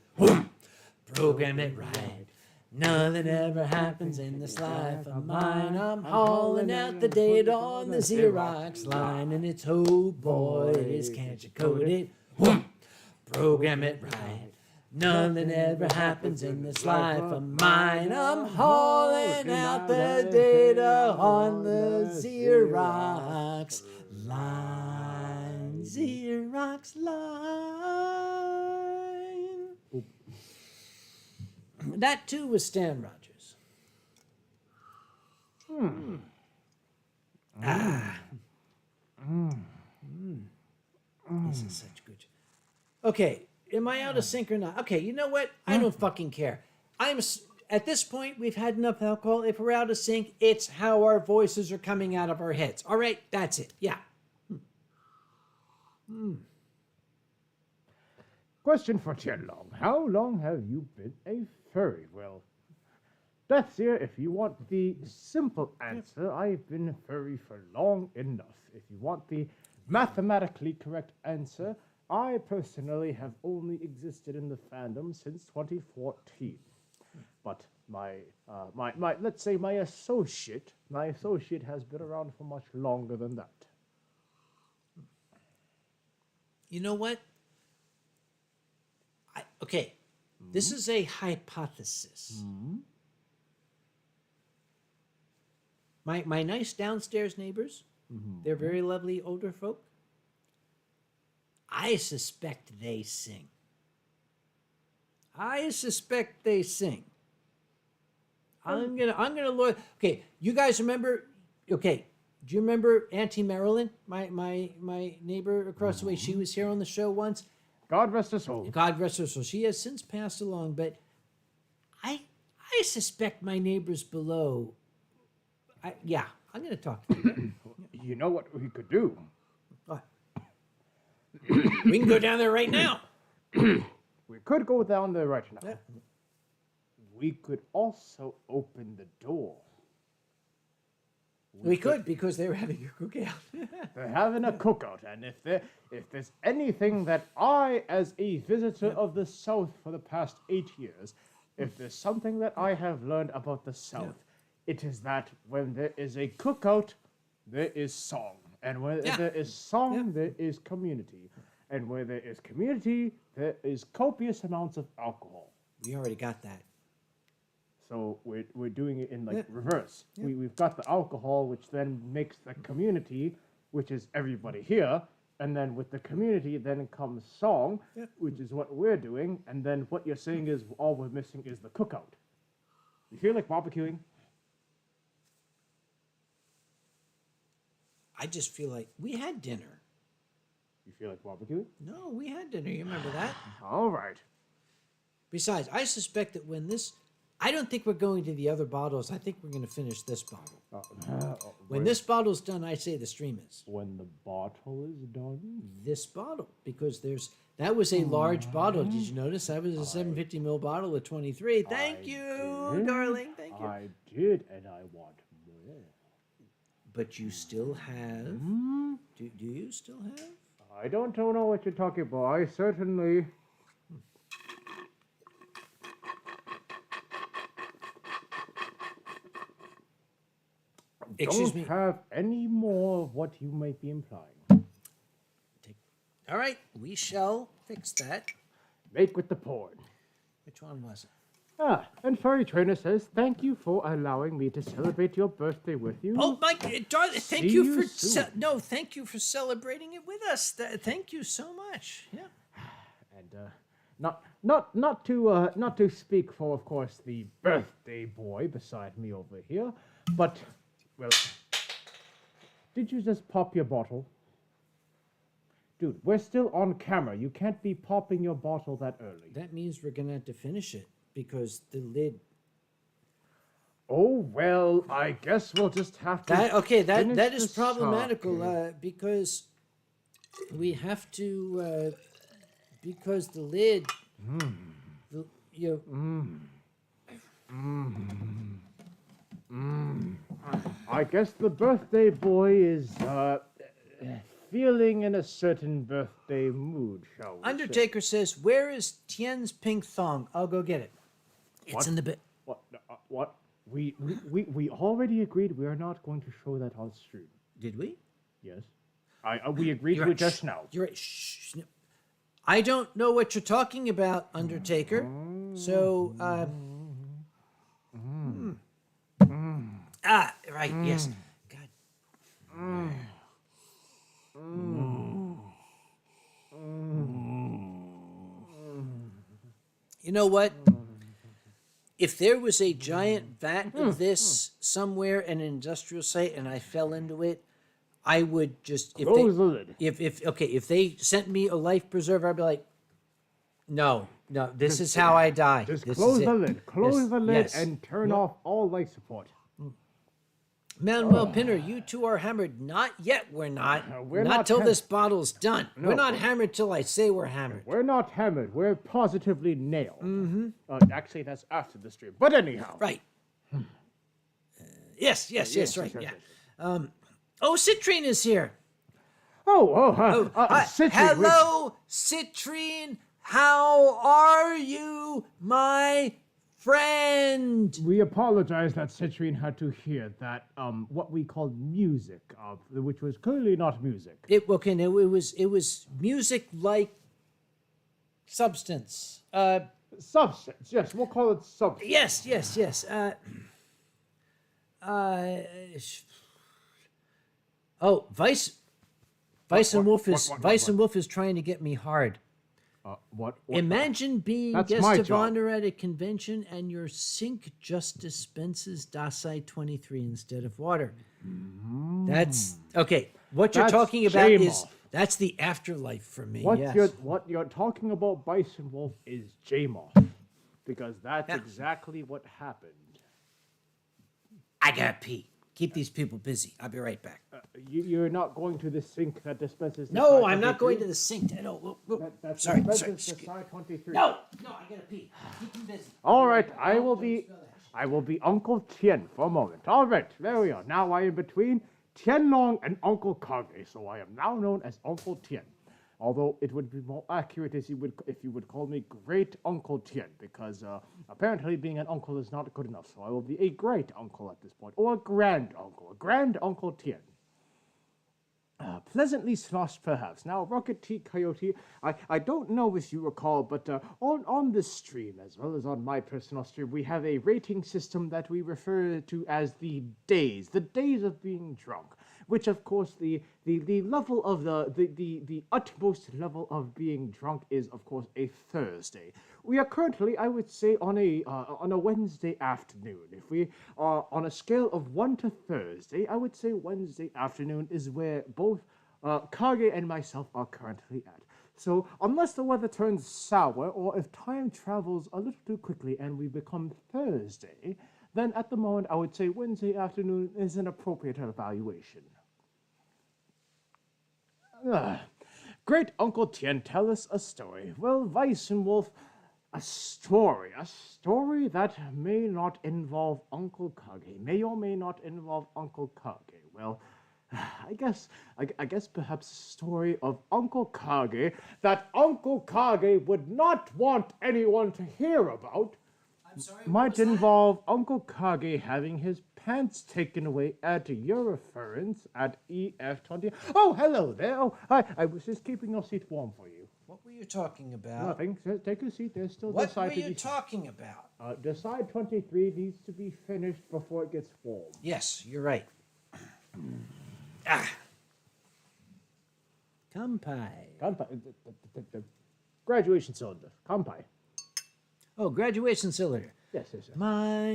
Program it right. Nothing ever happens in this life of mine. I'm hauling out the data on the Xerox line. And it's, oh boys, can't you code it? Program it right. Nothing ever happens in this life of mine. I'm hauling out the data on the Xerox line. Xerox line. That too was Stan Rogers. This is such good. Okay, am I out of sync or not? Okay, you know what? I don't fucking care. At this point, we've had enough alcohol. If we're out of sync, it's how our voices are coming out of our heads. All right, that's it. Yeah. Question for Tien Long. How long have you been a furry? Well, that's here. If you want the simple answer, I've been a furry for long enough. If you want the mathematically correct answer, I personally have only existed in the fandom since 2014. But my let's say my associate has been around for much longer than that. You know what? Okay, this is a hypothesis. My nice downstairs neighbors, they're very lovely older folk. I suspect they sing. I'm gonna look. Okay, you guys remember? Okay, do you remember Auntie Marilyn, my neighbor across the way? She was here on the show once. God rest her soul. God rest her soul. She has since passed along, but I suspect my neighbors below. I'm going to talk to them. You know what we could do? What? We can go down there right now. We could go down there right now. Yeah. We could also open the door. We could, because they were having a cookout. They're having a cookout, and if there's anything that I, as a visitor of the South for the past 8 years, if there's something that I have learned about the South, it is that when there is a cookout, there is song. And where there is song, there is community. And where there is community, there is copious amounts of alcohol. We already got that. So we're doing it in reverse. Yeah. We've got the alcohol, which then makes the community, which is everybody here, and then with the community then comes song, which is what we're doing, and then what you're saying is all we're missing is the cookout. You feel like barbecuing? I just feel like we had dinner. You feel like barbecuing? No, we had dinner. You remember that? All right. Besides, I suspect that when this... I don't think we're going to the other bottles. I think we're going to finish this bottle. When this bottle's done, I say the stream is. When the bottle is done? This bottle. Because that was a large bottle. Did you notice? That was a 750 ml bottle of 23. Thank you, darling. Thank you. I did, and I want more. But you still have... Do you still have? I don't know what you're talking about. I certainly... Excuse me. Don't have any more of what you might be implying. All right, we shall fix that. Make with the porn. Which one was it? And Furry Trainer says, thank you for allowing me to celebrate your birthday with you. Oh, Mike, darling, thank you for thank you for celebrating it with us. Thank you so much. Yeah. And Not to speak for, of course, the birthday boy beside me over here, but, well, did you just pop your bottle? Dude, we're still on camera. You can't be popping your bottle that early. That means we're gonna have to finish it because the lid. Oh, well, I guess we'll just have to. That is the problematical sake. because we have to because the lid. The, you I guess the birthday boy is feeling in a certain birthday mood, shall we say. Undertaker says, "Where is Tien's pink thong? I'll go get it. It's What? in the bit." What? We already agreed we are not going to show that on stream. Did we? Yes. We agreed You're to right. it just Shh. now. You're right. Shh. No. I don't know what you're talking about, Undertaker. So, right, yes. God. You know what? If there was a giant vat of this somewhere in an industrial site and I fell into it, I would just Close the lid. if they sent me a life preserver, I'd be like, no, this is how I die. Just This close is the it. lid. Close the lid yes. and turn off all life support. Manuel Pinner, you two are hammered. Not yet, we're not. We're not not till ham- this bottle's done. No, we're not we're- hammered till I say we're hammered. We're not hammered. We're positively nailed. Mm-hmm. Actually, that's after the stream. But anyhow. Right. Yes, right, yeah. yes. Oh, Citrine is here. Citrine, Hello, Citrine. How are you, my friend? We apologize that Citrine had to hear that what we called music, which was clearly not music. It was music like substance. Substance, yes, we'll call it substance. Yes. Vice and Wolf is trying to get me hard. What? Imagine being That's guest my of job. honor at a convention and your sink just dispenses Dasai 23 instead of water. That's okay. What you're That's talking about is J-Moth. that's the afterlife for me. What yes. you're talking about, Bison Wolf, is J-Moth, because that's Yeah. exactly what happened. I gotta pee. Keep these people busy. I'll be right back. You're not going to the sink that dispenses. No, I'm not going to the sink. No, That sorry. dispenses the Psi 23. No, I gotta pee. Keep them busy. All right, I will be Uncle Tien for a moment. All right, there we are. Now I am between Tien Long and Uncle Kage, so I am now known as Uncle Tien. Although it would be more accurate if you would call me Great Uncle Tien, because apparently being an uncle is not good enough. So I will be a great uncle at this point, or a grand Uncle Tien. Pleasantly sloshed, perhaps. Now, Rocket T Coyote, I don't know if you recall, but on this stream, as well as on my personal stream, we have a rating system that we refer to as the days of being drunk. Which, of course, the level of the utmost level of being drunk is, of course, a Thursday. We are currently, I would say, on a Wednesday afternoon. If we are on a scale of 1 to Thursday, I would say Wednesday afternoon is where both Kage and myself are currently at. So, unless the weather turns sour, or if time travels a little too quickly and we become Thursday, then at the moment I would say Wednesday afternoon is an appropriate evaluation. Great Uncle Tien, tell us a story. Well, Vice and Wolf, a story that may not involve Uncle Kage, may or may not involve Uncle Kage. Well, I guess perhaps a story of Uncle Kage that Uncle Kage would not want anyone to hear about. I'm sorry. Might involve Uncle Kage having his pants taken away at your reference at EF20. Oh, hello there. Oh, hi. I was just keeping your seat warm for you. What were you talking about? Nothing. Take a seat. There's still What Decide were to you be. talking about? Decide 23 needs to be finished before it gets warm. Yes, you're right. Kampai. Gunpie. graduation cylinder. Kampai. Oh, graduation cylinder. Yes, yes, yes. My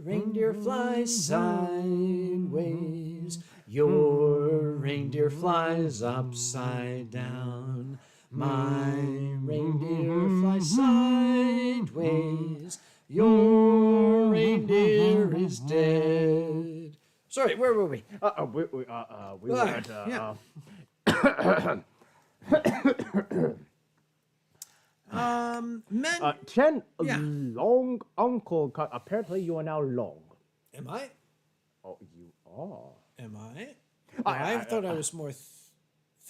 reindeer flies sideways. Your reindeer flies upside down. My reindeer flies sideways. Your reindeer is dead. Sorry, where were we? We were at, yeah. Men. Tien Yeah. Long, Uncle Kage. Apparently, you are now long. Am I? Oh, you are. Am I? I thought I was more.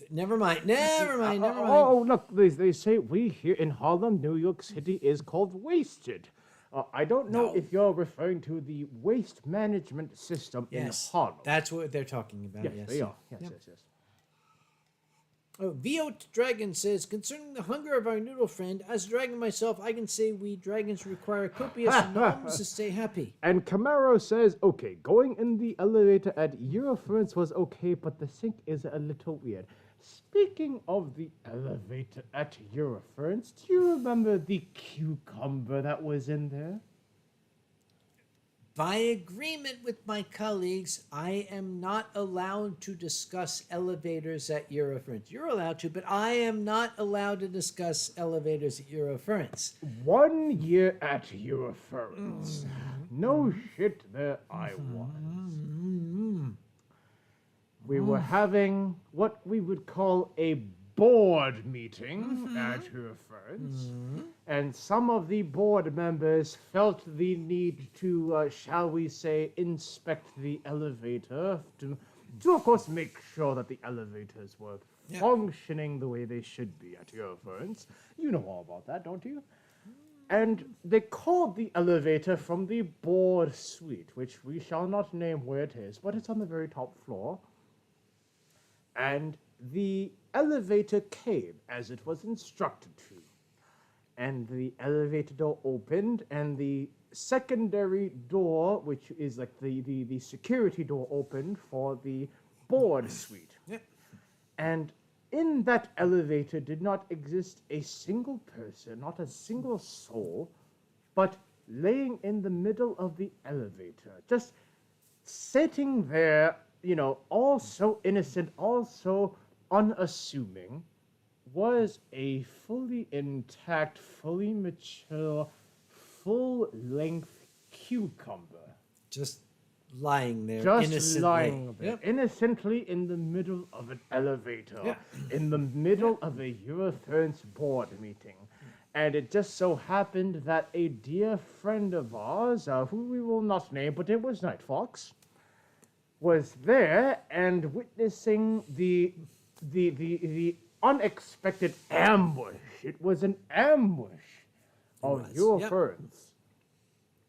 Never mind. Never mind. Oh, look, they say we here in Harlem, New York City, is called wasted. I don't know No. if you're referring to the waste management system in Harlem. That's what they're talking about. Yes, Yes, they are. Yes, Yep. yes, yes. Oh, Viot Dragon says, concerning the hunger of our noodle friend, as a dragon myself, I can say we dragons require copious gnomes to stay happy. And Camaro says, okay, going in the elevator at Eurofurence was okay, but the sink is a little weird. Speaking of the elevator at Eurofurence, do you remember the cucumber that was in there? By agreement with my colleagues, I am not allowed to discuss elevators at Eurofurence. You're allowed to, but I am not allowed to discuss elevators at Eurofurence. 1 year at Eurofurence. No shit, there I was. We were having what we would call a board meeting at Eurofurence, and some of the board members felt the need to, shall we say, inspect the elevator to of course, make sure that the elevators were functioning the way they should be at Eurofurence. You know all about that, don't you? And they called the elevator from the board suite, which we shall not name where it is, but it's on the very top floor. And the elevator came as it was instructed to. And the elevator door opened, and the secondary door, which is like the security door, opened for the board suite. Yep. And in that elevator did not exist a single person, not a single soul, but laying in the middle of the elevator, just sitting there, you know, all so innocent, all so unassuming, was a fully intact, fully mature, full-length cucumber. Just lying there Just innocently. lying there, Yep. innocently in the middle of an elevator, Yep. in the middle of a Eurofurence board meeting. And it just so happened that a dear friend of ours, who we will not name, but it was Night Fox, was there and witnessing the unexpected ambush. It was an ambush of was, Eurofurence.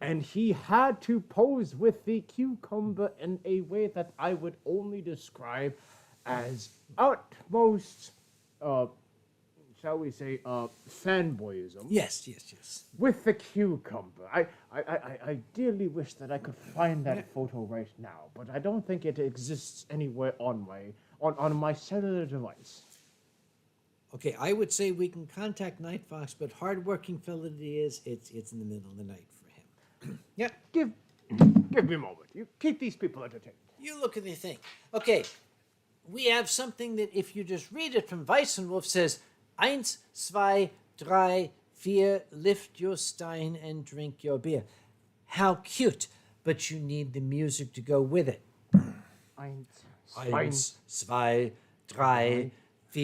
And he had to pose with the cucumber in a way that I would only describe as utmost, shall we say, fanboyism. Yes, yes, yes. With the cucumber. I dearly wish that I could find that photo right now, but I don't think it exists anywhere on my cellular device. Okay, I would say we can contact Night Fox, but hardworking fellow that he is, it's in the middle of the night for him. Yep. Give me a moment. You keep these people entertained. You look at the thing. Okay, we have something that if you just read it from Weissenwolf says, 1, 2, 3, 4, lift your stein and drink your beer. How cute, but you need the music to go with it. 1, 1, 2, 3, 4,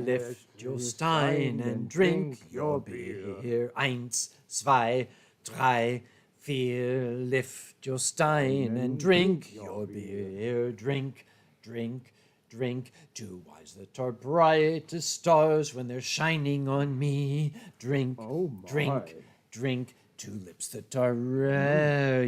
lift your stein and drink your beer. 1, 2, 3, 4, lift your stein and drink your beer. Drink, drink, drink. 2 eyes that are bright as stars when they're shining on me. Drink, drink, drink. 2 lips that are red,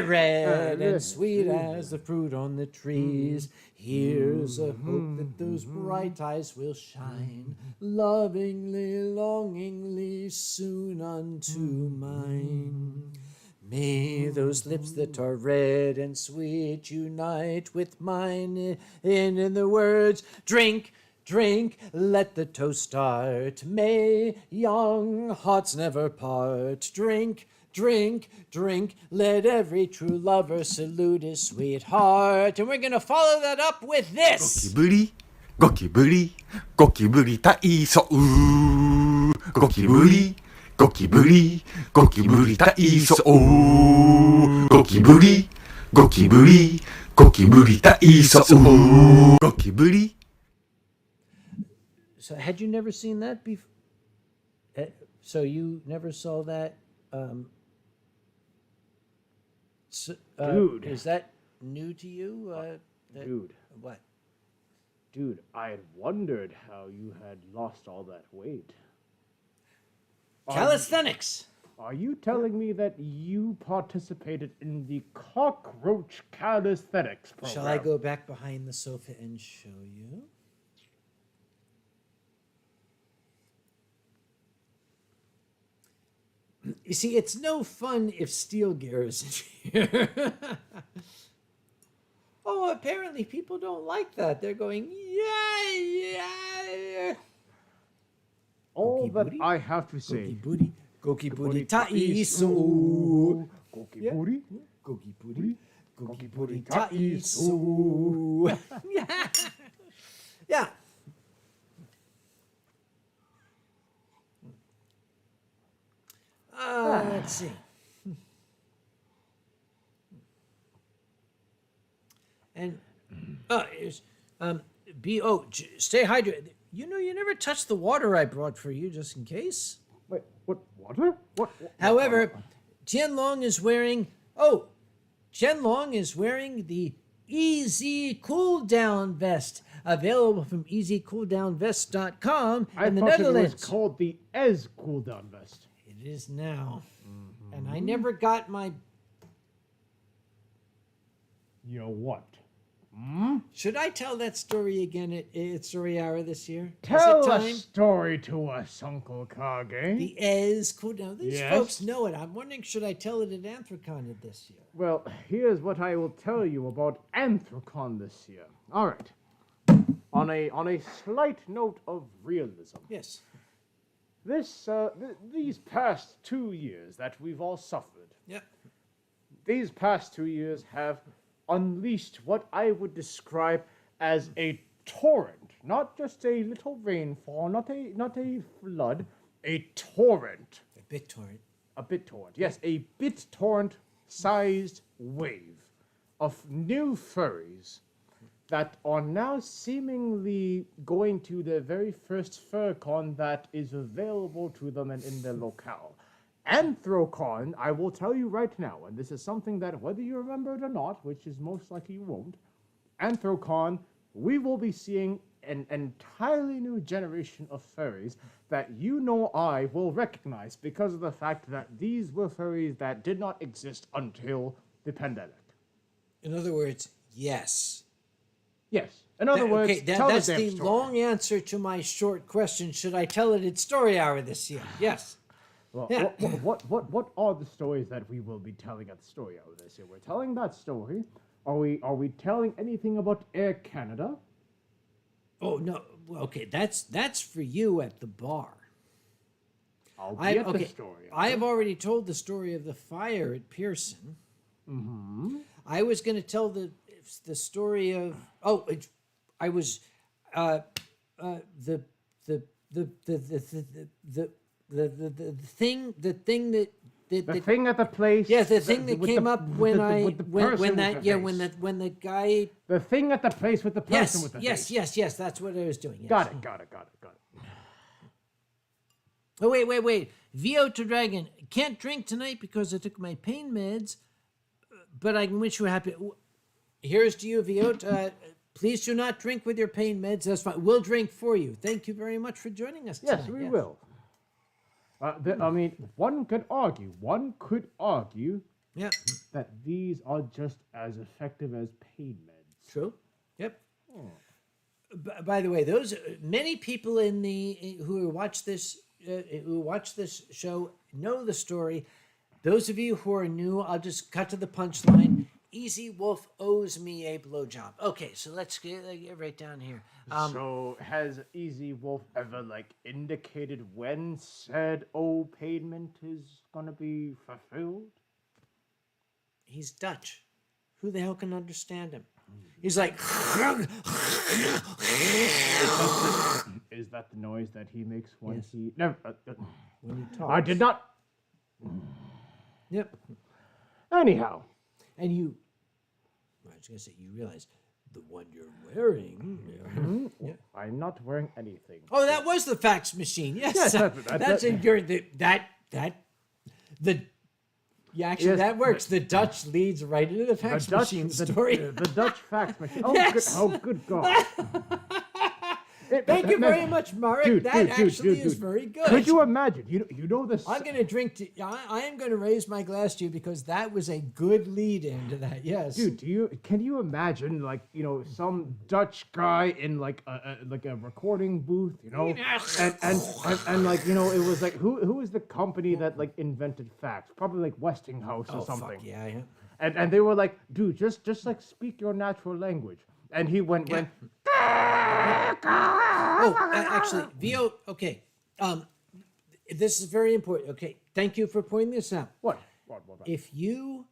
red and sweet as the fruit on the trees. Here's a hope that those bright eyes will shine, lovingly, longingly, soon unto mine. May those lips that are red and sweet unite with mine in the words, drink, drink, let the toast start. May young hearts never part. Drink, drink, drink, let every true lover salute his sweetheart. And we're going to follow that up with this. ゴキブリゴキブリ体操ゴキブリゴキブリゴキブリ体操ゴキブリゴキブリゴキブリ体操ゴキブリ So had you never seen that before? So you never saw that? Dude. Is that new to you? Dude. What? Dude, I had wondered how you had lost all that weight. Calisthenics. Are you telling me that you participated in the cockroach calisthenics program? Shall I go back behind the sofa and show you? You see, it's no fun if Steel Gear isn't here. Oh, apparently people don't like that. They're going, yeah. All Goki that booty? I have to say. Goki booty taiso. Goki Yeah. booty. Goki booty. Goki booty taiso. taiso. Yeah. Yeah. Let's see. And stay hydrated. You know, you never touched the water I brought for you, just in case. Wait, what? Water? What? However, Tien Long is wearing the Easy Cool Down Vest, available from easycooldownvest.com in the I thought Netherlands. it was called the Ez Cool Down Vest. It is now. And I never got my... You know what? Should I tell that story again at Story Hour this year? Tell Is it a time? story to us, Uncle Kage. The Ez Cool Down. These Yes. folks know it. I'm wondering, should I tell it at Anthrocon this year? Well, here's what I will tell you about Anthrocon this year. All right. On a slight note of realism, Yes. these past 2 years that we've all suffered, Yep. these past 2 years have unleashed what I would describe as a torrent, not just a little rainfall, not a flood, a torrent. A BitTorrent. A BitTorrent, yes, a BitTorrent-sized wave of new furries that are now seemingly going to the very first FurCon that is available to them and in their locale. Anthrocon, I will tell you right now, and this is something that whether you remember it or not, which is most likely you won't, Anthrocon, we will be seeing an entirely new generation of furries that you know I will recognize because of the fact that these were furries that did not exist until the pandemic. In other words, yes. Yes. In other words, okay, tell that's the damn the story. long answer to my short question. Should I tell it at Story Hour this year? Yes. Well, Yeah. what are the stories that we will be telling at the story hour this year? We're telling that story. Are we telling anything about Air Canada? Oh no. Well, okay, that's for you at the bar. I'll be at the story hour. I have already told the story of the fire at Pearson. I was going to tell the story of I was the thing that The thing at the place. yes, the thing that with came the- up with when the- I with the when person that with the yeah face. when the guy The thing at the place with the person with the face. yes that's what I was doing. Yes. Got it. Oh wait. VO to Dragon. Can't drink tonight because I took my pain meds, but I can wish you a happy. Here's to you, VO. Please do not drink with your pain meds. That's fine. We'll drink for you. Thank you very much for joining us tonight. Yes, we will. I mean, one could argue Yeah. that these are just as effective as pain meds. True. Yep. By the way, those many people who watch this show know the story. Those of you who are new, I'll just cut to the punchline. Easy Wolf owes me a blowjob. Okay, so let's get right down here. So has Easy Wolf ever indicated when said payment is gonna be fulfilled? He's Dutch. Who the hell can understand him? He's like, Is that the noise that he makes when Yes. he never? when he talks. I did not. Yep. Anyhow, And you, I was gonna say, you realize the one you're wearing. Yeah. I'm not wearing anything. Oh, that was the fax machine. Yes, Yes, that's in your Yeah, actually, Yes, that works. The Dutch leads right into the fax machine story. The Dutch fax machine. Oh, Yes. good God. Thank you very much, Marek. Dude, that dude, actually is dude. very good. Could you imagine? You know this. I'm going to drink to. I am going to raise my glass to you because that was a good lead into that. Yes, Dude, can you imagine some Dutch guy in a recording booth, and it was who was the company that invented fax? Probably Westinghouse or something. Fuck yeah. And they were like, dude, just speak your natural language. And he went. Oh, actually, VO. Okay, this is very important. Okay, thank you for pointing this out. What? If you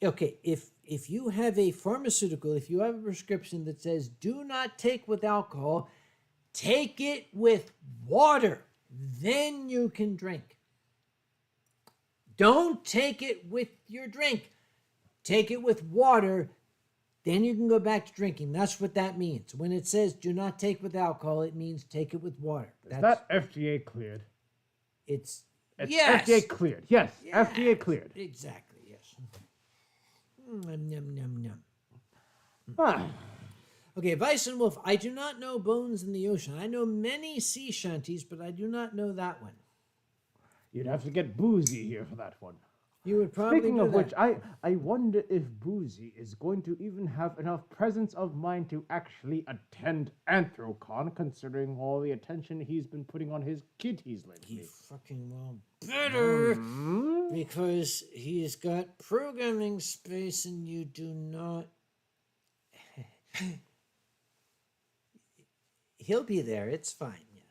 have a pharmaceutical, if you have a prescription that says do not take with alcohol, take it with water, then you can drink. Don't take it with your drink. Take it with water, then you can go back to drinking. That's what that means. When it says do not take with alcohol, it means take it with water. Is that FDA cleared? It's It's yes. FDA cleared. Yes, Yes. FDA cleared. Exactly, yes. Num, num, num, num. Ah, Okay, Bison Wolf. I do not know bones in the ocean. I know many sea shanties, but I do not know that one. you'd have to get Boozy here for that one. You would probably Speaking do of that. which, I wonder if Boozy is going to even have enough presence of mind to actually attend Anthrocon, considering all the attention he's been putting on his kitties He lately. fucking well better, because he's got programming space and you do not. He'll be there. It's fine. Yes,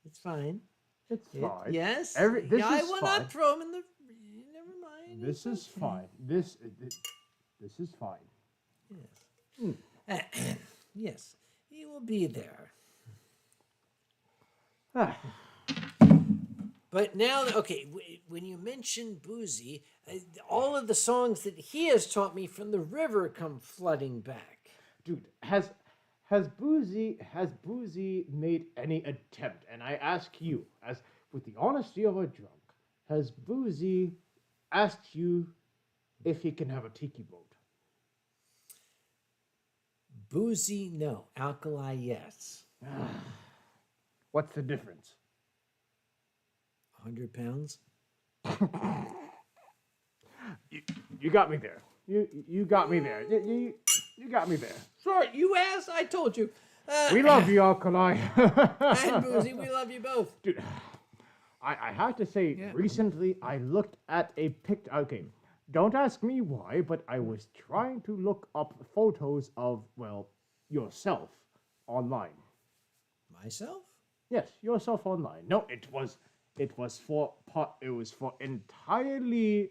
it's fine. It's fine. Yes. This Yeah, I is will fine. not throw him in the. Never mind. This is fine. This is fine. Yes. Yes, he will be there. Ah, But now, okay, when you mention Boozy, all of the songs that he has taught me from the river come flooding back. dude, has Boozy made any attempt? And I ask you, as with the honesty of a drunk, has Boozy asked you if he can have a tiki boat? Boozy, no. Alkali, yes. What's the difference? 100 pounds? You got me there. You got me there. You got me there. Sorry, you asked, I told you. We love you, Alkali. And Boozy, we love you both. Dude, I have to say, Yeah. recently I looked at a picture. Okay, don't ask me why, but I was trying to look up photos of, well, yourself online. Myself? Yes, yourself online. No, it was for entirely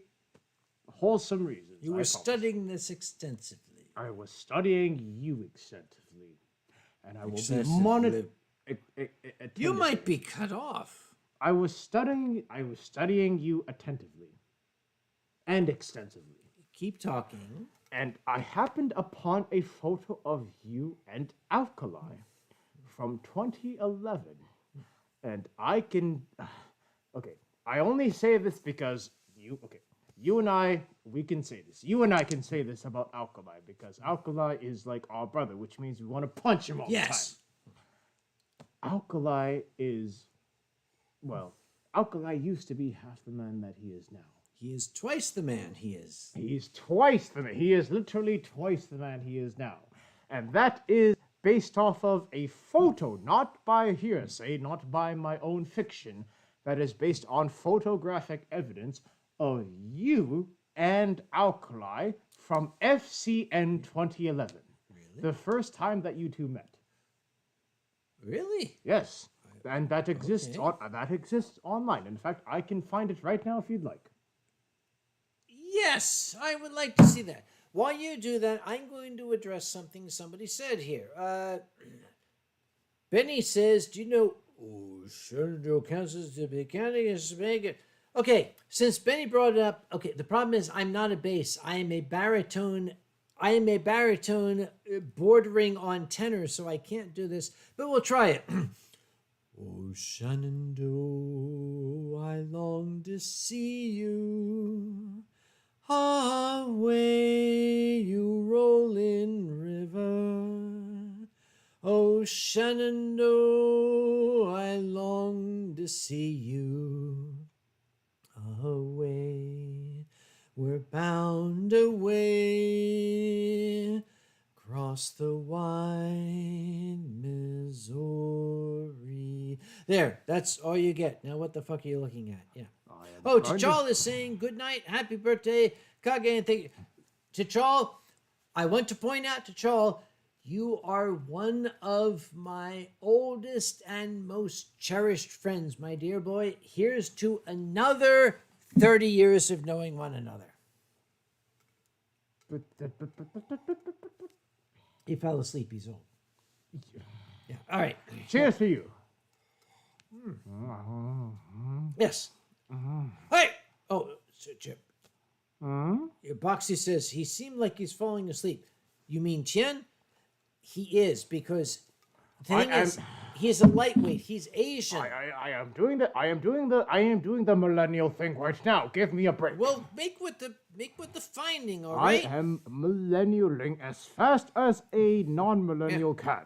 wholesome reasons. You I were promise. studying this extensively. I was studying you extensively, and I will be Excessively. monitoring. You might be cut off. I was studying you attentively and extensively. Keep talking. And I happened upon a photo of you and Alkali from 2011. And I can... Okay, I only say this because you and I, we can say this. You and I can say this about Alkali because Alkali is like our brother, which means we want to punch him all Yes. the time. Alkali is... Well, Alkali used to be half the man that he is now. He is twice the man he is. He's twice the man. He is literally twice the man he is now. And that is based off of a photo, not by hearsay, not by my own fiction, that is based on photographic evidence of you and Alkali from FCN 2011. Really? The first time that you two met. Really? Yes. And that exists Okay. that exists online. In fact, I can find it right now if you'd like. Yes, I would like to see that. While you do that, I'm going to address something somebody said here. Benny says, "Do you know?" Oh, Senator Kansas to be counting is big. Okay, since Benny brought it up, okay, the problem is I'm not a bass. I am a baritone. I am a baritone bordering on tenor, so I can't do this. But we'll try it. Oh, Shenandoah, I long to see you. Away, you rolling river. Oh, Shenandoah, I long to see you. Away, we're bound away across the wide Missouri. There, that's all you get. Now, what the fuck are you looking at? Yeah. Oh, T'Chall is saying good night, happy birthday, Kage, and thank you. T'Chall, I want to point out, T'Chall, you are one of my oldest and most cherished friends, my dear boy. Here's to another 30 years of knowing one another. He fell asleep, he's old. Yeah, all right. Cheers to you. Yes. Hey! Oh, Sir Chip. Boxy says he seemed like he's falling asleep. You mean Tien? He is, because the thing is, he's a lightweight. He's Asian. I am doing the millennial thing right now. Give me a break. Well, make with the finding, all I right? am millennialing as fast as a non-millennial can.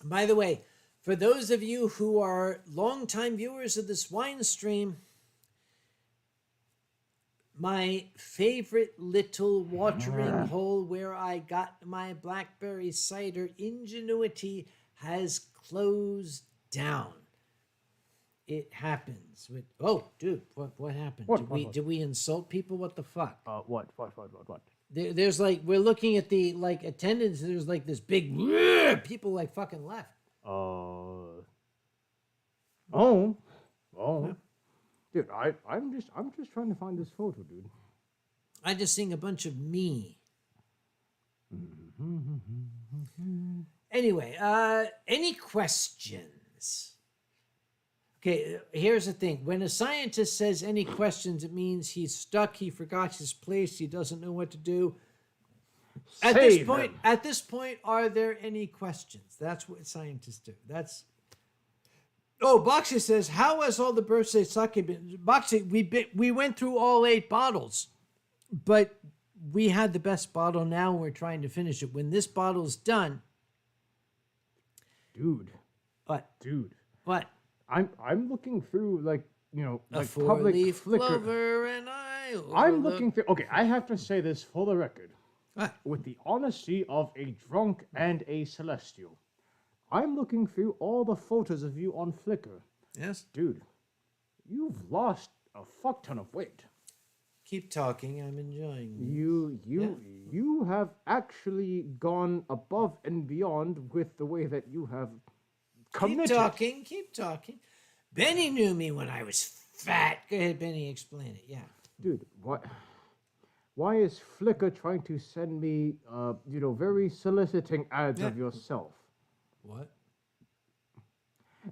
By the way, for those of you who are longtime viewers of this Winestream, my favorite little watering hole where I got my blackberry cider ingenuity has closed down. It happens. Oh, dude, what happened? Did we insult people? What the fuck? What? There's like, we're looking at the like attendance. There's like this big people like fucking left. Oh. Dude, I'm just trying to find this photo, dude. I just seeing a bunch of me. Anyway, any questions? Okay, here's the thing. When a scientist says any questions, it means he's stuck, he forgot his place, he doesn't know what to do. At this point, are there any questions? That's what scientists do. Oh, Boxy says, how has all the birthday sake been? Boxy, we went through all 8 bottles, but we had the best bottle now, and we're trying to finish it. When this bottle's done... Dude. What? Dude. What? I'm looking through, like, you know, A like public four-leaf Flickr. clover and I... I'm looking through... Okay, I have to say this for the record. What? With the honesty of a drunk and a celestial. I'm looking through all the photos of you on Flickr. Yes? Dude, you've lost a fuck ton of weight. Keep talking. I'm enjoying this. You have actually gone above and beyond with the way that you have committed. Keep talking. Benny knew me when I was fat. Go ahead, Benny, explain it. Yeah. Dude, what? Why is Flickr trying to send me, very soliciting ads of yourself? What?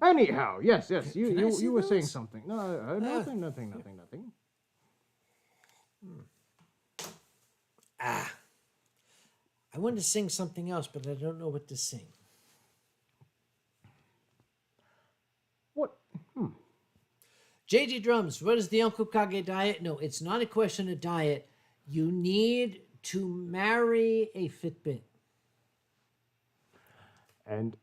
Anyhow, yes, you were saying those? something. No, nothing. I wanted to sing something else, but I don't know what to sing. What? JG Drums, what is the Uncle Kage diet? No, it's not a question of diet. You need to marry a Fitbit. And,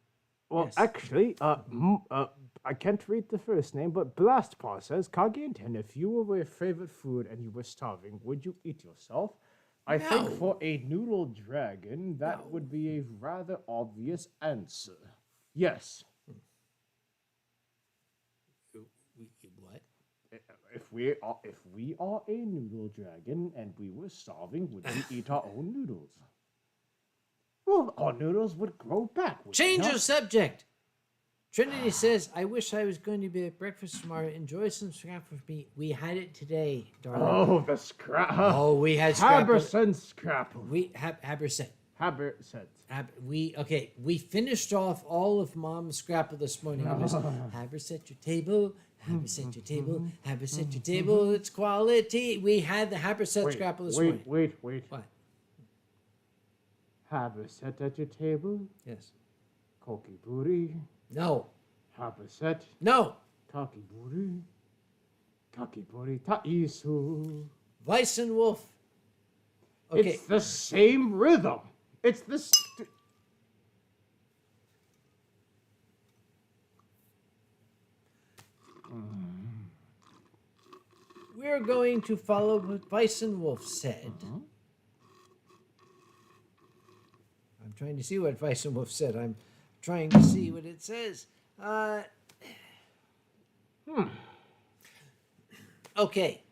well, Yes. actually, I can't read the first name, but Blastpaw says, Kage and Ten, if you were your favorite food and you were starving, would you eat yourself? I think No. for a noodle dragon, that would be a rather obvious answer. Yes. What? if we are a noodle dragon and we were starving, would we eat our own noodles? Well, our noodles would grow back. would they Change not? of subject. Trinity says, I wish I was going to be at breakfast tomorrow. Enjoy some scrap with me. We had it today, darling. Oh, the scrap. Oh, we had scrap. Haberson scrap. We Haberset. Haberset. We finished off all of Mom's scrapple this morning. It was Haberset your table, Haberset your table, Haberset your table. It's quality. We had the Haberset scrapple this morning. Wait. What? Haberset at your table. Yes. Koki booty. No. Haberset. No. Kaki booty. Kaki booty ta isu. Weiss and Wolf. Okay. It's the same rhythm. It's the. We're going to follow what Weiss and Wolf said. I'm trying to see what Weiss and Wolf said. I'm trying to see what it says. Okay.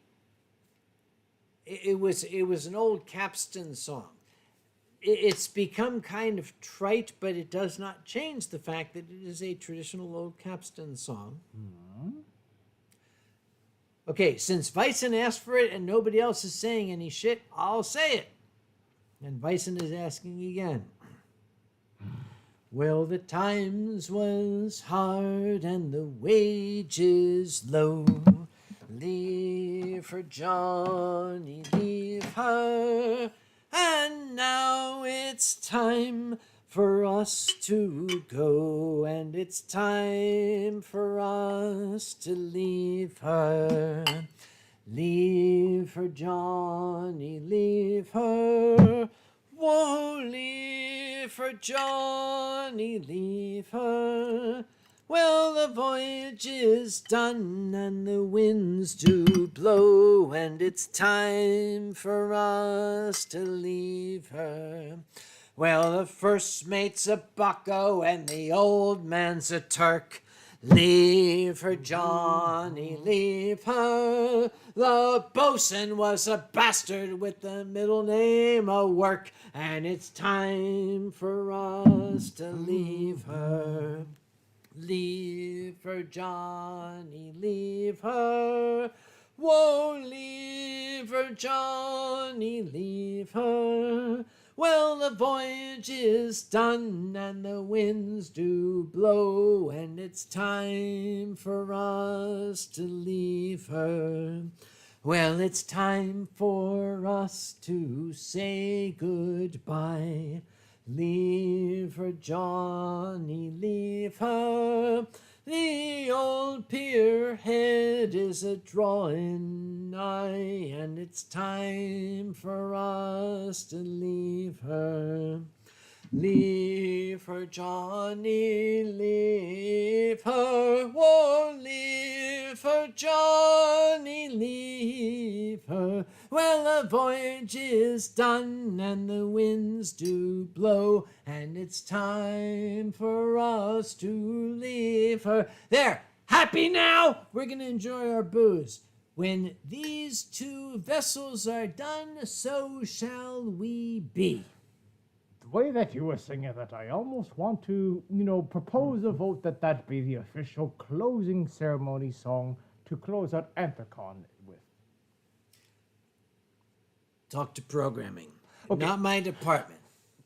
It was an old Capstan song. It's become kind of trite, but it does not change the fact that it is a traditional old Capstan song. Okay, since Weissen asked for it and nobody else is saying any shit, I'll say it. And Weissen is asking again. Well, the times was hard and the wages low. Leave her, Johnny, leave her. And now it's time for us to go, and it's time for us to leave her. Leave her, Johnny, leave her. Whoa, leave her, Johnny, leave her. Well, the voyage is done and the winds do blow, and it's time for us to leave her. Well, the first mate's a bucko and the old man's a Turk. Leave her, Johnny, leave her. The bosun was a bastard with the middle name of Work, and it's time for us to leave her. Leave her, Johnny, leave her. Whoa, leave her, Johnny, leave her. Well, the voyage is done and the winds do blow, and it's time for us to leave her. Well, it's time for us to say goodbye. Leave her, Johnny, leave her. The old pier head is a drawing nigh, and it's time for us to leave her. Leave her, Johnny, leave her. Whoa, leave her, Johnny, leave her. Well, the voyage is done and the winds do blow, and it's time for us to leave her. There, happy now? We're going to enjoy our booze. When these two vessels are done, so shall we be. The way that you were singing that, I almost want to, propose a vote that be the official closing ceremony song to close out Anthrocon with. Talk to programming. Okay. Not my department.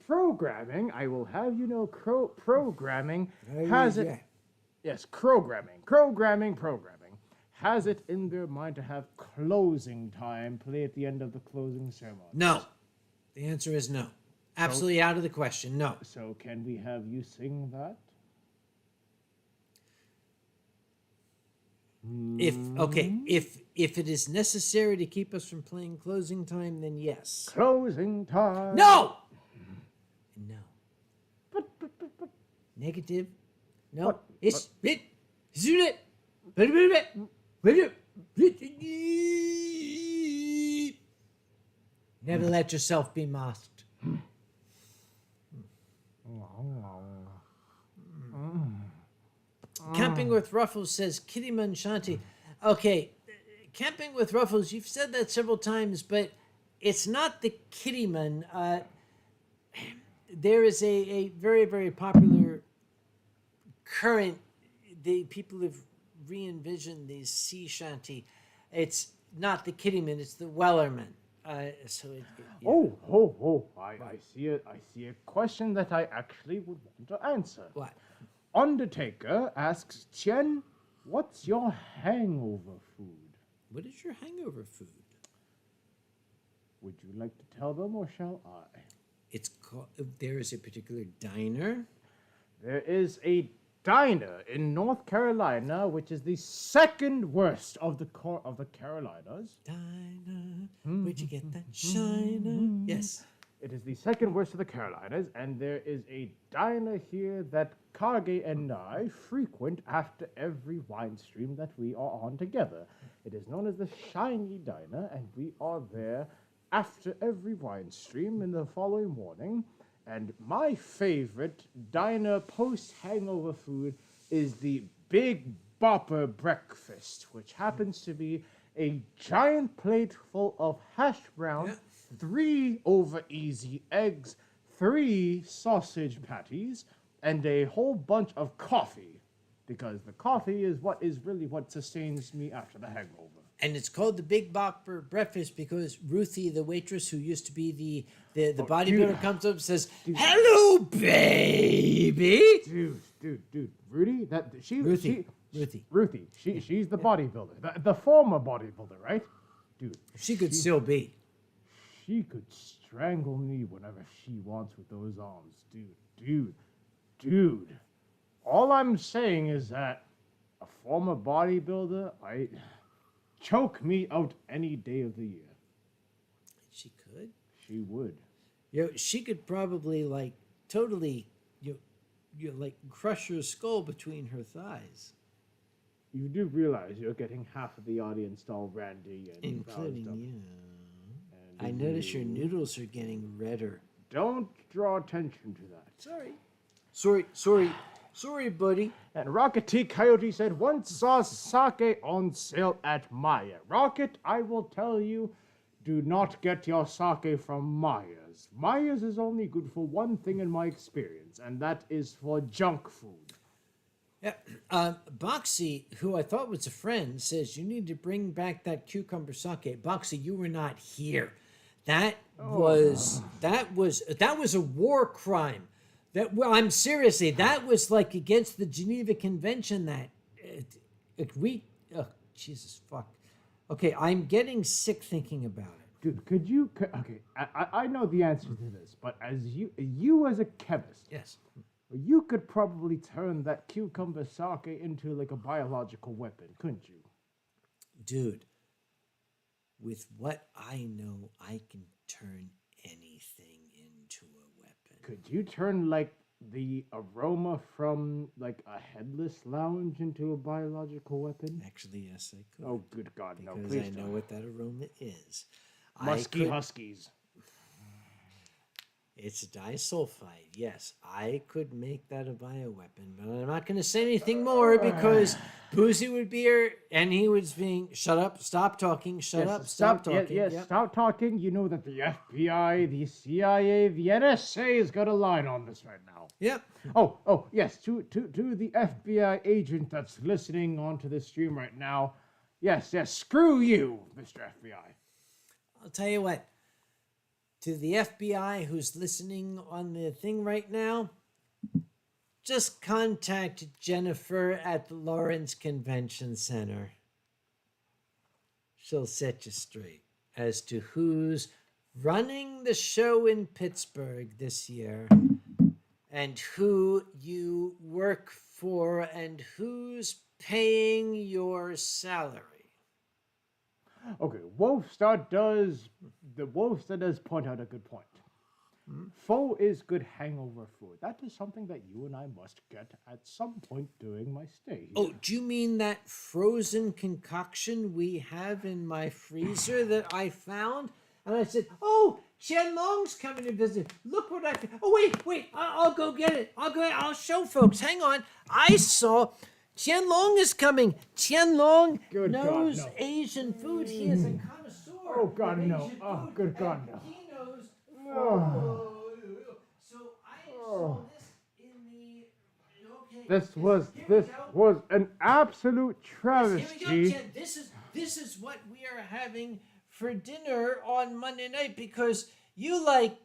Programming, I will have you know, programming has it. Yes, programming, has it in their mind to have closing time play at the end of the closing ceremony. No. The answer is no. Absolutely out of the question. No. So can we have you sing that? If it is necessary to keep us from playing closing time, then yes. Closing time. No. Negative. No. Never let yourself be masked. Camping with Ruffles says Kitty Manchanti. Okay, Camping with Ruffles, you've said that several times, but it's not the Kittyman. There is a very, very popular current. People have re-envisioned the sea shanty. It's not the Kittyman, it's the Wellerman. Yeah. I see it. I see a question that I actually would want to answer. What? Undertaker asks Tien, what's your hangover food? What is your hangover food? Would you like to tell them, or shall I? It's called. There is a particular diner. There is a diner in North Carolina, which is the second worst of the Carolinas. Diner, where'd you get that shiner? Yes. It is the second worst of the Carolinas, and there is a diner here that Kage and I frequent after every Winestream that we are on together. It is known as the Shiny Diner, and we are there after every Winestream in the following morning. And my favorite diner post-hangover food is the Big Bopper Breakfast, which happens to be a giant plate full of hash brown, 3 over-easy eggs, 3 sausage patties, and a whole bunch of coffee, because the coffee is what sustains me after the hangover. And it's called the Big Bopper Breakfast because Ruthie, the waitress who used to be the bodybuilder, comes up and says, "Hello, baby." Dude, Ruthie. Ruthie. She's the bodybuilder, the former bodybuilder, right? Dude, She could still be. she could strangle me whenever she wants with those arms, dude. All I'm saying is that a former bodybuilder, choke me out any day of the year. She could. She would. She could probably totally crush your skull between her thighs. You do realize you're getting half of the audience all randy and Including roused up. you. And I notice your noodles are getting redder. Don't draw attention to that. Sorry, buddy. And Rocket T. Coyote said, once saw sake on sale at Maya. Rocket, I will tell you, do not get your sake from Maya's. Maya's is only good for one thing in my experience, and that is for junk food. Yeah. Boxy, who I thought was a friend, says you need to bring back that cucumber sake. Boxy, you were not here. That was a war crime. I'm seriously, that was against the Geneva Convention that Jesus fuck. Okay, I'm getting sick thinking about it. Dude, I know the answer to this, but as you as a chemist, Yes. you could probably turn that cucumber sake into a biological weapon, couldn't you? Dude, with what I know, I can turn anything into a weapon. Could you turn the aroma from a headless lounge into a biological weapon? Actually, yes, I could. Oh, good God, no! Because Please I know don't. what that aroma is. Musky huskies. It's disulfide. Yes, I could make that a bioweapon, but I'm not going to say anything more because Boozy would be here and he was being, shut up, stop talking, stop talking. Yes, Yep. stop talking. You know that the FBI, the CIA, the NSA has got a line on this right now. Yep. Oh, yes, to the FBI agent that's listening onto this stream right now. Yes, screw you, Mr. FBI. I'll tell you what. To the FBI who's listening on the thing right now, just contact Jennifer at the Lawrence Convention Center. She'll set you straight as to who's running the show in Pittsburgh this year and who you work for and who's paying your salary. Okay, Wolfstar does point out a good point. Pho is good hangover food. That is something that you and I must get at some point during my stay here. Oh, do you mean that frozen concoction we have in my freezer that I found? And I said, oh, Tien Long's coming to visit. Look what I found. Oh, wait, I'll go get it. I'll show folks. Hang on. I saw Tien Long is coming. Tien Long Good God, knows no. Asian food. He is a connoisseur. Oh, God, of no. Asian Oh, food, good God, and no. He knows. Oh. So I saw this in the. Okay. This was here we go. an absolute Yes, here we go, travesty. Tien. This is what we are having for dinner on Monday night because you like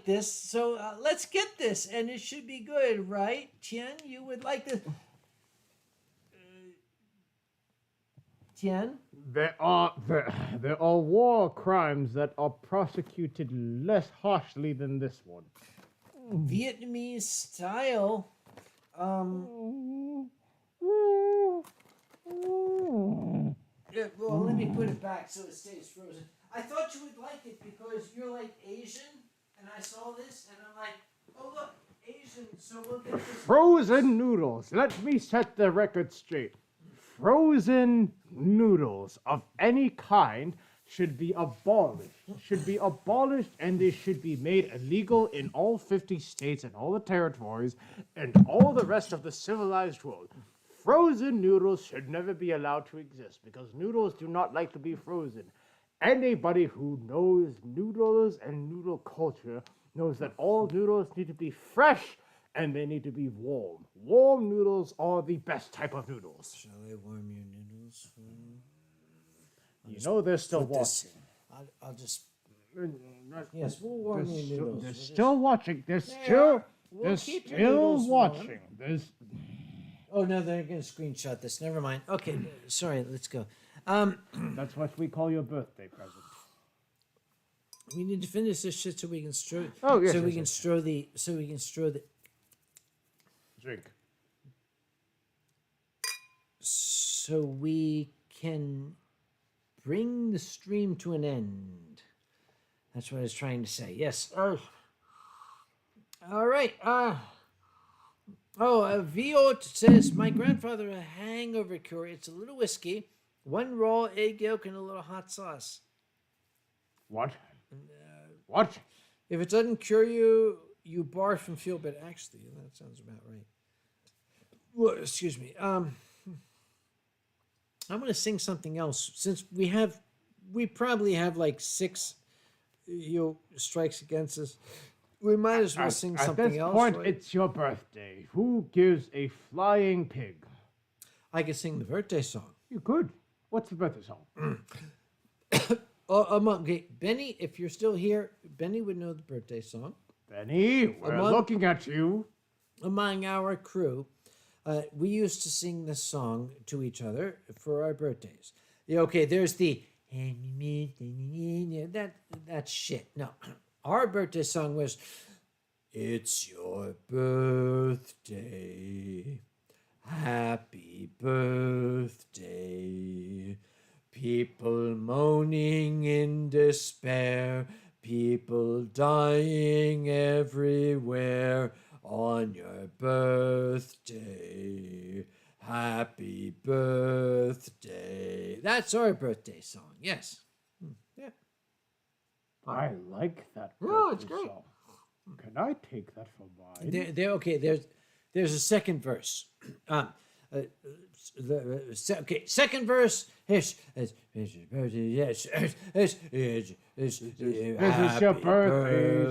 this. So let's get this, and it should be good, right, Tien? You would like this. Tien? There are war crimes that are prosecuted less harshly than this one. Vietnamese style. Yeah, well, let me put it back so it stays frozen. I thought you would like it because you're like Asian, and I saw this, and I'm like, oh look, Asian. So we'll get this. Frozen noodles. Let me set the record straight. Frozen noodles of any kind should be abolished. And they should be made illegal in all 50 states and all the territories and all the rest of the civilized world. Frozen noodles should never be allowed to exist because noodles do not like to be frozen. Anybody who knows noodles and noodle culture knows that all noodles need to be fresh and they need to be warm. Warm noodles are the best type of noodles. Shall I warm your noodles for you? You know they're still Put this watching. in. I'll just. Yes, we'll warm your noodles. They're We'll just- still watching. They're We'll keep your still noodles warm. watching. There's Oh no, they're gonna screenshot this. Never mind. Okay, sorry. Let's go. that's what we call your birthday present. We need to finish this shit so we can strow. Oh, yes, So we yes, can yes. strow the. So we can strow the. Drink. So we can bring the stream to an end. That's what I was trying to say. Yes. All right. Viot says, my grandfather had a hangover cure. It's a little whiskey, one raw egg yolk, and a little hot sauce. What? What? If it doesn't cure you, you barf and feel better. Actually, that sounds about right. Well, excuse me. I'm going to sing something else since we probably have like 6, strikes against us. We might as well sing something At this else. point, right? it's your birthday. Who gives a flying pig? I could sing the birthday song. You could. What's the birthday song? Okay, Benny, if you're still here, Benny would know the birthday song. Benny, we're Among- looking at you. Among our crew, we used to sing this song to each other for our birthdays. Yeah, okay, there's the that's shit. No, our birthday song was "It's your birthday, happy birthday." People moaning in despair, people dying everywhere on your birthday. Happy birthday. That's our birthday song, yes. Yeah. I like that birthday Oh, it's great. song. Can I take that for mine? Okay, there's a second verse. Second verse. This is your birthday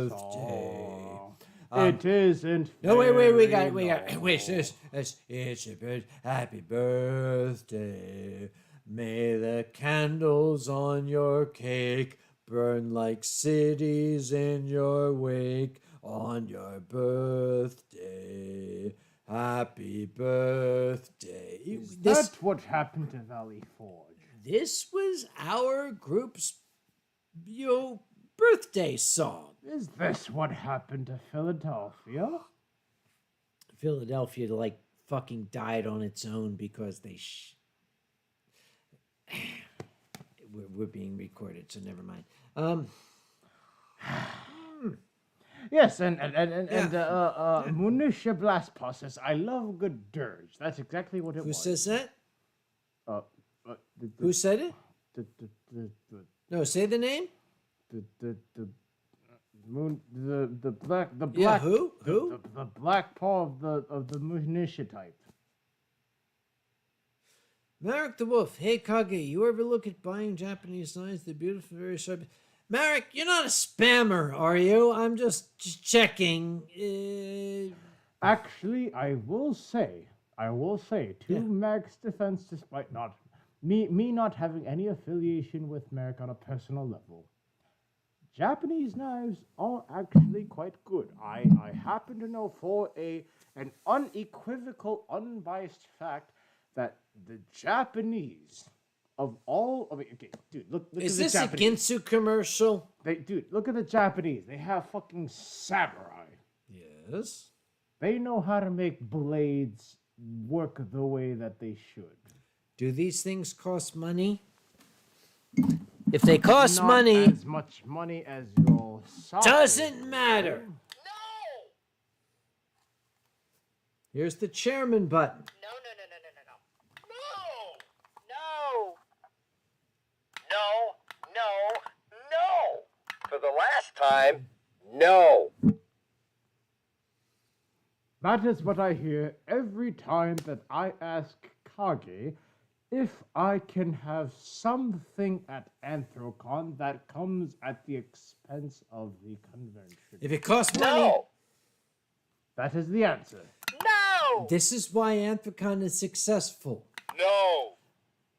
song. It isn't. No, wait, we got very it. long. Wait, it's your birthday. Happy birthday. May the candles on your cake burn like cities in your wake on your birthday. Happy birthday. That's what happened to Valley Forge. This was our group's, birthday song. Is this what happened to Philadelphia? Philadelphia, like, fucking died on its own because they we're being recorded, so never mind. Yes, and Munitia Blast Process. I love a good dirge. That's exactly what it Who was. says that? The Who said it? No, say the name. black Yeah, who? the black paw of the Munitia type. Marek the Wolf. Hey, Kage, you ever look at buying Japanese knives? They're beautiful, very sharp. Marek, you're not a spammer, are you? I'm just checking. Actually, I will say, to Merrick's defense, despite not me not having any affiliation with Merrick on a personal level, Japanese knives are actually quite good. I happen to know for an unequivocal, unbiased fact that the Japanese of all of it. Okay, dude, look Is at the this a Japanese. Ginsu commercial? Dude, look at the Japanese. They have fucking samurai. Yes. They know how to make blades work the way that they should. Do these things cost money? If they cost Not money, as much money as your sake. doesn't matter. Here's the chairman button. No. For the last time, no. That is what I hear every time that I ask Kage if I can have something at Anthrocon that comes at the expense of the convention. If it costs money, No. That is the answer. No. this is why Anthrocon is successful. No.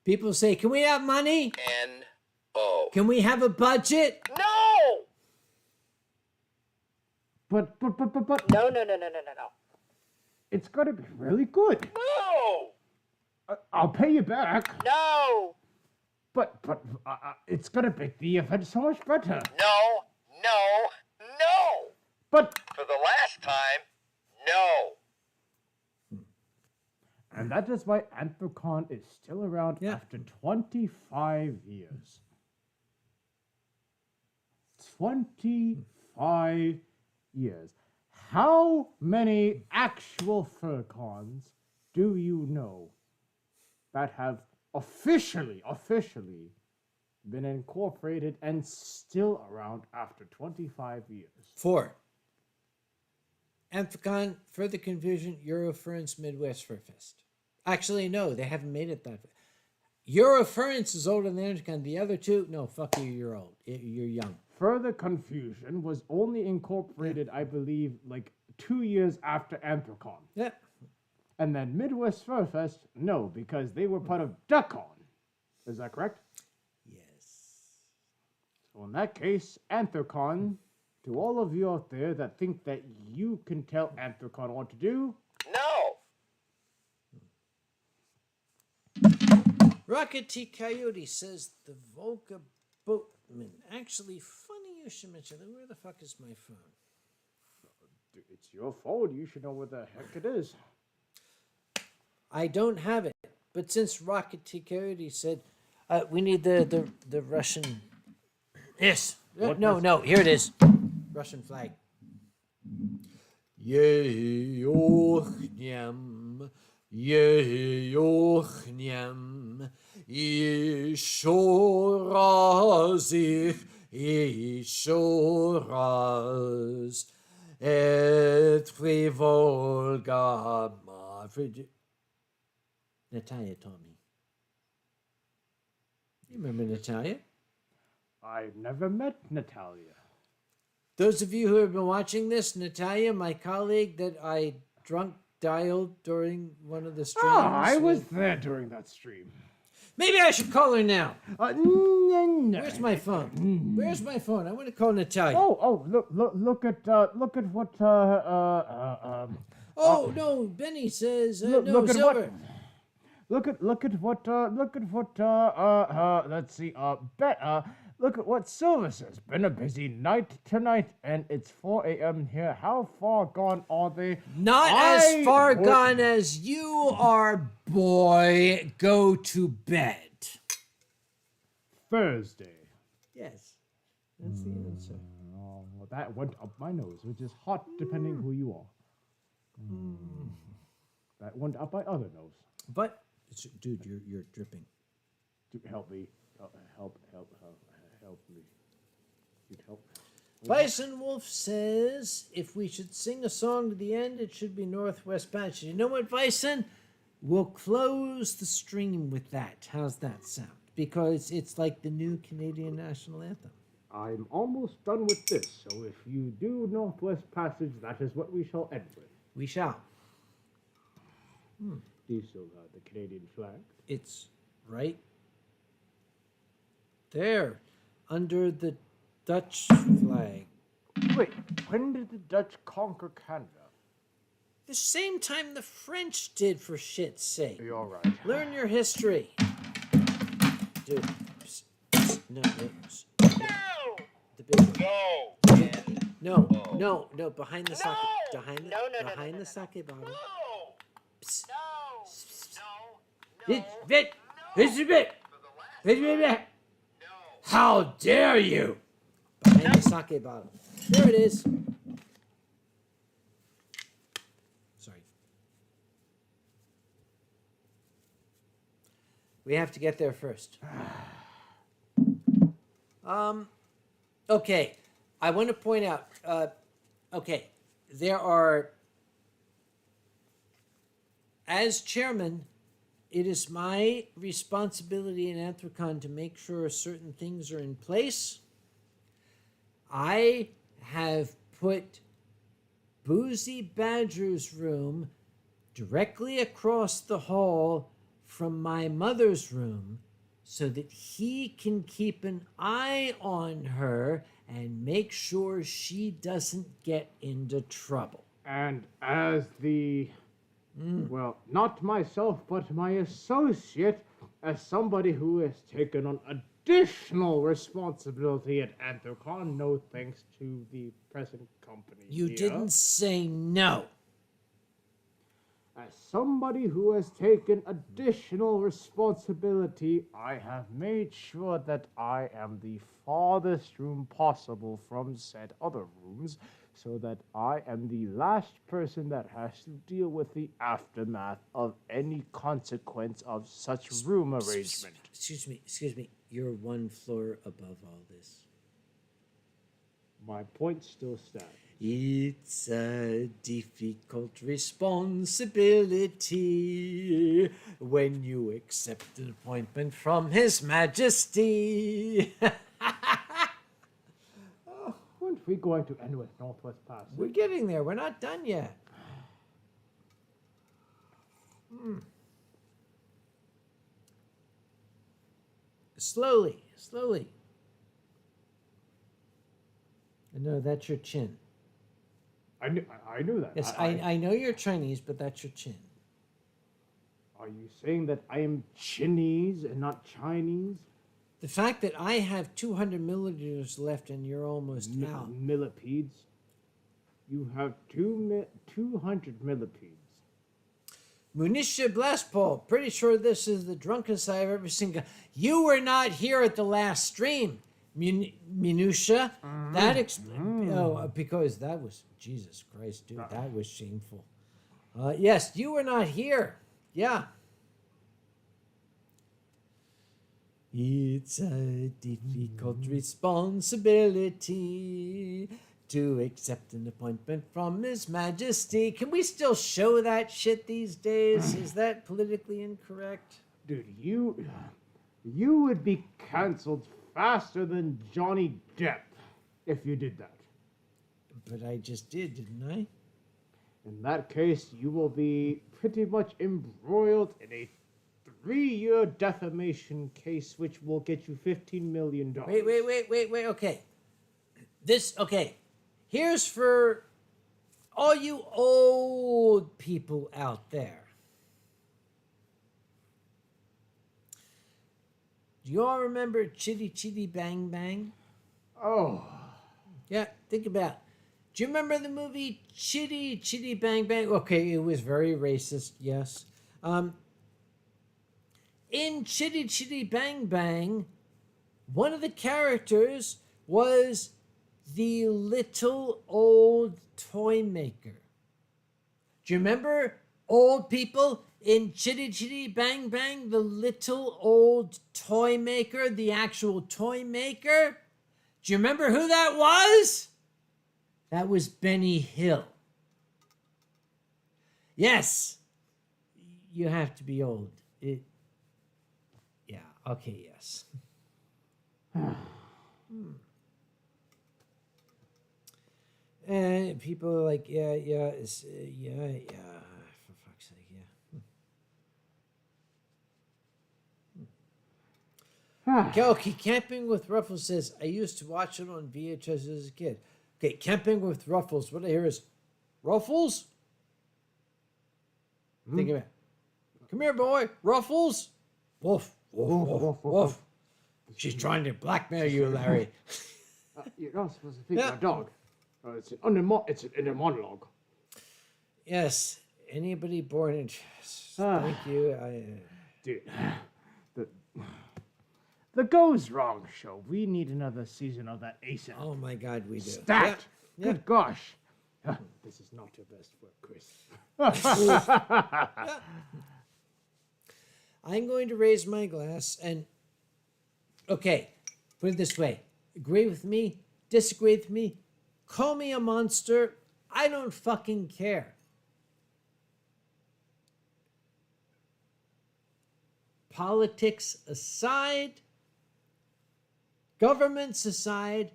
People say, can we have money? N-O. Can we have a budget? No. But No. it's got to be really good. No. I'll pay you back. No. But it's gonna make the event so much better. No. But For the last time, no. and that is why Anthrocon is still around Yeah. after 25 years. 25 years. How many actual furcons do you know that have officially been incorporated and still around after 25 years? 4. Anthrocon, Further Confusion, Eurofurence, Midwest Furfest. Actually, no, they haven't made it that far. Eurofurence is older than Anthrocon. The other two, no, fuck you, you're old. You're young. Further Confusion was only incorporated, I believe, like 2 years after Anthrocon. Yeah. And then Midwest Furfest, no, because they were part of Duckon. Is that correct? Yes. So in that case, Anthrocon, to all of you out there that think that you can tell Anthrocon what to do, No. Rocket T. Coyote says the Volga Boatman. Actually, funny you should mention that. Where the fuck is my phone? it's your phone. You should know what the heck it is. I don't have it. But since Rocket T. Coyote said we need the Russian. Yes. No, here it is. Russian flag. Yeochniam, Yeochniam, Ishorazich, Ishoraz, et frivolga ma. Natalia told me. You remember Natalia? I've never met Natalia. Those of you who have been watching this, Natalia, my colleague that I drunk dialed during one of the streams. I was there during that stream. Maybe I should call her now. No. Where's my phone? Where's my phone? I want to call Natalia. Look at what Oh, no, Benny says look no, at Silver. Look at what let's see, look at what Silver says. Been a busy night tonight, and it's 4 a.m. here. How far gone are they? Not as far gone as you are, boy. Go to bed. Thursday. Yes, that's the answer. Oh, that went up my nose, which is hot depending who you are. That went up my other nose. But, dude, you're dripping. Dude, help me. Help me. Dude, help. Bison Wolf says if we should sing a song to the end, it should be Northwest Passage. You know what, Bison? We'll close the stream with that. How's that sound? Because it's like the new Canadian national anthem. I'm almost done with this, so if you do Northwest Passage, that is what we shall end with. We shall. Do you still have the Canadian flag? It's right there, under the Dutch flag. Wait, when did the Dutch conquer Canada? The same time the French did, for shit's sake. You're right. Learn your history. Dude, no, No! the big one. No! And No, behind the sake, No! behind the, No, behind the sake bottle. no! Psst. No! No! How dare you? Behind the sake bottle. There it is. Sorry. We have to get there first. Okay. I want to point out, okay, there are, as chairman, it is my responsibility in Anthrocon to make sure certain things are in place. I have put Boozy Badger's room directly across the hall from my mother's room so that he can keep an eye on her and make sure she doesn't get into trouble. And as the, well, not myself, but my associate, as somebody who has taken on additional responsibility at Anthrocon, no thanks to the present company. You here. didn't say no. As somebody who has taken additional responsibility, I have made sure that I am the farthest room possible from said other rooms, so that I am the last person that has to deal with the aftermath of any consequence of such room arrangement. Excuse me. You're one floor above all this. My point still stands. It's a difficult responsibility when you accept an appointment from His Majesty. Weren't we going to end with Northwest Passage? We're getting there. We're not done yet. Slowly. No, that's your chin. I knew that. Yes, I know you're Chinese, but that's your chin. Are you saying that I am Chinese and not Chinese? The fact that I have 200 milliliters left and you're almost out. Millipedes? You have 200 millipedes. Munitia Blastball, pretty sure this is the drunkest I've ever seen. You were not here at the last stream, Minutia. That because that was, Jesus Christ, dude, that was shameful. Yes, you were not here. Yeah. It's a difficult responsibility to accept an appointment from His Majesty. Can we still show that shit these days? Is that politically incorrect? Dude, you would be canceled faster than Johnny Depp if you did that. But I just did, didn't I? In that case, you will be pretty much embroiled in a 3-year defamation case, which will get you $15 million. Wait, okay. Here's for all you old people out there. Do you all remember Chitty Chitty Bang Bang? Oh. Yeah, think about it. Do you remember the movie Chitty Chitty Bang Bang? Okay, it was very racist, yes. In Chitty Chitty Bang Bang, one of the characters was the little old toy maker. Do you remember old people in Chitty Chitty Bang Bang? The little old toy maker, the actual toy maker? Do you remember who that was? That was Benny Hill. Yes. you have to be old. Yeah. Okay. Yes. And people are like, yeah, it's, yeah. For fuck's sake, yeah. Okay, Camping with Ruffles says, I used to watch it on VHS as a kid. Okay, Camping with Ruffles. What I hear is, Ruffles? Think of it. Come here, boy. Ruffles? Woof, woof, woof, woof. She's trying to blackmail you, Larry. You're not supposed to feed my dog. It's in a monologue. Yes. Anybody born in... Thank you. Dude, the Goes Wrong show. We need another season of that ASAP. Oh, my God, we do. Stat! Yeah. Good gosh. This is not your best work, Chris. I'm going to raise my glass and... Okay, put it this way. Agree with me, disagree with me, call me a monster. I don't fucking care. Politics aside, governments aside,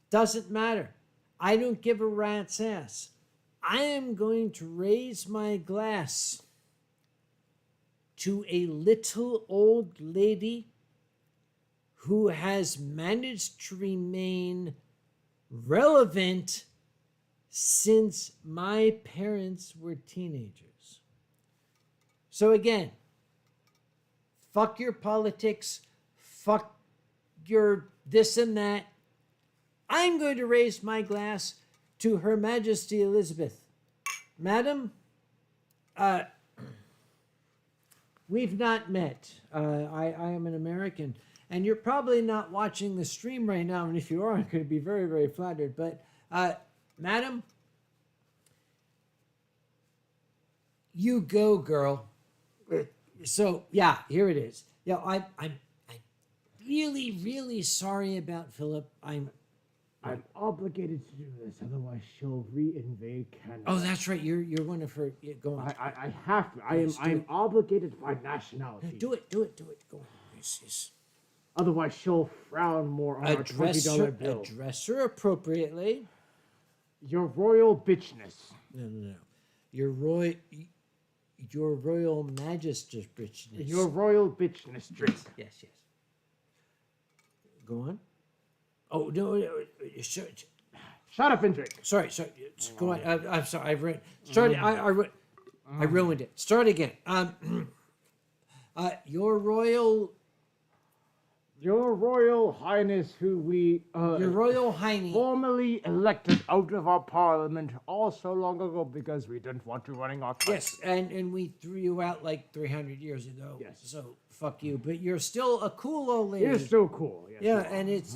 doesn't matter. I don't give a rat's ass. I am going to raise my glass to a little old lady who has managed to remain relevant since my parents were teenagers. So again, fuck your politics, fuck your this and that. I'm going to raise my glass to Her Majesty Elizabeth. Madam, we've not met. I am an American, and you're probably not watching the stream right now, and if you are, I'm going to be very, very flattered. But, madam, you go, girl. So, yeah, here it is. Yeah, I'm really, really sorry about Philip. I'm obligated to do this, otherwise she'll re-invade Canada. Oh, that's right. You're one of her. Go on. I have to. Yes, I am obligated by nationality. Do it. Go on. Yes. Otherwise, she'll frown more on our $20 bill. Address her appropriately. Your royal bitchness. No. Your royal majesty's richness. Your royal bitchness drink. Yes. Go on. Oh no! Shut up and drink. Sorry. Go on. I'm sorry. I've read. Start. I ruined it. Start again. Your Royal Highness, who we Your Royal Highness formally elected out of our parliament all so long ago because we didn't want you running our country. Yes, and we threw you out like 300 years ago. Yes. So fuck you. But you're still a cool old lady. You're still cool. Yes, yeah, and it's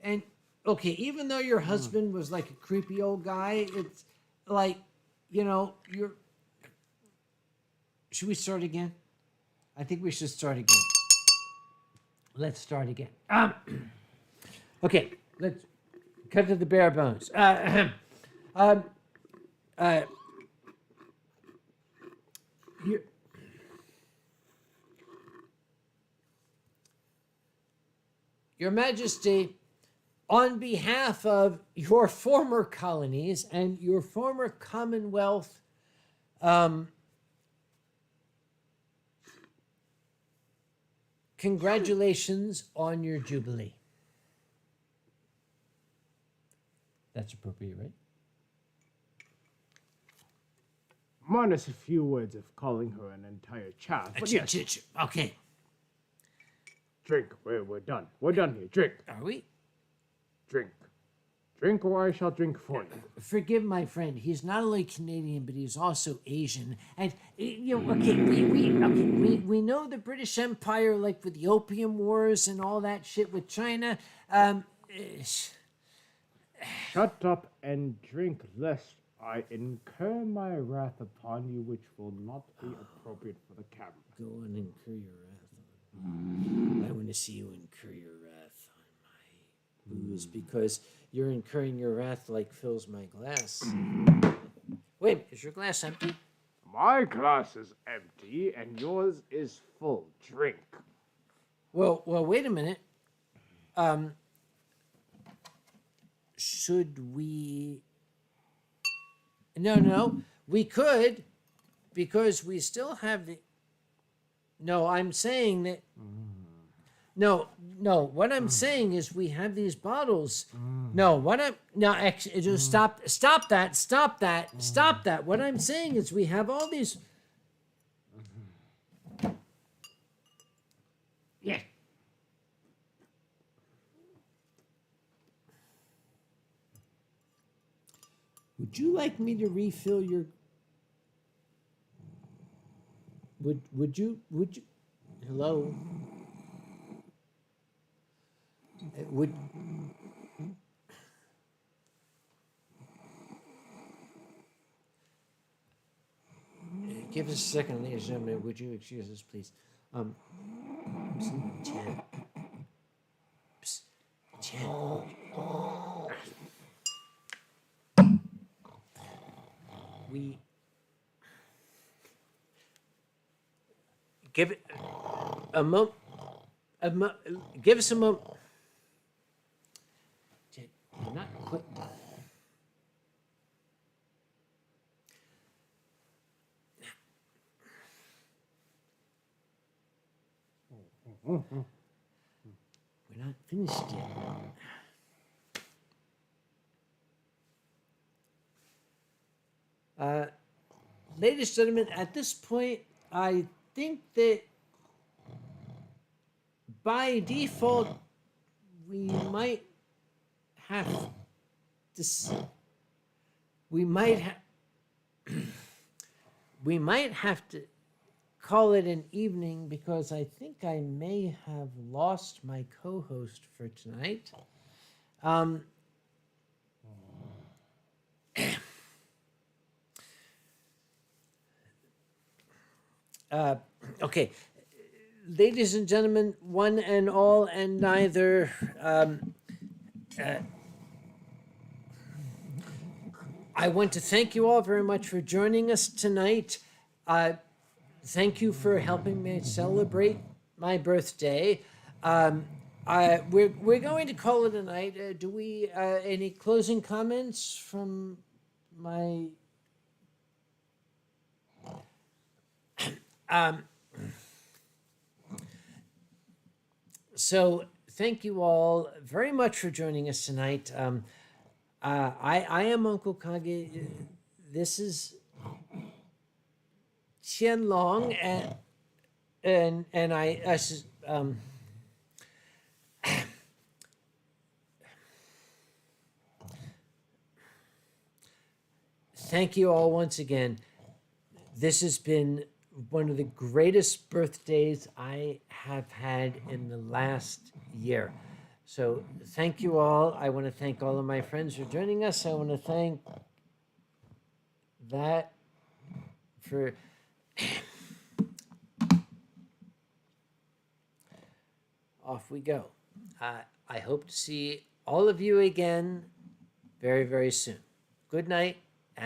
and okay, even though your husband was like a creepy old guy, it's like you're. Should we start again? I think we should start again. Let's start again. Okay, let's cut to the bare bones. Your Majesty, on behalf of your former colonies and your former Commonwealth, congratulations on your jubilee. That's appropriate, right? Minus a few words of calling her an entire child. But yes, Okay. drink. We're done. We're done here. Drink. Are we? Drink. Drink or I shall drink for you. Forgive my friend. He's not only Canadian, but he's also Asian. And we know the British Empire, like with the Opium Wars and all that shit with China. Shut up and drink, lest I incur my wrath upon you, which will not be appropriate for the camera. Go on and incur your wrath on. I want to see you incur your wrath on my booze because you're incurring your wrath like fills my glass. Wait, is your glass empty? My glass is empty and yours is full. Drink. Well, wait a minute. Should we? No, we could, because we still have the. No, I'm saying that. No. What I'm saying is we have these bottles. No, what I'm no. Actually, just stop that. What I'm saying is we have all these. Yes. Would you like me to refill your? Would you? Hello. Would. Give us a second, ladies and gentlemen. Would you excuse us, please? Tien. Psst. Tien. We give it a moment. Give us a moment. You're not quick. We're not finished yet. Ladies and gentlemen, at this point, I think that by default, we might have to. We might have to call it an evening, because I think I may have lost my co-host for tonight. Okay, ladies and gentlemen, one and all and neither, I want to thank you all very much for joining us tonight. Thank you for helping me celebrate my birthday. We're going to call it a night. Do we any closing comments from my? So thank you all very much for joining us tonight. I am Uncle Kage. This is Tien Long, and thank you all once again. This has been one of the greatest birthdays I have had in the last year. So thank you all. I want to thank all of my friends for joining us. I want to thank that for off we go. I hope to see all of you again very, very soon. Good night.